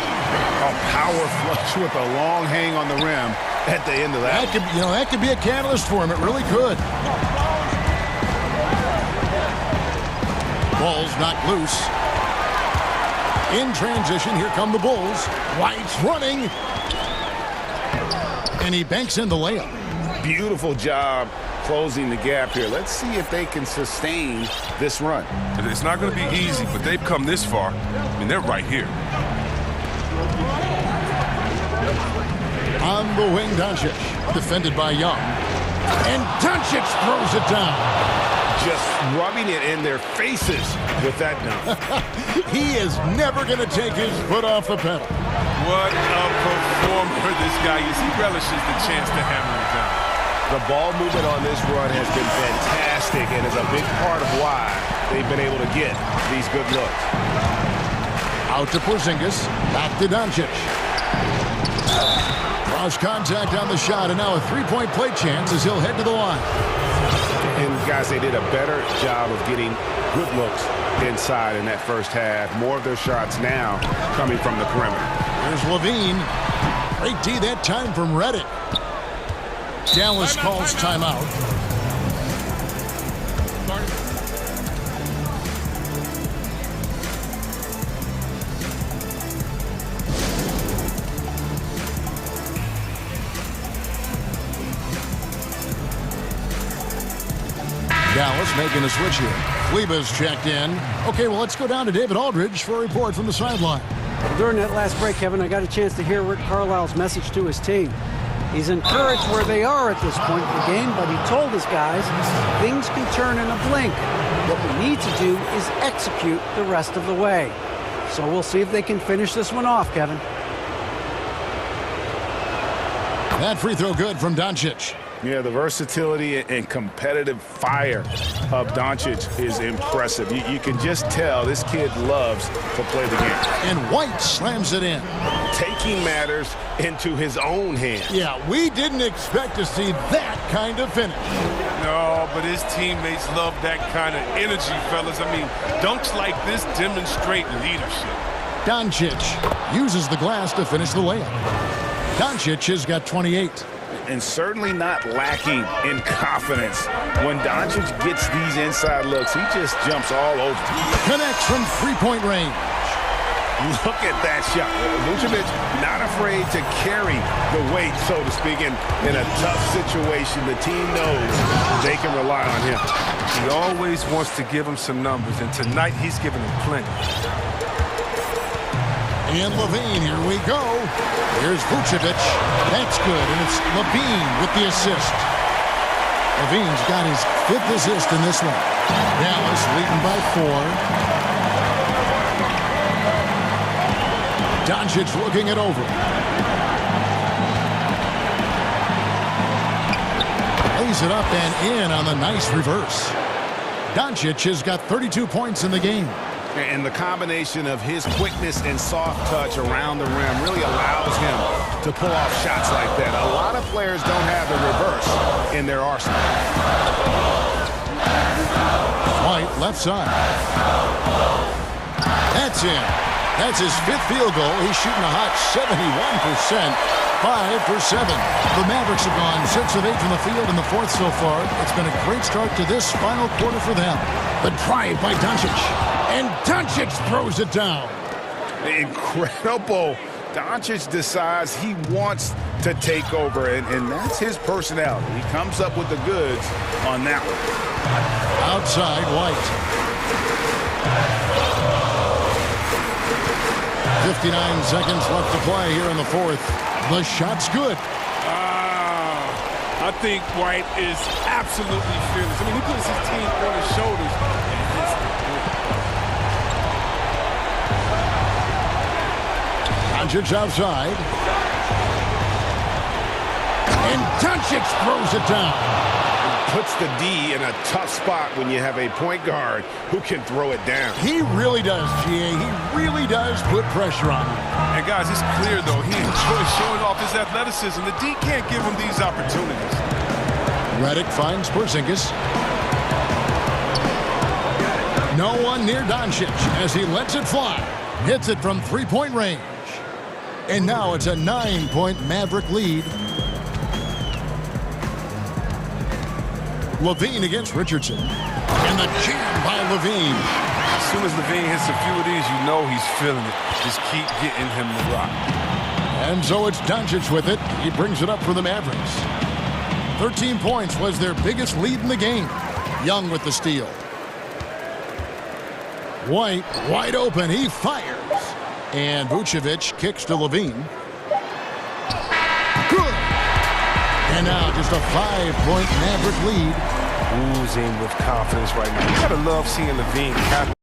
A power flush with a long hang on the rim at the end of that. That could be a catalyst for him. It really could. Ball's knocked loose. In transition, here come the Bulls. White's running. And he banks in the layup. Beautiful job closing the gap here. Let's see if they can sustain this run. It's not going to be easy, but they've come this far. I mean, they're right here. On the wing, Doncic. Defended by Young. And Doncic throws it down. Just rubbing it in their faces with that dunk. He is never going to take his foot off the pedal. What a performer this guy is. He relishes the chance to hammer it down. The ball movement on this run has been fantastic and is a big part of why they've been able to get these good looks. Out to Porzingis. Back to Doncic. Cross contact on the shot, and now a three-point play chance as he'll head to the line. And, guys, they did a better job of getting good looks inside in that first half. More of their shots now coming from the perimeter. Here's Levine. Great D that time from Reddick. Dallas calls timeout. Dallas making a switch here. Kleba's checked in. Okay, well, let's go down to David Aldridge for a report from the sideline. During that last break, Kevin, I got a chance to hear Rick Carlisle's message to his team. He's encouraged where they are at this point in the game, but he told his guys things can turn in a blink. What we need to do is execute the rest of the way. So we'll see if they can finish this one off, Kevin. That free throw good from Doncic. Yeah, the versatility and competitive fire of Doncic is impressive. You can just tell this kid loves to play the game. And White slams it in. Taking matters into his own hands. Yeah, we didn't expect to see that kind of finish. No, but his teammates love that kind of energy, fellas. I mean, dunks like this demonstrate leadership. Doncic uses the glass to finish the layup. Doncic has got 28. And certainly not lacking in confidence. When Doncic gets these inside looks, he just jumps all over. Connects from three-point range. Look at that shot. Vucevic not afraid to carry the weight, so to speak, in a tough situation. The team knows they can rely on him. He always wants to give him some numbers, and tonight he's giving him plenty. And Levine, here we go. Here's Vucevic. That's good, and it's Levine with the assist. Levine's got his 5th assist in this one. Dallas leading by 4. Doncic looking it over. Lays it up and in on the nice reverse. Doncic has got 32 points in the game. And the combination of his quickness and soft touch around the rim really allows him to pull off shots like that. A lot of players don't have the reverse in their arsenal. White, left side. That's in. That's his 5th field goal. He's shooting a hot 71%. 5 for 7. The Mavericks have gone 6 of 8 from the field in the 4th so far. It's been a great start to this final quarter for them. The drive by Doncic. And Doncic throws it down. Incredible. Doncic decides he wants to take over, and that's his personality. He comes up with the goods on that one. Outside, White. 59 seconds left to play here in the 4th. The shot's good. I think White is absolutely fearless. I mean, he puts his team on his shoulders. Doncic outside. And Doncic throws it down. Puts the D in a tough spot when you have a point guard who can throw it down. He really does, GA. He really does put pressure on him. And, guys, it's clear, though, he enjoys showing off his athleticism. The D can't give him these opportunities. Reddick finds Porzingis. No one near Doncic as he lets it fly. Hits it from three-point range. And now it's a 9-point Maverick lead. Levine against Richardson. And the jam by Levine. As soon as Levine hits a few of these, you know he's feeling it. Just keep getting him the rock. And so it's Doncic with it. He brings it up for the Mavericks. 13 points was their biggest lead in the game. Young with the steal. White wide open. He fires. And Vucevic kicks to Levine. Good. And now just a 5-point Maverick lead. Oozing with confidence right now. You gotta love seeing Levine captain.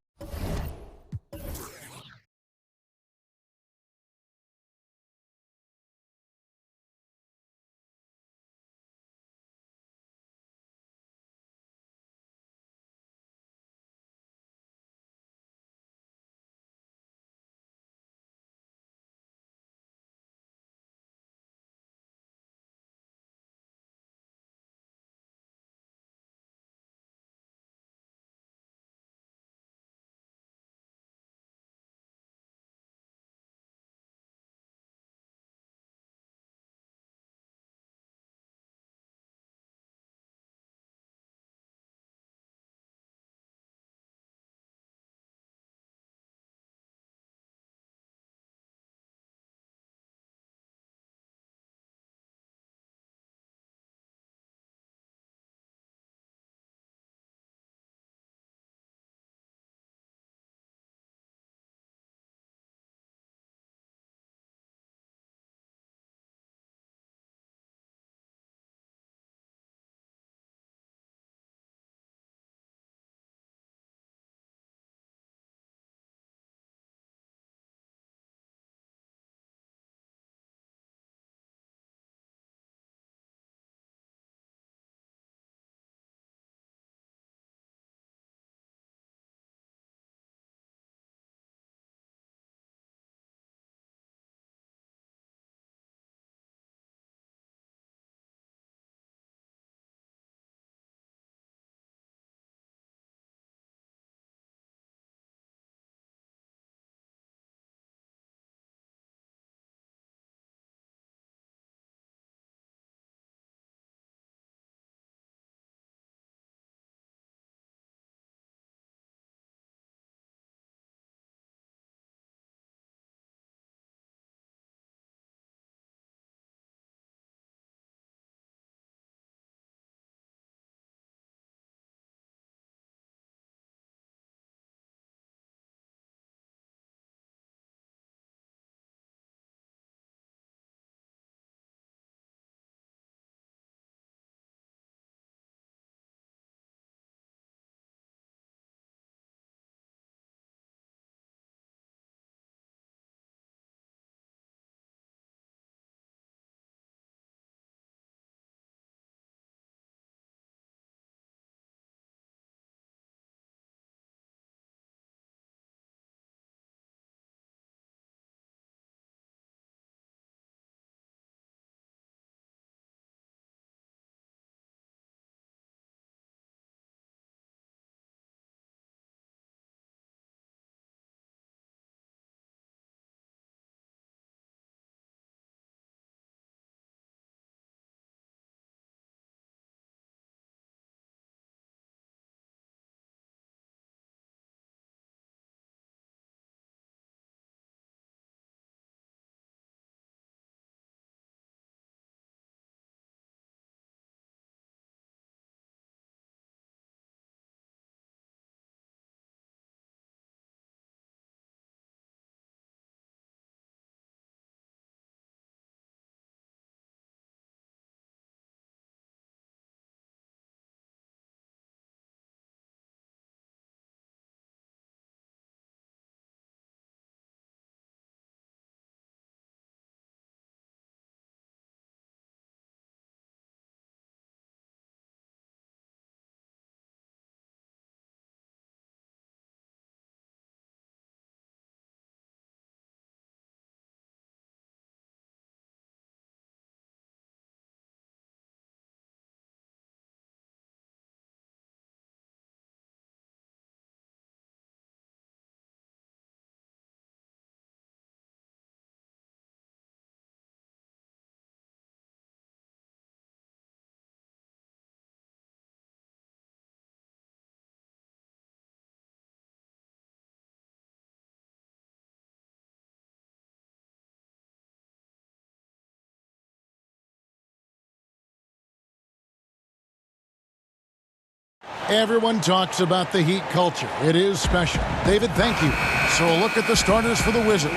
Everyone talks about the Heat culture. It is special. David, thank you. So look at the starters for the Wizards.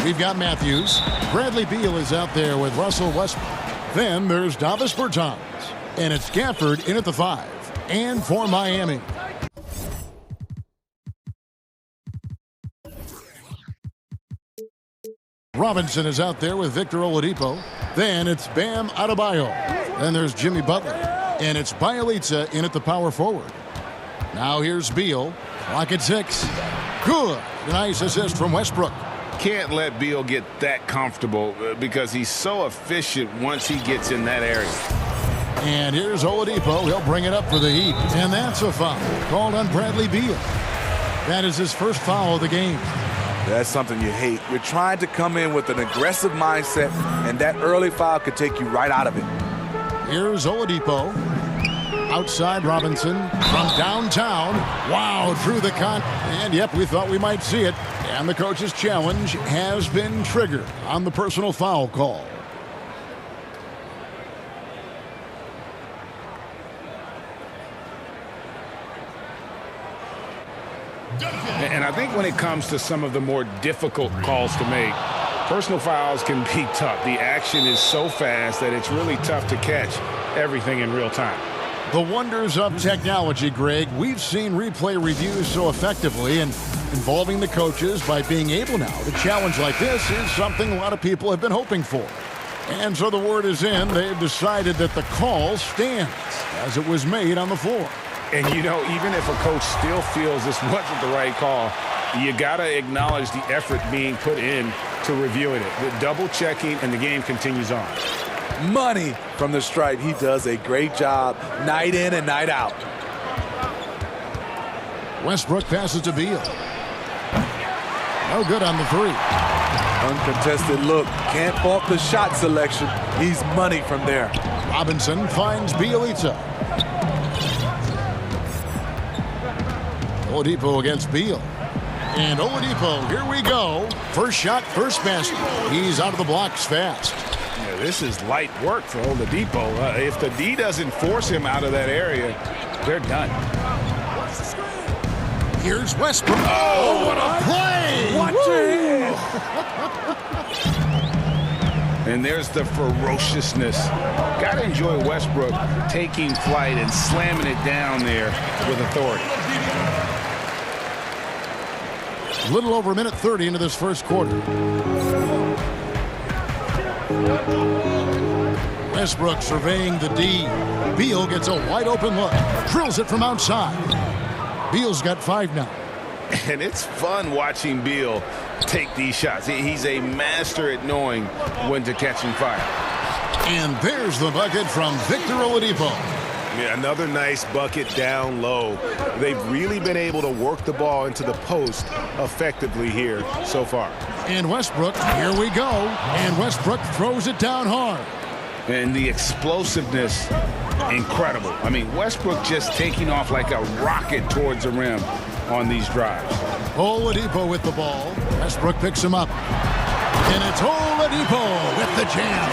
We've got Matthews. Bradley Beal is out there with Russell Westbrook. Then there's Davis Bertans. And it's Gafford in at the 5. And for Miami. Robinson is out there with Victor Oladipo. Then it's Bam Adebayo. Then there's Jimmy Butler. And it's Bielitsa in at the power forward. Now here's Beal. Clock at 6. Good. Nice assist from Westbrook. Can't let Beal get that comfortable because he's so efficient once he gets in that area. And here's Oladipo. He'll bring it up for the Heat. And that's a foul called on Bradley Beal. That is his first foul of the game. That's something you hate. You're trying to come in with an aggressive mindset, and that early foul could take you right out of it. Here's Oladipo. Outside Robinson from downtown. Wow, through the and yep, we thought we might see it. And the coach's challenge has been triggered on the personal foul call. And I think when it comes to some of the more difficult calls to make, personal fouls can be tough. The action is so fast that it's really tough to catch everything in real time. The wonders of technology, Greg. We've seen replay reviews so effectively, and involving the coaches by being able now to challenge like this is something a lot of people have been hoping for. And so the word is in. They've decided that the call stands as it was made on the floor. And, you know, even if a coach still feels this wasn't the right call, you got to acknowledge the effort being put in to reviewing it. The double checking, and the game continues on. Money from the stripe. He does a great job night in and night out. Westbrook passes to Beal. No good on the 3. Uncontested look. Can't fault the shot selection. He's money from there. Robinson finds Bielitsa. Oladipo against Beal. And Oladipo, here we go. First shot, first basket. He's out of the blocks fast. Yeah, this is light work for Oladipo. If the D doesn't force him out of that area, they're done. Here's Westbrook. Oh, what a play! Watch it! And there's the ferociousness. Got to enjoy Westbrook taking flight and slamming it down there with authority. A little over a minute 30 into this first quarter. Westbrook surveying the D. Beal gets a wide open look. Drills it from outside. Beal's got 5 now. And it's fun watching Beal take these shots. He's a master at knowing when to catch and fire. And there's the bucket from Victor Oladipo. Yeah, another nice bucket down low. They've really been able to work the ball into the post effectively here so far. And Westbrook, here we go. And Westbrook throws it down hard. And the explosiveness, incredible. I mean, Westbrook just taking off like a rocket towards the rim on these drives. Oladipo with the ball. Westbrook picks him up. And it's Oladipo with the jam.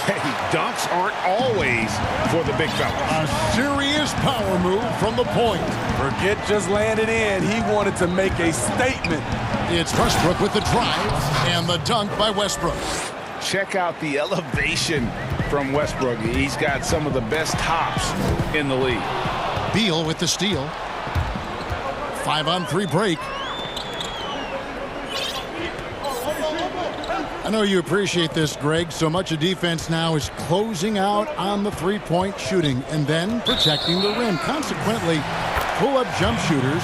Hey, dunks aren't always for the big fella. A serious power move from the point. Forget just landing in. He wanted to make a statement. It's Westbrook with the drive and the dunk by Westbrook. Check out the elevation from Westbrook. He's got some of the best hops in the league. Beal with the steal. 5-on-3 break. I know you appreciate this, Greg. So much of defense now is closing out on the three-point shooting and then protecting the rim. Consequently, pull-up jump shooters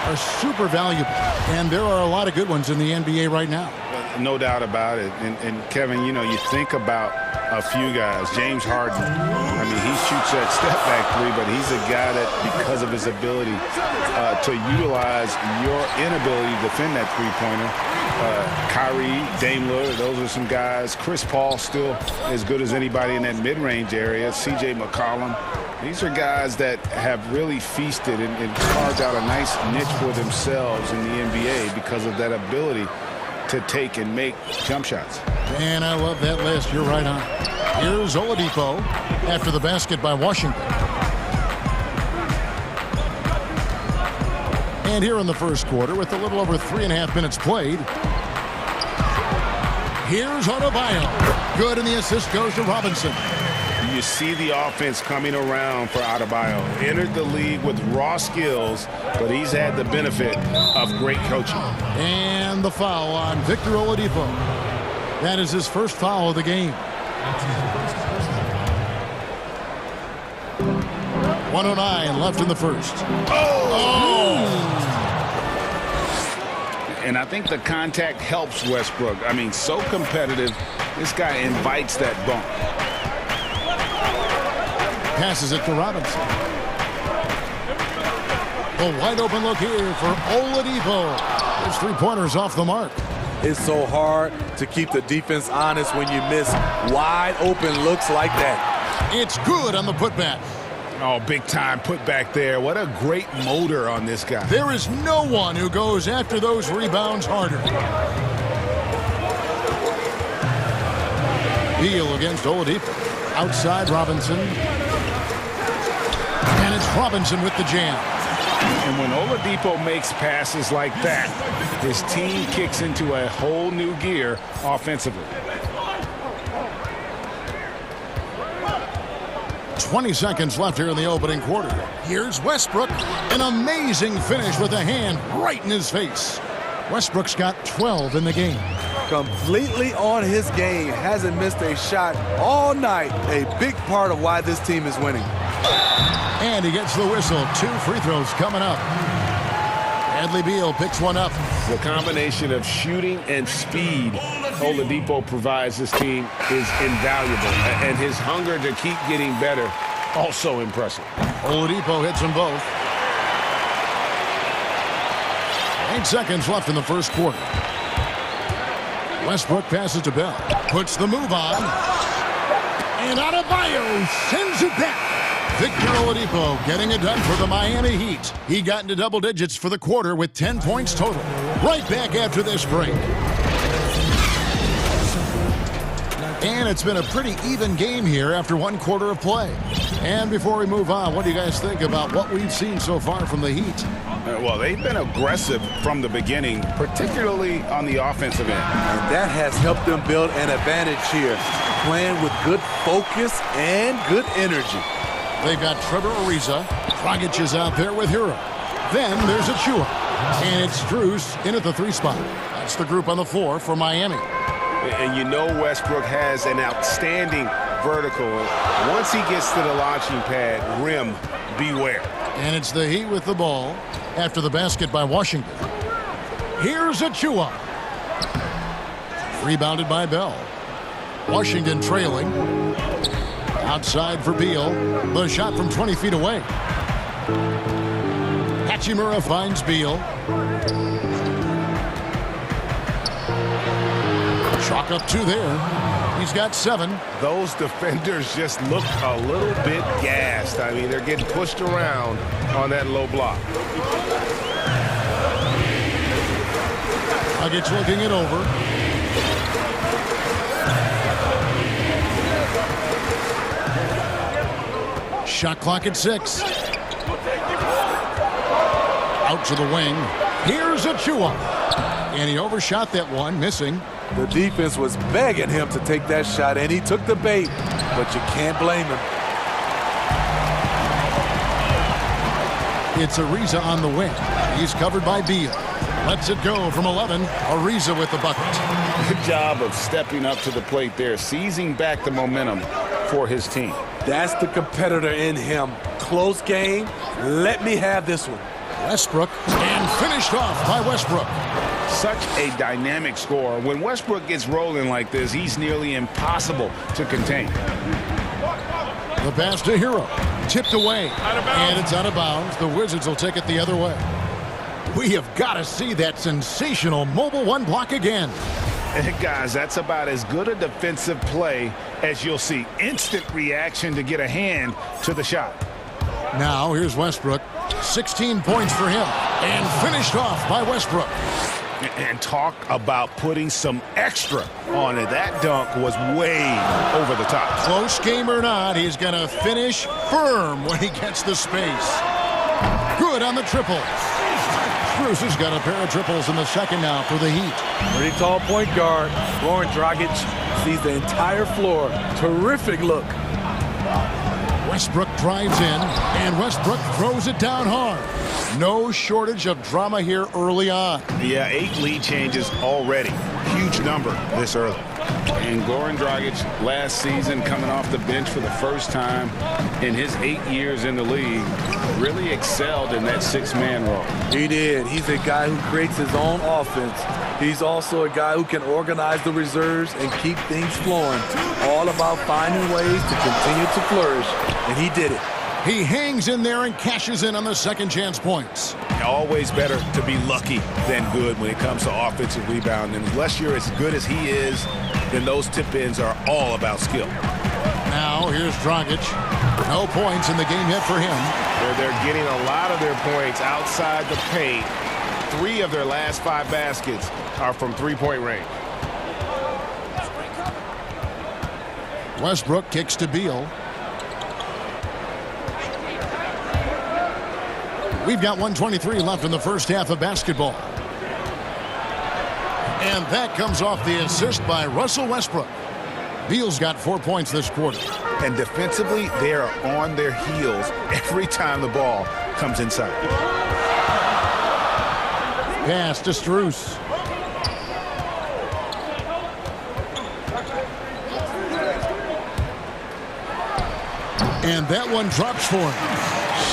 are super valuable. And there are a lot of good ones in the NBA right now. No doubt about it. And Kevin, you know, you think about a few guys. James Harden, I mean, he shoots that step-back 3, but he's a guy that, because of his ability to utilize your inability to defend that three-pointer, Kyrie, Dame Lillard, those are some guys. Chris Paul still as good as anybody in that mid-range area. C.J. McCollum. These are guys that have really feasted and carved out a nice niche for themselves in the NBA because of that ability to take and make jump shots. Man, I love that list. You're right on. Here's Oladipo after the basket by Washington. And here in the first quarter, with a little over 3.5 minutes played, here's Adebayo. Good, and the assist goes to Robinson. You see the offense coming around for Adebayo. Entered the league with raw skills, but he's had the benefit of great coaching. And the foul on Victor Oladipo. That is his first foul of the game. 1:09 left in the first. And I think the contact helps Westbrook. I mean, so competitive. This guy invites that bump. Passes it to Robinson. A wide open look here for Oladipo. His three-pointers off the mark. It's so hard to keep the defense honest when you miss wide open looks like that. It's good on the putback. Oh, big time putback there. What a great motor on this guy. There is no one who goes after those rebounds harder. Beal against Oladipo. Outside Robinson. And it's Robinson with the jam. And when Oladipo makes passes like that, his team kicks into a whole new gear offensively. 20 seconds left here in the opening quarter. Here's Westbrook. An amazing finish with a hand right in his face. Westbrook's got 12 in the game. Completely on his game. Hasn't missed a shot all night. A big part of why this team is winning. And he gets the whistle. 2 free throws coming up. Bradley Beal picks one up. The combination of shooting and speed Oladipo provides this team is invaluable. And his hunger to keep getting better, also impressive. Oladipo hits them both. 8 seconds left in the first quarter. Westbrook passes to Bell. Puts the move on. And Adebayo sends it back. Victor Oladipo getting it done for the Miami Heat. He got into double digits for the quarter with 10 points total. Right back after this break. And it's been a pretty even game here after 1 quarter of play. And before we move on, what do you guys think about what we've seen so far from the Heat? Well, they've been aggressive from the beginning, particularly on the offensive end. And that has helped them build an advantage here, playing with good focus and good energy. They've got Trevor Ariza. Dragic is out there with Hero. Then there's Achua. And it's Strus in at the 3 spot. That's the group on the floor for Miami. And you know Westbrook has an outstanding vertical. Once he gets to the launching pad, rim, beware. And it's the Heat with the ball after the basket by Washington. Here's Achua. Rebounded by Bell. Washington trailing. Outside for Beal. The shot from 20 feet away. Hachimura finds Beal. Chalk up 2 there. He's got 7. Those defenders just look a little bit gassed. I mean, they're getting pushed around on that low block. Dragic looking it over. Shot clock at 6. Out to the wing. Here's Achua. And he overshot that one, missing. The defense was begging him to take that shot, and he took the bait. But you can't blame him. It's Ariza on the wing. He's covered by Beal. Lets it go from 11. Ariza with the bucket. Good job of stepping up to the plate there, seizing back the momentum for his team. That's the competitor in him. Close game. Let me have this one. Westbrook, and finished off by Westbrook. Such a dynamic scorer. When Westbrook gets rolling like this, he's nearly impossible to contain. The pass to Hero. Tipped away. And it's out of bounds. The Wizards will take it the other way. We have got to see that sensational mobile 1 block again. And guys, that's about as good a defensive play as you'll see. Instant reaction to get a hand to the shot. Now here's Westbrook. 16 points for him. And finished off by Westbrook. And talk about putting some extra on it. That dunk was way over the top. Close game or not, he's going to finish firm when he gets the space. Good on the triple. Strus has got a pair of triples in the second now for the Heat. Pretty tall point guard. Goran Dragic sees the entire floor. Terrific look. Westbrook drives in, and Westbrook throws it down hard. No shortage of drama here early on. Yeah, 8 lead changes already. Huge number this early. And Goran Dragic last season coming off the bench for the first time in his 8 years in the league really excelled in that 6-man role. He did. He's a guy who creates his own offense. He's also a guy who can organize the reserves and keep things flowing. All about finding ways to continue to flourish, and he did it. He hangs in there and cashes in on the second chance points. Always better to be lucky than good when it comes to offensive rebound. And unless you're as good as he is, then those tip-ins are all about skill. Now here's Dragic. No points in the game hit for him. They're getting a lot of their points outside the paint. 3 of their last 5 baskets are from three-point range. Westbrook kicks to Beal. We've got 1:23 left in the first half of basketball. And that comes off the assist by Russell Westbrook. Beal's got 4 points this quarter. And defensively, they are on their heels every time the ball comes inside. Pass to Strus. And that one drops for him.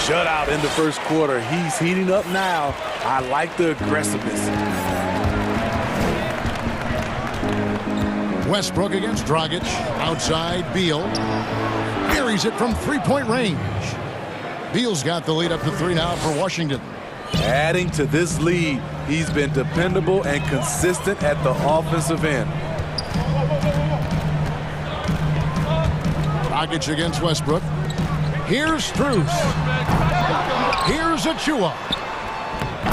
Shutout in the first quarter. He's heating up now. I like the aggressiveness. Westbrook against Dragic. Outside, Beal. Buries it from three-point range. Beal's got the lead up to 3 now for Washington. Adding to this lead, he's been dependable and consistent at the offensive end. Dragic against Westbrook. Here's Strus. Here's Achua.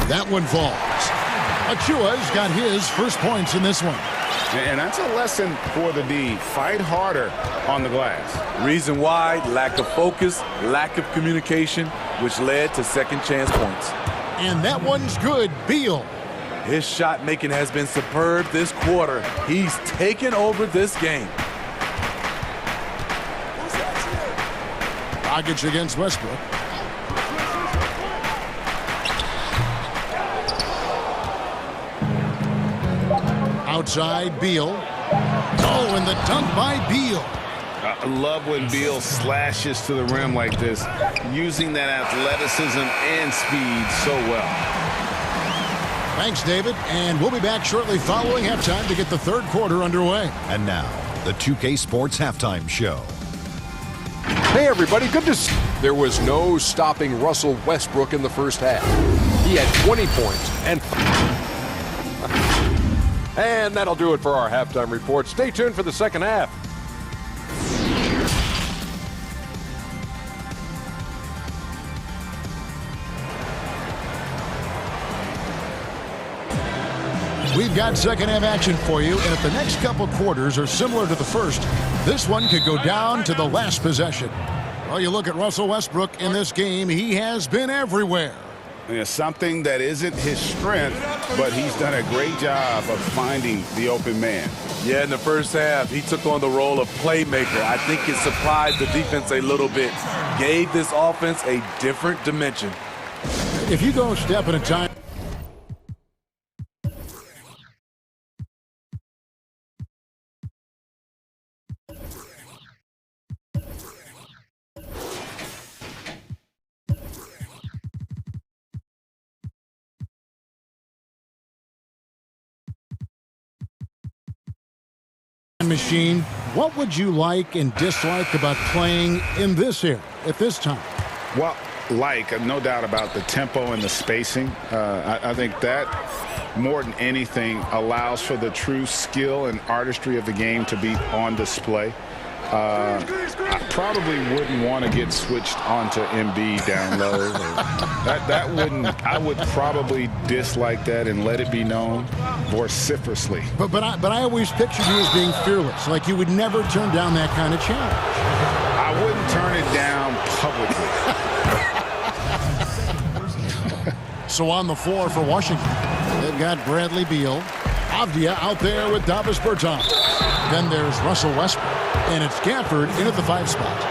That one falls. Achua's got his first points in this one. And that's a lesson for the D. Fight harder on the glass. Reason why, lack of focus, lack of communication, which led to second chance points. And that one's good. Beal. His shot making has been superb this quarter. He's taken over this game. Dragic against Westbrook. Outside, Beal. Oh, and the dunk by Beal. I love when Beal slashes to the rim like this, using that athleticism and speed so well. Thanks, David. And we'll be back shortly following halftime to get the third quarter underway. And now, the 2K Sports Halftime Show. Hey, everybody. Good to see. There was no stopping Russell Westbrook in the first half. He had 20 points and that'll do it for our halftime report. Stay tuned for the second half. We've got second half action for you, and if the next couple quarters are similar to the first, this one could go down to the last possession. Well, you look at Russell Westbrook in this game, he has been everywhere. Yeah, something that isn't his strength, but he's done a great job of finding the open man. Yeah, in the first half, he took on the role of playmaker. I think it surprised the defense a little bit, gave this offense a different dimension. If you go a step at a time, machine, what would you like and dislike about playing in this era at this time? Well, no doubt about the tempo and the spacing. I think that more than anything allows for the true skill and artistry of the game to be on display. I probably wouldn't want to get switched onto MB down low. I would probably dislike that and let it be known vociferously. But I always pictured you as being fearless, like you would never turn down that kind of challenge. I wouldn't turn it down publicly. So on the floor for Washington, they've got Bradley Beal. Avdia out there with Davis Bertans. Then there's Russell Westbrook. And it's Gafford in at the 5 spot.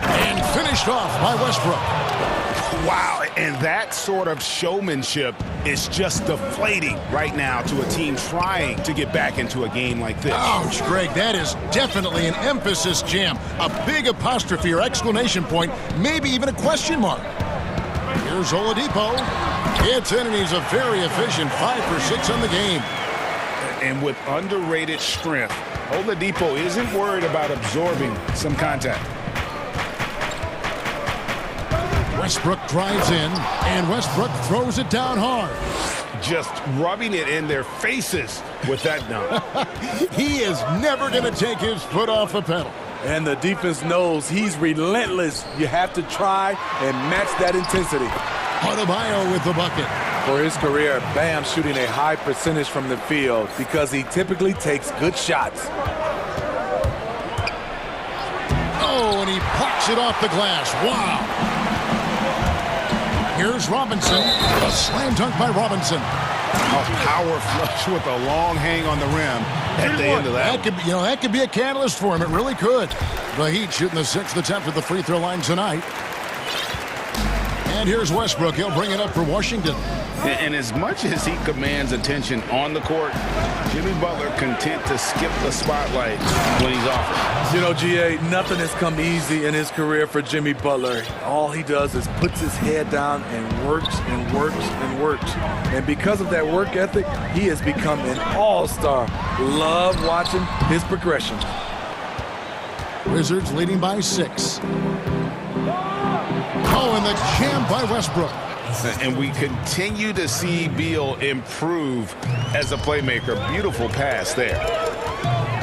And finished off by Westbrook. Wow, and that sort of showmanship is just deflating right now to a team trying to get back into a game like this. Ouch, Greg, that is definitely an emphasis jam. A big apostrophe or exclamation point, maybe even a question mark. Here's Oladipo. It's in, and he's a very efficient 5 for 6 on the game. And with underrated strength, Oladipo isn't worried about absorbing some contact. Westbrook drives in, and Westbrook throws it down hard. Just rubbing it in their faces with that dunk. He is never going to take his foot off the pedal. And the defense knows he's relentless. You have to try and match that intensity. Adebayo with the bucket. For his career, Bam shooting a high percentage from the field because he typically takes good shots. Oh, and he plucks it off the glass. Wow. Here's Robinson. A slam dunk by Robinson. A power flush with a long hang on the rim at the end of that. That could be a catalyst for him. It really could. The Heat shooting the 6th attempt at the free throw line tonight. And here's Westbrook. He'll bring it up for Washington. And as much as he commands attention on the court, Jimmy Butler content to skip the spotlight when he's off it. You know, GA, nothing has come easy in his career for Jimmy Butler. All he does is puts his head down and works and works and works. And because of that work ethic, he has become an all-star. Love watching his progression. Wizards leading by 6. Oh, and the jam by Westbrook. And we continue to see Beal improve as a playmaker. Beautiful pass there.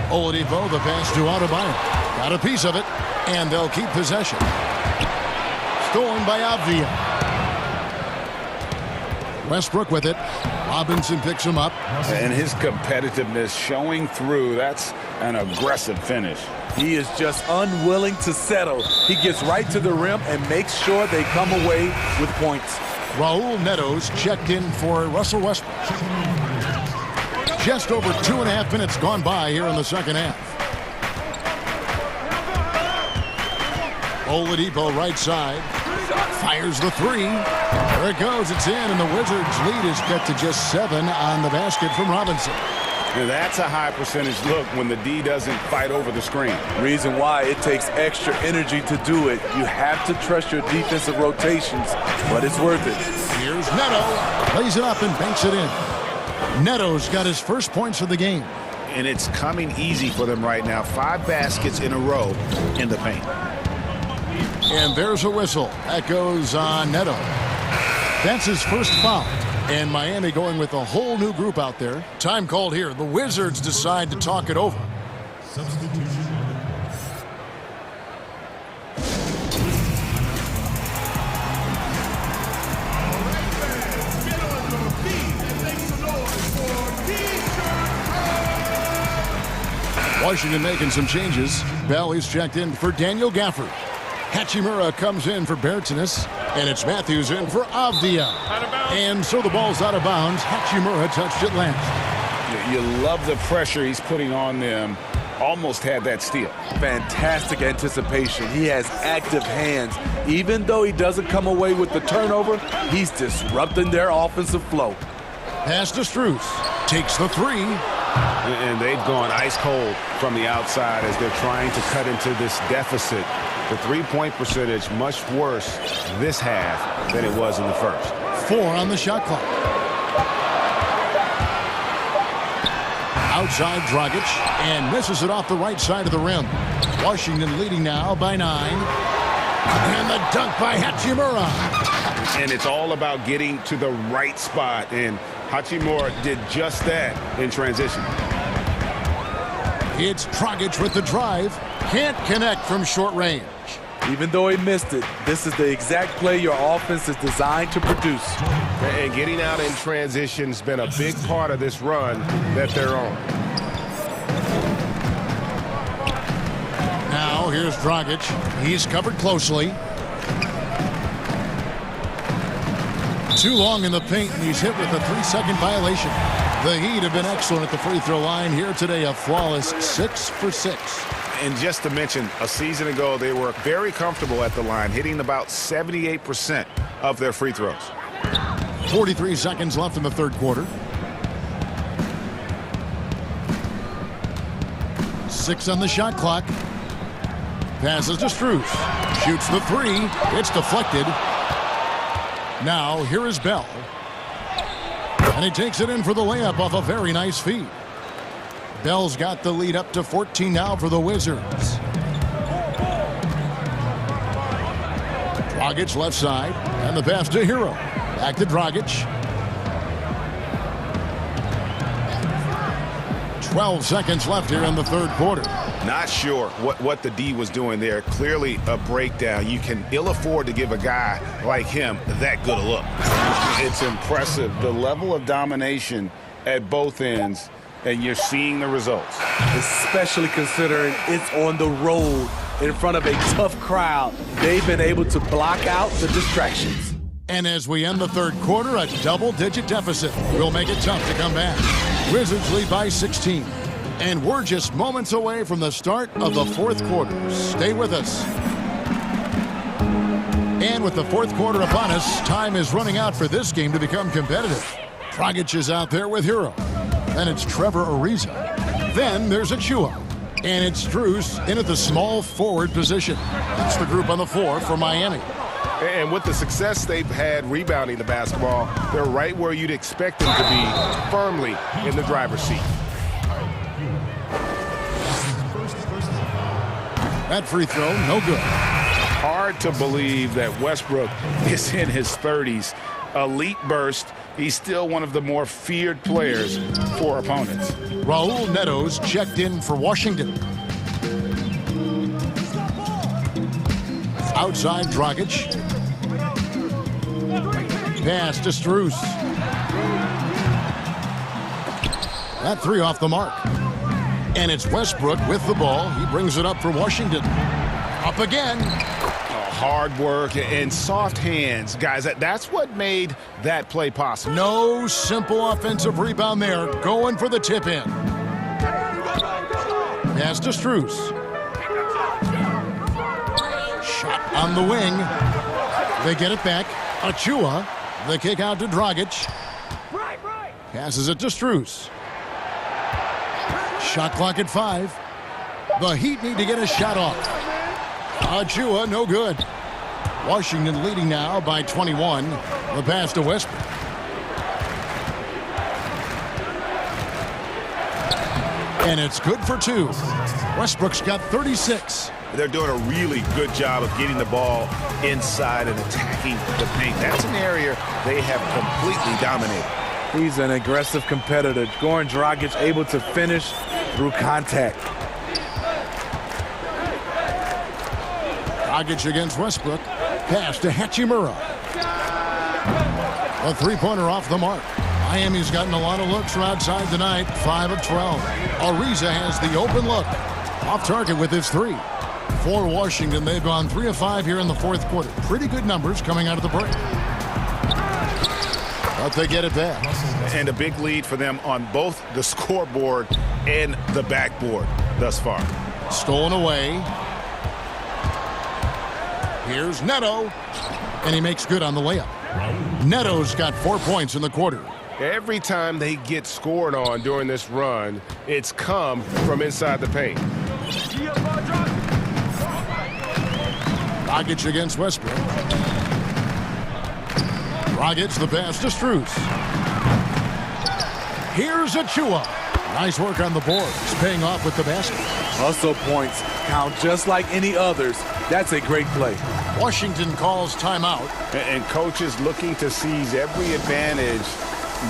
Oladipo, the pass to Adebayo. Got a piece of it, and they'll keep possession. Stolen by Avdia. Westbrook with it. Robinson picks him up. And his competitiveness showing through. That's an aggressive finish. He is just unwilling to settle. He gets right to the rim and makes sure they come away with points. Raul Neto's checked in for Russell Westbrook. Just over 2.5 minutes gone by here in the second half. Oladipo right side. Fires the 3. There it goes. It's in, and the Wizards' lead is cut to just 7 on the basket from Robinson. And that's a high percentage look when the D doesn't fight over the screen. Reason why it takes extra energy to do it. You have to trust your defensive rotations, but it's worth it. Here's Neto. Plays it up and banks it in. Neto's got his first points of the game. And it's coming easy for them right now. 5 baskets in a row in the paint. And there's a whistle. That goes on Neto. That's his first foul. And Miami going with a whole new group out there. Time called here. The Wizards decide to talk it over. Substitution. Washington making some changes. Bell is checked in for Daniel Gafford. Hachimura comes in for Bertans, and it's Matthews in for Avdia. And so the ball's out of bounds. Hachimura touched it last. You love the pressure he's putting on them. Almost had that steal. Fantastic anticipation. He has active hands. Even though he doesn't come away with the turnover, he's disrupting their offensive flow. Pass to Strus. Takes the 3. And they've gone ice cold from the outside as they're trying to cut into this deficit. The three-point percentage much worse this half than it was in the first. 4 on the shot clock. Outside Dragic, and misses it off the right side of the rim. Washington leading now by 9. And the dunk by Hachimura. And it's all about getting to the right spot, and Hachimura did just that in transition. It's Dragic with the drive. Can't connect from short range. Even though he missed it, this is the exact play your offense is designed to produce. And getting out in transition has been a big part of this run that they're on. Now here's Dragic. He's covered closely. Too long in the paint, and he's hit with a 3-second violation. The Heat have been excellent at the free throw line here today, a flawless 6 for 6. And just to mention, a season ago, they were very comfortable at the line, hitting about 78% of their free throws. 43 seconds left in the third quarter. 6 on the shot clock. Passes to Strus. Shoots the 3. It's deflected. Now, here is Bell. And he takes it in for the layup off a very nice feed. Bell's got the lead up to 14 now for the Wizards. Dragic left side, and the pass to Hero. Back to Dragic. 12 seconds left here in the third quarter. Not sure what the D was doing there. Clearly a breakdown. You can ill afford to give a guy like him that good a look. It's impressive, the level of domination at both ends, and you're seeing the results. Especially considering it's on the road in front of a tough crowd. They've been able to block out the distractions. And as we end the third quarter, a double-digit deficit will make it tough to come back. Wizards lead by 16. And we're just moments away from the start of the fourth quarter. Stay with us. And with the fourth quarter upon us, time is running out for this game to become competitive. Dragic is out there with Hero. Then it's Trevor Ariza. Then there's Achua. And it's Strus in at the small forward position. That's the group on the floor for Miami. And with the success they've had rebounding the basketball, they're right where you'd expect them to be, firmly in the driver's seat. That free throw, no good. Hard to believe that Westbrook is in his 30s. Elite burst. He's still one of the more feared players for opponents. Raul Neto's checked in for Washington. Outside Dragic. Pass to Strus. That 3 off the mark. And it's Westbrook with the ball. He brings it up for Washington. Up again. Hard work and soft hands. Guys, that's what made that play possible. No simple offensive rebound there. Going for the tip-in. Pass to Strus. Shot on the wing. They get it back. Achua. The kick out to Dragic. Passes it to Strus. Shot clock at 5. The Heat need to get a shot off. Achua, no good. Washington leading now by 21. The pass to Westbrook. And it's good for 2. Westbrook's got 36. They're doing a really good job of getting the ball inside and attacking the paint. That's an area they have completely dominated. He's an aggressive competitor. Goran Dragic able to finish through contact. Dragic against Westbrook. Pass to Hachimura. A three-pointer off the mark. Miami's gotten a lot of looks from outside tonight. 5 of 12. Ariza has the open look. Off target with his 3. For Washington, they've gone 3 of 5 here in the fourth quarter. Pretty good numbers coming out of the break. But they get it back. And a big lead for them on both the scoreboard and the backboard thus far. Stolen away. Here's Neto. And he makes good on the layup. Neto's got 4 points in the quarter. Every time they get scored on during this run, it's come from inside the paint. Dragic against Westbrook. Dragic, the pass to Strus. Here's Achua. Nice work on the boards, paying off with the basket. Hustle points count just like any others. That's a great play. Washington calls timeout. And coaches looking to seize every advantage,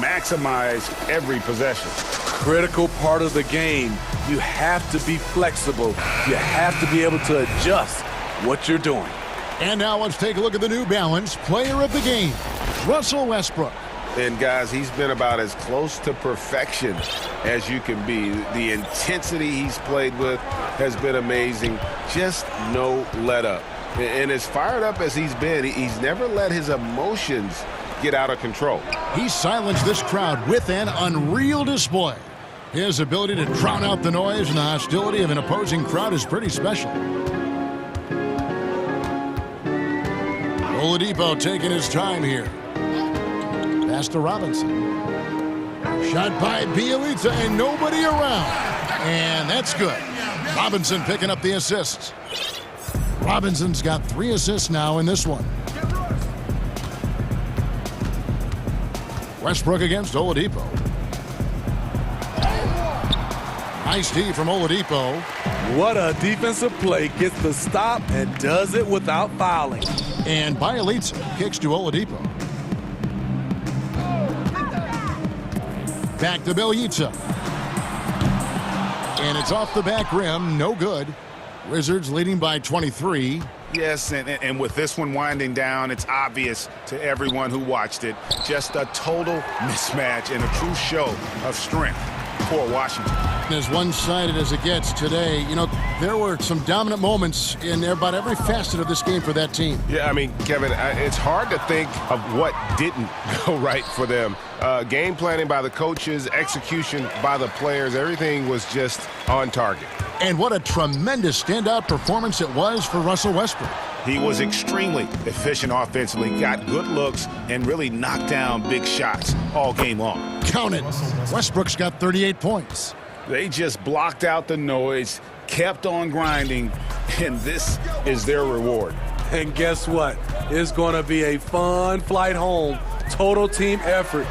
maximize every possession. Critical part of the game. You have to be flexible. You have to be able to adjust what you're doing. And now let's take a look at the New Balance player of the game, Russell Westbrook. And guys, he's been about as close to perfection as you can be. The intensity he's played with has been amazing. Just no let up. And as fired up as he's been, he's never let his emotions get out of control. He silenced this crowd with an unreal display. His ability to drown out the noise and the hostility of an opposing crowd is pretty special. Oladipo taking his time here. Pass to Robinson. Shot by Bielitsa and nobody around. And that's good. Robinson picking up the assists. Robinson's got 3 assists now in this one. Westbrook against Oladipo. Nice D from Oladipo. What a defensive play. Gets the stop and does it without fouling. And Bielitsa kicks to Oladipo. Back to Bielitsa. And it's off the back rim. No good. Wizards leading by 23. Yes, and with this one winding down, it's obvious to everyone who watched it. Just a total mismatch and a true show of strength for Washington. As one-sided as it gets today, you know, there were some dominant moments in about every facet of this game for that team. Yeah, I mean, Kevin, it's hard to think of what didn't go right for them. Game planning by the coaches, execution by the players, everything was just on target. And what a tremendous standout performance it was for Russell Westbrook. He was extremely efficient offensively, got good looks, and really knocked down big shots all game long. Count it. Westbrook's got 38 points. They just blocked out the noise, kept on grinding, and this is their reward. And guess what? It's going to be a fun flight home. Total team effort.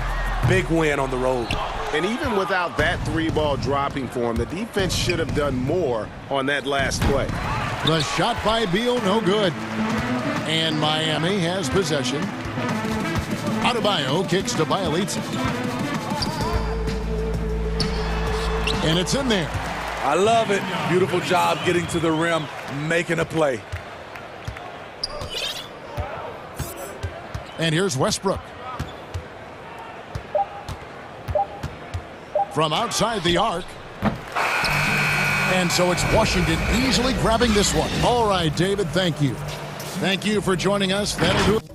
Big win on the road. And even without that 3-ball dropping for him, the defense should have done more on that last play. The shot by Beal, no good. And Miami has possession. Adebayo kicks to Bielitsa. And it's in there. I love it. Beautiful job getting to the rim, making a play. And here's Westbrook. From outside the arc. And so it's Washington easily grabbing this one. All right, David, thank you. Thank you for joining us. That'll do it.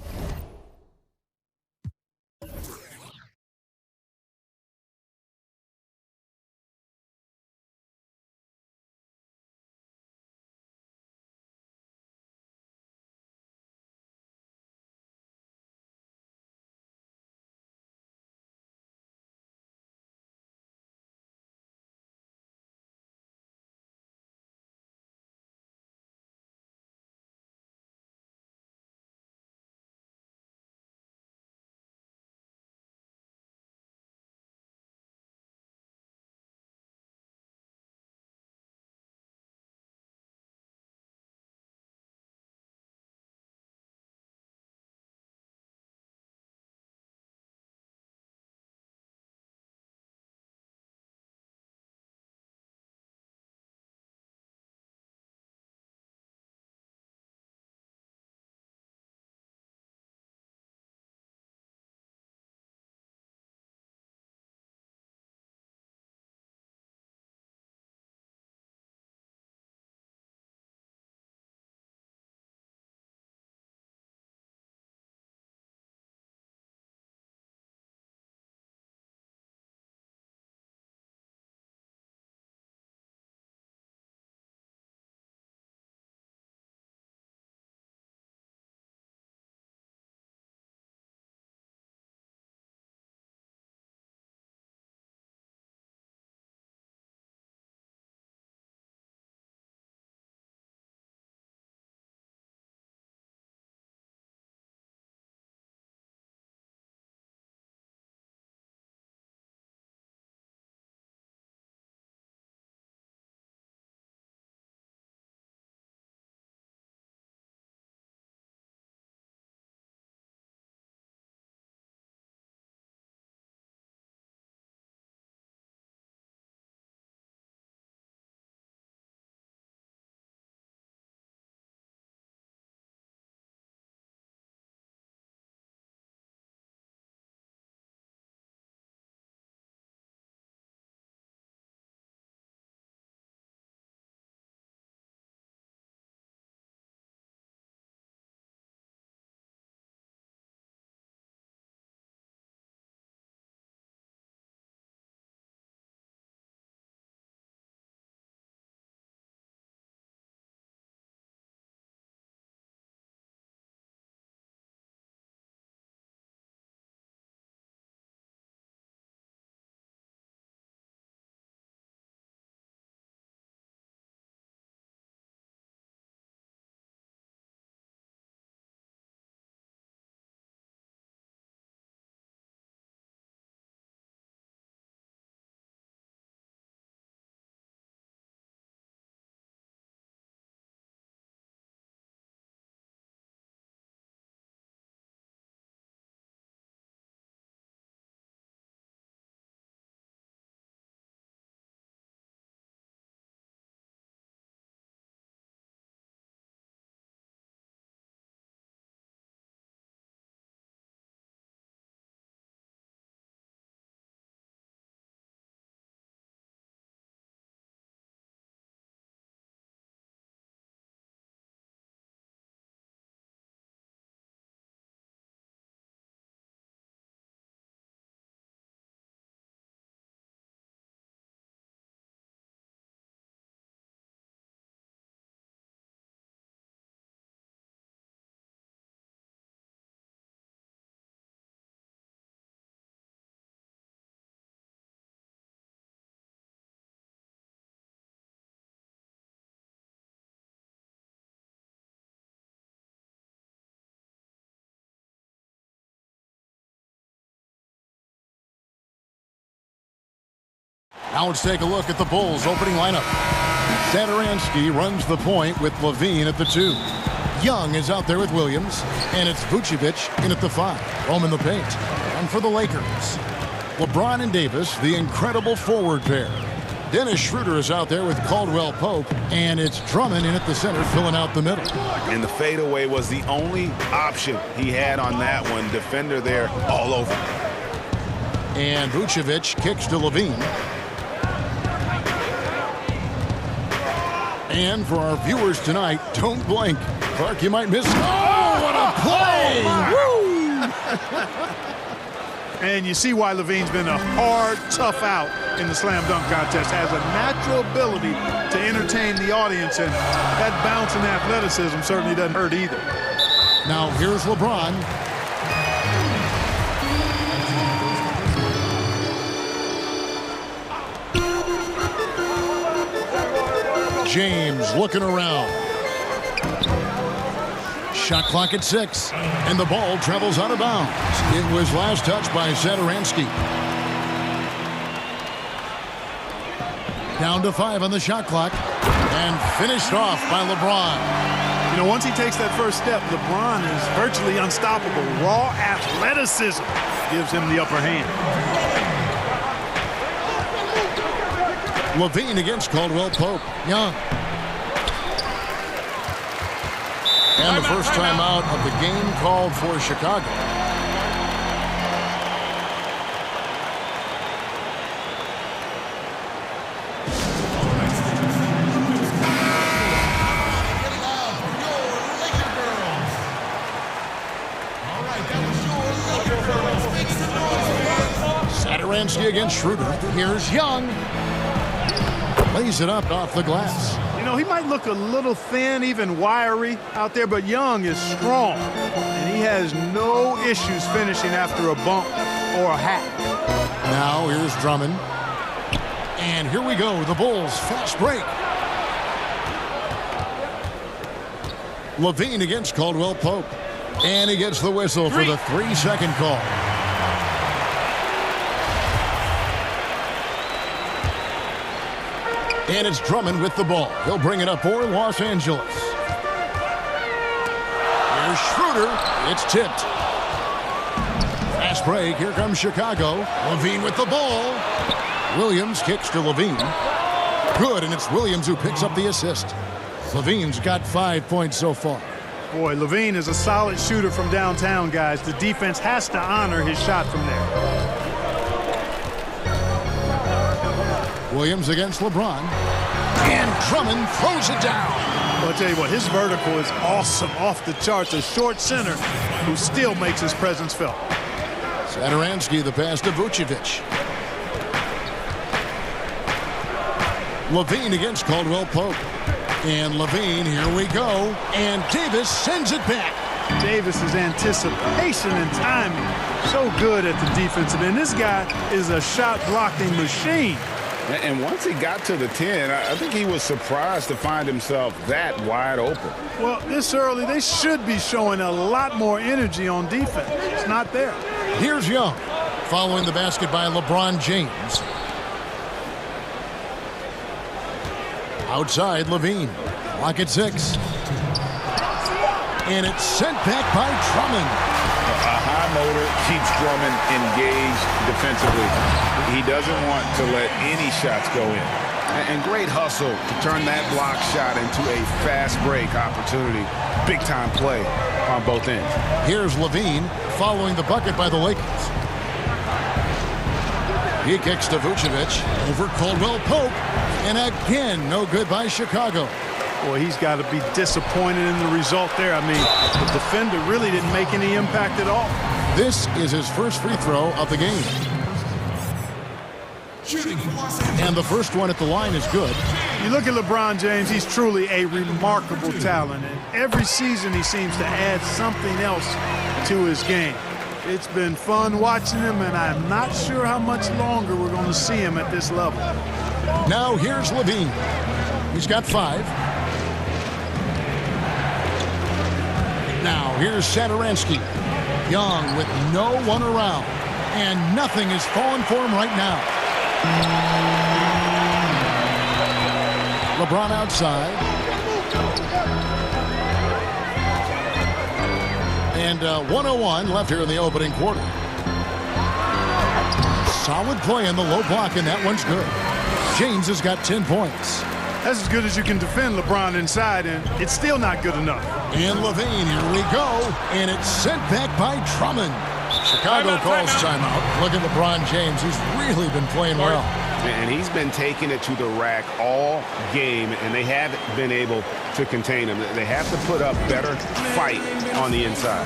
Now let's take a look at the Bulls' opening lineup. Satoransky runs the point with Levine at the 2. Young is out there with Williams, and it's Vucevic in at the 5. Rome in the paint. And for the Lakers, LeBron and Davis, the incredible forward pair. Dennis Schroeder is out there with Caldwell Pope, and it's Drummond in at the center, filling out the middle. And the fadeaway was the only option he had on that one. Defender there all over. And Vucevic kicks to Levine. And for our viewers tonight, don't blink. Clark, you might miss. Oh, what a play! And you see why Levine's been a hard, tough out in the slam dunk contest. Has a natural ability to entertain the audience, and that bounce and athleticism certainly doesn't hurt either. Now here's LeBron. James looking around. Shot clock at 6, and the ball travels out of bounds. It was last touched by Satoransky. Down to 5 on the shot clock, and finished off by LeBron. You know, once he takes that first step, LeBron is virtually unstoppable. Raw athleticism gives him the upper hand. Levine against Caldwell Pope. Young. And the first time out of the game called for Chicago. Satoransky against Schroeder. Here's Young. Lays it up off the glass. You know, he might look a little thin, even wiry out there, but Young is strong. And he has no issues finishing after a bump or a hack. Now here's Drummond. And here we go, the Bulls fast break. Levine against Caldwell Pope. And he gets the whistle for the 3-second call. And it's Drummond with the ball. He'll bring it up for Los Angeles. Here's Schroeder. It's tipped. Fast break. Here comes Chicago. Levine with the ball. Williams kicks to Levine. Good, and it's Williams who picks up the assist. Levine's got 5 points so far. Boy, Levine is a solid shooter from downtown, guys. The defense has to honor his shot from there. Williams against LeBron. And Drummond throws it down. Well, I'll tell you what, his vertical is awesome, off the charts. A short center who still makes his presence felt. Satoransky, the pass to Vucevic. Levine against Caldwell Pope. And Levine, here we go. And Davis sends it back. Davis's anticipation and timing, so good at the defensive end. This guy is a shot-blocking machine. And once he got to the 10, I think he was surprised to find himself that wide open. Well, this early, they should be showing a lot more energy on defense. It's not there. Here's Young, following the basket by LeBron James. Outside, Levine. Clock at 6. And it's sent back by Drummond. A high motor keeps Drummond engaged defensively. He doesn't want to let any shots go in. And great hustle to turn that block shot into a fast break opportunity. Big-time play on both ends. Here's Levine following the bucket by the Lakers. He kicks to Vucevic over Caldwell Pope. And again, no good by Chicago. Boy, he's got to be disappointed in the result there. I mean, the defender really didn't make any impact at all. This is his first free throw of the game. And the first one at the line is good. You look at LeBron James, he's truly a remarkable talent. And every season he seems to add something else to his game. It's been fun watching him, and I'm not sure how much longer we're going to see him at this level. Now here's Levine. He's got 5. Now here's Satoransky. Young with no one around. And nothing is falling for him right now. LeBron outside. And 1:01 left here in the opening quarter. Solid play in the low block, and that one's good. James has got 10 points. That's as good as you can defend LeBron inside, and it's still not good enough. And Levine, here we go. And it's sent back by Drummond. Chicago calls timeout. Look at LeBron James. He's really been playing well. And he's been taking it to the rack all game, and they haven't been able to contain him. They have to put up better fight on the inside.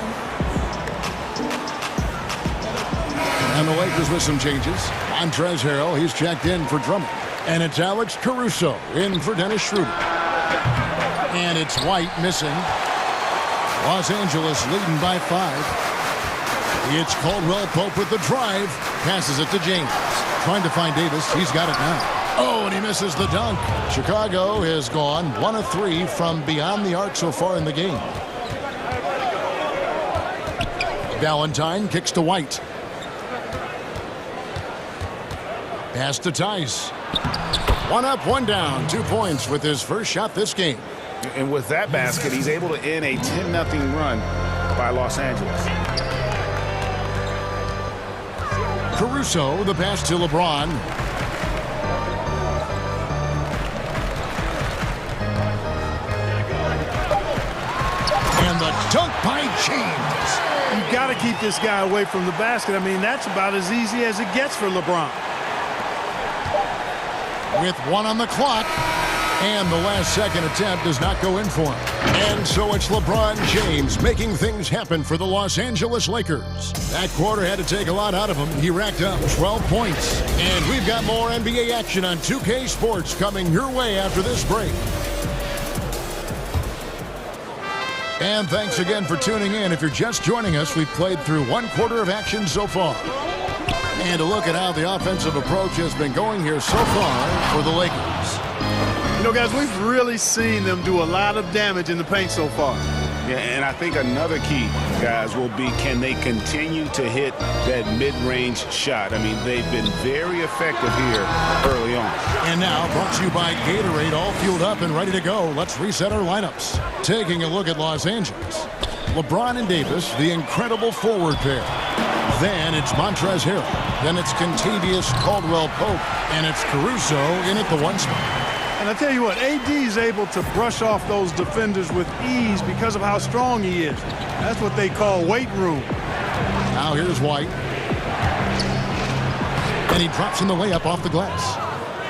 And the Lakers with some changes. Montrezl Harrell, he's checked in for Drummond. And it's Alex Caruso in for Dennis Schroeder. And it's White missing. Los Angeles leading by 5. It's Caldwell Pope with the drive. Passes it to James. Trying to find Davis. He's got it now. Oh, and he misses the dunk. Chicago has gone 1 of 3 from beyond the arc so far in the game. Valentine kicks to White. Pass to Tice. 1 up, 1 down. 2 points with his first shot this game. And with that basket, he's able to end a 10-0 run by Los Angeles. Caruso, the pass to LeBron. And the dunk by James. You've got to keep this guy away from the basket. I mean, that's about as easy as it gets for LeBron. With 1 on the clock. And the last second attempt does not go in for him. And so it's LeBron James making things happen for the Los Angeles Lakers. That quarter had to take a lot out of him. He racked up 12 points. And we've got more NBA action on 2K Sports coming your way after this break. And thanks again for tuning in. If you're just joining us, we've played through 1 quarter of action so far. And a look at how the offensive approach has been going here so far for the Lakers. You know, guys, we've really seen them do a lot of damage in the paint so far. Yeah, and I think another key, guys, will be can they continue to hit that mid-range shot? I mean, they've been very effective here early on. And now, brought to you by Gatorade, all fueled up and ready to go. Let's reset our lineups. Taking a look at Los Angeles. LeBron and Davis, the incredible forward pair. Then it's Montrezl Harrell. Then it's Kentavious Caldwell-Pope. And it's Caruso in at the 1 spot. And I tell you what, AD is able to brush off those defenders with ease because of how strong he is. That's what they call weight room. Now here's White. And he drops in the layup off the glass.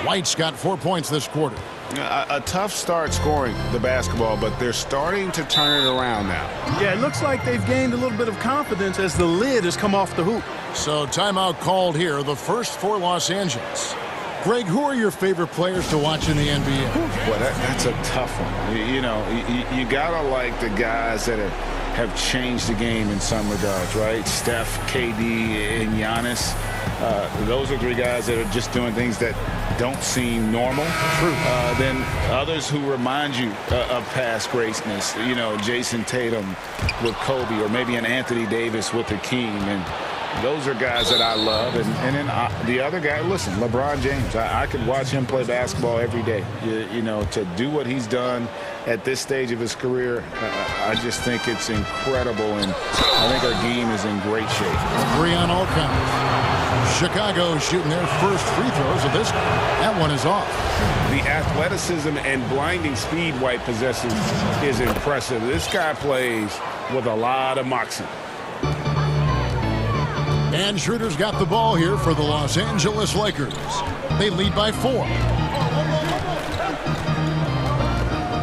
White's got 4 points this quarter. A tough start scoring the basketball, but they're starting to turn it around now. Yeah, it looks like they've gained a little bit of confidence as the lid has come off the hoop. So timeout called here, the first for Los Angeles. Greg, who are your favorite players to watch in the NBA? Boy, that's a tough one. You know, you got to like the guys that have changed the game in some regards, right? Steph, KD, and Giannis. Those are 3 guys that are just doing things that don't seem normal. True. Then others who remind you of past greatness. You know, Jason Tatum with Kobe, or maybe an Anthony Davis with Hakeem. And those are guys that I love. And then the other guy, listen, LeBron James. I could watch him play basketball every day. You know, to do what he's done at this stage of his career, I just think it's incredible. And I think our game is in great shape. Agree on all counts. Chicago shooting their first free throws of this. That one is off. The athleticism and blinding speed White possesses is impressive. This guy plays with a lot of moxie. And Schroeder's got the ball here for the Los Angeles Lakers. They lead by 4.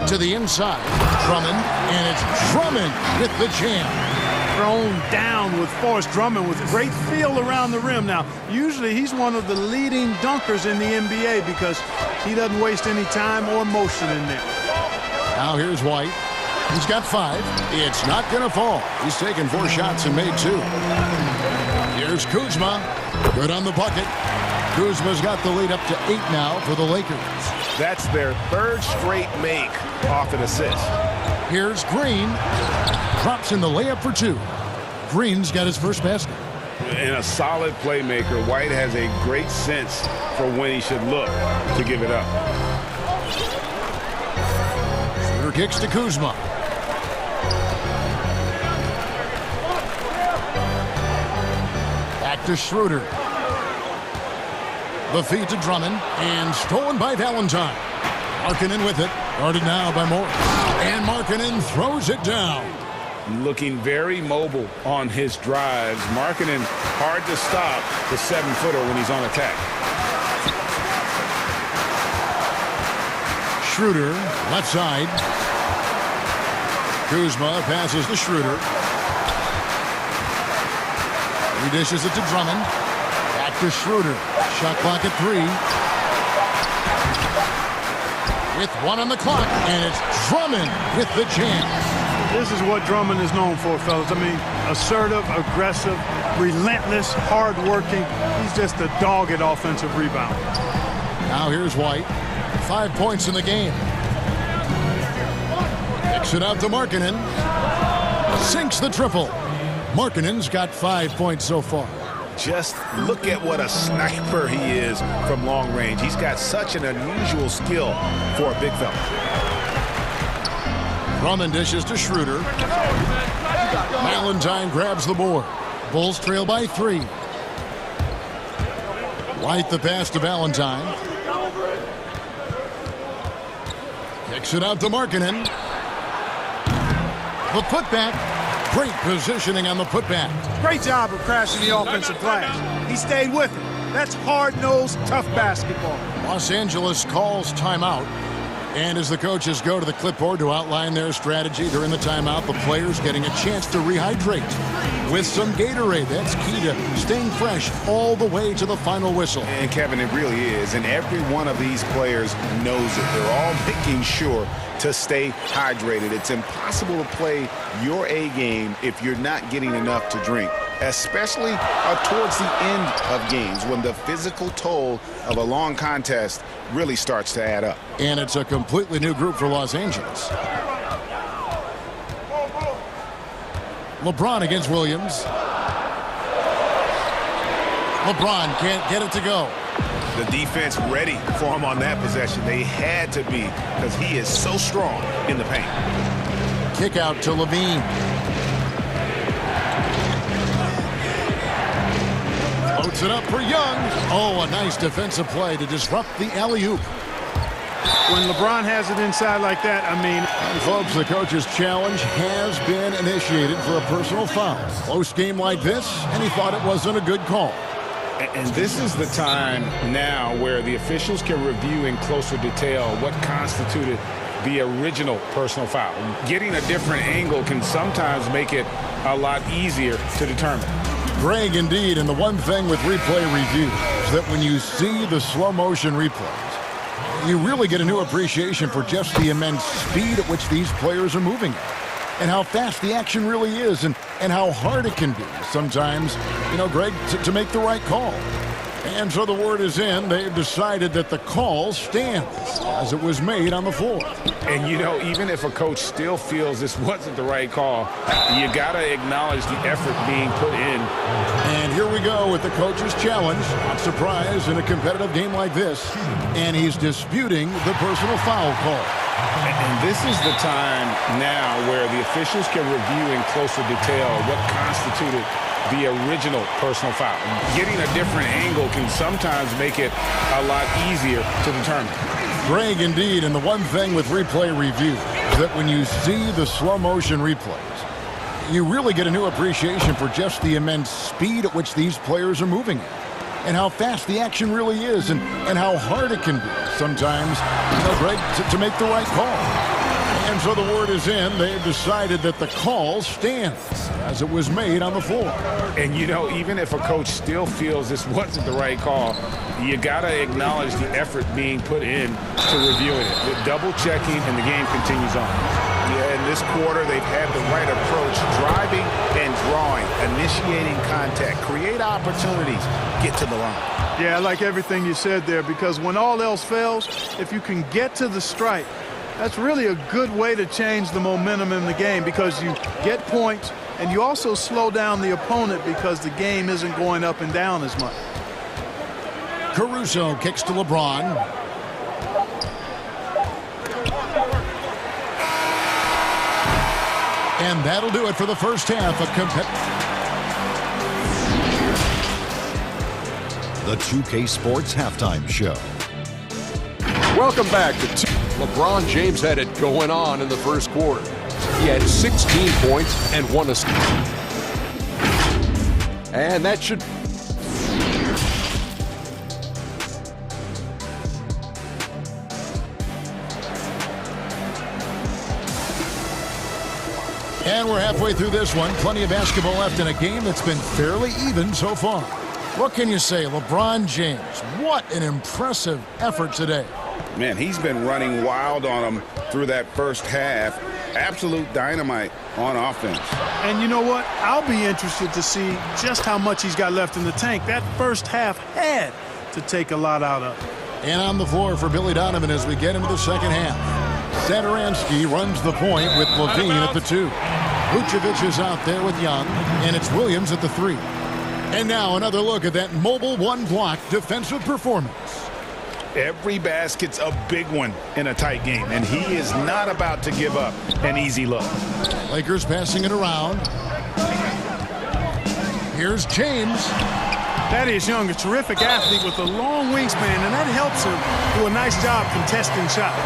To the inside, Drummond, and it's Drummond with the jam. Thrown down with force. Drummond with great feel around the rim. Now, usually he's one of the leading dunkers in the NBA because he doesn't waste any time or motion in there. Now here's White. He's got 5. It's not going to fall. He's taken 4 shots and made 2. Here's Kuzma. Good on the bucket. Kuzma's got the lead up to 8 now for the Lakers. That's their 3rd straight make off an assist. Here's Green. Drops in the layup for 2. Green's got his first basket. And a solid playmaker. White has a great sense for when he should look to give it up. kicks to Kuzma. Back to Schroeder. The feed to Drummond, and stolen by Valentine. Markkanen with it, guarded now by Moore. And Markkanen throws it down. Looking very mobile on his drives. Markkanen hard to stop the 7-footer when he's on attack. Schroeder, left side. Kuzma passes to Schroeder. He dishes it to Drummond. Back to Schroeder. Shot clock at 3. With 1 on the clock, and it's Drummond with the jam. This is what Drummond is known for, fellas. I mean, assertive, aggressive, relentless, hard-working. He's just a dogged offensive rebounder. Now here's White. 5 points in the game. Kicks it out to Markkanen. Sinks the triple. Markkanen's got 5 points so far. Just look at what a sniper he is from long range. He's got such an unusual skill for a big fella. Drummond dishes to Schroeder. Valentine grabs the board. Bulls trail by 3. White the pass to Valentine. Kicks it out to Markkanen. The putback. Great positioning on the putback. Great job of crashing the offensive glass. He stayed with it. That's hard-nosed, tough basketball. Los Angeles calls timeout. And as the coaches go to the clipboard to outline their strategy during the timeout, the players getting a chance to rehydrate with some Gatorade. That's key to staying fresh all the way to the final whistle. And Kevin, it really is. And every one of these players knows it. They're all making sure to stay hydrated. It's impossible to play your A game if you're not getting enough to drink, especially towards the end of games when the physical toll of a long contest really starts to add up. And it's a completely new group for Los Angeles. LeBron against Williams. LeBron can't get it to go. The defense ready for him on that possession. They had to be, because he is so strong in the paint. Kick out to Levine. Floats it up for Young. Oh, a nice defensive play to disrupt the alley-oop. When LeBron has it inside like that, I mean... And folks, the coach's challenge has been initiated for a personal foul. Close game like this, and he thought it wasn't a good call. And this is the time now where the officials can review in closer detail what constituted the original personal foul. Getting a different angle can sometimes make it a lot easier to determine. Greg, indeed, and the one thing with replay review is that when you see the slow motion replays, you really get a new appreciation for just the immense speed at which these players are moving at. And how fast the action really is, and how hard it can be sometimes, you know, Greg, to make the right call. And so the word is in. They've decided that the call stands as it was made on the floor. And, you know, even if a coach still feels this wasn't the right call, you got to acknowledge the effort being put in. And here we go with the coach's challenge. Not surprised in a competitive game like this. And he's disputing the personal foul call. And this is the time now where the officials can review in closer detail what constituted the original personal foul. Getting a different angle can sometimes make it a lot easier to determine. Greg, indeed, and the one thing with replay review is that when you see the slow motion replays, you really get a new appreciation for just the immense speed at which these players are moving at. And how fast the action really is, and how hard it can be sometimes, you know, Greg, to make the right call. And so the word is in. They've decided that the call stands as it was made on the floor. And, you know, even if a coach still feels this wasn't the right call, you got to acknowledge the effort being put in to reviewing it. With double checking, and the game continues on. Yeah, in this quarter, they've had the right approach, driving and drawing, initiating contact, create opportunities, get to the line. Yeah, I like everything you said there, because when all else fails, if you can get to the stripe, that's really a good way to change the momentum in the game, because you get points and you also slow down the opponent because the game isn't going up and down as much. Caruso kicks to LeBron. And that'll do it for the first half of the 2K Sports Halftime Show. Welcome back to LeBron James had it going on in the first quarter. He had 16 points and 1 assist. And that should... And we're halfway through this one. Plenty of basketball left in a game that's been fairly even so far. What can you say? LeBron James, what an impressive effort today. Man, he's been running wild on them through that first half. Absolute dynamite on offense. And you know what? I'll be interested to see just how much he's got left in the tank. That first half had to take a lot out of it. And on the floor for Billy Donovan as we get into the second half. Satoransky runs the point with Levine at the 2. Vucevic is out there with Young, and it's Williams at the 3. And now another look at that mobile one-block defensive performance. Every basket's a big one in a tight game, and he is not about to give up an easy look. Lakers passing it around. Here's James. Thaddeus Young, a terrific athlete with a long wingspan, and that helps him do a nice job contesting shots.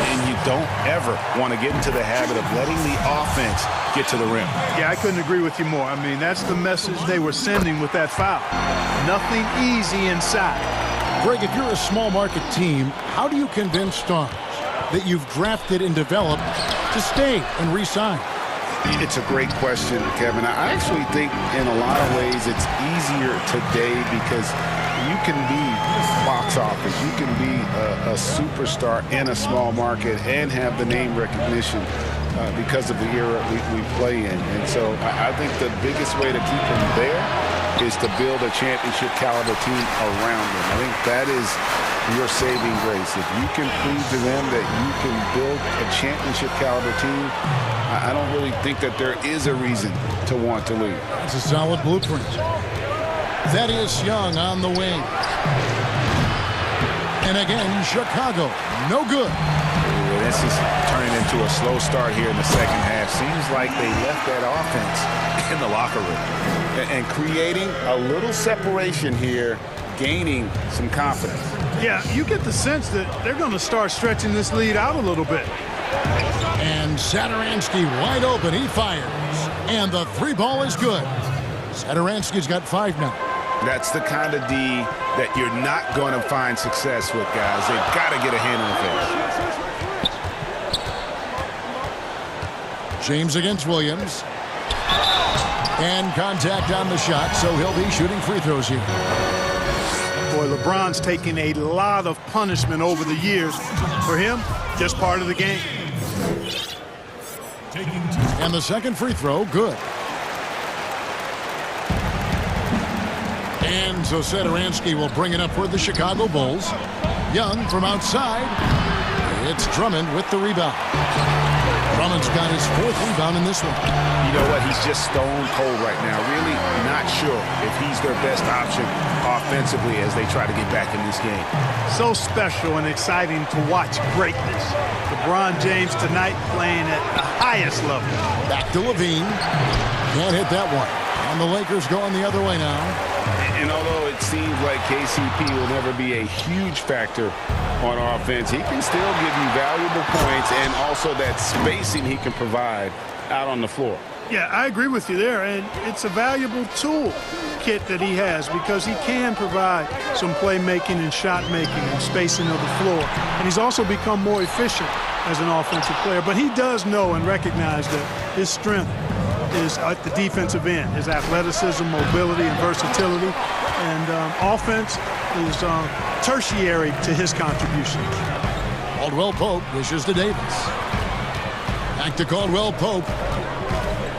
And you don't ever want to get into the habit of letting the offense get to the rim. Yeah, I couldn't agree with you more. I mean, that's the message they were sending with that foul. Nothing easy inside. Greg, if you're a small market team, how do you convince stars that you've drafted and developed to stay and re-sign? It's a great question, Kevin. I actually think in a lot of ways it's easier today because you can be box office. You can be a superstar in a small market and have the name recognition because of the era we play in. And so I think the biggest way to keep them there is to build a championship caliber team around them. I think that is your saving grace. If you can prove to them that you can build a championship caliber team, I don't really think that there is a reason to want to leave. It's a solid blueprint. Thaddeus Young on the wing. And again, Chicago, no good. This is turning into a slow start here in the second half. Seems like they left that offense in the locker room. And creating a little separation here, gaining some confidence. Yeah, you get the sense that they're going to start stretching this lead out a little bit. And Satoransky wide open. He fires. And the 3 ball is good. Satoransky's got 5 now. That's the kind of D that you're not going to find success with, guys. They've got to get a hand in the face. James against Williams. And contact on the shot, so he'll be shooting free throws here. Boy, LeBron's taken a lot of punishment over the years. For him, just part of the game. And the second free throw, good. And so Satoransky will bring it up for the Chicago Bulls. Young from outside. It's Drummond with the rebound. Drummond's got his 4th rebound in this one. You know what? He's just stone cold right now. Really not sure if he's their best option offensively as they try to get back in this game. So special and exciting to watch greatness. LeBron James tonight playing at the highest level. Back to Levine. Can't hit that one. And the Lakers going the other way now. And although it seems like KCP will never be a huge factor on offense, he can still give you valuable points and also that spacing he can provide out on the floor. Yeah, I agree with you there, and it's a valuable tool kit that he has because he can provide some playmaking and shot making and spacing of the floor. And he's also become more efficient as an offensive player. But he does know and recognize that his strength is at the defensive end, his athleticism, mobility, and versatility. And offense is tertiary to his contributions. Caldwell Pope dishes to Davis. Back to Caldwell Pope.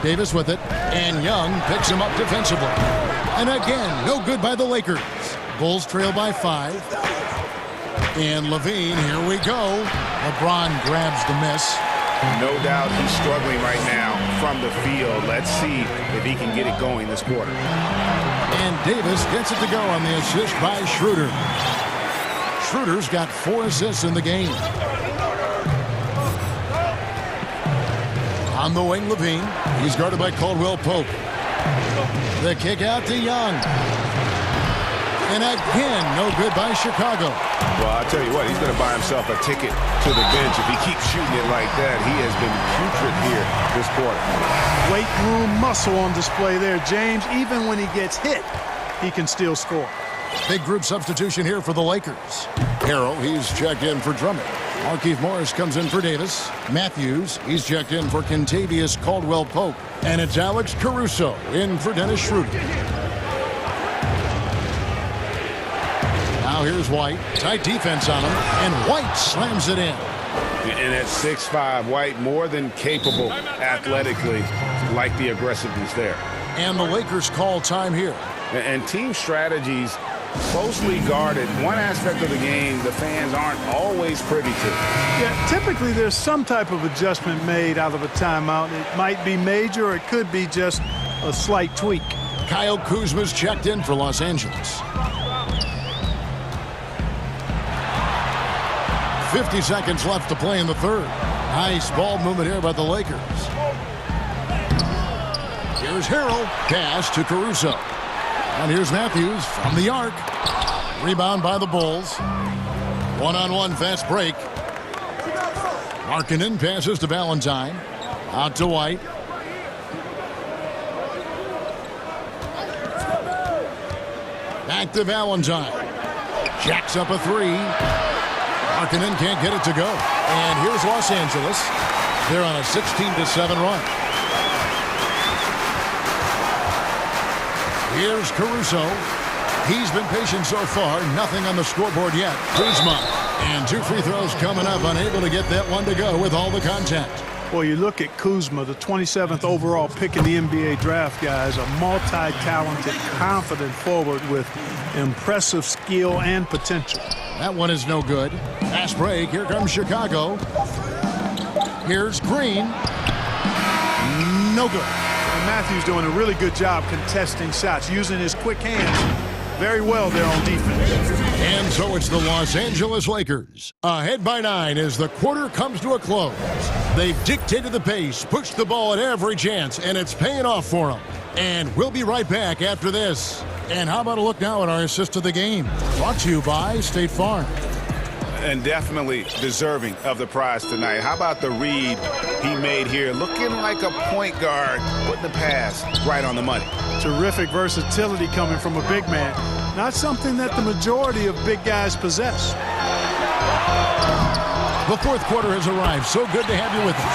Davis with it, and Young picks him up defensively. And again, no good by the Lakers. Bulls trail by 5. And Levine, here we go. LeBron grabs the miss. No doubt he's struggling right now from the field. Let's see if he can get it going this quarter. And Davis gets it to go on the assist by Schroeder. Schroeder's got 4 assists in the game. On the wing, Levine. He's guarded by Caldwell Pope. The kick out to Young. And again, no good by Chicago. Well, I'll tell you what, he's going to buy himself a ticket to the bench. If he keeps shooting it like that, he has been putrid here this quarter. Weight room muscle on display there, James. Even when he gets hit, he can still score. Big group substitution here for the Lakers. Harrell, he's checked in for Drummond. Markieff Morris comes in for Davis. Matthews, he's checked in for Kentavious Caldwell-Pope. And it's Alex Caruso in for Dennis Schroeder. Now here's White. Tight defense on him. And White slams it in. And at 6'5", White more than capable athletically, like the aggressiveness there. And the Lakers call time here. And team strategies closely guarded. One aspect of the game the fans aren't always privy to. Yeah, typically there's some type of adjustment made out of a timeout. It might be major or it could be just a slight tweak. Kyle Kuzma's checked in for Los Angeles. 50 seconds left to play in the third. Nice ball movement here by the Lakers. Here's Harrell. Pass to Caruso. And here's Matthews from the arc. Rebound by the Bulls. One-on-one fast break. Markkanen passes to Valentine. Out to White. Back to Valentine. Jacks up a three. Markkanen can't get it to go. And here's Los Angeles. They're on a 16-7 run. Here's Caruso. He's been patient so far. Nothing on the scoreboard yet. Kuzma. And 2 free throws coming up. Unable to get that one to go with all the contact. Well, you look at Kuzma, the 27th overall pick in the NBA draft, guys. A multi-talented, confident forward with impressive skill and potential. That one is no good. Fast break. Here comes Chicago. Here's Green. No good. And Matthews doing a really good job contesting shots, using his quick hands very well there on defense. And so it's the Los Angeles Lakers, ahead by 9 as the quarter comes to a close. They've dictated the pace, pushed the ball at every chance, and it's paying off for them. And we'll be right back after this. And how about a look now at our assist of the game? Brought to you by State Farm. And definitely deserving of the prize tonight. How about the read he made here? Looking like a point guard, putting the pass right on the money. Terrific versatility coming from a big man. Not something that the majority of big guys possess. The fourth quarter has arrived. So good to have you with us.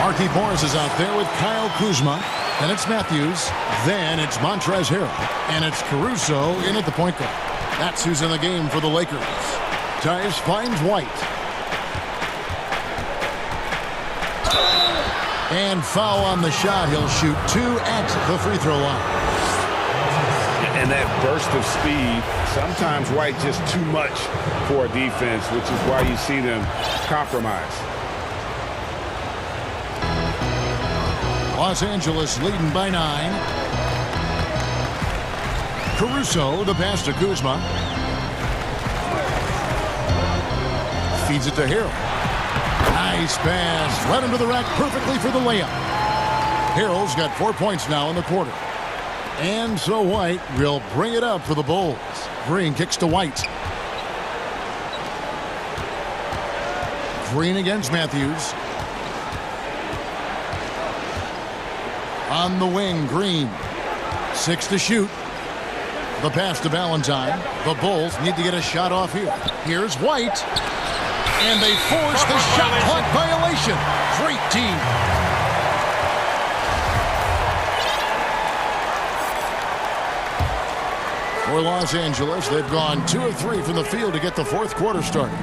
Markieff Morris is out there with Kyle Kuzma. Then it's Matthews. Then it's Montrezl Harrell. And it's Caruso in at the point guard. That's who's in the game for the Lakers. Tyus finds White. And foul on the shot. He'll shoot 2 at the free throw line. And that burst of speed, sometimes White just too much for a defense, which is why you see them compromise. Los Angeles leading by 9. Caruso, the pass to Kuzma. Feeds it to Harrell. Nice pass. Right into the rack perfectly for the layup. Harrell's got 4 points now in the quarter. And so White will bring it up for the Bulls. Green kicks to White. Green against Matthews. On the wing, Green. 6 to shoot. The pass to Valentine. The Bulls need to get a shot off here. Here's White. And they force the shot clock violation. Great team. For Los Angeles, they've gone 2 of 3 from the field to get the fourth quarter started.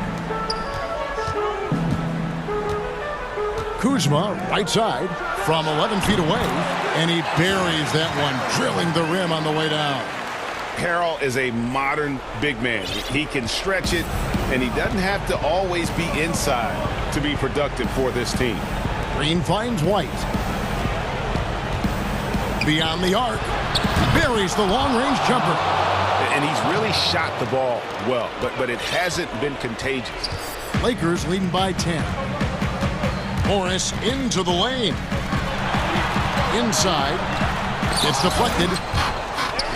Kuzma, right side, from 11 feet away, and he buries that one, drilling the rim on the way down. Harrell is a modern big man. He can stretch it, and he doesn't have to always be inside to be productive for this team. Green finds White. Beyond the arc, buries the long-range jumper. And he's really shot the ball well, but it hasn't been contagious. Lakers leading by 10. Morris into the lane. Inside. It's deflected.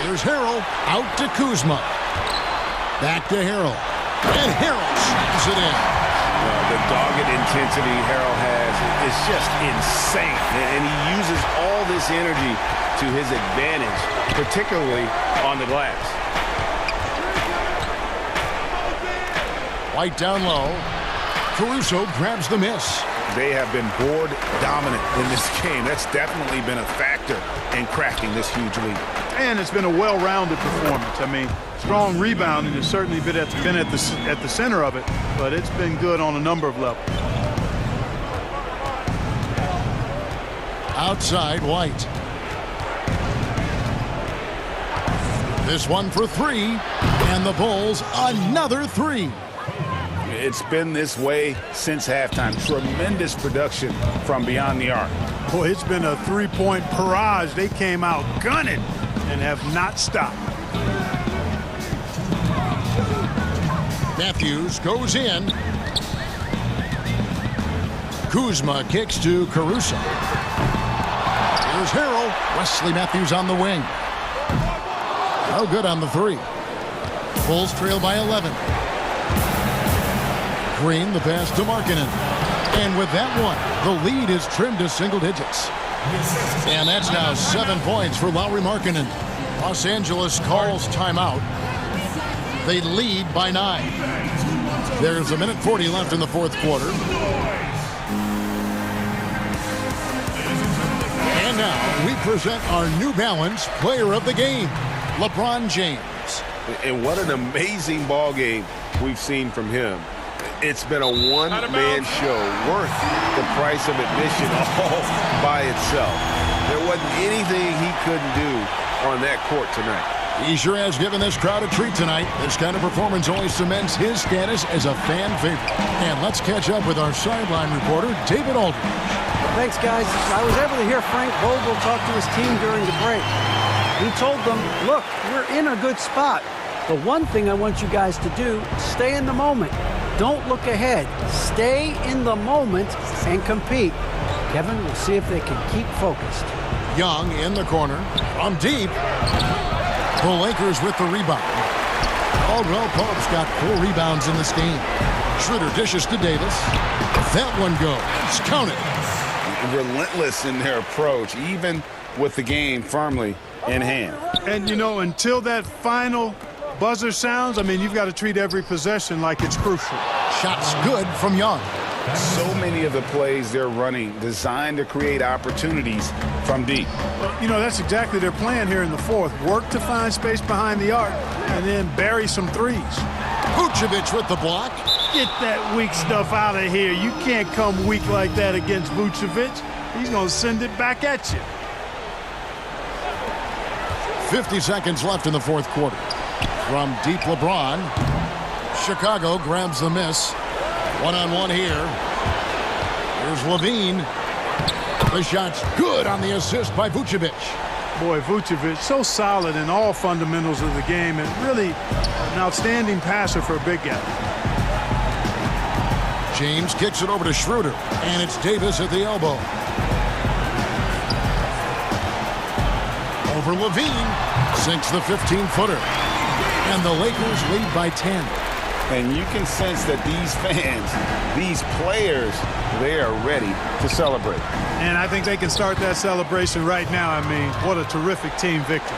Here's Harrell. Out to Kuzma. Back to Harrell. And Harrell shoots it in. The dogged intensity Harrell has is just insane. And he uses all this energy to his advantage, particularly on the glass. White down low. Caruso grabs the miss. They have been board dominant in this game. That's definitely been a factor in cracking this huge lead. And it's been a well-rounded performance. I mean, strong rebounding has certainly been at the center of it, but it's been good on a number of levels. Outside, White. This one for three, and the Bulls another three. It's been this way since halftime. Tremendous production from beyond the arc. Boy, it's been a three-point barrage. They came out gunning and have not stopped. Matthews goes in. Kuzma kicks to Caruso. Here's Harrell. Wesley Matthews on the wing. No good on the three. Bulls trail by 11. Green, the pass to Markkanen. And with that one, the lead is trimmed to single digits. And that's now 7 points for Lauri Markkanen. Los Angeles calls timeout. They lead by 9. There's a minute 40 left in the fourth quarter. And now we present our New Balance player of the game, LeBron James. And what an amazing ball game we've seen from him. It's been a one-man show worth the price of admission all by itself. There wasn't anything he couldn't do on that court tonight. He sure has given this crowd a treat tonight. This kind of performance only cements his status as a fan favorite. And let's catch up with our sideline reporter, David Aldridge. Thanks, guys. I was able to hear Frank Vogel talk to his team during the break. He told them, look, we're in a good spot. The one thing I want you guys to do, stay in the moment. Don't look ahead. Stay in the moment and compete. Kevin, we'll see if they can keep focused. Young in the corner. From deep. The Lakers with the rebound. Caldwell Pope's got 4 rebounds in this game. Schroeder dishes to Davis. That one goes. Count it. Relentless in their approach, even with the game firmly in hand. And, you know, until that final buzzer sounds, I mean, you've got to treat every possession like it's crucial. Shots good from Young. So many of the plays they're running designed to create opportunities from deep. Well, you know, that's exactly their plan here in the fourth. Work to find space behind the arc and then bury some threes. Vucevic with the block. Get that weak stuff out of here. You can't come weak like that against Vucevic. He's going to send it back at you. 50 seconds left in the fourth quarter. From deep, LeBron. Chicago grabs the miss. One-on-one here. Here's Levine. The shot's good on the assist by Vucevic. Boy, Vucevic, so solid in all fundamentals of the game and really an outstanding passer for a big guy. James kicks it over to Schroeder, and it's Davis at the elbow. Over Levine. Sinks the 15-footer. And the Lakers lead by 10. And you can sense that these fans, these players, they are ready to celebrate. And I think they can start that celebration right now. I mean, what a terrific team victory.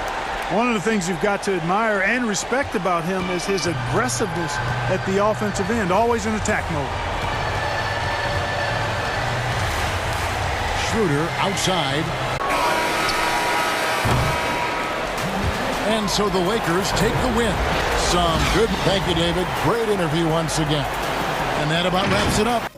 One of the things you've got to admire and respect about him is his aggressiveness at the offensive end, always in attack mode. Schroeder outside. And so the Lakers take the win. Some good. Thank you, David. Great interview once again. And that about wraps it up.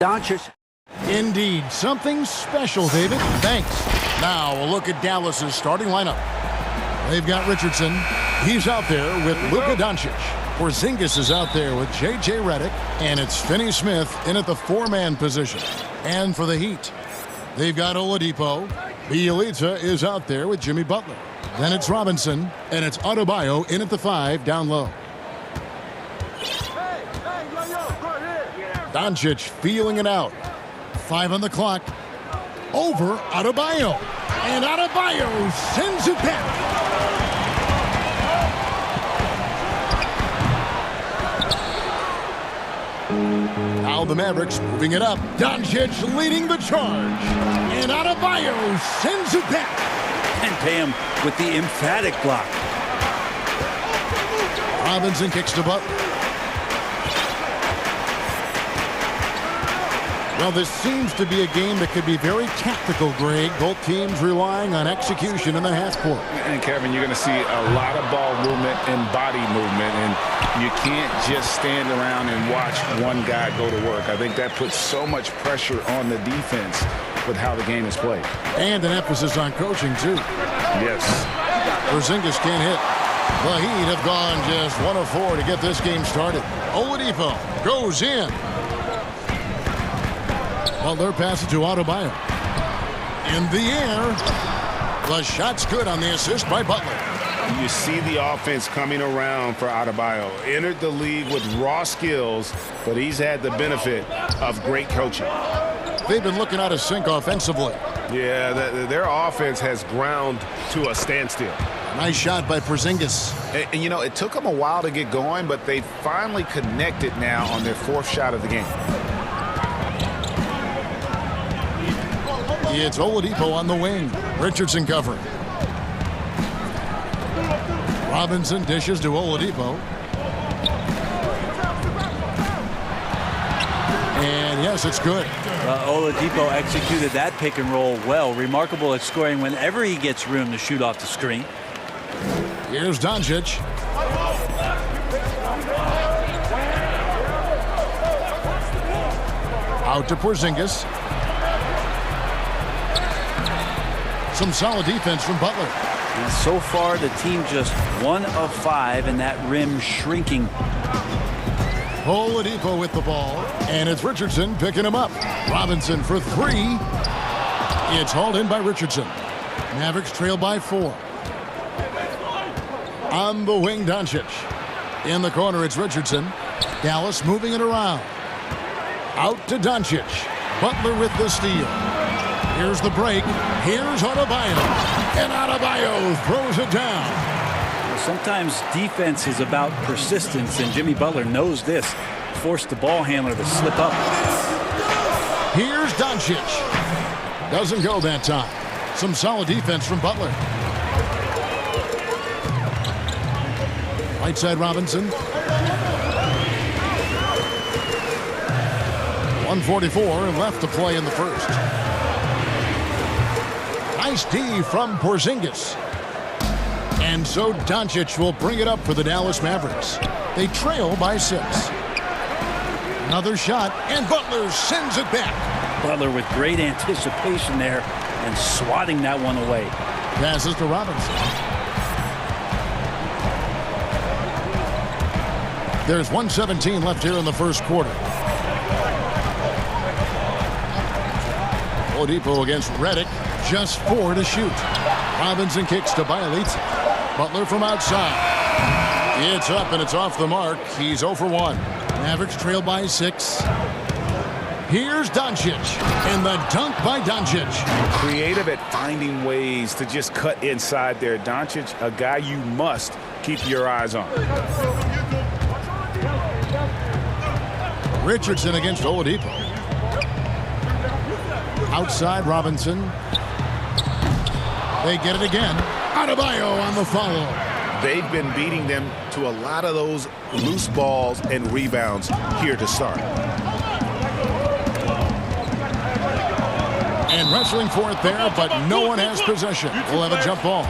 Doncic. Indeed, something special, David. Thanks. Now a look at Dallas's starting lineup. They've got Richardson. He's out there with Luka Doncic. Porzingis is out there with J.J. Redick. And it's Finney Smith in at the four-man position. And for the Heat, they've got Oladipo. Bielitsa is out there with Jimmy Butler. Then it's Robinson. And it's Adebayo in at the 5 down low. Doncic feeling it out. 5 on the clock. Over Adebayo. And Adebayo sends it back. Now the Mavericks moving it up. Doncic leading the charge. And Adebayo sends it back. And pay him with the emphatic block. Robinson kicks to Butler. Well, this seems to be a game that could be very tactical, Greg. Both teams relying on execution in the half court. And, Kevin, you're going to see a lot of ball movement and body movement, and you can't just stand around and watch one guy go to work. I think that puts so much pressure on the defense with how the game is played. And an emphasis on coaching, too. Yes. Porzingis can't hit. The Heat have gone just 1 of 4 to get this game started. Oladipo goes in. Butler passes to Adebayo. In the air. The shot's good on the assist by Butler. You see the offense coming around for Adebayo. Entered the league with raw skills, but he's had the benefit of great coaching. They've been looking out of sync offensively. Yeah, their offense has ground to a standstill. Nice shot by Porzingis. And, you know, it took them a while to get going, but they finally connected now on their 4th shot of the game. It's Oladipo on the wing. Richardson covering. Robinson dishes to Oladipo. And yes, it's good. Oladipo executed that pick and roll well. Remarkable at scoring whenever he gets room to shoot off the screen. Here's Doncic. Out to Porzingis. Some solid defense from Butler. And so far, the team just 1 of 5, and that rim shrinking. Oladipo with the ball, and it's Richardson picking him up. Robinson for 3. It's hauled in by Richardson. Mavericks trail by 4. On the wing, Doncic. In the corner, it's Richardson. Dallas moving it around. Out to Doncic. Butler with the steal. Here's the break. Here's Adebayo. And Adebayo throws it down. Well, sometimes defense is about persistence, and Jimmy Butler knows this. Forced the ball handler to slip up. Here's Doncic. Doesn't go that time. Some solid defense from Butler. Right side Robinson. 1:44 left to play in the first. Nice D from Porzingis. And so Doncic will bring it up for the Dallas Mavericks. They trail by 6. Another shot, and Butler sends it back. Butler with great anticipation there and swatting that one away. Passes to Robinson. There's 1:17 left here in the first quarter. Oladipo against Redick. Just 4 to shoot. Robinson kicks to Bielitsa. Butler from outside. It's up and it's off the mark. He's 0 for 1. Mavericks trail by 6. Here's Doncic. And the dunk by Doncic. Creative at finding ways to just cut inside there. Doncic, a guy you must keep your eyes on. Richardson against Oladipo. Outside Robinson. They get it again. Adebayo on the follow. They've been beating them to a lot of those loose balls and rebounds here to start. And wrestling for it there, but no one has possession. We'll have a jump ball.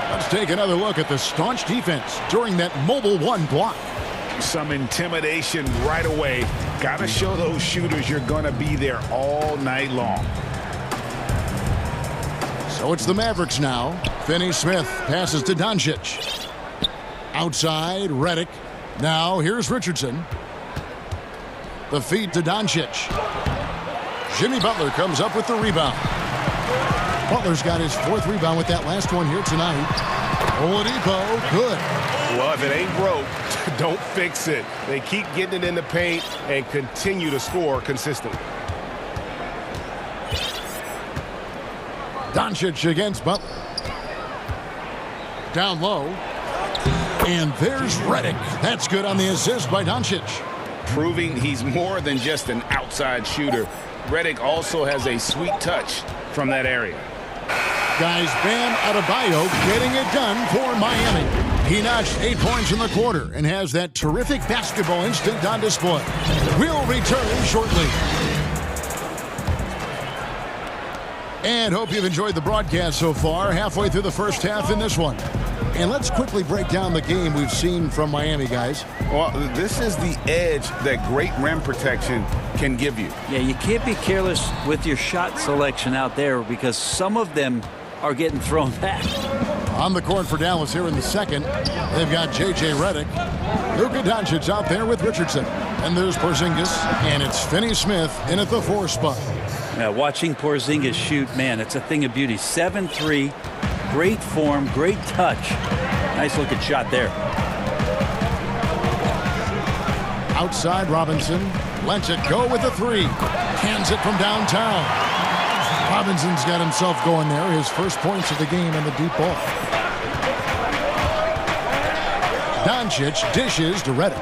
Let's take another look at the staunch defense during that mobile 1 block. Some intimidation right away Got to show those shooters you're going to be there all night long. So it's the Mavericks now. Finney Smith passes to Doncic. Outside, Redick. Now here's Richardson. The feed to Doncic. Jimmy Butler comes up with the rebound. Butler's got his 4th rebound with that last one here tonight. Oladipo, good. Well, if it ain't broke, don't fix it. They keep getting it in the paint and continue to score consistently. Doncic against Butler. Down low. And there's Redick. That's good on the assist by Doncic. Proving he's more than just an outside shooter. Redick also has a sweet touch from that area. Guys, Bam Adebayo getting it done for Miami. He notched 8 points in the quarter and has that terrific basketball instinct on display. We'll return shortly. And hope you've enjoyed the broadcast so far. Halfway through the first half in this one. And let's quickly break down the game we've seen from Miami, guys. Well, this is the edge that great rim protection can give you. Yeah, you can't be careless with your shot selection out there because some of them are getting thrown back. On the court for Dallas here in the second, they've got J.J. Redick. Luka Doncic out there with Richardson. And there's Porzingis, and it's Finney Smith in at the 4 spot. Yeah, watching Porzingis shoot, man, it's a thing of beauty. 7-3, great form, great touch. Nice looking shot there. Outside Robinson, lets it go with the 3. Hands it from downtown. Robinson's got himself going there. His first points of the game on the deep ball. Doncic dishes to Redick.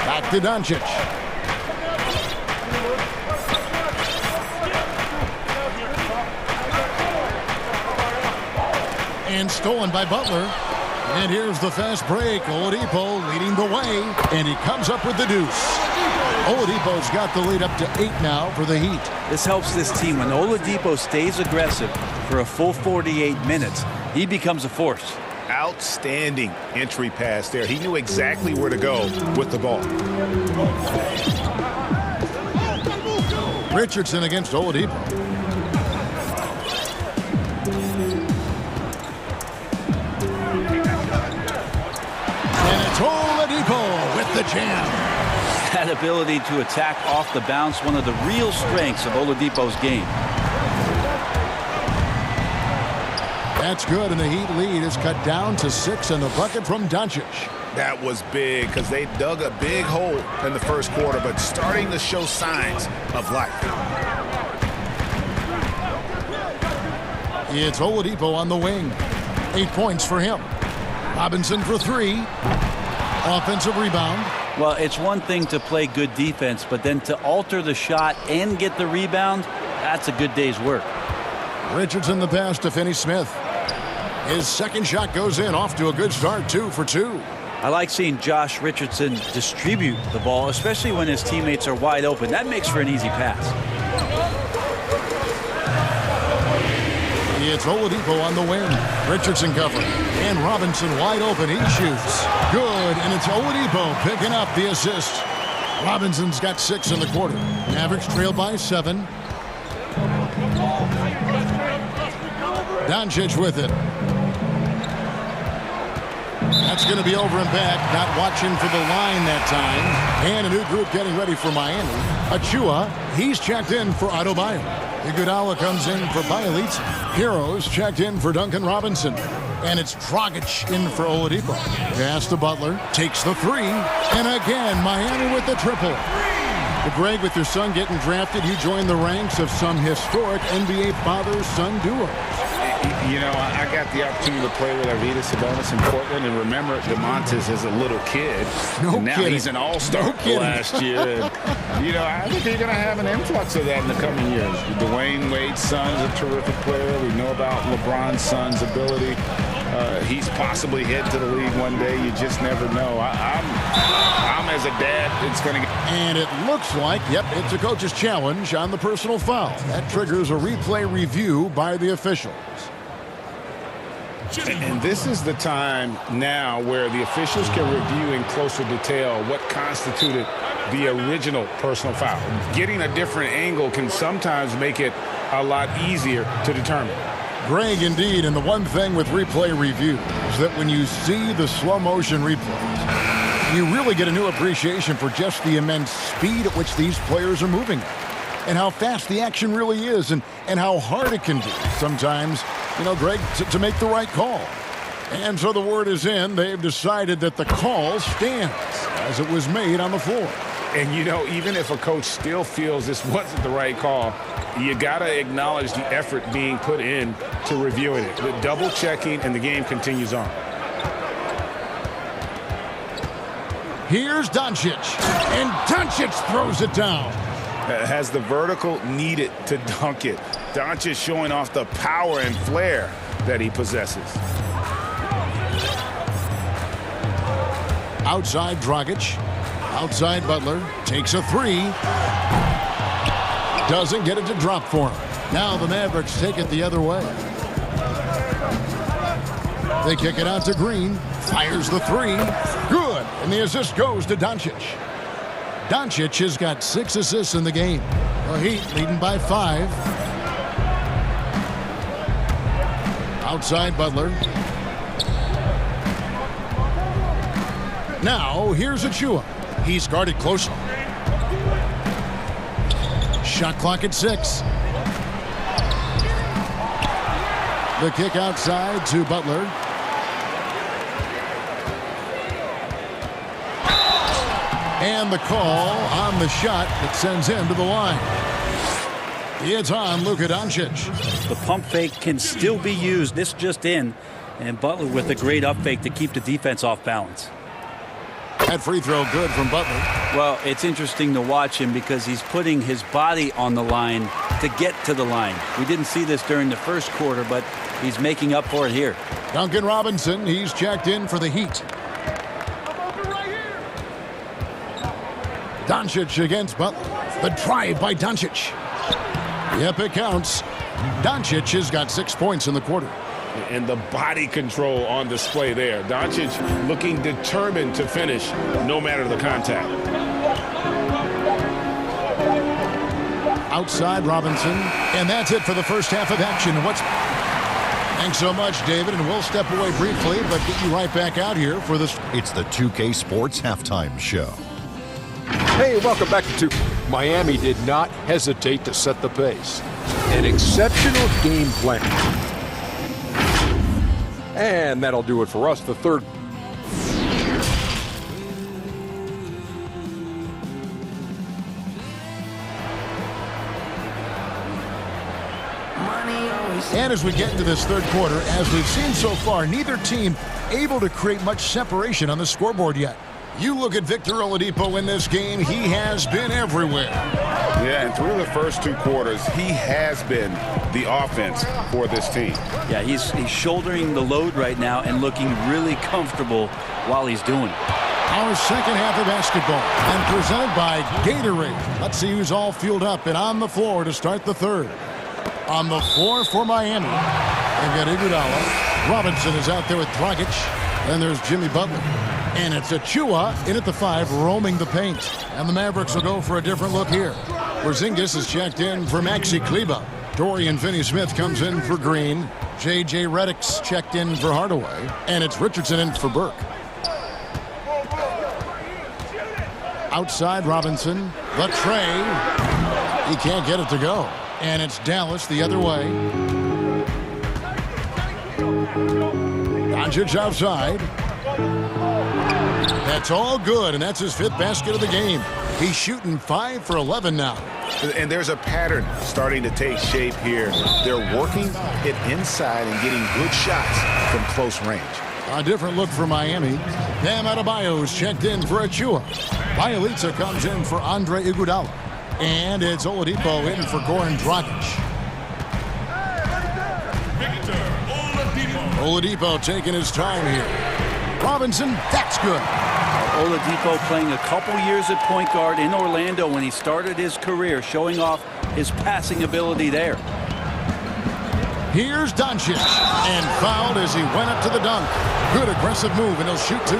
Back to Doncic. And stolen by Butler. And here's the fast break. Oladipo leading the way. And he comes up with the deuce. Oladipo's got the lead up to 8 now for the Heat. This helps this team. When Oladipo stays aggressive for a full 48 minutes, he becomes a force. Outstanding entry pass there. He knew exactly where to go with the ball. Richardson against Oladipo. And it's Oladipo with the jam. That ability to attack off the bounce, one of the real strengths of Oladipo's game. That's good, and the Heat lead is cut down to 6 and the bucket from Doncic. That was big because they dug a big hole in the first quarter, but starting to show signs of life. It's Oladipo on the wing. 8 points for him. Robinson for 3. Offensive rebound. Well, it's one thing to play good defense, but then to alter the shot and get the rebound, that's a good day's work. Richardson the pass to Finney Smith. His second shot goes in, off to a good start, 2 for 2. I like seeing Josh Richardson distribute the ball, especially when his teammates are wide open. That makes for an easy pass. It's Oladipo on the wing. Richardson covering. And Robinson wide open. He shoots. Good. And it's Oladipo picking up the assist. Robinson's got 6 in the quarter. Mavericks trail by 7. Doncic with it. That's going to be over and back. Not watching for the line that time. And a new group getting ready for Miami. Achua, he's checked in for Adebayo. Iguodala comes in for Bielitz. Heroes checked in for Duncan Robinson. And it's Dragic in for Oladipo. Pass to Butler. Takes the 3. And again, Miami with the triple. Well, Greg, with your son getting drafted, you joined the ranks of some historic NBA father-son duos. You know, I got the opportunity to play with Arvydas Sabonis in Portland, and remember DeMontis as a little kid. No now kidding. He's an all-star last year. And, you know, I think you're going to have an influx of that in the coming years. Dwayne Wade's son is a terrific player. We know about LeBron's son's ability. He's possibly headed to the league one day. You just never know. I'm as a dad, it's going to get... And it looks like, yep, it's a coach's challenge on the personal foul. That triggers a replay review by the officials. And this is the time now where the officials can review in closer detail what constituted the original personal foul. Getting a different angle can sometimes make it a lot easier to determine. Greg, indeed, and the one thing with replay review is that when you see the slow motion replays, you really get a new appreciation for just the immense speed at which these players are moving and how fast the action really is and how hard it can be sometimes, Greg, to make the right call. And so the word is in. They've decided that the call stands as it was made on the floor. And, even if a coach still feels this wasn't the right call, you got to acknowledge the effort being put in to reviewing it. The double checking, and the game continues on. Here's Doncic, and Doncic throws it down. Has the vertical needed to dunk it. Doncic showing off the power and flair that he possesses. Outside Dragic. Outside Butler. Takes a three. Doesn't get it to drop for him. Now the Mavericks take it the other way. They kick it out to Green. Fires the three. Good. And the assist goes to Doncic. Doncic has got 6 assists in the game. The Heat leading by 5. Outside Butler. Now here's Achua. He's guarded closely. Shot clock at 6. The kick outside to Butler. And the call on the shot that sends him to the line. It's on Luka Doncic. The pump fake can still be used. This just in. And Butler with a great up fake to keep the defense off balance. That free throw good from Butler. Well, it's interesting to watch him because he's putting his body on the line to get to the line. We didn't see this during the first quarter, but he's making up for it here. Duncan Robinson, he's checked in for the Heat. Doncic against Butler. The drive by Doncic. Yep, it counts. Doncic has got 6 points in the quarter. And the body control on display there. Doncic looking determined to finish no matter the contact. Outside Robinson. And that's it for the first half of action. Thanks so much, David, and we'll step away briefly, but get you right back out here for this. It's the 2K Sports Halftime Show. Hey, welcome back to 2K. Miami did not hesitate to set the pace. An exceptional game plan. And that'll do it for us. The third. And as we get into this third quarter, as we've seen so far, neither team able to create much separation on the scoreboard yet. You look at Victor Oladipo in this game, he has been everywhere. Yeah, and through the first 2 quarters, he has been the offense for this team. Yeah, he's shouldering the load right now and looking really comfortable while he's doing it. Our second half of basketball, and presented by Gatorade. Let's see who's all fueled up and on the floor to start the third. On the floor for Miami, they've got Iguodala. Robinson is out there with Dragic. Then there's Jimmy Butler. And it's Achua in at the 5, roaming the paint. And the Mavericks will go for a different look here. Porzingis is checked in for Maxi Kleber. Dorian Finney-Smith comes in for Green. J.J. Redick's checked in for Hardaway. And it's Richardson in for Burke. Outside Robinson. The tray. He can't get it to go. And it's Dallas the other way. Doncic outside. That's all good, and that's his 5th basket of the game. He's shooting 5 for 11 now. And there's a pattern starting to take shape here. They're working it inside and getting good shots from close range. A different look for Miami. Bam Adebayo's checked in for Achua. Bielitsa comes in for Andre Iguodala. And it's Oladipo in for Goran Dragic. Oladipo taking his time here. Robinson, that's good. Oladipo playing a couple years at point guard in Orlando when he started his career, showing off his passing ability there. Here's Doncic, and fouled as he went up to the dunk. Good aggressive move, and he'll shoot 2.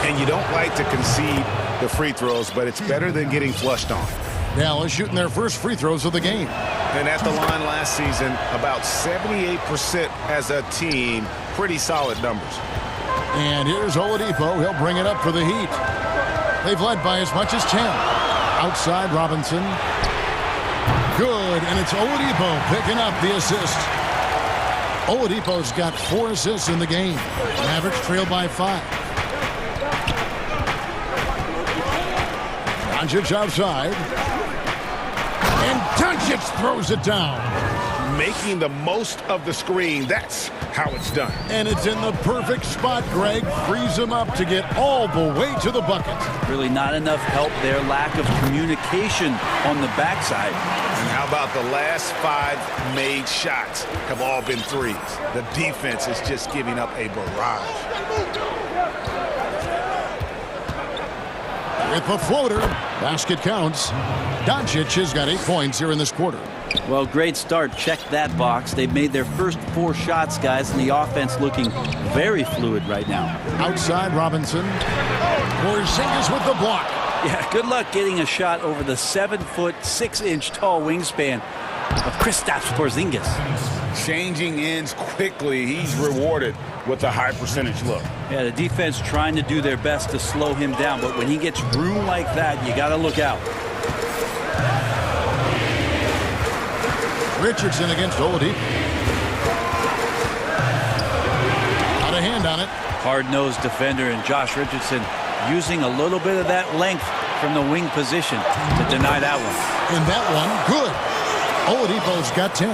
And you don't like to concede the free throws, but it's better than getting flushed on. Dallas shooting their first free throws of the game. And at the line last season, about 78% as a team. Pretty solid numbers. And here's Oladipo. He'll bring it up for the Heat. They've led by as much as 10. Outside Robinson. Good, and it's Oladipo picking up the assist. Oladipo's got 4 assists in the game. Mavericks trail by 5. Doncic outside. And Doncic throws it down. Making the most of the screen. That's how it's done. And it's in the perfect spot. Greg frees him up to get all the way to the bucket. Really not enough help there. Lack of communication on the backside. And how about the last 5 made shots have all been threes? The defense is just giving up a barrage. With the floater, basket counts. Doncic has got 8 points here in this quarter. Well, great start. Check that box. They've made their first 4 shots, guys, and the offense looking very fluid right now. Outside Robinson. Porzingis with the block. Yeah, good luck getting a shot over the 7-foot, 6-inch tall wingspan of Kristaps Porzingis. Changing ends quickly. He's rewarded with a high percentage look. Yeah, the defense trying to do their best to slow him down, but when he gets room like that, you got to look out. Richardson against Oladipo. Got a hand on it. Hard-nosed defender, and Josh Richardson using a little bit of that length from the wing position to deny that one. And that one, good. Oladipo's got 10.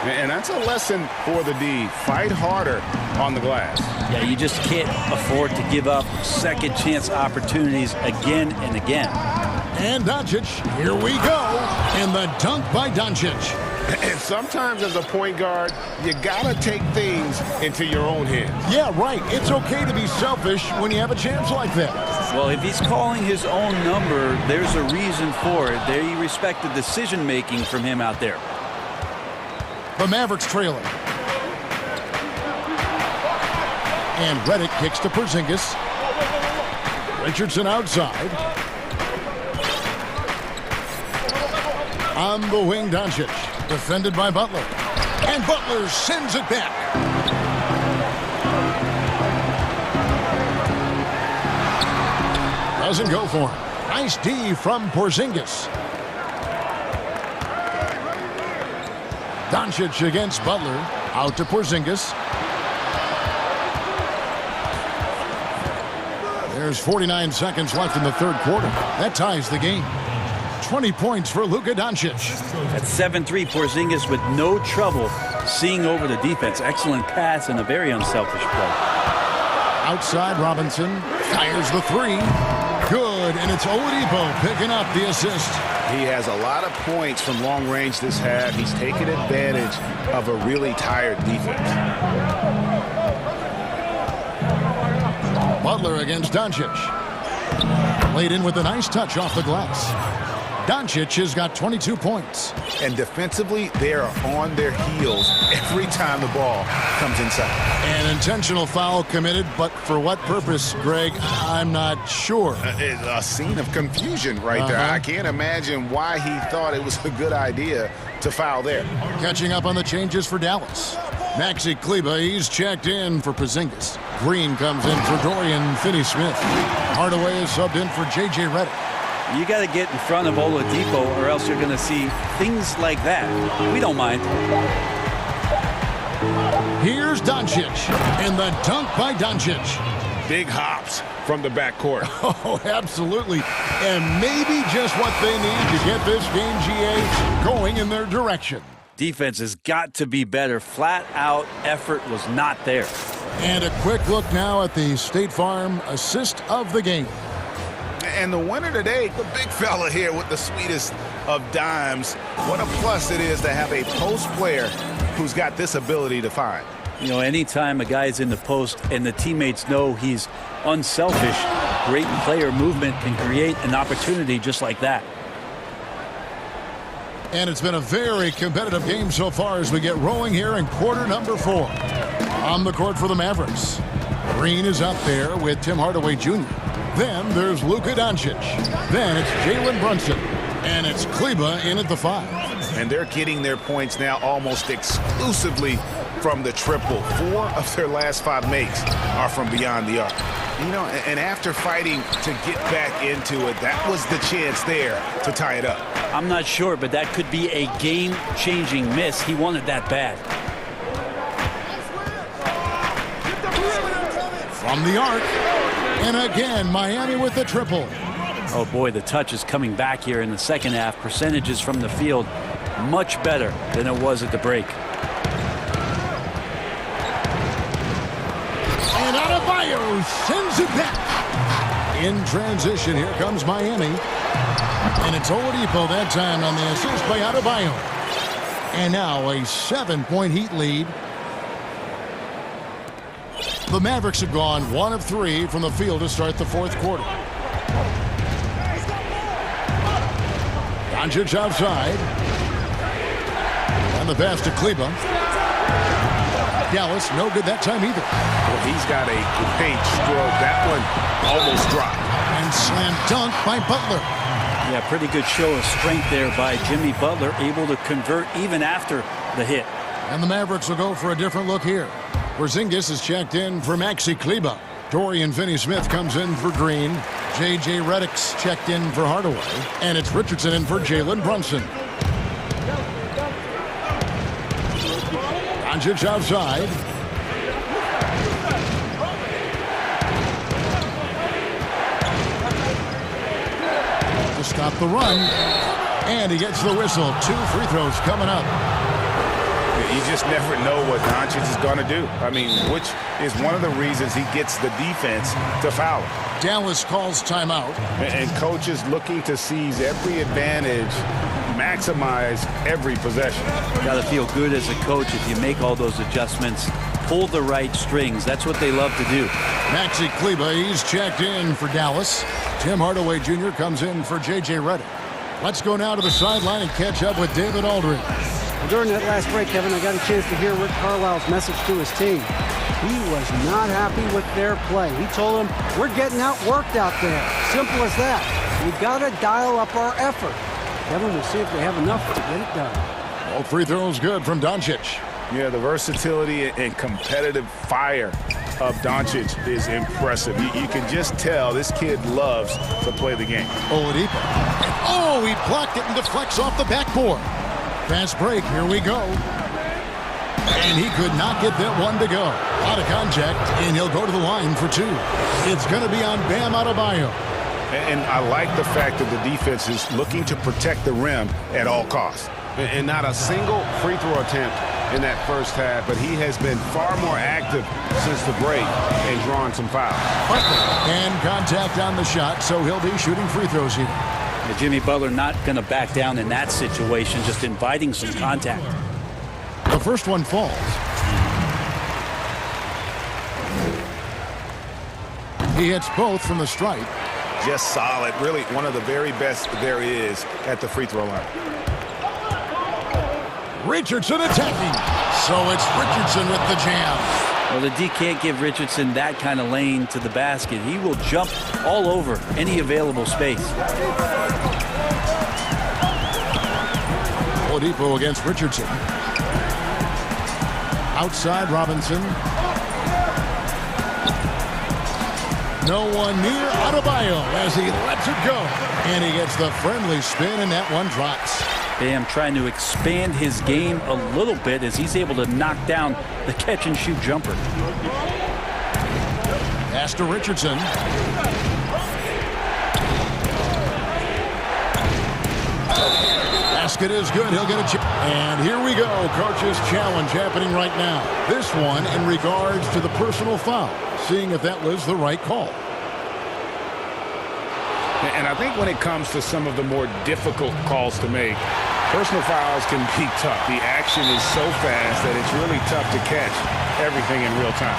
And that's a lesson for the D. Fight harder on the glass. Yeah, you just can't afford to give up second chance opportunities again and again. And Doncic, here we go. And the dunk by Doncic. And sometimes as a point guard, you gotta take things into your own hands. Yeah, right. It's okay to be selfish when you have a chance like that. Well, if he's calling his own number, there's a reason for it. They respect the decision-making from him out there. The Mavericks trailing. And Redick kicks to Porzingis. Richardson outside. On the wing, Doncic. Defended by Butler. And Butler sends it back. Doesn't go for him. Nice D from Porzingis. Doncic against Butler. Out to Porzingis. There's 49 seconds left in the third quarter. That ties the game. 20 points for Luka Doncic. At 7-3, Porzingis with no trouble seeing over the defense. Excellent pass and a very unselfish play. Outside Robinson. Fires the 3. Good, and it's Oladipo picking up the assist. He has a lot of points from long range this half. He's taken advantage of a really tired defense. Butler against Doncic. Laid in with a nice touch off the glass. Doncic has got 22 points. And defensively, they are on their heels every time the ball comes inside. An intentional foul committed, but for what purpose, Greg, I'm not sure. A scene of confusion right there. I can't imagine why he thought it was a good idea to foul there. Catching up on the changes for Dallas. Maxi Kleber, he's checked in for Porzingis. Green comes in for Dorian Finney-Smith. Hardaway is subbed in for J.J. Redick. You got to get in front of Oladipo or else you're going to see things like that. We don't mind. Here's Doncic, and the dunk by Doncic. Big hops from the backcourt. Oh, absolutely. And maybe just what they need to get this game, GA, going in their direction. Defense has got to be better. Flat-out effort was not there. And a quick look now at the State Farm assist of the game. And the winner today, the big fella here with the sweetest of dimes. What a plus it is to have a post player who's got this ability to find. You know, anytime a guy's in the post and the teammates know he's unselfish, great player movement can create an opportunity just like that. And it's been a very competitive game so far as we get rolling here in quarter number 4. On the court for the Mavericks. Green is up there with Tim Hardaway Jr. Then there's Luka Doncic. Then it's Jalen Brunson. And it's Kleba in at the 5. And they're getting their points now almost exclusively from the triple. 4 of their last 5 makes are from beyond the arc. You know, and after fighting to get back into it, that was the chance there to tie it up. I'm not sure, but that could be a game-changing miss. He wanted that bad. From the arc. And again, Miami with the triple. Oh, boy, the touch is coming back here in the second half. Percentages from the field much better than it was at the break. And Adebayo sends it back. In transition, here comes Miami. And it's Oladipo that time on the assist by Adebayo. And now a 7-point Heat lead. The Mavericks have gone 1 of 3 from the field to start the 4th quarter. Doncic outside. And the pass to Kleba. Dallas, no good that time either. Well, he's got a great stroke. That one almost dropped. And slam dunk by Butler. Yeah, pretty good show of strength there by Jimmy Butler, able to convert even after the hit. And the Mavericks will go for a different look here. Porzingis is checked in for Maxi Kleba. Dorian Finney-Smith comes in for Green. J.J. Redick's checked in for Hardaway. And it's Richardson in for Jalen Brunson. Doncic outside. To stop the run. And he gets the whistle. 2 free throws coming up. You just never know what Doncic is going to do. I mean, which is one of the reasons he gets the defense to foul him. Dallas calls timeout. And coaches looking to seize every advantage, maximize every possession. Got to feel good as a coach if you make all those adjustments, pull the right strings. That's what they love to do. Maxi Kleba, he's checked in for Dallas. Tim Hardaway Jr. comes in for J.J. Redick. Let's go now to the sideline and catch up with David Aldridge. During that last break, Kevin, I got a chance to hear Rick Carlisle's message to his team. He was not happy with their play. He told them, we're getting outworked out there. Simple as that. We've got to dial up our effort. Kevin, we'll see if they have enough to get it done. All free throws good from Doncic. Yeah, the versatility and competitive fire of Doncic is impressive. You can just tell this kid loves to play the game. Oladipo. Oh, he blocked it and deflects off the backboard. Fast break, here we go. And he could not get that one to go. Out of contact, and he'll go to the line for 2. It's going to be on Bam Adebayo. And I like the fact that the defense is looking to protect the rim at all costs. And not a single free throw attempt in that first half, but he has been far more active since the break and drawn some fouls. And contact on the shot, so he'll be shooting free throws here. Jimmy Butler not going to back down in that situation, just inviting some contact. The first one falls. He hits both from the stripe. Just solid. Really one of the very best there is at the free throw line. Richardson attacking. So it's Richardson with the jam. Well, the D can't give Richardson that kind of lane to the basket. He will jump all over any available space. Oladipo against Richardson. Outside Robinson. No one near Adebayo as he lets it go. And he gets the friendly spin, and that one drops. Bam trying to expand his game a little bit as he's able to knock down the catch-and-shoot jumper. Pass to Richardson. Basket is good. He'll get a chance. And here we go. Coach's challenge happening right now. This one in regards to the personal foul. Seeing if that was the right call. And I think when it comes to some of the more difficult calls to make, personal fouls can be tough. The action is so fast that it's really tough to catch everything in real time.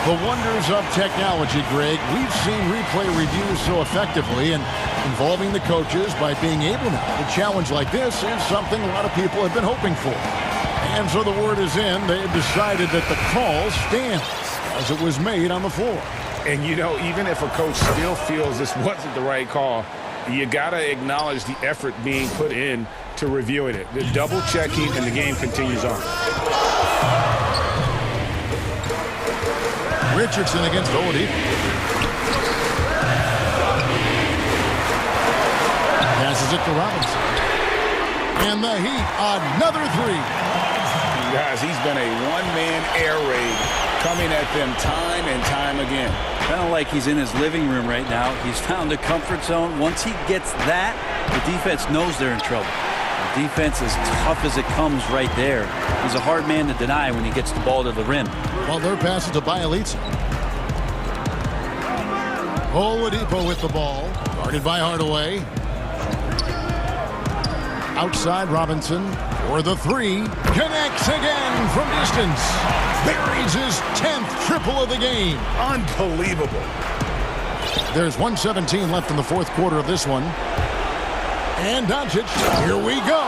The wonders of technology, Greg. We've seen replay reviews so effectively, and involving the coaches by being able now to challenge like this is something a lot of people have been hoping for. And so the word is in. They've decided that the call stands as it was made on the floor. And, you know, even if a coach still feels this wasn't the right call, you got to acknowledge the effort being put in to reviewing it. The double checking, and the game continues on. Richardson against Oladipo. Passes it to Robinson. And the Heat, another three. Guys, he's been a one-man air raid coming at them time and time again. Kind of like he's in his living room right now. He's found a comfort zone. Once he gets that, the defense knows they're in trouble. The defense is tough as it comes right there. He's a hard man to deny when he gets the ball to the rim. Well, their pass to Bielitsa. Oladipo with the ball. Guarded by Hardaway. Outside Robinson for the three. Connects again from distance. Buries his 10th triple of the game. Unbelievable. There's 1:17 left in the fourth quarter of this one. And Doncic, here we go.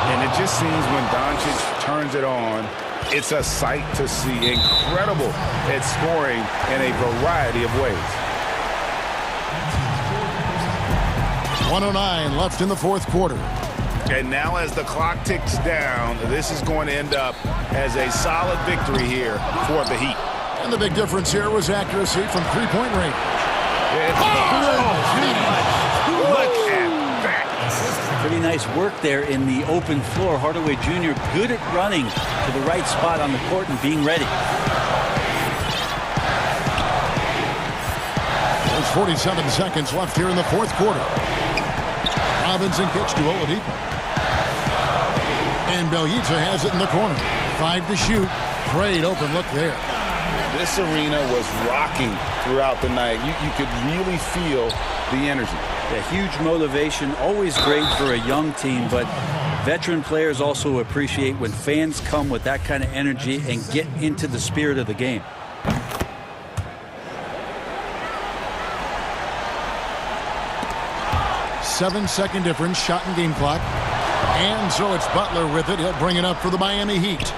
And it just seems when Doncic turns it on, it's a sight to see. Incredible at scoring in a variety of ways. 1:09 left in the fourth quarter. And now as the clock ticks down, this is going to end up as a solid victory here for the Heat. And the big difference here was accuracy from three-point range. Look at that. Pretty nice work there in the open floor. Hardaway Jr. good at running to the right spot on the court and being ready. There's 47 seconds left here in the fourth quarter. Robinson kicks to Oladipo. And Bielitsa has it in the corner. 5 to shoot. Great open look there. This arena was rocking throughout the night. You could really feel the energy. A huge motivation, always great for a young team, but veteran players also appreciate when fans come with that kind of energy and get into the spirit of the game. Seven-second difference, shot and game clock. And so it's Butler with it. He'll bring it up for the Miami Heat.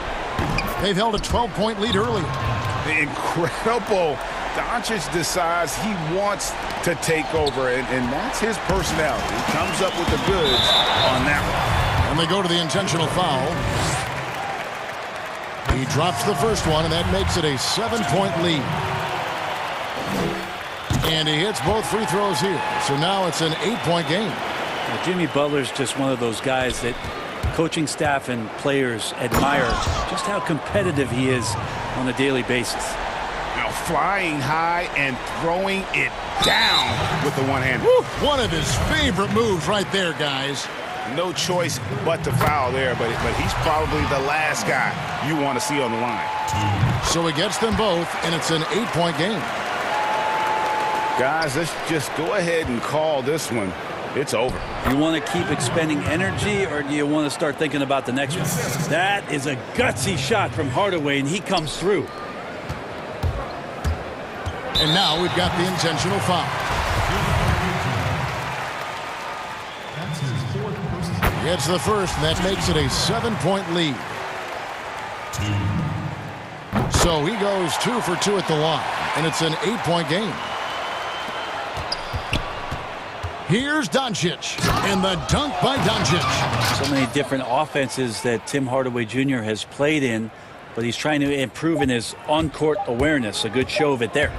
They've held a 12-point lead earlier. Incredible. Doncic decides he wants to take over, and that's his personality. He comes up with the goods on that one. And they go to the intentional foul. He drops the first one, and that makes it a 7-point lead. And he hits both free throws here. So now it's an 8-point game. Now, Jimmy Butler's just one of those guys that coaching staff and players admire just how competitive he is on a daily basis. Now flying high and throwing it down with the one hand. One of his favorite moves right there, guys. No choice but to foul there, but he's probably the last guy you want to see on the line. So he gets them both, and it's an 8-point game. Guys, let's just go ahead and call this one. It's over. You want to keep expending energy, or do you want to start thinking about the next one? That is a gutsy shot from Hardaway, and he comes through. And now we've got the intentional foul. He gets the first, and that makes it a 7-point lead. So he goes 2 for 2 at the line, and it's an 8-point game. Here's Doncic, and the dunk by Doncic. So many different offenses that Tim Hardaway Jr. has played in, but he's trying to improve in his on-court awareness. A good show of it there.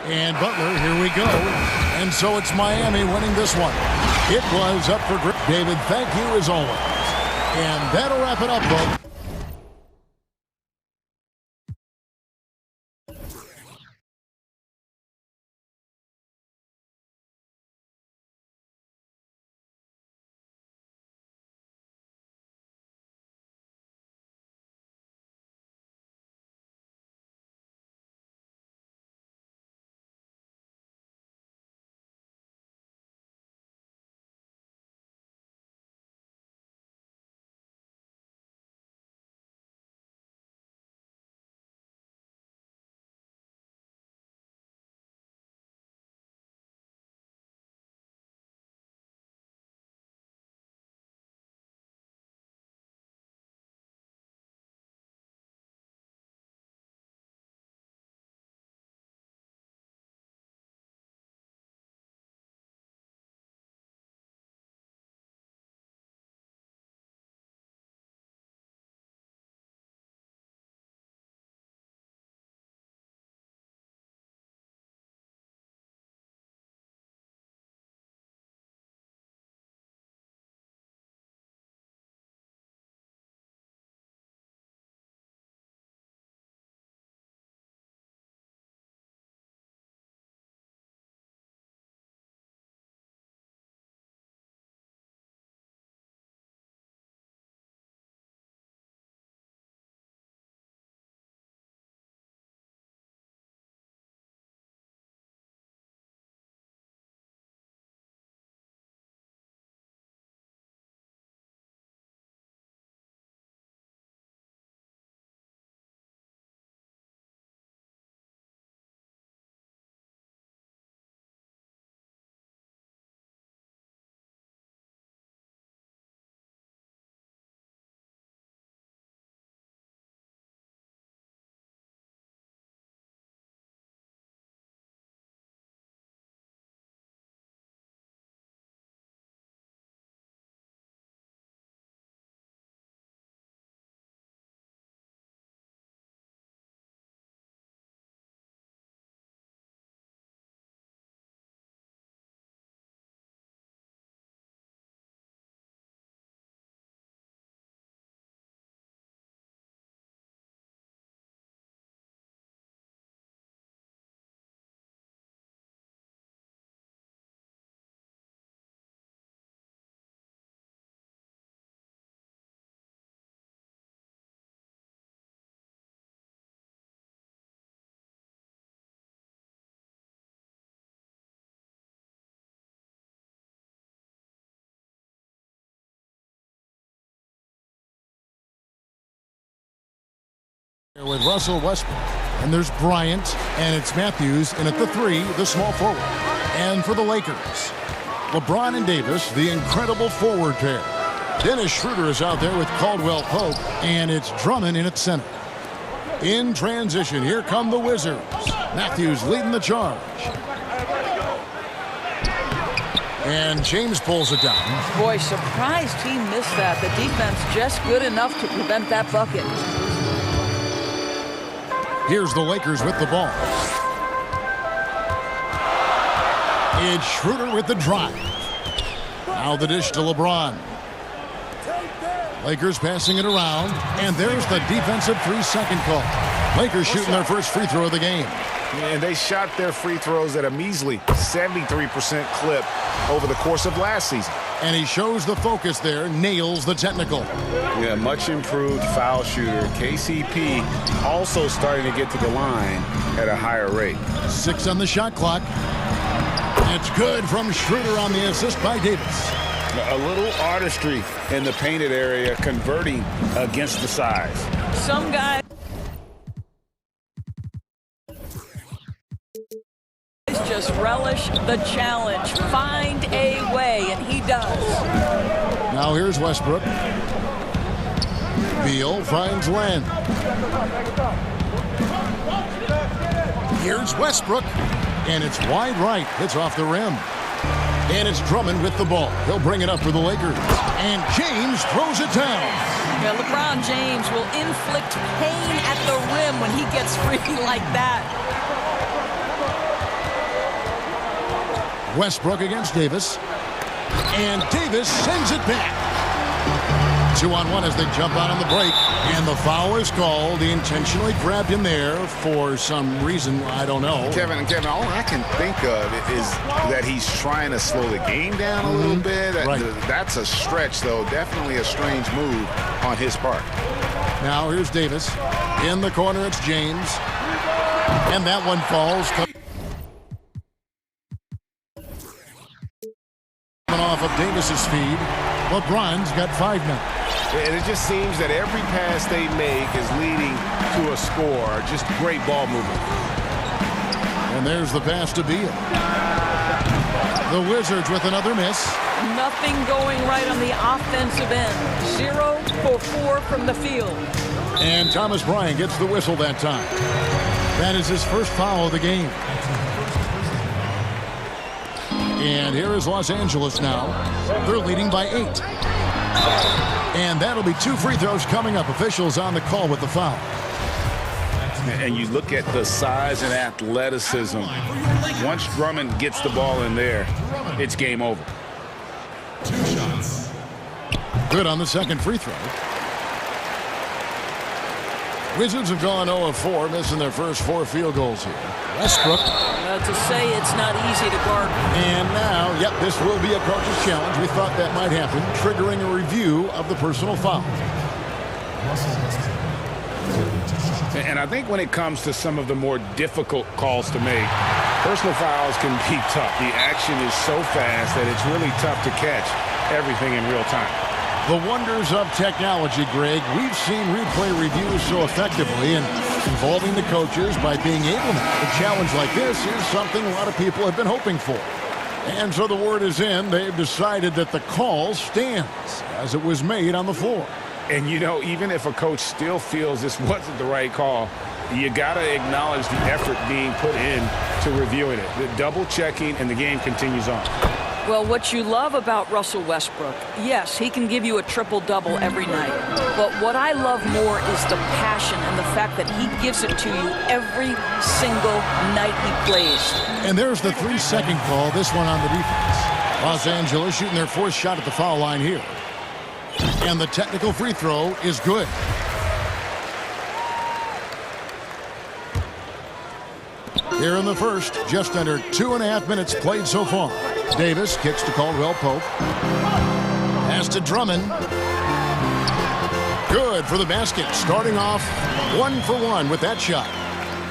And Butler, here we go. And so it's Miami winning this one. It was up for grabs. David, thank you as always. And that'll wrap it up, folks. With Russell Westbrook, and there's Bryant, and it's Matthews, and at the 3, the small forward. And for the Lakers, LeBron and Davis, the incredible forward pair. Dennis Schroeder is out there with Caldwell Pope, and it's Drummond in at center. In transition, here come the Wizards. Matthews leading the charge. And James pulls it down. Boy, surprised he missed that. The defense just good enough to prevent that bucket. Here's the Lakers with the ball. It's Schroeder with the drive. Now the dish to LeBron. Lakers passing it around, and there's the defensive 3-second call. Lakers shooting their first free throw of the game. And they shot their free throws at a measly 73% clip over the course of last season. And he shows the focus there, nails the technical. Yeah, much improved foul shooter. KCP also starting to get to the line at a higher rate. 6 on the shot clock. It's good from Schroeder on the assist by Davis. A little artistry in the painted area, converting against the size. Some guys just relish the challenge. Find a way, and he does. Now here's Westbrook. Beal finds Len. Here's Westbrook, and it's wide right. It's off the rim. And it's Drummond with the ball. He'll bring it up for the Lakers. And James throws it down. Yeah, LeBron James will inflict pain at the rim when he gets free like that. Westbrook against Davis. And Davis sends it back. 2-on-1 as they jump out on the break. And the foul is called. He intentionally grabbed him there for some reason. I don't know. Kevin, all I can think of is that he's trying to slow the game down a little bit. Right. That's a stretch, though. Definitely a strange move on his part. Now here's Davis. In the corner, it's James. And that one falls. Off of Davis's feed. LeBron's got 5 now. And it just seems that every pass they make is leading to a score. Just great ball movement. And there's the pass to Beal. The Wizards with another miss. Nothing going right on the offensive end. 0 for 4 from the field. And Thomas Bryant gets the whistle that time. That is his first foul of the game. And here is Los Angeles now. They're leading by 8. And that'll be 2 free throws coming up. Officials on the call with the foul. And you look at the size and athleticism. Once Drummond gets the ball in there, it's game over. 2 shots. Good on the second free throw. Wizards have gone 0 of 4, missing their first 4 field goals here. Westbrook. To say it's not easy to guard. And now, yep, this will be a coach's challenge. We thought that might happen, triggering a review of the personal foul. And I think when it comes to some of the more difficult calls to make, personal fouls can be tough. The action is so fast that it's really tough to catch everything in real time. The wonders of technology, Greg. We've seen replay reviews so effectively and involving the coaches by being able to. A challenge like this is something a lot of people have been hoping for. And so the word is in. They've decided that the call stands as it was made on the floor. And, you know, even if a coach still feels this wasn't the right call, you got to acknowledge the effort being put in to reviewing it. The double checking, and the game continues on. Well, what you love about Russell Westbrook, yes, he can give you a triple-double every night. But what I love more is the passion and the fact that he gives it to you every single night he plays. And there's the 3-second call, this one on the defense. Los Angeles shooting their 4th shot at the foul line here. And the technical free throw is good. Here in the first, just under 2.5 minutes played so far. Davis kicks to Caldwell Pope. Pass to Drummond. Good for the basket. Starting off 1 for 1 with that shot.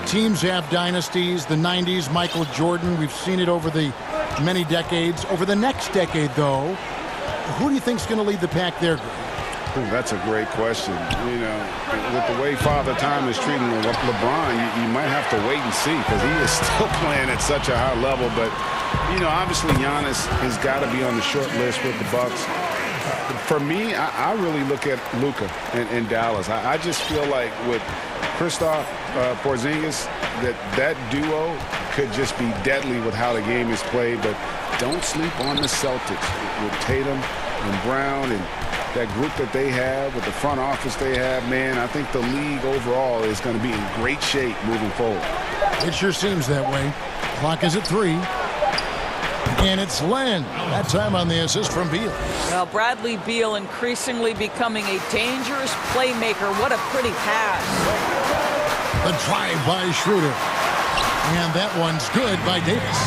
Teams have dynasties. The 90s, Michael Jordan. We've seen it over the many decades. Over the next decade, though, who do you think's going to lead the pack there, Greg? Ooh, that's a great question. You know, with the way Father Time is treating LeBron, you might have to wait and see because he is still playing at such a high level. But, you know, obviously Giannis has got to be on the short list with the Bucks. For me, I really look at Luka in Dallas. I just feel like with Kristaps Porzingis, that duo could just be deadly with how the game is played. But don't sleep on the Celtics with Tatum and Brown and that group that they have, with the front office they have. Man, I think the league overall is going to be in great shape moving forward. It sure seems that way. Clock is at 3. And it's Len. That time on the assist from Beal. Well, Bradley Beal increasingly becoming a dangerous playmaker. What a pretty pass. The drive by Schroeder. And that one's good by Davis.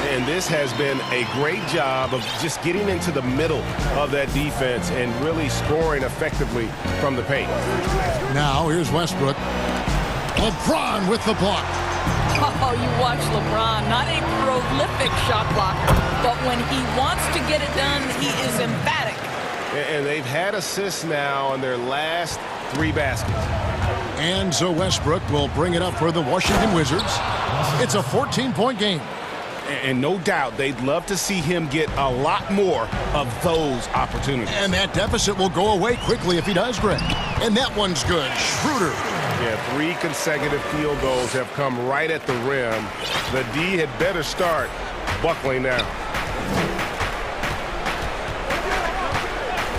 And this has been a great job of just getting into the middle of that defense and really scoring effectively from the paint. Now here's Westbrook. LeBron with the block. Oh, you watch LeBron, not a prolific shot blocker, but when he wants to get it done, he is emphatic. And they've had assists now on their last 3 baskets. And so Westbrook will bring it up for the Washington Wizards. It's a 14-point game. And no doubt they'd love to see him get a lot more of those opportunities. And that deficit will go away quickly if he does, Greg. And that one's good. Schroeder. Yeah, 3 consecutive field goals have come right at the rim. The D had better start buckling down.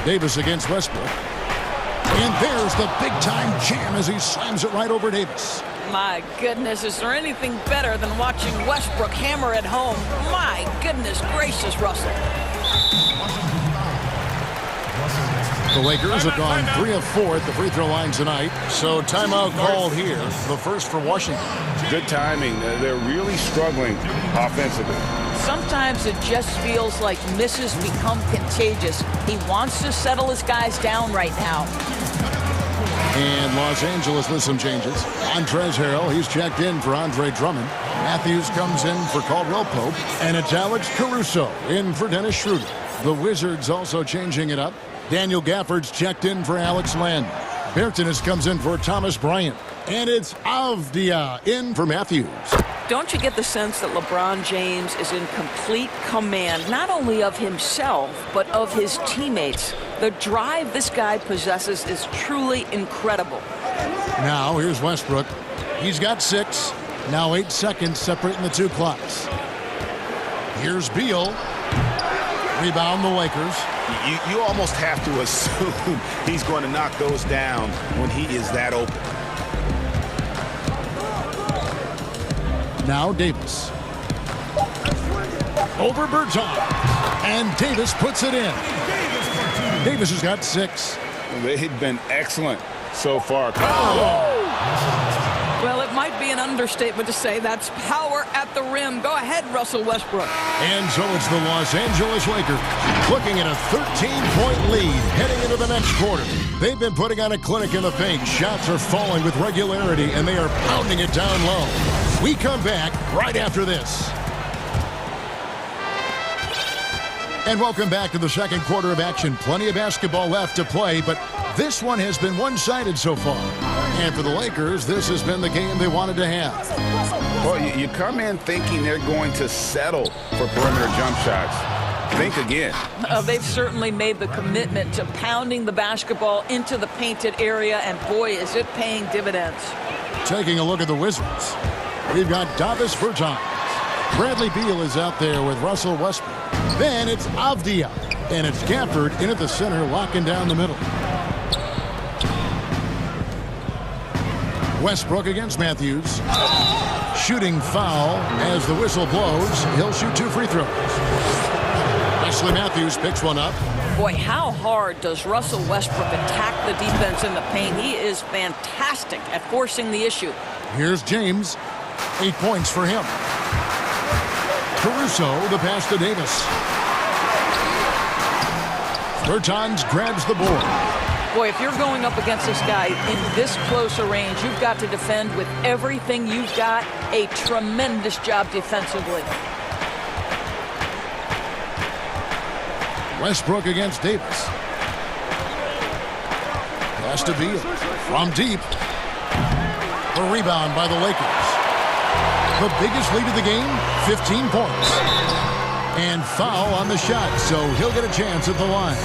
Davis against Westbrook. And there's the big-time jam as he slams it right over Davis. My goodness, is there anything better than watching Westbrook hammer at home? My goodness gracious, Russell. The Lakers have gone 3 of 4 at the free throw line tonight, so timeout called here, the first for Washington. Good timing. They're really struggling offensively. Sometimes it just feels like misses become contagious. He wants to settle his guys down right now. And Los Angeles with some changes. Montrezl Harrell, he's checked in for Andre Drummond. Matthews comes in for Caldwell Pope. And it's Alex Caruso in for Dennis Schroeder. The Wizards also changing it up. Daniel Gafford's checked in for Alex Len. Bertanis comes in for Thomas Bryant. And it's Avdia in for Matthews. Don't you get the sense that LeBron James is in complete command, not only of himself, but of his teammates? The drive this guy possesses is truly incredible. Now here's Westbrook. He's got 6. Now 8 seconds separating the 2 clocks. Here's Beal. Rebound the Lakers. You almost have to assume he's going to knock those down when he is that open. Now Davis. Over Berton. And Davis puts it in. Davis has got 6. They've been excellent so far. Well, it might be an understatement to say that's power at the rim. Go ahead, Russell Westbrook. And so it's the Los Angeles Lakers looking at a 13-point lead heading into the next quarter. They've been putting on a clinic in the paint. Shots are falling with regularity, and they are pounding it down low. We come back right after this. And welcome back to the second quarter of action. Plenty of basketball left to play, but this one has been one-sided so far. And for the Lakers, this has been the game they wanted to have. Well, you come in thinking they're going to settle for perimeter jump shots. Think again. They've certainly made the commitment to pounding the basketball into the painted area, and boy, is it paying dividends. Taking a look at the Wizards, we've got Davis Bertans. Bradley Beal is out there with Russell Westbrook. Then it's Avdia, and it's Gafford in at the center, locking down the middle. Westbrook against Matthews. Shooting foul as the whistle blows. He'll shoot 2 free throws. Wesley Matthews picks one up. Boy, how hard does Russell Westbrook attack the defense in the paint? He is fantastic at forcing the issue. Here's James. 8 points for him. Caruso, the pass to Davis. Bertans grabs the board. Boy, if you're going up against this guy in this close a range, you've got to defend with everything you've got. A tremendous job defensively. Westbrook against Davis. Pass to Beal. From deep. The rebound by the Lakers. The biggest lead of the game, 15 points. And foul on the shot, so he'll get a chance at the line.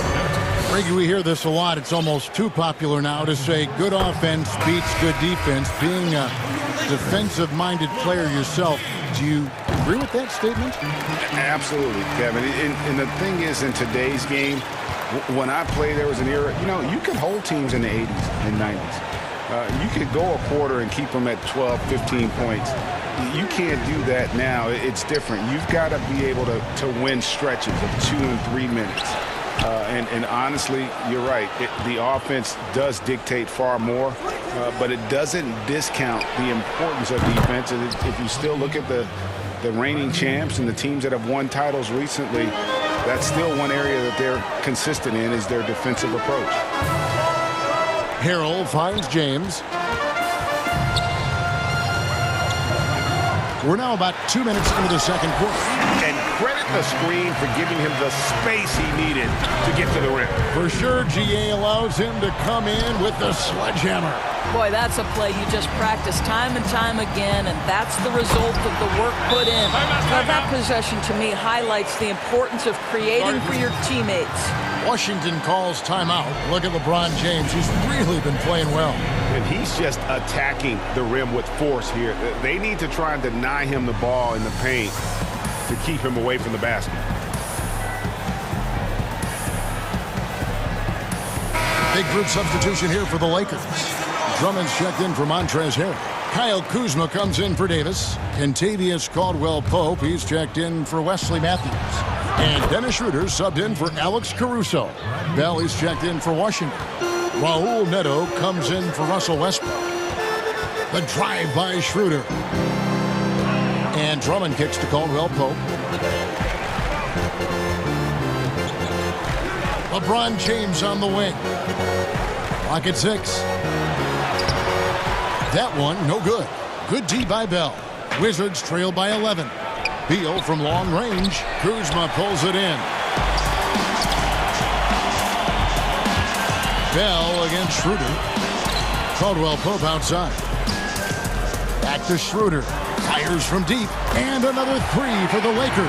Reggie, we hear this a lot. It's almost too popular now to say good offense beats good defense. Being a defensive-minded player yourself, do you agree with that statement? Absolutely, Kevin. And the thing is, in today's game, when I played, there was an era, you could hold teams in the 80s and 90s. You could go a quarter and keep them at 12, 15 points. You can't do that now. It's different. You've got to be able to win stretches of 2 and 3 minutes. And honestly, you're right. The offense does dictate far more, but it doesn't discount the importance of defense. And if you still look at the reigning champs and the teams that have won titles recently, that's still one area that they're consistent in is their defensive approach. Harrell finds James. We're now about 2 minutes into the second quarter. And credit the screen for giving him the space he needed to get to the rim. For sure, GA allows him to come in with the sledgehammer. Boy, that's a play you just practice time and time again, and that's the result of the work put in. Now, that possession, to me, highlights the importance of creating for your teammates. Washington calls timeout. Look at LeBron James. He's really been playing well. And he's just attacking the rim with force here. They need to try and deny him the ball in the paint to keep him away from the basket. Big group substitution here for the Lakers. Drummond's checked in for Montrezl Harrell. Kyle Kuzma comes in for Davis. Kentavious Caldwell-Pope, he's checked in for Wesley Matthews. And Dennis Schroeder subbed in for Alex Caruso. Bell is checked in for Washington. Raul Neto comes in for Russell Westbrook. The drive by Schroeder. And Drummond kicks to Caldwell-Pope. LeBron James on the wing. Clock at 6. That one, no good. Good D by Bell. Wizards trail by 11. Beal from long range. Kuzma pulls it in. Bell against Schroeder. Caldwell-Pope outside. Back to Schroeder. Fires from deep. And another 3 for the Lakers.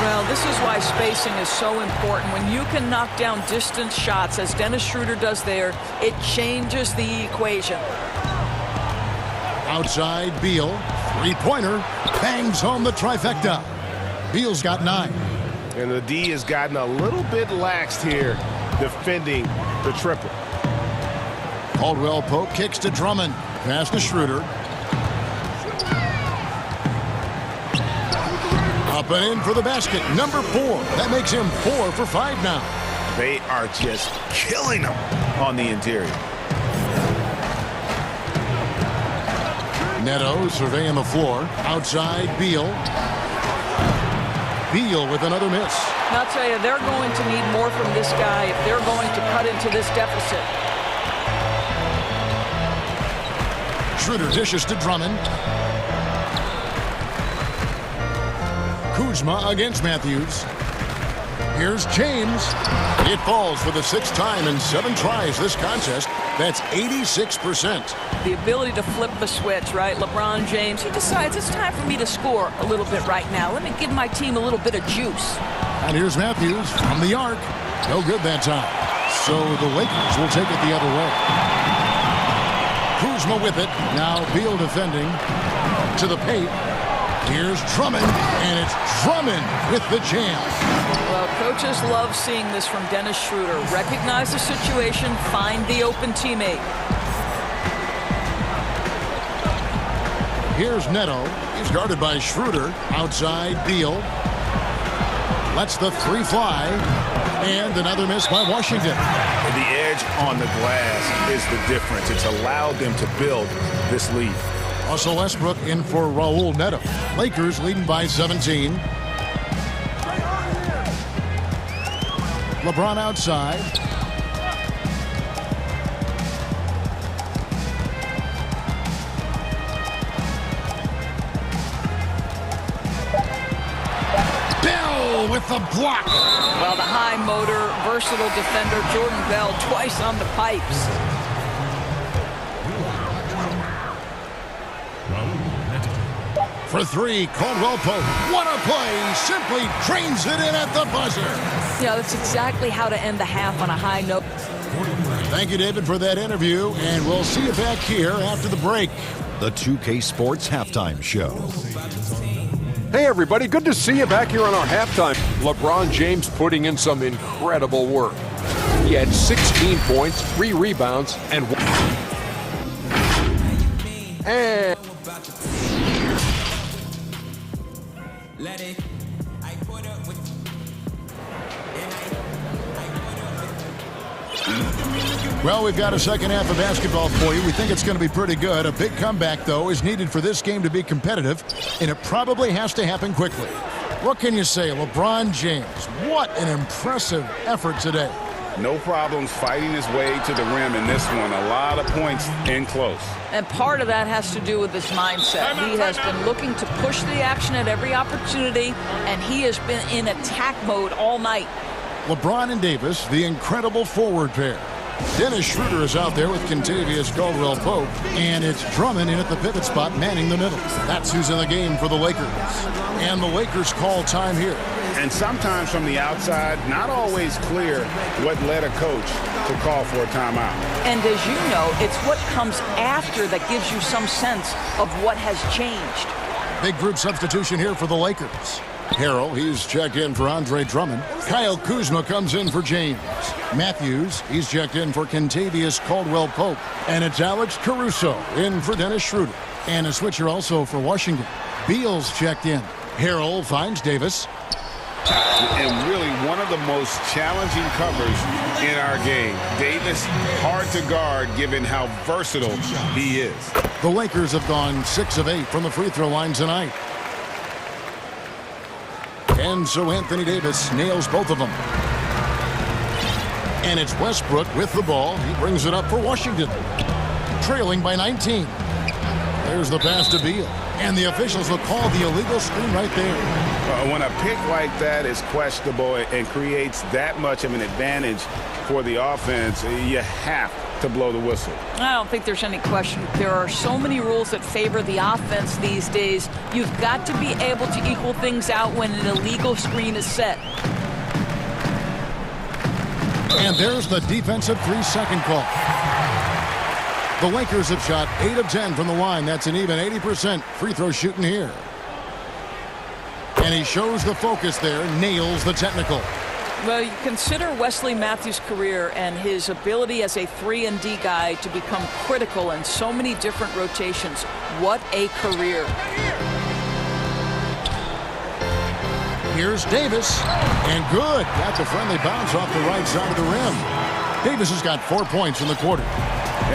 Well, this is why spacing is so important. When you can knock down distance shots, as Dennis Schroeder does there, it changes the equation. Outside, Beal. Three-pointer. Bangs home the trifecta. Beal's got 9. And the D has gotten a little bit laxed here defending the triple. Caldwell-Pope kicks to Drummond. Pass to Schroeder. Up and in for the basket. Number 4. That makes him 4 for 5 now. They are just killing them on the interior. Neto surveying the floor. Outside, Beal. Beal with another miss. And I'll tell you, they're going to need more from this guy if they're going to cut into this deficit. Schroeder dishes to Drummond. Kuzma against Matthews. Here's James. It falls for the 6th time in 7 tries this contest. That's 86%. The ability to flip the switch, right? LeBron James, he decides it's time for me to score a little bit right now. Let me give my team a little bit of juice. And here's Matthews from the arc. No good that time. So the Lakers will take it the other way. Kuzma with it. Now Beal defending to the paint. Here's Drummond, and it's Drummond with the jam. Well, coaches love seeing this from Dennis Schroeder. Recognize the situation, find the open teammate. Here's Neto. He's guarded by Schroeder. Outside, Beal. Lets the 3 fly. And another miss by Washington. The edge on the glass is the difference. It's allowed them to build this lead. Russell Westbrook in for Raul Neto. Lakers leading by 17. LeBron outside. Bell with the block. Well, the high motor, versatile defender, Jordan Bell, twice on the pipes. For three, Caldwell Pope. What a play. Simply drains it in at the buzzer. Yeah, that's exactly how to end the half on a high note. Thank you, David, for that interview, and we'll see you back here after the break. The 2K Sports Halftime Show. Hey, everybody. Good to see you back here on our halftime. LeBron James putting in some incredible work. He had 16 points, 3 rebounds, and Well, we've got a second half of basketball for you. We think it's going to be pretty good. A big comeback, though, is needed for this game to be competitive, and it probably has to happen quickly. What can you say? LeBron James, what an impressive effort today. No problems fighting his way to the rim in this one. A lot of points in close. And part of that has to do with his mindset. He has been looking to push the action at every opportunity, and he has been in attack mode all night. LeBron and Davis, the incredible forward pair. Dennis Schroeder is out there with Kentavious Caldwell-Pope, and it's Drummond in at the pivot spot manning the middle. That's who's in the game for the Lakers. And the Lakers call time here. And sometimes from the outside, not always clear what led a coach to call for a timeout. And as you know, it's what comes after that gives you some sense of what has changed. Big group substitution here for the Lakers. Harrell, he's checked in for Andre Drummond. Kyle Kuzma comes in for James. Matthews, he's checked in for Kentavious Caldwell-Pope. And it's Alex Caruso in for Dennis Schroeder. And a switcher also for Washington. Beal's checked in. Harrell finds Davis. And really one of the most challenging covers in our game. Davis, hard to guard given how versatile he is. The Lakers have gone 6 of 8 from the free throw line tonight. And so Anthony Davis nails both of them. And it's Westbrook with the ball. He brings it up for Washington. Trailing by 19. There's the pass to Beal. And the officials will call the illegal screen right there. When a pick like that is questionable and creates that much of an advantage for the offense, you have to blow the whistle. I don't think there's any question. There are so many rules that favor the offense these days. You've got to be able to equal things out when an illegal screen is set. And there's the defensive 3-second call. The Lakers have shot 8 of 10 from the line. That's an even 80% free throw shooting here. And he shows the focus there, nails the technical. Well, you consider Wesley Matthews' career and his ability as a 3-and-D guy to become critical in so many different rotations. What a career. Here's Davis, and good. Got the friendly bounce off the right side of the rim. Davis has got 4 points in the quarter.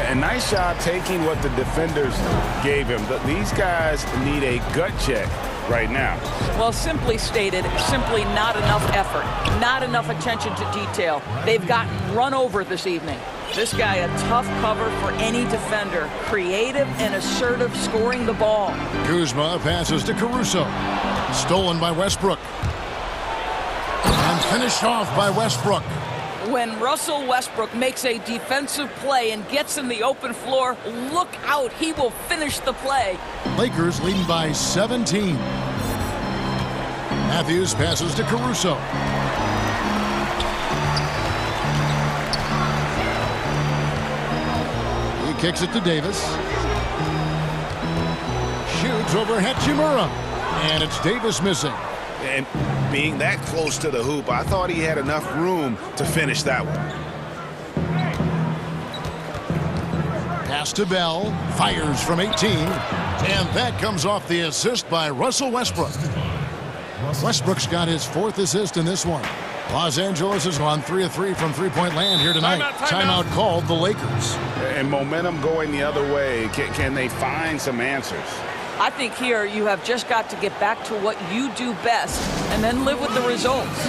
A nice job taking what the defenders gave him. These guys need a gut check right now. Well, simply stated, simply not enough effort, not enough attention to detail. They've gotten run over this evening. This guy a tough cover for any defender. Creative and assertive scoring the ball. Kuzma passes to Caruso. Stolen by Westbrook. And finished off by Westbrook. When Russell Westbrook makes a defensive play and gets in the open floor, look out, he will finish the play. Lakers leading by 17. Matthews passes to Caruso. He kicks it to Davis. Shoots over Hachimura. And it's Davis missing. And being that close to the hoop, I thought he had enough room to finish that one. Pass to Bell, fires from 18, and that comes off the assist by Russell Westbrook. Westbrook's got his 4th assist in this one. Los Angeles has gone 3 of 3 from three-point land here tonight. Timeout called the Lakers. And momentum going the other way. Can they find some answers? I think here you have just got to get back to what you do best and then live with the results.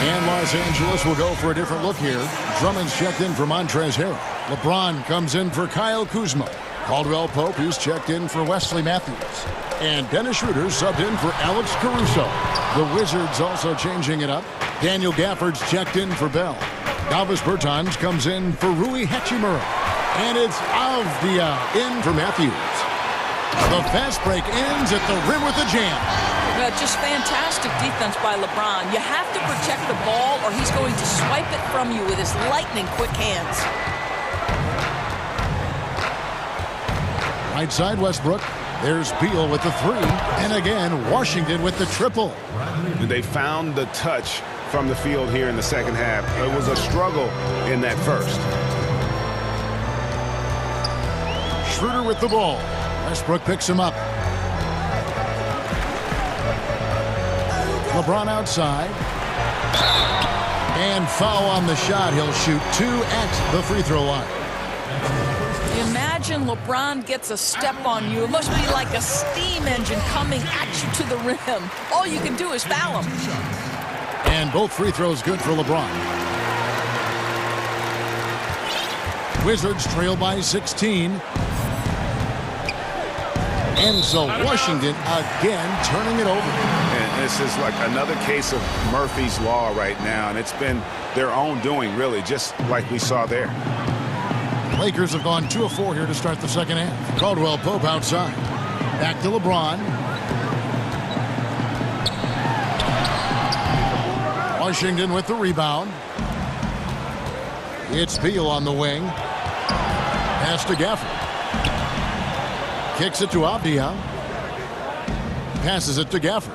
And Los Angeles will go for a different look here. Drummond's checked in for Montrezl Harrell. LeBron comes in for Kyle Kuzma. Caldwell Pope, who's checked in for Wesley Matthews. And Dennis Schroeder subbed in for Alex Caruso. The Wizards also changing it up. Daniel Gafford's checked in for Bell. Galvis Bertans comes in for Rui Hachimura. And it's Avdia in for Matthews. The fast break ends at the rim with a jam. Just fantastic defense by LeBron. You have to protect the ball or he's going to swipe it from you with his lightning quick hands. Right side Westbrook. There's Beal with the three. And again, Washington with the triple. They found the touch from the field here in the second half. It was a struggle in that first. Schroeder with the ball. Westbrook picks him up. LeBron outside. And foul on the shot. He'll shoot 2 at the free throw line. Imagine LeBron gets a step on you. It must be like a steam engine coming at you to the rim. All you can do is foul him. And both free throws good for LeBron. Wizards trail by 16. And so Washington again turning it over. And this is like another case of Murphy's Law right now. And it's been their own doing, really, just like we saw there. Lakers have gone 2 of 4 here to start the second half. Caldwell Pope outside. Back to LeBron. Washington with the rebound. It's Beal on the wing. Pass to Gafford. Kicks it to Avdia. Passes it to Gafford.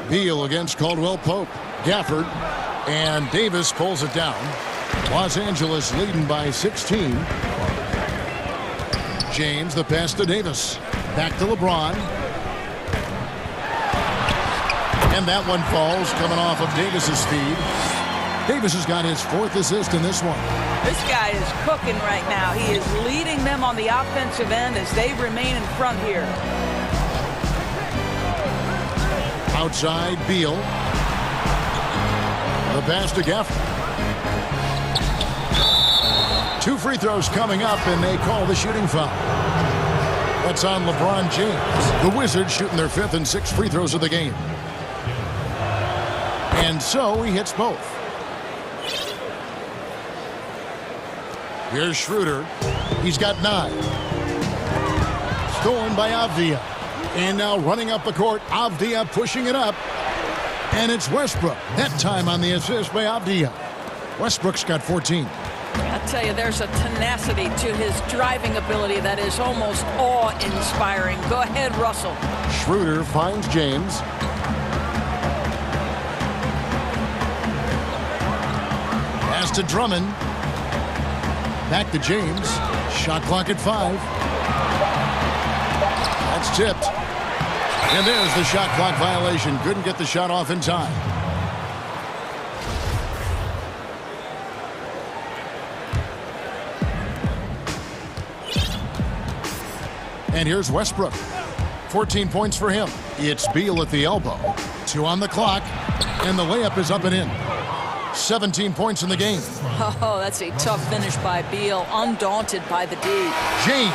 Beal against Caldwell Pope. Gafford. And Davis pulls it down. Los Angeles leading by 16. James, the pass to Davis. Back to LeBron. And that one falls, coming off of Davis's feed. Davis has got his 4th assist in this one. This guy is cooking right now. He is leading them on the offensive end as they remain in front here. Outside, Beal. The pass to Gafford. 2 free throws coming up, and they call the shooting foul. That's on LeBron James. The Wizards shooting their 5th and 6th free throws of the game. And so he hits both. Here's Schroeder. He's got 9. Stolen by Avdia. And now running up the court, Avdia pushing it up. And it's Westbrook. That time on the assist by Avdia. Westbrook's got 14. I tell you, there's a tenacity to his driving ability that is almost awe-inspiring. Go ahead, Russell. Schroeder finds James. Pass to Drummond. Back to James. Shot clock at 5. That's tipped. And there's the shot clock violation. Couldn't get the shot off in time. And here's Westbrook. 14 points for him. It's Beal at the elbow. 2 on the clock. And the layup is up and in. 17 points in the game. Oh, that's a tough finish by Beal. Undaunted by the D. James.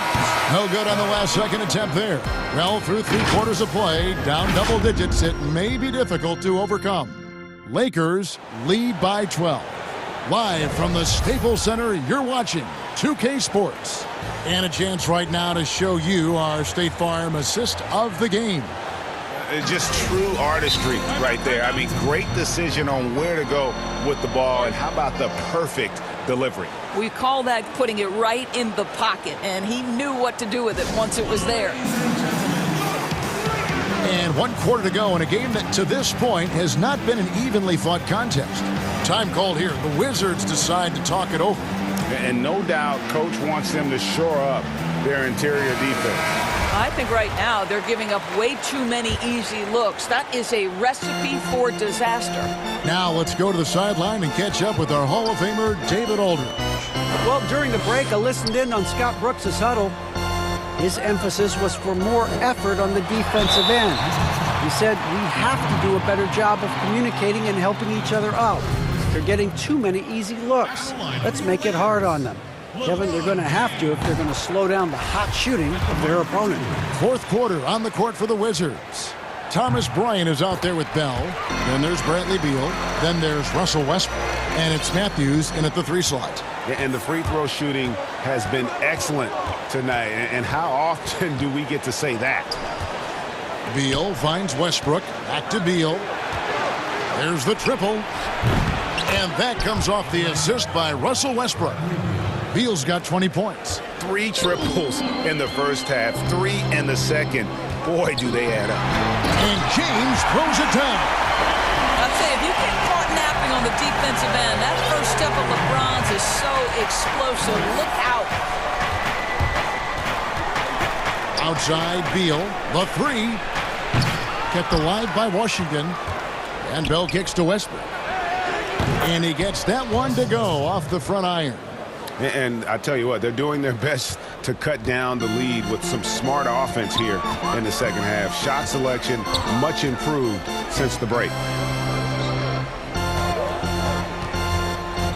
No good on the last second attempt there. Well, through 3 quarters of play, down double digits, it may be difficult to overcome. Lakers lead by 12. Live from the Staples Center, you're watching 2K Sports. And a chance right now to show you our State Farm assist of the game. It's just true artistry right there. I mean, great decision on where to go with the ball, and how about the perfect delivery? We call that putting it right in the pocket, and he knew what to do with it once it was there. And 1 quarter to go in a game that to this point has not been an evenly fought contest. Time called here. The Wizards decide to talk it over. And no doubt Coach wants them to shore up their interior defense. I think right now they're giving up way too many easy looks. That is a recipe for disaster. Now let's go to the sideline and catch up with our Hall of Famer, David Aldridge. Well, during the break, I listened in on Scott Brooks' huddle. His emphasis was for more effort on the defensive end. He said, we have to do a better job of communicating and helping each other out. They're getting too many easy looks. Let's make it hard on them. Kevin, they're going to have to if they're going to slow down the hot shooting of their opponent. 4th quarter on the court for the Wizards. Thomas Bryant is out there with Bell. Then there's Bradley Beal. Then there's Russell Westbrook. And it's Matthews in at the 3 slot. And the free throw shooting has been excellent tonight. And how often do we get to say that? Beal finds Westbrook. Back to Beal. There's the triple. And that comes off the assist by Russell Westbrook. Beal's got 20 points. 3 triples in the first half, 3 in the second. Boy, do they add up. And James throws it down. I'll tell you, if you get caught napping on the defensive end, that first step of LeBron's is so explosive. Look out. Outside Beal, the 3. Kept alive by Washington. And Bell kicks to Westbrook. And he gets that one to go off the front iron. And I tell you what, they're doing their best to cut down the lead with some smart offense here in the second half. Shot selection much improved since the break.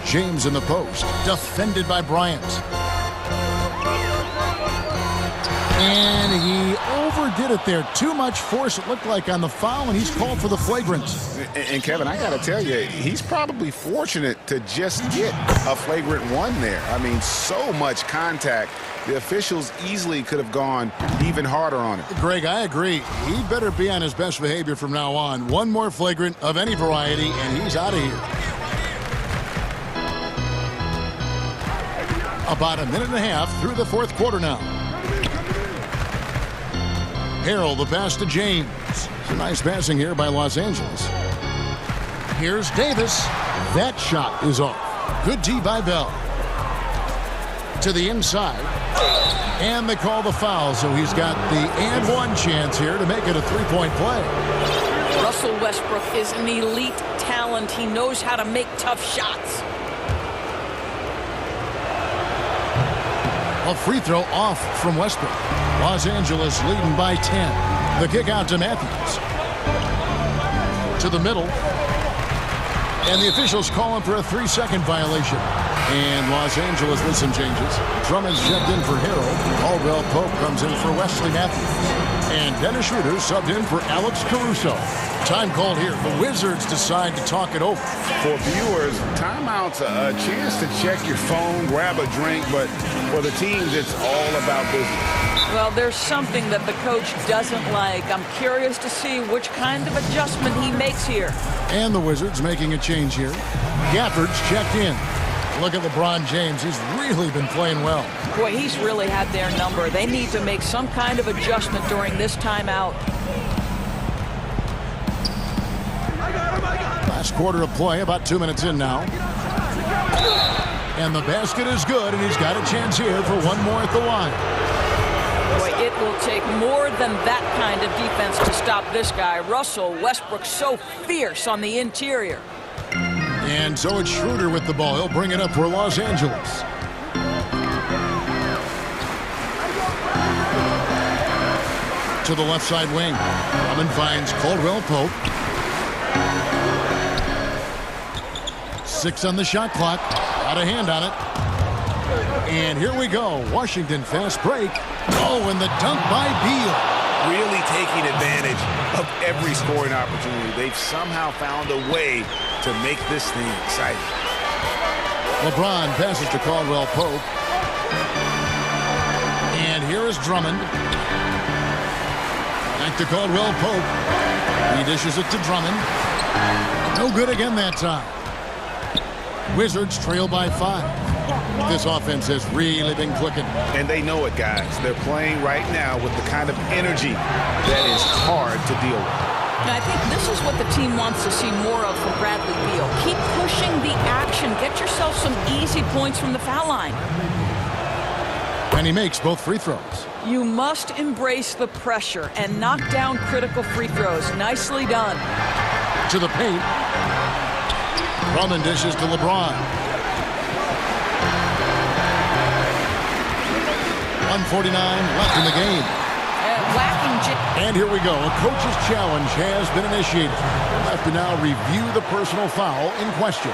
James in the post, defended by Bryant. And he overdid it there. Too much force, it looked like, on the foul, and he's called for the flagrant. And Kevin, I got to tell you, he's probably fortunate to just get a flagrant 1 there. I mean, so much contact. The officials easily could have gone even harder on it. Greg, I agree. He'd better be on his best behavior from now on. One more flagrant of any variety, and he's out of here. About a minute and a half through the 4th quarter now. Harrell, the pass to James. Some nice passing here by Los Angeles. Here's Davis. That shot is off. Good D by Bell. To the inside. And they call the foul, so he's got the and 1 chance here to make it a 3-point play. Russell Westbrook is an elite talent. He knows how to make tough shots. A free throw off from Westbrook. Los Angeles leading by 10. The kick out to Matthews. To the middle. And the officials calling for a 3-second violation. And Los Angeles with some changes. Drummond's checked in for Harrell. Caldwell Pope comes in for Wesley Matthews. And Dennis Schroeder subbed in for Alex Caruso. Time called here. The Wizards decide to talk it over. For viewers, timeout's a chance to check your phone, grab a drink, but for the teams, it's all about business. Well, there's something that the coach doesn't like. I'm curious to see which kind of adjustment he makes here. And the Wizards making a change here. Gafford's checked in. Look at LeBron James. He's really been playing well. Boy, he's really had their number. They need to make some kind of adjustment during this timeout. Last quarter of play, about 2 minutes in now. And the basket is good, and he's got a chance here for one more at the line. Boy, it will take more than that kind of defense to stop this guy. Russell Westbrook so fierce on the interior. And so it's Schroeder with the ball. He'll bring it up for Los Angeles. To the left side wing. Drummond finds Caldwell Pope. 6 on the shot clock. Got a hand on it. And here we go. Washington fast break. Oh, and the dunk by Beal. Really taking advantage of every scoring opportunity. They've somehow found a way to make this thing exciting. LeBron passes to Caldwell Pope. And here is Drummond. Back to Caldwell Pope. He dishes it to Drummond. No good again that time. Wizards trail by 5. This offense has really been clicking. And they know it, guys. They're playing right now with the kind of energy that is hard to deal with. And I think this is what the team wants to see more of from Bradley Beal. Keep pushing the action. Get yourself some easy points from the foul line. And he makes both free throws. You must embrace the pressure and knock down critical free throws. Nicely done. To the paint. Drummond dishes to LeBron. 1:49 left in the game. And here we go. A coach's challenge has been initiated. We'll have to now review the personal foul in question.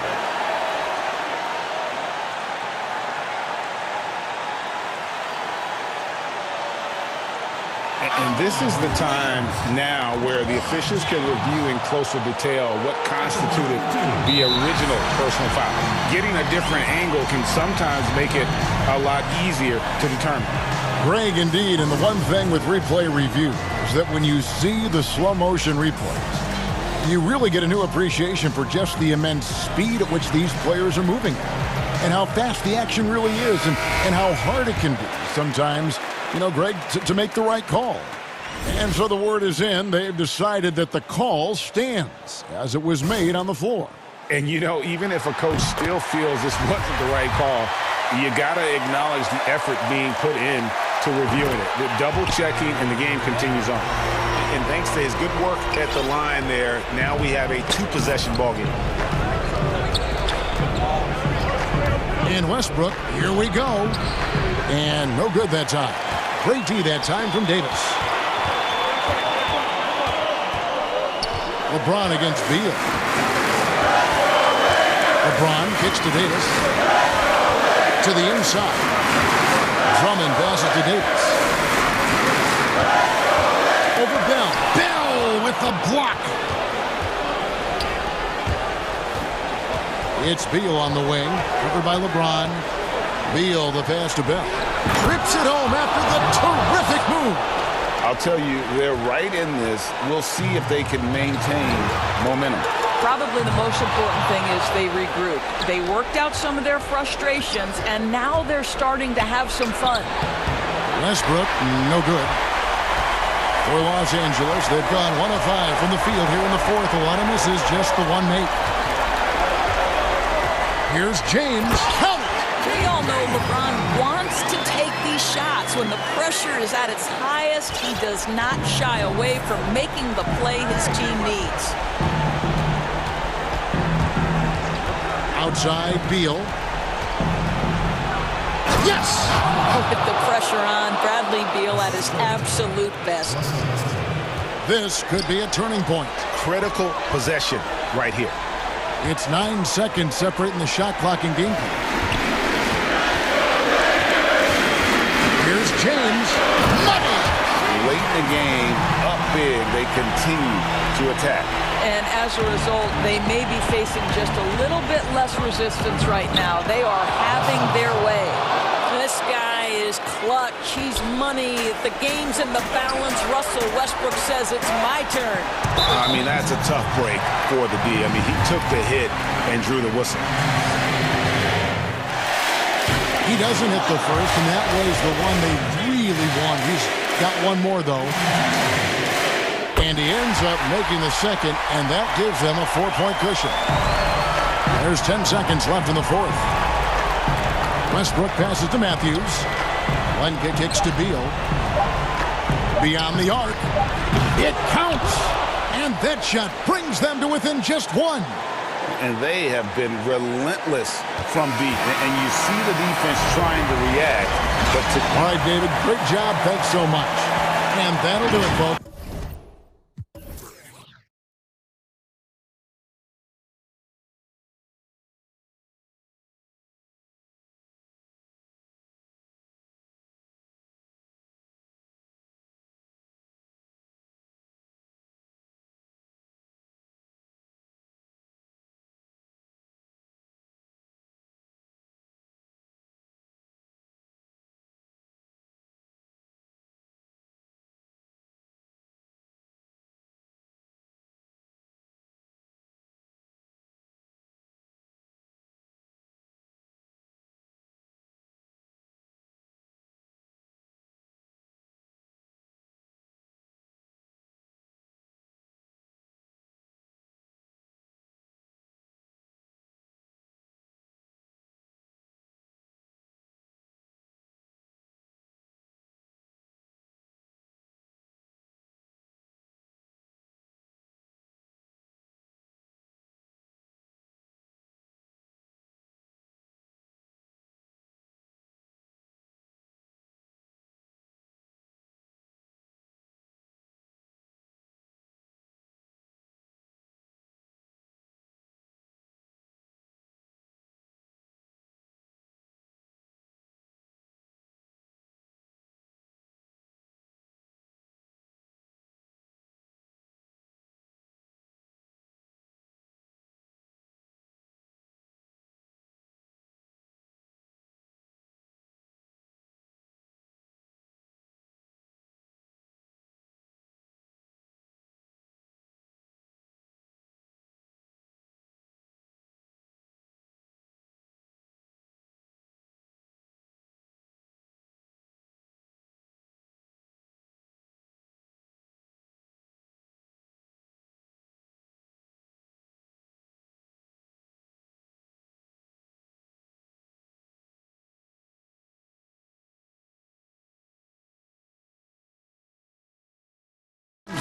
And And this is the time now where the officials can review in closer detail what constituted the original personal foul. Getting a different angle can sometimes make it a lot easier to determine. Greg, indeed, and the one thing with replay review is that when you see the slow motion replays, you really get a new appreciation for just the immense speed at which these players are moving and how fast the action really is and how hard it can be sometimes, you know, Greg, to make the right call. And so the word is in. They've decided that the call stands as it was made on the floor. And, you know, even if a coach still feels this wasn't the right call, you got to acknowledge the effort being put in to reviewing it. The double checking, and the game continues on. And thanks to his good work at the line there, now we have a two-possession ball game. In Westbrook, here we go. And no good that time. Great D that time from Davis. LeBron against Beal. LeBron kicks to Davis. To the inside. Drummond passes to Davis. Over Bell. Bell with the block. It's Beal on the wing. Covered by LeBron. Beal, the pass to Bell. Rips it home after the terrific move. I'll tell you, they're right in this. We'll see if they can maintain momentum. Probably the most important thing is they regrouped. They worked out some of their frustrations, and now they're starting to have some fun. Westbrook, no good. For Los Angeles, they've gone 1 of 5 from the field here in the fourth. A lot of misses, just the one make. Here's James. Count it! We all know LeBron wants to take these shots. When the pressure is at its highest, he does not shy away from making the play his team needs. Outside, Beal. Yes! With the pressure on, Bradley Beal at his absolute best. This could be a turning point. Critical possession right here. It's 9 seconds separating the shot clock and game clock. Here's James. Money! Late in the game, up big, they continue to attack. And as a result, they may be facing just a little bit less resistance right now. They are having their way. This guy is clutch. He's money. The game's in the balance. Russell Westbrook says it's my turn. I mean, that's a tough break for the D. I mean, he took the hit and drew the whistle. He doesn't hit the first, and that was the one they really won. He's got one more, though. And he ends up making the second, and that gives them a 4-point cushion. There's 10 seconds left in the fourth. Westbrook passes to Matthews. Lenka kicks to Beal. Beyond the arc. It counts! And that shot brings them to within just one. And they have been relentless from deep. And you see the defense trying to react. All right, David, great job. Thanks so much. And that'll do it, folks.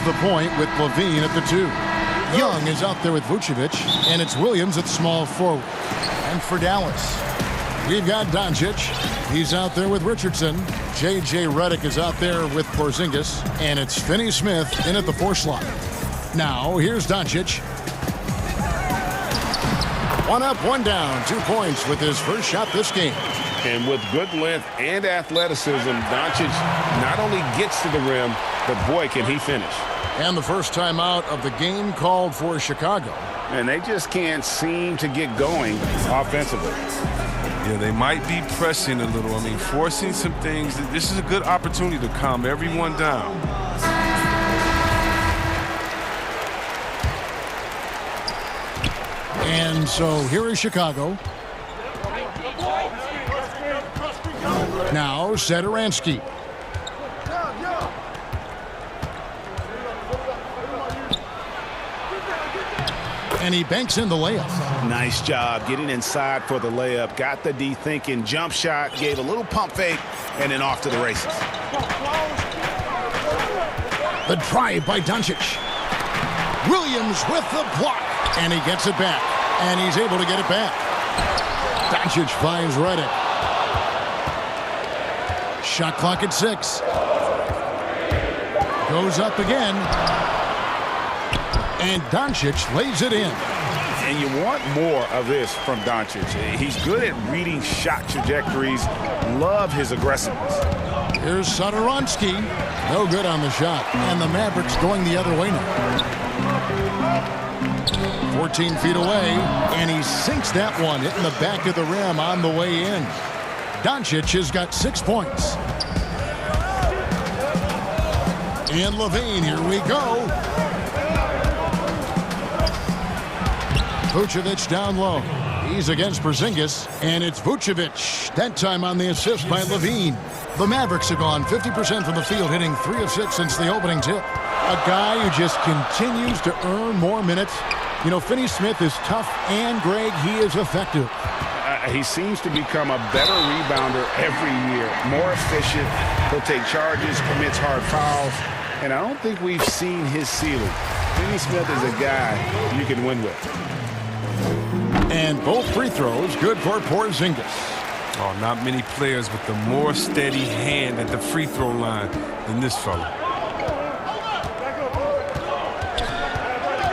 gets the point with Levine at the 2. Young is out there with Vucevic, and it's Williams at small forward. And for Dallas, we've got Doncic. He's out there with Richardson. J.J. Redick is out there with Porzingis, and it's Finney Smith in at the 4 slot. Now, here's Doncic. 1 up, 1 down, 2 points with his first shot this game. And with good length and athleticism, Doncic not only gets to the rim, but boy, can he finish. And the first timeout of the game called for Chicago. And they just can't seem to get going offensively. Yeah, they might be pressing a little. I mean, forcing some things. This is a good opportunity to calm everyone down. And so here is Chicago. Now, Satoransky. And he banks in the layup. Nice job getting inside for the layup. Got the D thinking. Jump shot. Gave a little pump fake. And then off to the races. The drive by Doncic. Williams with the block. And he gets it back. And he's able to get it back. Doncic finds Redick. Shot clock at 6. Goes up again. And Doncic lays it in. And you want more of this from Doncic. He's good at reading shot trajectories. Love his aggressiveness. Here's Satoransky. No good on the shot. And the Mavericks going the other way now. 14 feet away. And he sinks that one, hitting the back of the rim on the way in. Doncic has got 6 points. And Levine, here we go. Vucevic down low. He's against Porzingis, and it's Vucevic. That time on the assist by Levine. The Mavericks have gone 50% from the field, hitting 3 of 6 since the opening tip. A guy who just continues to earn more minutes. You know, Finney Smith is tough, and Greg, he is effective. He seems to become a better rebounder every year. More efficient. He'll take charges, commits hard fouls, and I don't think we've seen his ceiling. Finney Smith is a guy you can win with. And both free throws good for Porzingis. Oh, not many players with a more steady hand at the free throw line than this fella.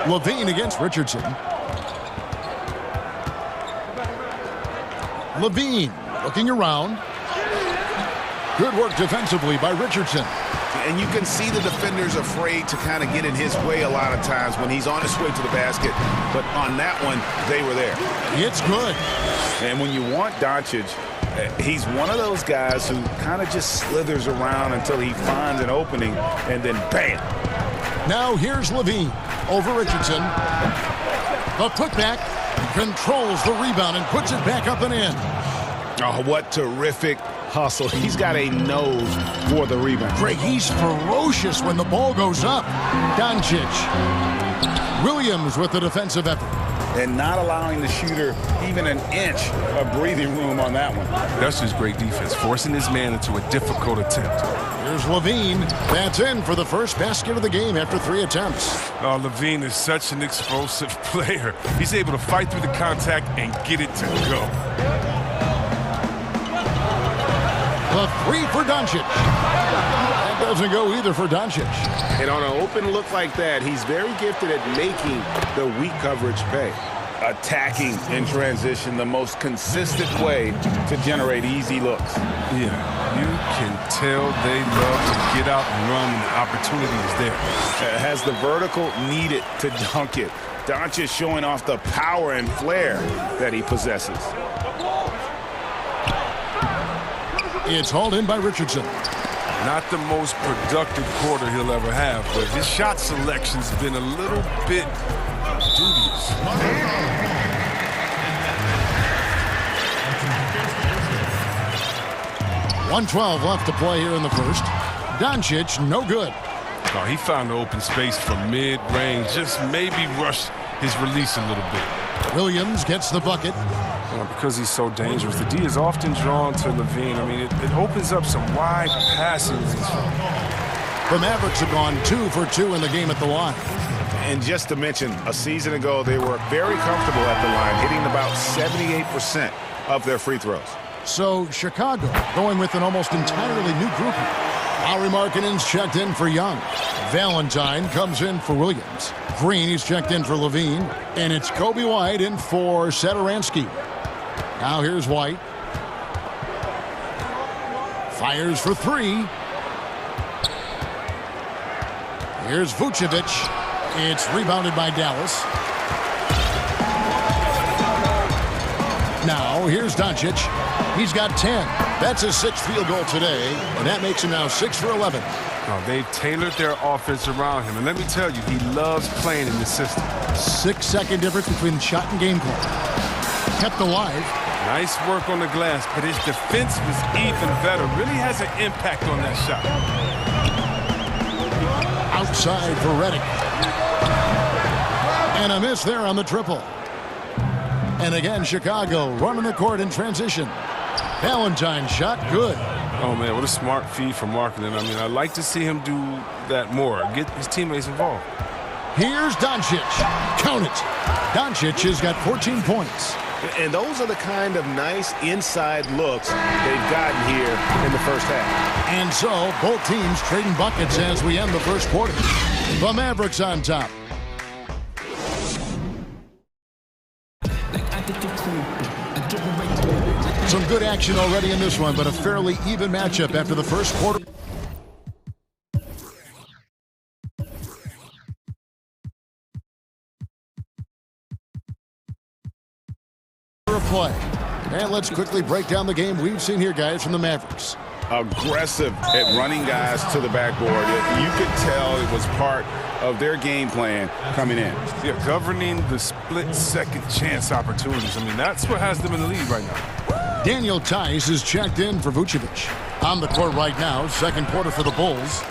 Levine against Richardson. Levine looking around. Good work defensively by Richardson. And you can see the defenders afraid to kind of get in his way a lot of times when he's on his way to the basket. But on that one, they were there. It's good. And when you want Doncic, he's one of those guys who kind of just slithers around until he finds an opening, and then bam. Now here's Levine over Richardson. The putback, controls the rebound and puts it back up and in. Oh, what terrific hustle. He's got a nose for the rebound. Greg, he's ferocious when the ball goes up. Doncic. Williams with the defensive effort. And not allowing the shooter even an inch of breathing room on that one. That's just great defense, forcing his man into a difficult attempt. Here's Levine. That's in for the first basket of the game after 3 attempts. Oh, Levine is such an explosive player. He's able to fight through the contact and get it to go. The 3 for Doncic. That doesn't go either for Doncic. And on an open look like that, he's very gifted at making the weak coverage pay. Attacking in transition, the most consistent way to generate easy looks. Yeah, you can tell they love to get out and run when the opportunity is there. Has the vertical needed to dunk it. Doncic showing off the power and flair that he possesses. It's hauled in by Richardson. Not the most productive quarter he'll ever have, but his shot selection's been a little bit dubious. 1:12 left to play here in the first. Doncic, no good. Oh, he found the open space from mid-range. Just maybe rush his release a little bit. Williams gets the bucket. Because he's so dangerous, the D is often drawn to Levine. I mean, it opens up some wide passing lanes for him. The Mavericks have gone 2 for 2 in the game at the line. And just to mention, a season ago, they were very comfortable at the line, hitting about 78% of their free throws. So Chicago going with an almost entirely new grouping. Lauri Markkanen's checked in for Young. Valentine comes in for Williams. Green, he's checked in for Levine. And it's Kobe White in for Satoransky. Now here's White. Fires for 3. Here's Vucevic. It's rebounded by Dallas. Now here's Doncic. He's got 10. That's his 6th field goal today, and that makes him now 6 for 11. Oh, they've tailored their offense around him, and let me tell you, he loves playing in this system. 6-second difference between shot and game clock. Kept alive. Nice work on the glass, but his defense was even better. Really has an impact on that shot. Outside for Redick. And a miss there on the triple. And again, Chicago running the court in transition. Valentine's shot, good. Oh, man, what a smart feed from Markkanen. I mean, I'd like to see him do that more, get his teammates involved. Here's Doncic. Count it. Doncic has got 14 points. And those are the kind of nice inside looks they've gotten here in the first half. And so, both teams trading buckets as we end the first quarter. The Mavericks on top. Some good action already in this one, but a fairly even matchup after the first quarter. Play. And let's quickly break down the game we've seen here, guys, from the Mavericks. Aggressive at running guys to the backboard. You could tell it was part of their game plan coming in. Yeah, governing the split-second chance opportunities. I mean, that's what has them in the lead right now. Daniel Tice is checked in for Vucevic. On the court right now, second quarter for the Bulls.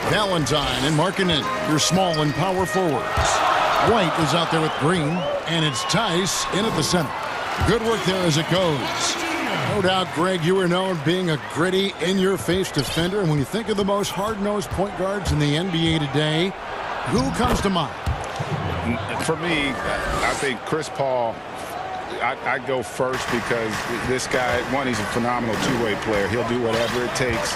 Valentine and Markkanen, your small and power forwards. White is out there with Green, and it's Tice in at the center. Good work there as it goes. No doubt, Greg, you are known being a gritty, in-your-face defender. And when you think of the most hard-nosed point guards in the NBA today, who comes to mind? For me, I think Chris Paul. I go first because this guy, one, he's a phenomenal two-way player. He'll do whatever it takes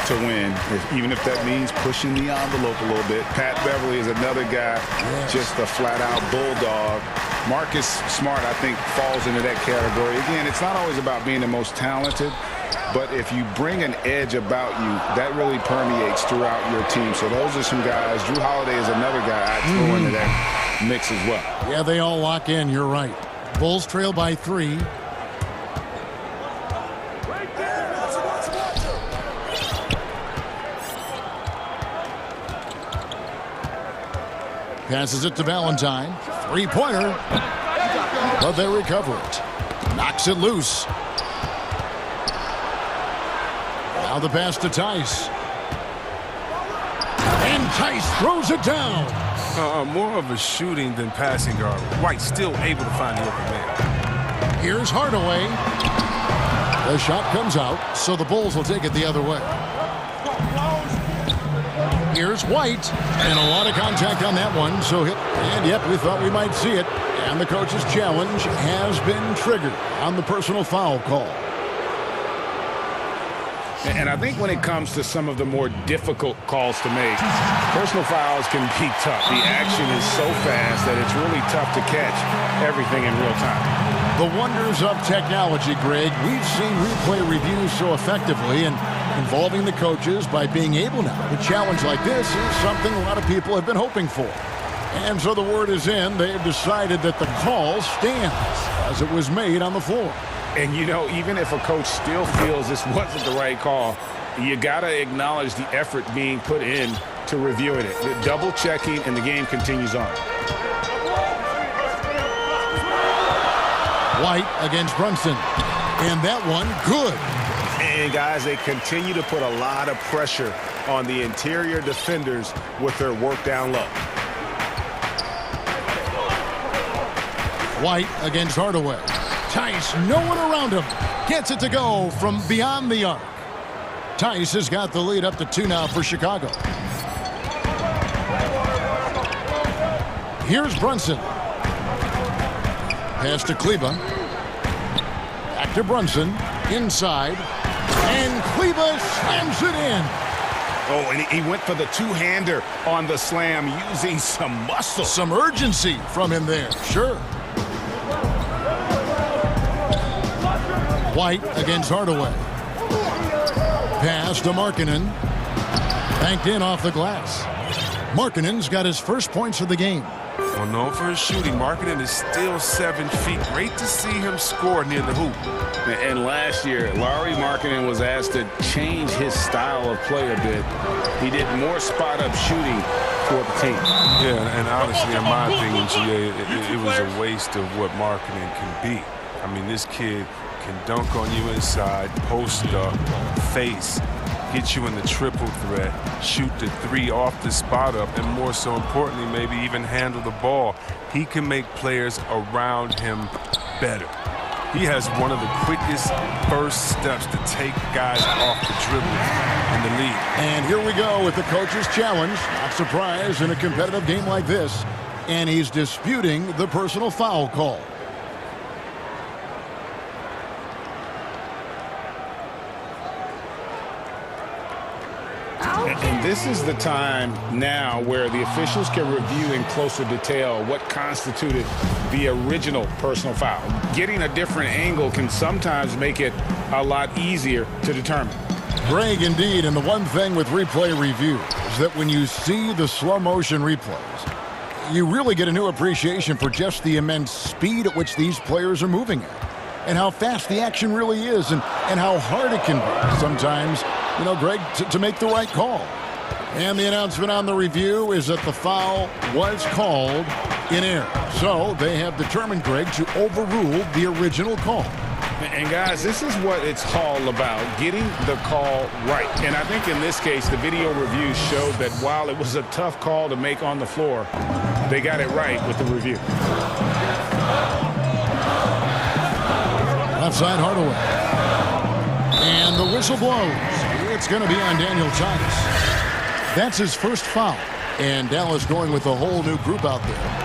to win, even if that means pushing the envelope a little bit. Pat Beverly is another guy, just a flat-out bulldog. Marcus Smart, I think, falls into that category. Again, it's not always about being the most talented, but if you bring an edge about you, that really permeates throughout your team. So those are some guys. Drew Holiday is another guy I'd throw into that mix as well. Yeah, they all lock in. You're right. Bulls trail by 3. Passes it to Valentine. Three-pointer. But they recover it. Knocks it loose. Now the pass to Tice. And Tice throws it down. More of a shooting than passing guard. White still able to find the open man. Here's Hardaway. The shot comes out, so the Bulls will take it the other way. Here's White, and a lot of contact on that one, so hit. And yep, we thought we might see it. And the coach's challenge has been triggered on the personal foul call. And I think when it comes to some of the more difficult calls to make, personal fouls can be tough. The action is so fast that it's really tough to catch everything in real time. The wonders of technology, Greg. We've seen replay reviews so effectively, and involving the coaches by being able now to challenge like this is something a lot of people have been hoping for. And so the word is in. They've decided that the call stands as it was made on the floor. And, you know, even if a coach still feels this wasn't the right call, you got to acknowledge the effort being put in to reviewing it. The double checking, and the game continues on. White against Brunson. And that one, good. And, guys, they continue to put a lot of pressure on the interior defenders with their work down low. White against Hardaway. Tice, no one around him. Gets it to go from beyond the arc. Tice has got the lead up to 2 now for Chicago. Here's Brunson. Pass to Kleba. Back to Brunson. Inside. And Kleba slams it in. Oh, and he went for the two-hander on the slam using some muscle. Some urgency from him there. Sure. White against Hardaway. Pass to Markkanen. Banked in off the glass. Markkanen's got his first points of the game. Well, known for his shooting, Markkanen is still 7 feet. Great to see him score near the hoop. And last year, Lauri Markkanen was asked to change his style of play a bit. He did more spot-up shooting for the team. Yeah, and honestly, in my opinion, GA, it was a waste of what Markkanen can be. I mean, this kid can dunk on you inside, post up, face, get you in the triple threat, shoot the three off the spot up, and more so importantly, maybe even handle the ball. He can make players around him better. He has one of the quickest first steps to take guys off the dribble in the league. And here we go with the coach's challenge. Not surprised in a competitive game like this. And he's disputing the personal foul call. And this is the time now where the officials can review in closer detail what constituted the original personal foul. Getting a different angle can sometimes make it a lot easier to determine. Greg, indeed, and the one thing with replay review is that when you see the slow motion replays, you really get a new appreciation for just the immense speed at which these players are moving at, and how fast the action really is, and how hard it can be sometimes, you know, Greg, to make the right call. And the announcement on the review is that the foul was called in error. So they have determined, Greg, to overrule the original call. And guys, this is what it's all about, getting the call right. And I think in this case, the video review showed that while it was a tough call to make on the floor, they got it right with the review. Outside Hardaway. And the whistle blows. It's going to be on Daniel Titus. That's his first foul. And Dallas going with a whole new group out there.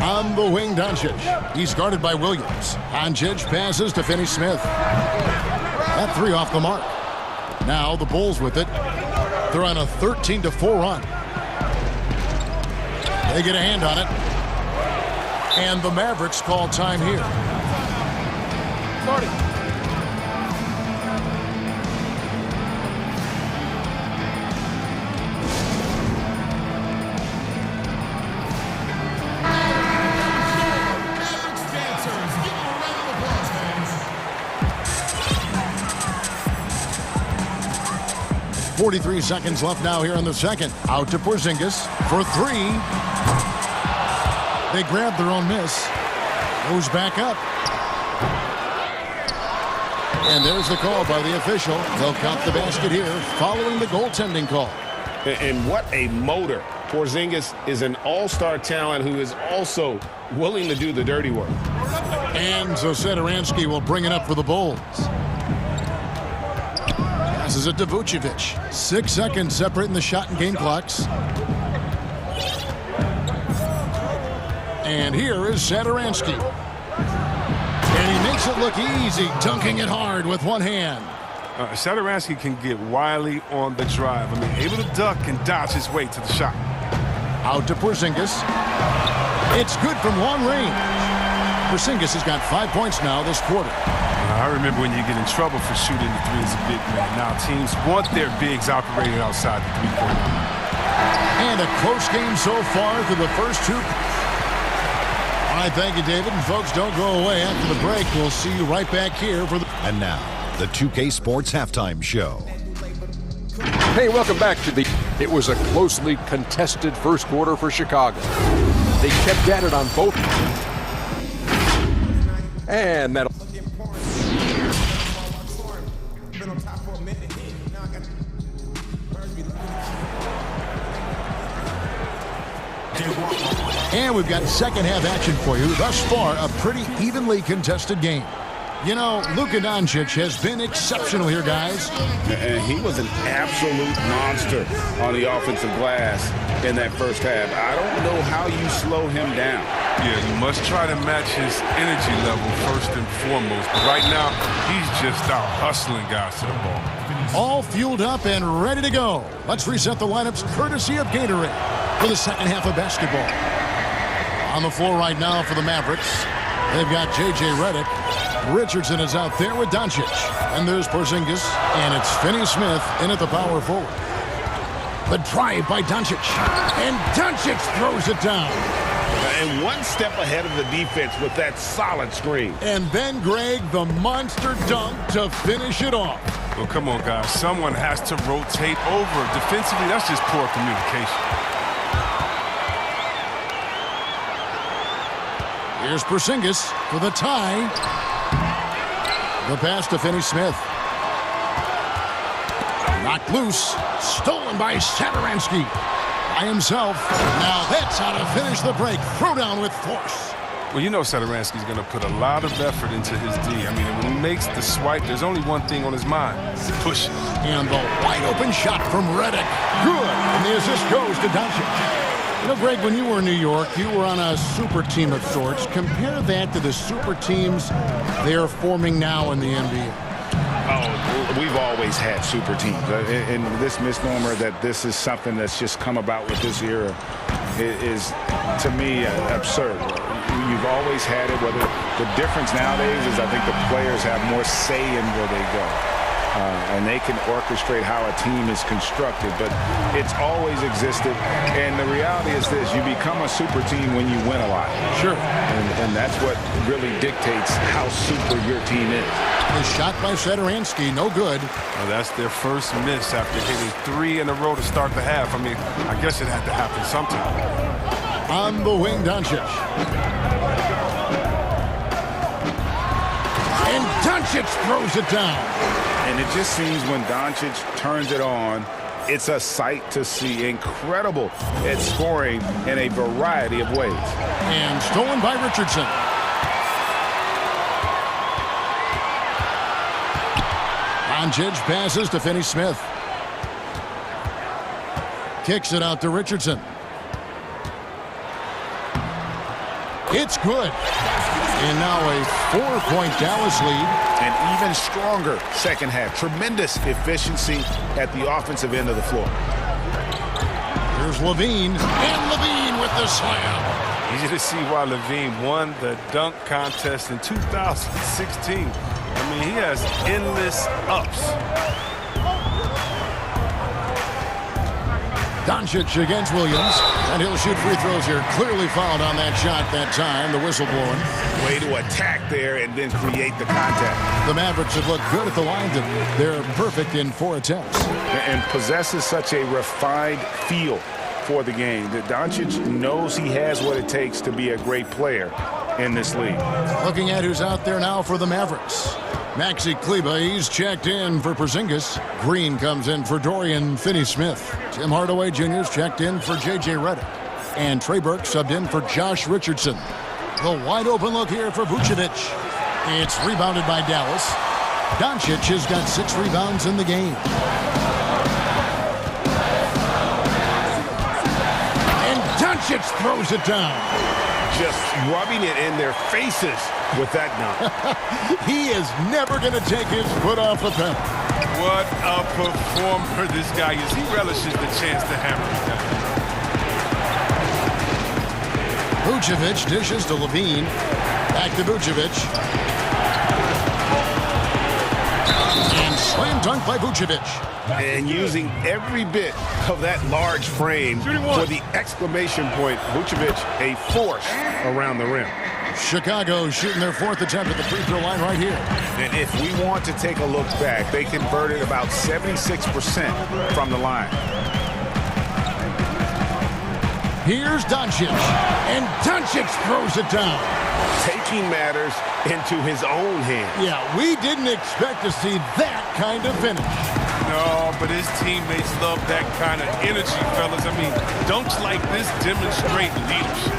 On the wing, Doncic. He's guarded by Williams. Doncic passes to Finney-Smith. That three off the mark. Now the Bulls with it. They're on a 13-4 run. They get a hand on it. And the Mavericks call time here. 40. .43 seconds left now here in the second. Out to Porzingis for three. They grab their own miss. Goes back up. And there's the call by the official. They'll count the basket here following the goaltending call. And what a motor. Porzingis is an all-star talent who is also willing to do the dirty work. And so Satoransky will bring it up for the Bulls. Passes it to Vucevic. 6 seconds separating the shot and game clocks. And here is Satoransky. And he makes it look easy, dunking it hard with one hand. Satoransky can get wily on the drive. I mean, able to duck and dodge his way to the shot. Out to Porzingis. It's good from long range. Porzingis has got 5 points now this quarter. I remember when you get in trouble for shooting the three as a big man. Now teams want their bigs operating outside the three-point line. And a close game so far through the first two. All right, thank you, David. And folks, don't go away. After the break, we'll see you right back here for the... And now, the 2K Sports Halftime Show. Hey, welcome back to the... It was a closely contested first quarter for Chicago. They kept at it on both. And that'll... And we've got second half action for you. Thus far, a pretty evenly contested game. You know, Luka Doncic has been exceptional here, guys. And he was an absolute monster on the offensive glass in that first half. I don't know how you slow him down. Yeah, you must try to match his energy level first and foremost. But right now, he's just out hustling guys to the ball. All fueled up and ready to go. Let's reset the lineups courtesy of Gatorade for the second half of basketball. On the floor right now for the Mavericks, they've got J.J. Redick. Richardson is out there with Doncic. And there's Porzingis, and it's Finney-Smith in at the power forward. The drive by Doncic, and Doncic throws it down. And one step ahead of the defense with that solid screen. And then, Greg, the monster dunk to finish it off. Well, come on, guys. Someone has to rotate over. Defensively, that's just poor communication. Here's Porzingis for the tie. The pass to Finney-Smith. Knocked loose. Stolen by Satoransky. By himself. Now that's how to finish the break. Throw down with force. Well, you know Satoransky's going to put a lot of effort into his D. I mean, when he makes the swipe, there's only one thing on his mind. Push it. And the wide open shot from Redick. Good. And the assist goes to Doncic. You know, Greg, when you were in New York, you were on a super team of sorts. Compare that to the super teams they're forming now in the NBA. Oh, we've always had super teams. And this misnomer that this is something that's just come about with this era is, to me, absurd. You've always had it. Whether the difference nowadays is I think the players have more say in where they go. And they can orchestrate how a team is constructed, but it's always existed. And the reality is this: you become a super team when you win a lot. Sure. And that's what really dictates how super your team is. The shot by Satoransky, no good. Well, that's their first miss after hitting 3 in a row to start the half. I mean, I guess it had to happen sometime. On the wing, Doncic. And Doncic throws it down. And it just seems when Doncic turns it on, it's a sight to see. Incredible at scoring in a variety of ways. And stolen by Richardson. Doncic passes to Finney-Smith. Kicks it out to Richardson. It's good. And now a 4-point Dallas lead. An even stronger second half. Tremendous efficiency at the offensive end of the floor. Here's Levine. And Levine with the slam. Easy to see why Levine won the dunk contest in 2016. I mean, he has endless ups. Doncic against Williams, and he'll shoot free throws here. Clearly fouled on that shot that time, the whistle blowing. Way to attack there and then create the contact. The Mavericks have looked good at the line. They're perfect in 4 attempts. And possesses such a refined feel for the game that Doncic knows he has what it takes to be a great player in this league. Looking at who's out there now for the Mavericks. Maxi Kleba, he's checked in for Porzingis. Green comes in for Dorian Finney-Smith. Tim Hardaway Jr. is checked in for J.J. Redick. And Trey Burke subbed in for Josh Richardson. The wide open look here for Vucevic. It's rebounded by Dallas. Doncic has got 6 rebounds in the game. And Doncic throws it down. Just rubbing it in their faces with that dunk. He is never going to take his foot off the pedal. What a performer this guy is. He relishes the chance to hammer it down. Vucevic dishes to Levine. Back to Vucevic. And slam dunk by Vucevic. And using every bit of that large frame for the exclamation point. Vucevic, a force around the rim. Chicago shooting their 4th attempt at the free throw line right here. And if we want to take a look back, they converted about 76% from the line. Here's Doncic. And Doncic throws it down. Taking matters into his own hands. Yeah, we didn't expect to see that kind of finish. No, but his teammates love that kind of energy, fellas. I mean, dunks like this demonstrate leadership.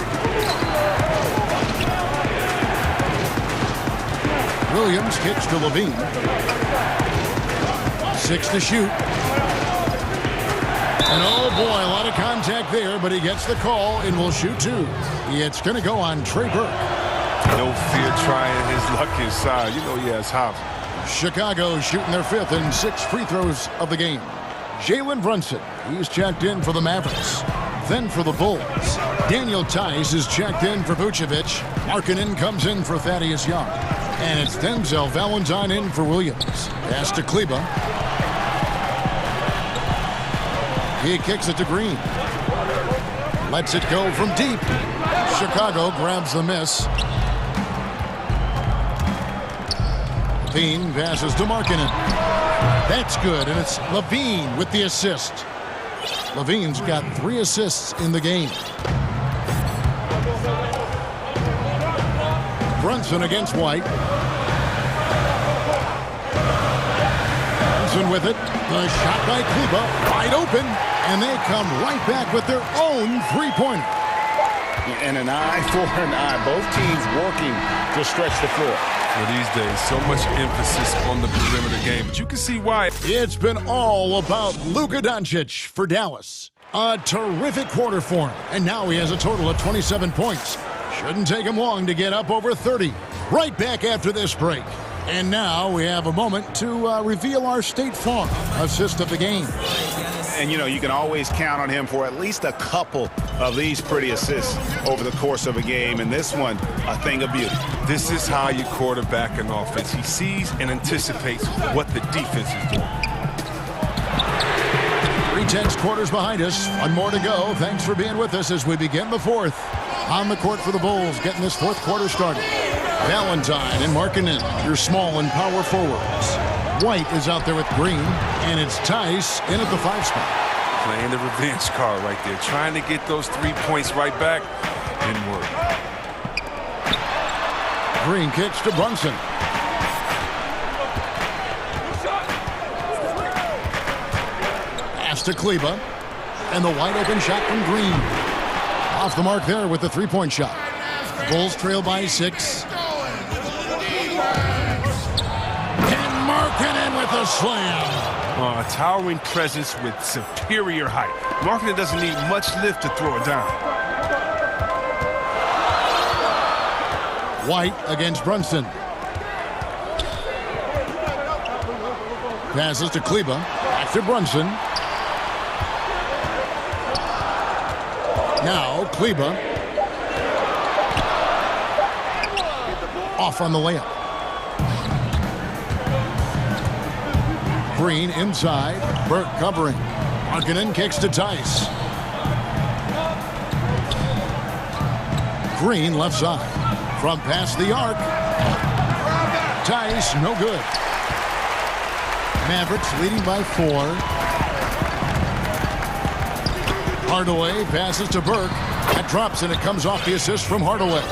Williams kicks to Levine. 6 to shoot. And oh boy, a lot of contact there, but he gets the call and will shoot 2. It's going to go on Trey Burke. No fear trying his luck inside. You know he has hops. Chicago shooting their 5th and 6th free throws of the game. Jalen Brunson, he's checked in for the Mavericks. Then for the Bulls, Daniel Tice is checked in for Vucevic. Markkanen comes in for Thaddeus Young. And it's Denzel Valentine in for Williams. Pass to Kleba. He kicks it to Green. Lets it go from deep. Chicago grabs the miss. Levine passes to Markkanen. That's good, and it's Levine with the assist. Levine's got 3 assists in the game. Brunson against White. Brunson with it. The shot by Kleba, wide open, and they come right back with their own three-pointer. And an eye for an eye. Both teams working to stretch the floor. For these days, so much emphasis on the perimeter game, but you can see why. It's been all about Luka Doncic for Dallas. A terrific quarter for him, and now he has a total of 27 points. Shouldn't take him long to get up over 30. Right back after this break. And now we have a moment to reveal our State Farm assist of the game. And, you know, you can always count on him for at least a couple of these pretty assists over the course of a game. And this one, a thing of beauty. This is how you quarterback an offense. He sees and anticipates what the defense is doing. 3/10 quarters behind us. One more to go. Thanks for being with us as we begin the 4th. On the court for the Bulls, getting this 4th quarter started. Valentine and Markkanen, your small and power forwards. White is out there with Green, and it's Tice in at the 5 spot. Playing the revenge card right there, trying to get those 3 points right back. Didn't work. Green kicks to Brunson. Pass to Kleba, and the wide open shot from Green. Off the mark there with the 3-point shot. Bulls trail by 6. And Markkanen with a slam. A towering presence with superior height. Markkanen doesn't need much lift to throw it down. White against Brunson. Passes to Kleba. Back to Brunson. Now Kleba. Off on the layup. Green inside. Burke covering. Markkanen kicks to Tice. Green left side. From past the arc. Tice, no good. Mavericks leading by 4. Hardaway passes to Burke. That drops, and it comes off the assist from Hardaway.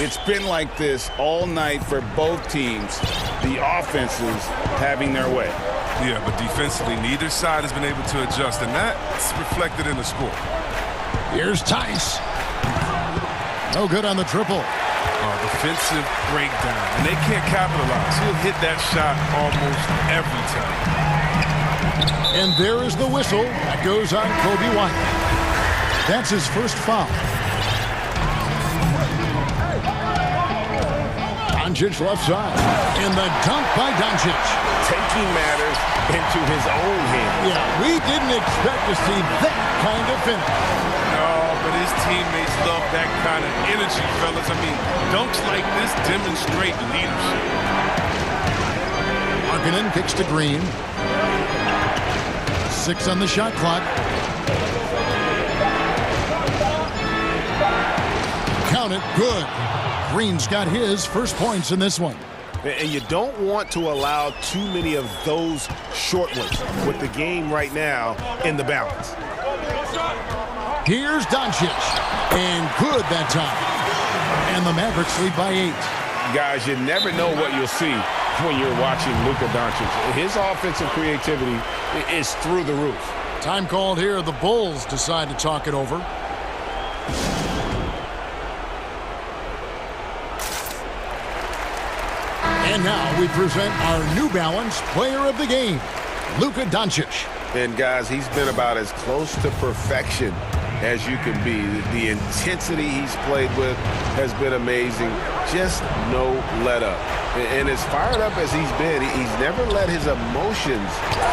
It's been like this all night for both teams. The offenses having their way. Yeah, but defensively, neither side has been able to adjust, and that's reflected in the score. Here's Tice. No good on the triple. Defensive breakdown, and they can't capitalize. He'll hit that shot almost every time. And there is the whistle that goes on Kobe White. That's his first foul. Doncic left side. And the dunk by Doncic. Taking matters into his own hands. Yeah, we didn't expect to see that kind of finish. No, but his teammates love that kind of energy, fellas. I mean, dunks like this demonstrate leadership. Markkanen kicks to Green. 6 on the shot clock. Count it, good. Green's got his first points in this one. And you don't want to allow too many of those short ones with the game right now in the balance. Here's Doncic. And good that time. And the Mavericks lead by 8. Guys, you never know what you'll see when you're watching Luka Doncic. His offensive creativity is through the roof. Time called here. The Bulls decide to talk it over. And now we present our New Balance Player of the Game, Luka Doncic. And guys, he's been about as close to perfection as you can be. The intensity he's played with has been amazing. Just no let up. And as fired up as he's been, he's never let his emotions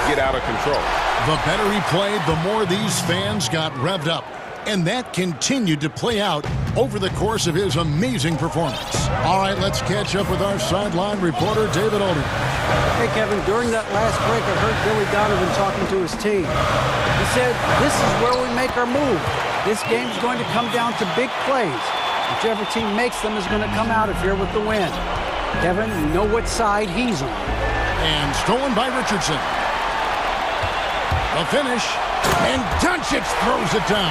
get out of control. The better he played, the more these fans got revved up. And that continued to play out over the course of his amazing performance. All right, let's catch up with our sideline reporter, David Alden. Hey, Kevin, during that last break, I heard Billy Donovan talking to his team. He said, this is where we make our move. This game's going to come down to big plays. Whichever team makes them is going to come out of here with the win. Kevin, you know what side he's on. And stolen by Richardson. The finish, and Doncic throws it down.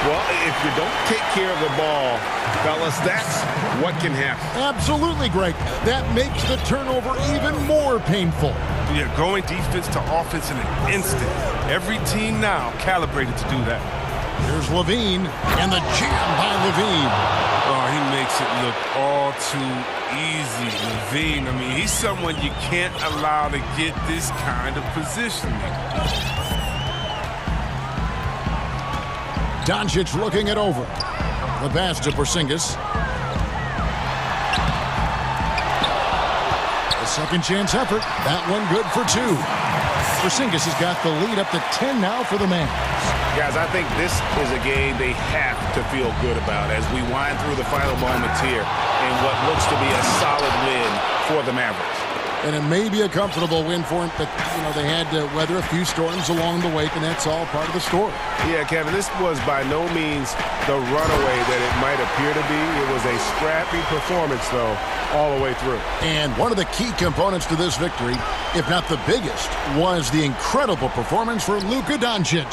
Well, if you don't take care of the ball, fellas, that's what can happen. Absolutely, Greg. That makes the turnover even more painful. Yeah, going defense to offense in an instant. Every team now calibrated to do that. Here's Levine, and the jam by Levine. Oh, he makes it look all too easy. Levine, I mean, he's someone you can't allow to get this kind of positioning. Doncic looking it over. The pass to Porzingis. A second chance effort. That one good for two. Porzingis has got the lead up to 10 now for the Mavs. Guys, I think this is a game they have to feel good about as we wind through the final moments here in what looks to be a solid win for the Mavericks. And it may be a comfortable win for him, but, you know, they had to weather a few storms along the way, and that's all part of the story. Yeah, Kevin, this was by no means the runaway that it might appear to be. It was a scrappy performance, though, all the way through. And one of the key components to this victory, if not the biggest, was the incredible performance for Luka Doncic.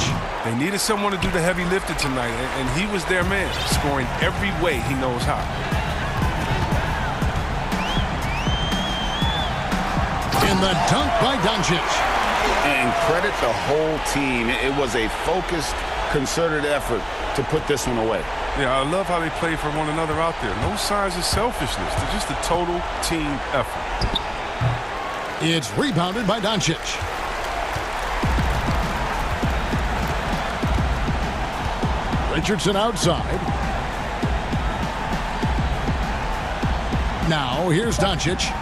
They needed someone to do the heavy lifting tonight, and he was their man, scoring every way he knows how. And the dunk by Doncic. And credit the whole team. It was a focused, concerted effort to put this one away. Yeah, I love how they play for one another out there. No signs of selfishness. They're just a total team effort. It's rebounded by Doncic. Richardson outside. Now, here's Doncic.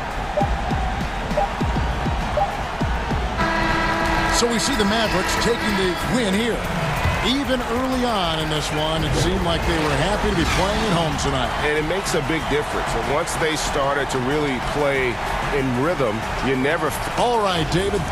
So we see the Mavericks taking the win here. Even early on in this one, it seemed like they were happy to be playing at home tonight. And it makes a big difference. And once they started to really play in rhythm, you never... All right, David.